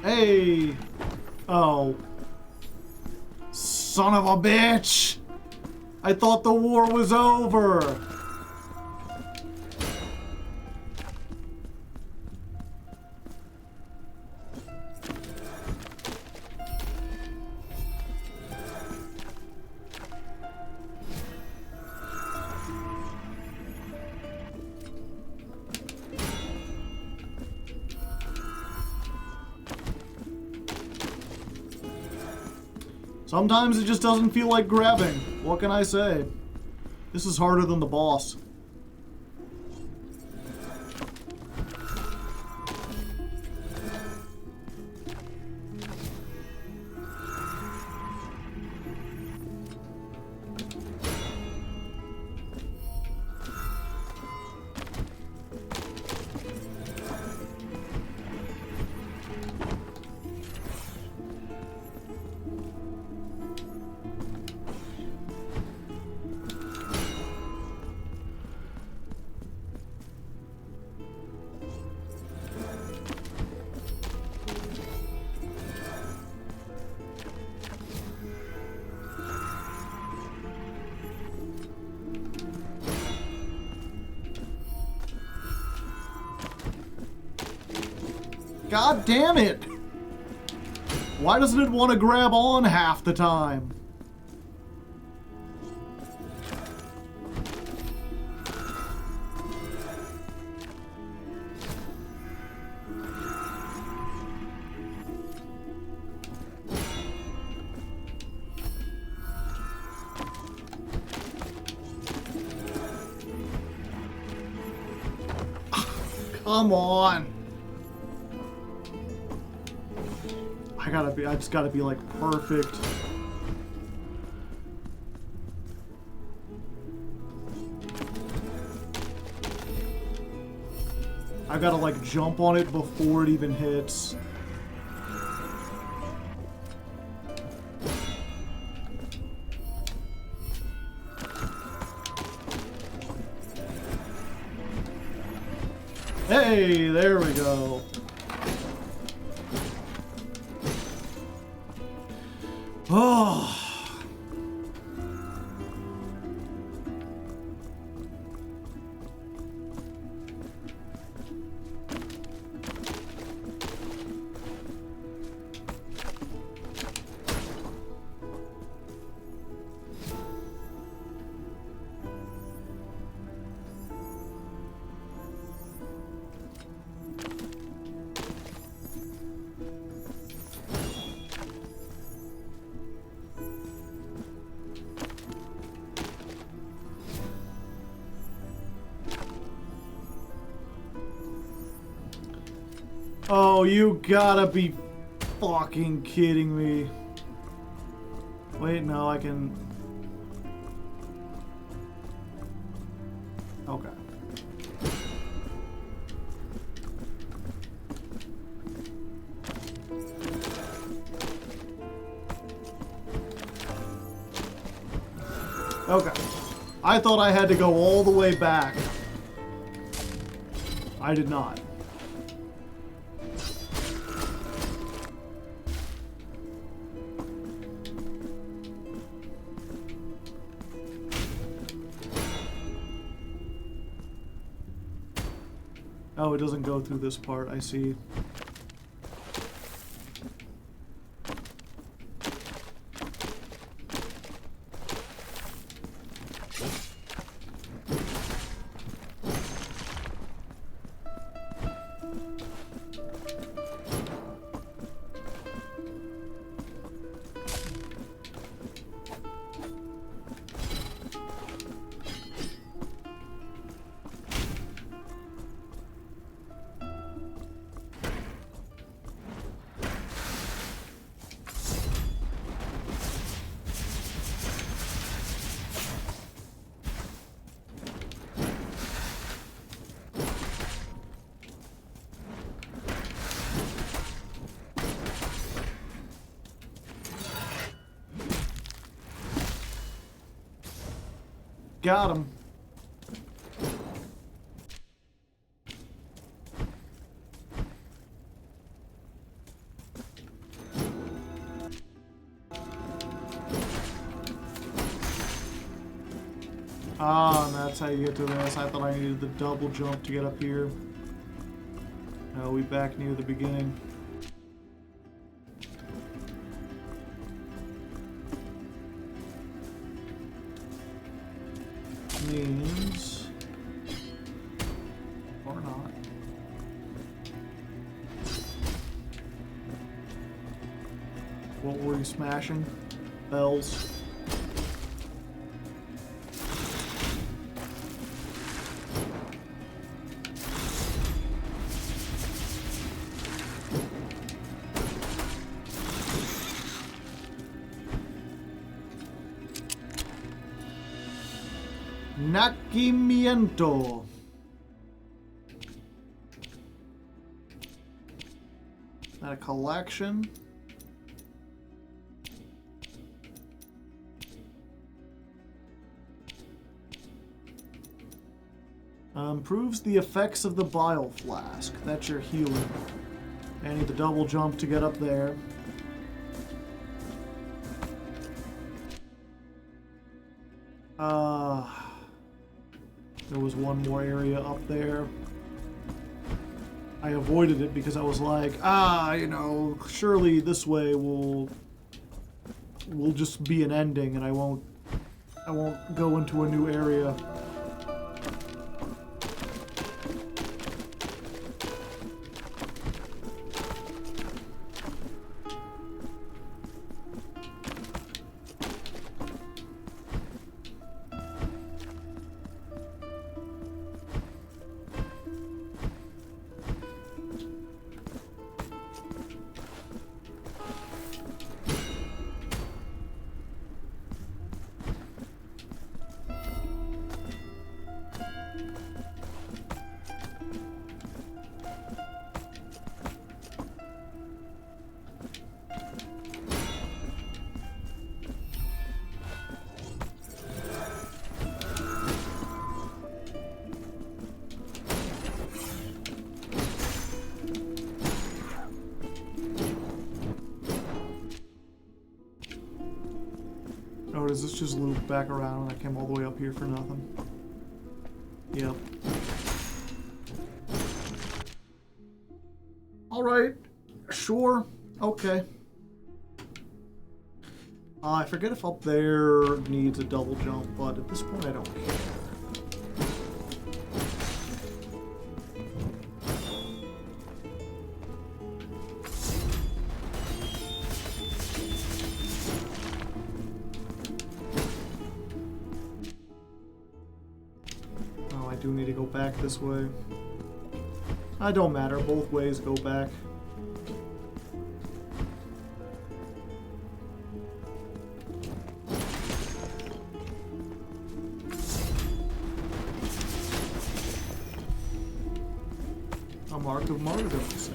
Hey! Oh. Son of a bitch! I thought the war was over! Sometimes it just doesn't feel like grabbing. What can I say? This is harder than the boss. God damn it! Why doesn't it want to grab on half the time? Come on! I just gotta be like perfect. I gotta like jump on it before it even hits. Hey, there we go. Oh. Oh, you gotta be fucking kidding me. Wait, no, I can... Okay. Okay. I thought I had to go all the way back. I did not. Oh, it doesn't go through this part, I see. Got him. Ah, and that's how you get to this. I thought I needed the double jump to get up here. No, we back near the beginning. Means... or not. What were you smashing? Bells. Nacimiento. Is that a collection? Improves the effects of the bile flask. That's your healing. I need the double jump to get up there. There was one more area up there. I avoided it because I was like, you know, surely this way will just be an ending and I won't go into a new area. Oh, does this just loop back around and I came all the way up here for nothing? Yep. Alright. Sure. Okay. I forget if up there needs a double jump, but at this point I don't care. I do need to go back this way. I don't matter, both ways go back. A mark of martyrdom, you say.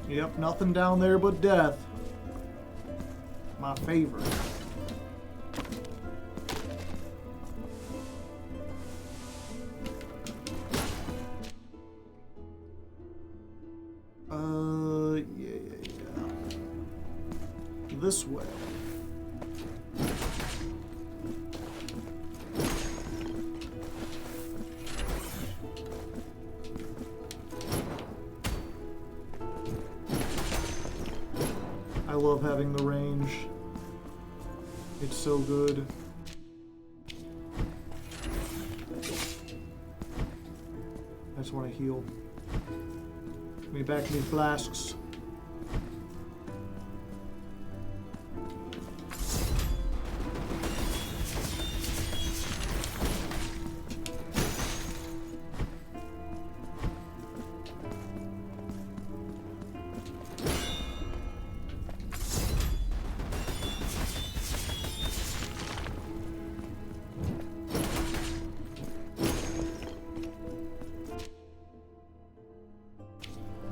Yep, nothing down there but death. My favorite. Yeah. This way. love having the range. It's so good. I just want to heal. Give me back me flasks.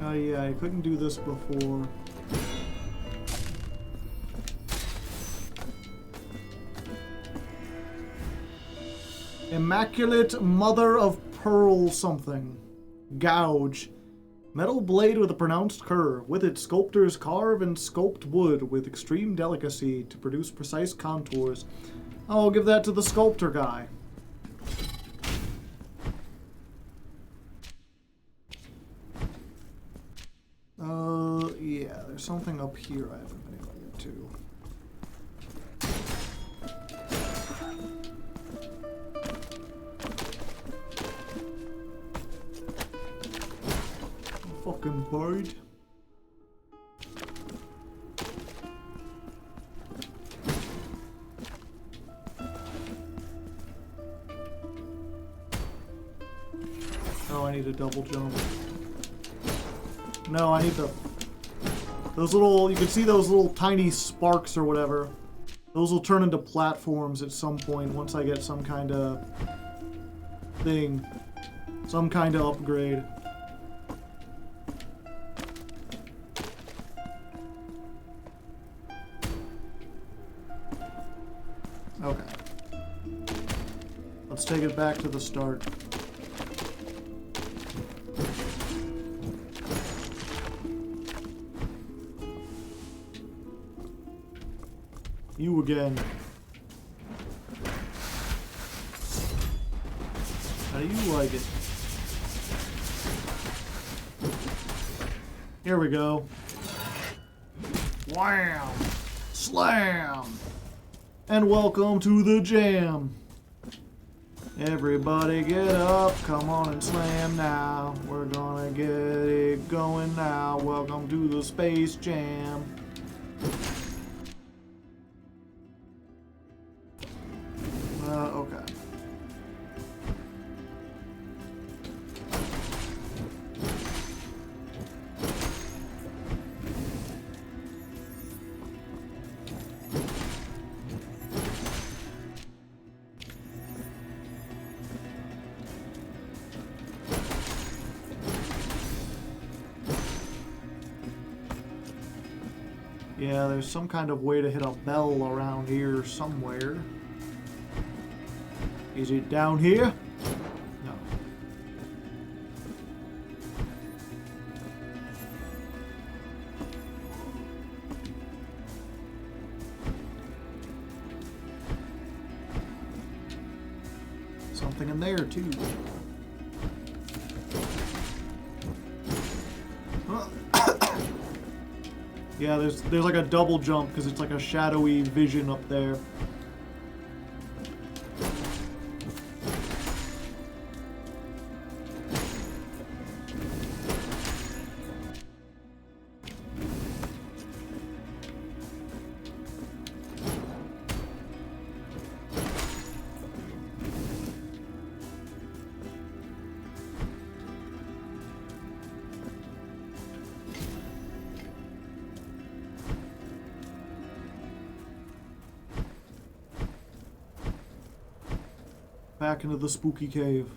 Oh yeah, I couldn't do this before. Immaculate Mother of Pearl something. Gouge. Metal blade with a pronounced curve. With it, sculptors carve and sculpt wood with extreme delicacy to produce precise contours. I'll give that to the sculptor guy. Yeah, there's something up here I haven't been able to get to. Fucking bird. Oh, I need a double jump. No, I need the... Those little... You can see those little tiny sparks or whatever. Those will turn into platforms at some point once I get some kind of... thing. Some kind of upgrade. Okay. Let's take it back to the start. You again. How do you like it? Here we go. Wham! Slam! And welcome to the jam. Everybody get up, come on and slam now. We're gonna get it going now. Welcome to the Space Jam. Okay. Yeah, there's some kind of way to hit a bell around here somewhere. Is it down here? No. Something in there too. Yeah, there's like a double jump because it's like a shadowy vision up there. Back into the spooky cave.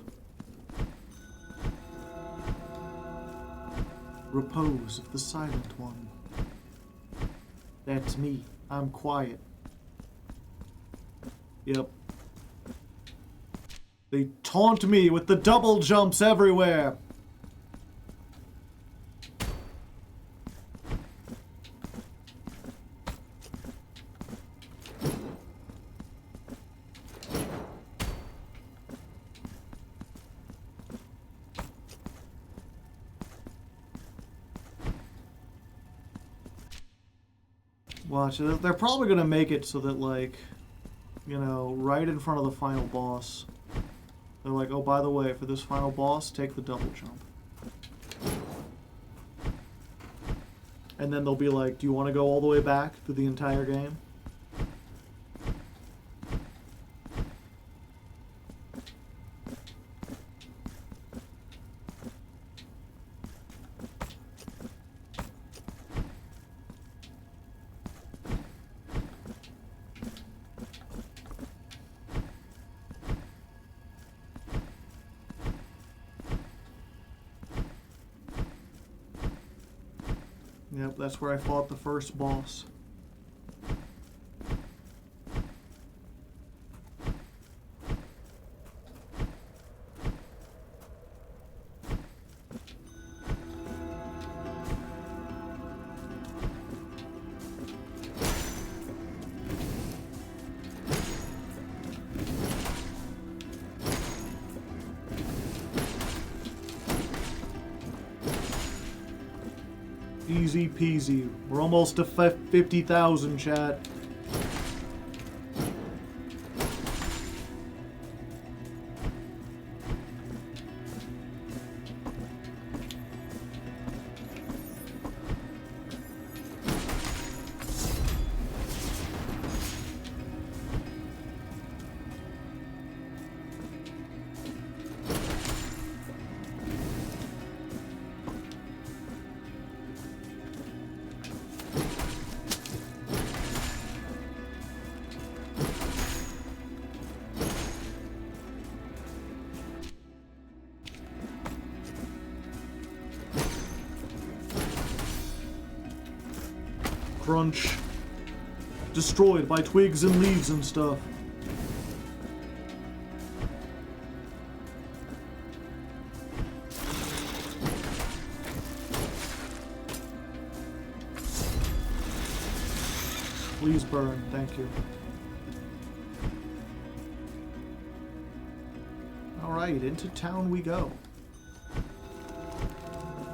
Repose of the Silent One. That's me. I'm quiet. Yep. They taunt me with the double jumps everywhere. Watch, they're probably gonna make it so that, like, you know, right in front of the final boss, they're like, oh, by the way, for this final boss, take the double jump. And then they'll be like, do you want to go all the way back through the entire game? Yep, that's where I fought the first boss. Easy peasy. We're almost to 50,000, chat. Crunch. Destroyed by twigs and leaves and stuff. Please burn, thank you. Alright, into town we go.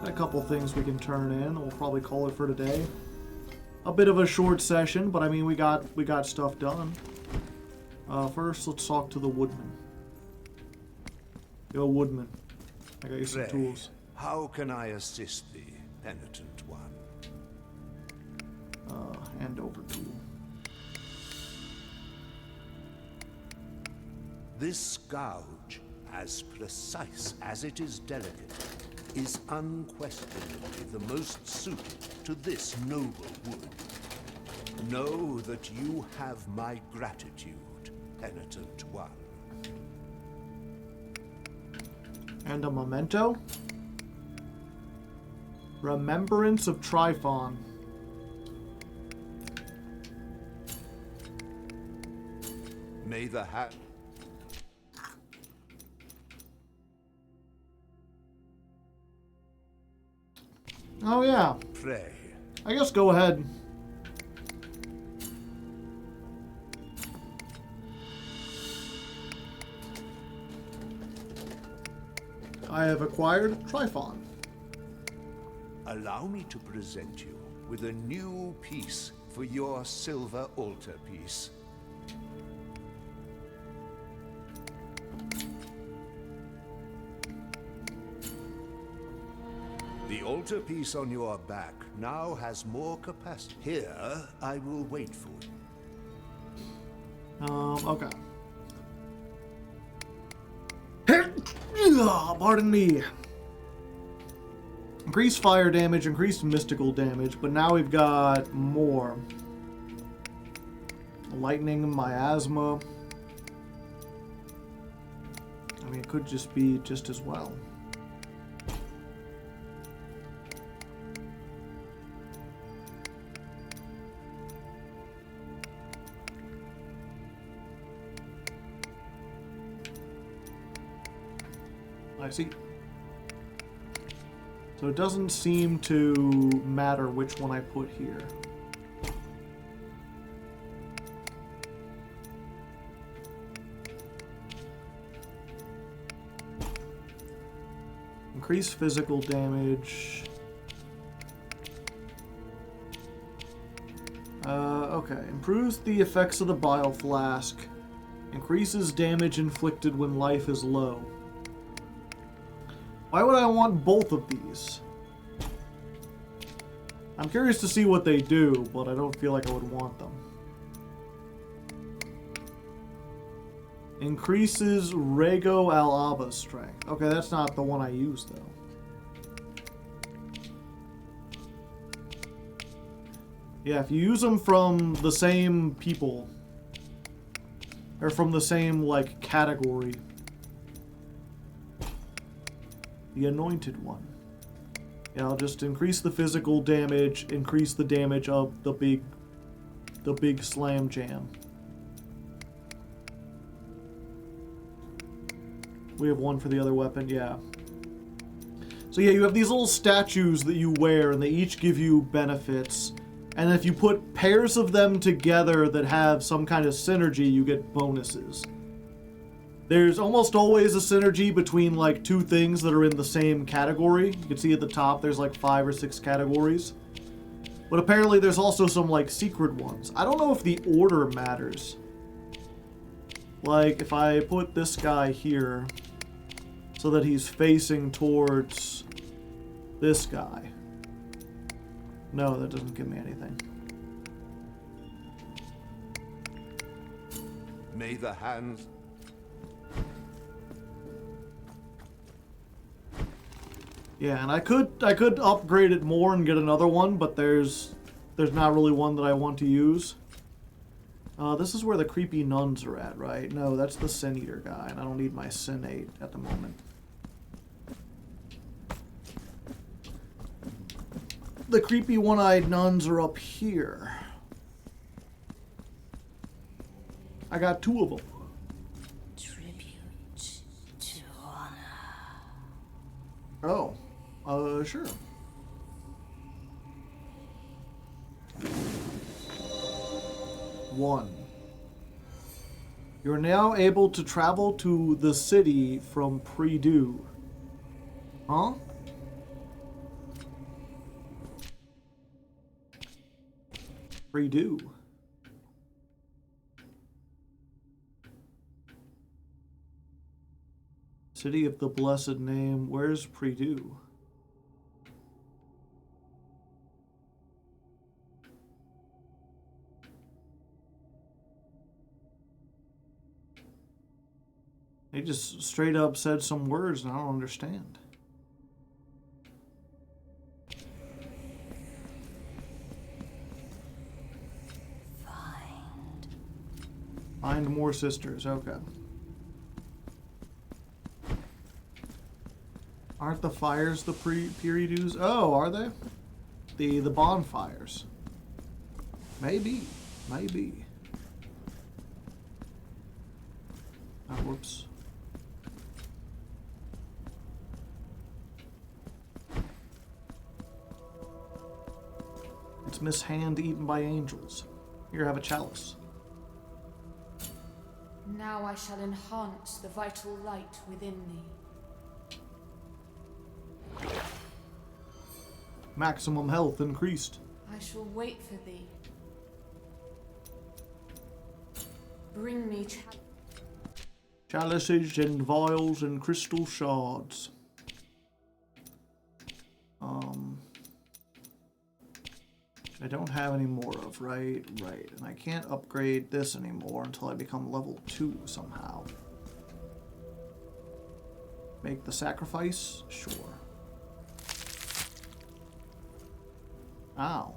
Got a couple things we can turn in. We'll probably call it for today. A bit of a short session, but I mean we got stuff done. First, let's talk to the woodman. Yo, woodman, I got you some tools. How can I assist thee, penitent one? Hand over tool. This gouge, as precise as it is delicate, is unquestionably the most suited to this noble wood. Know that you have my gratitude, penitent one. And a memento? Remembrance of Tryphon. May the hat. Oh yeah. Pray. I guess go ahead. I have acquired Tryphon. Allow me to present you with a new piece for your silver altarpiece. The altarpiece on your back now has more capacity. Here, I will wait for you. Okay. Pardon me. Increased fire damage, increased mystical damage, but now we've got more. Lightning, miasma. I mean, it could just be just as well. I see. So it doesn't seem to matter which one I put here. Increase physical damage. Okay. Improves the effects of the bile flask. Increases damage inflicted when life is low. Why would I want both of these? I'm curious to see what they do, but I don't feel like I would want them. Increases Rego Al-Aba's strength. Okay, that's not the one I used, though. Yeah, if you use them from the same people, or from the same, like, category. The Anointed One. Yeah, I'll just increase the physical damage, increase the damage of the big slam jam. We have one for the other weapon, yeah. So yeah, you have these little statues that you wear, and they each give you benefits. And if you put pairs of them together that have some kind of synergy, you get bonuses. There's almost always a synergy between like two things that are in the same category. You can see at the top there's like 5 or 6 categories. But apparently there's also some like secret ones. I don't know if the order matters. Like if I put this guy here so that he's facing towards this guy. No, that doesn't give me anything. May the hands... Yeah, and I could upgrade it more and get another one, but there's not really one that I want to use. This is where the creepy nuns are at, right? No, that's the Sin Eater guy, and I don't need my Sin 8 at the moment. The creepy one-eyed nuns are up here. I got 2 of them. Tribute to honor. Oh. Sure. One. You're now able to travel to the city from Pridu. Huh? Pridu. City of the Blessed Name. Where's Pridu? He just straight up said some words and I don't understand. Find more sisters, okay. Aren't the fires the Piridus? Oh, are they? The bonfires. Maybe. Maybe. Oh, whoops. It's Miss Hand eaten by angels. Here, have a chalice. Now I shall enhance the vital light within thee. Maximum health increased. I shall wait for thee. Bring me Chalices and vials and crystal shards. I don't have any more of, right? Right. And I can't upgrade this anymore until I become level 2 somehow. Make the sacrifice? Sure. Ow.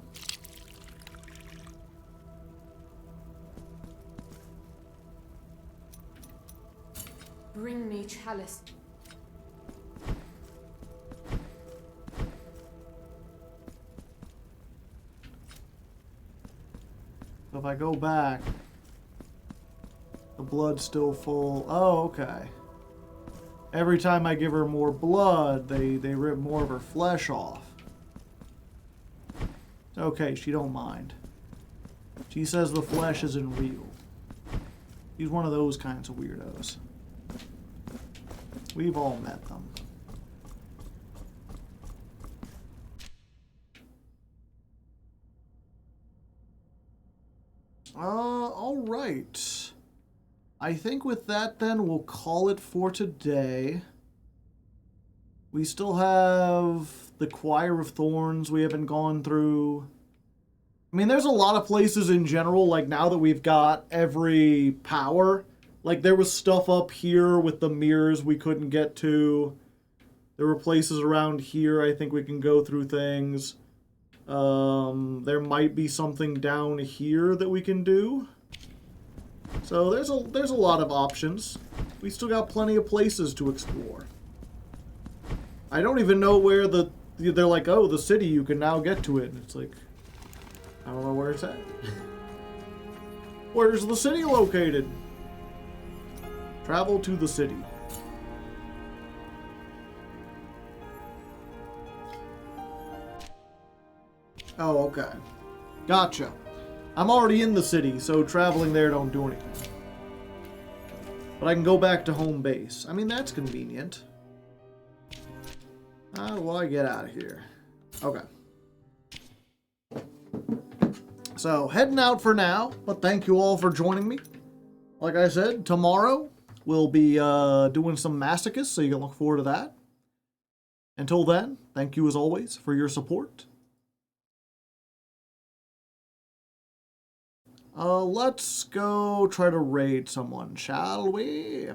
bring me chalice. So if I go back, the blood's still full. Oh, okay. Every time I give her more blood, they rip more of her flesh off. Okay, she don't mind. She says the flesh isn't real. She's one of those kinds of weirdos. We've all met them. All right. I think with that then, we'll call it for today. We still have the Choir of Thorns we haven't gone through. I mean, there's a lot of places in general, like now that we've got every power. Like there was stuff up here with the mirrors we couldn't get to. There were places around here I think we can go through things. There might be something down here that we can do. So there's a lot of options. We still got plenty of places to explore. I don't even know where they're like, oh, the city, you can now get to it. And it's like, I don't know where it's at. Where's the city located? Travel to the city. Oh, okay. Gotcha. I'm already in the city, so traveling there don't do anything. But I can go back to home base. I mean, that's convenient. How do I get out of here? Okay. So, heading out for now, but thank you all for joining me. Like I said, tomorrow we'll be doing some masochists, so you can look forward to that. Until then, thank you as always for your support. Let's go try to raid someone, shall we?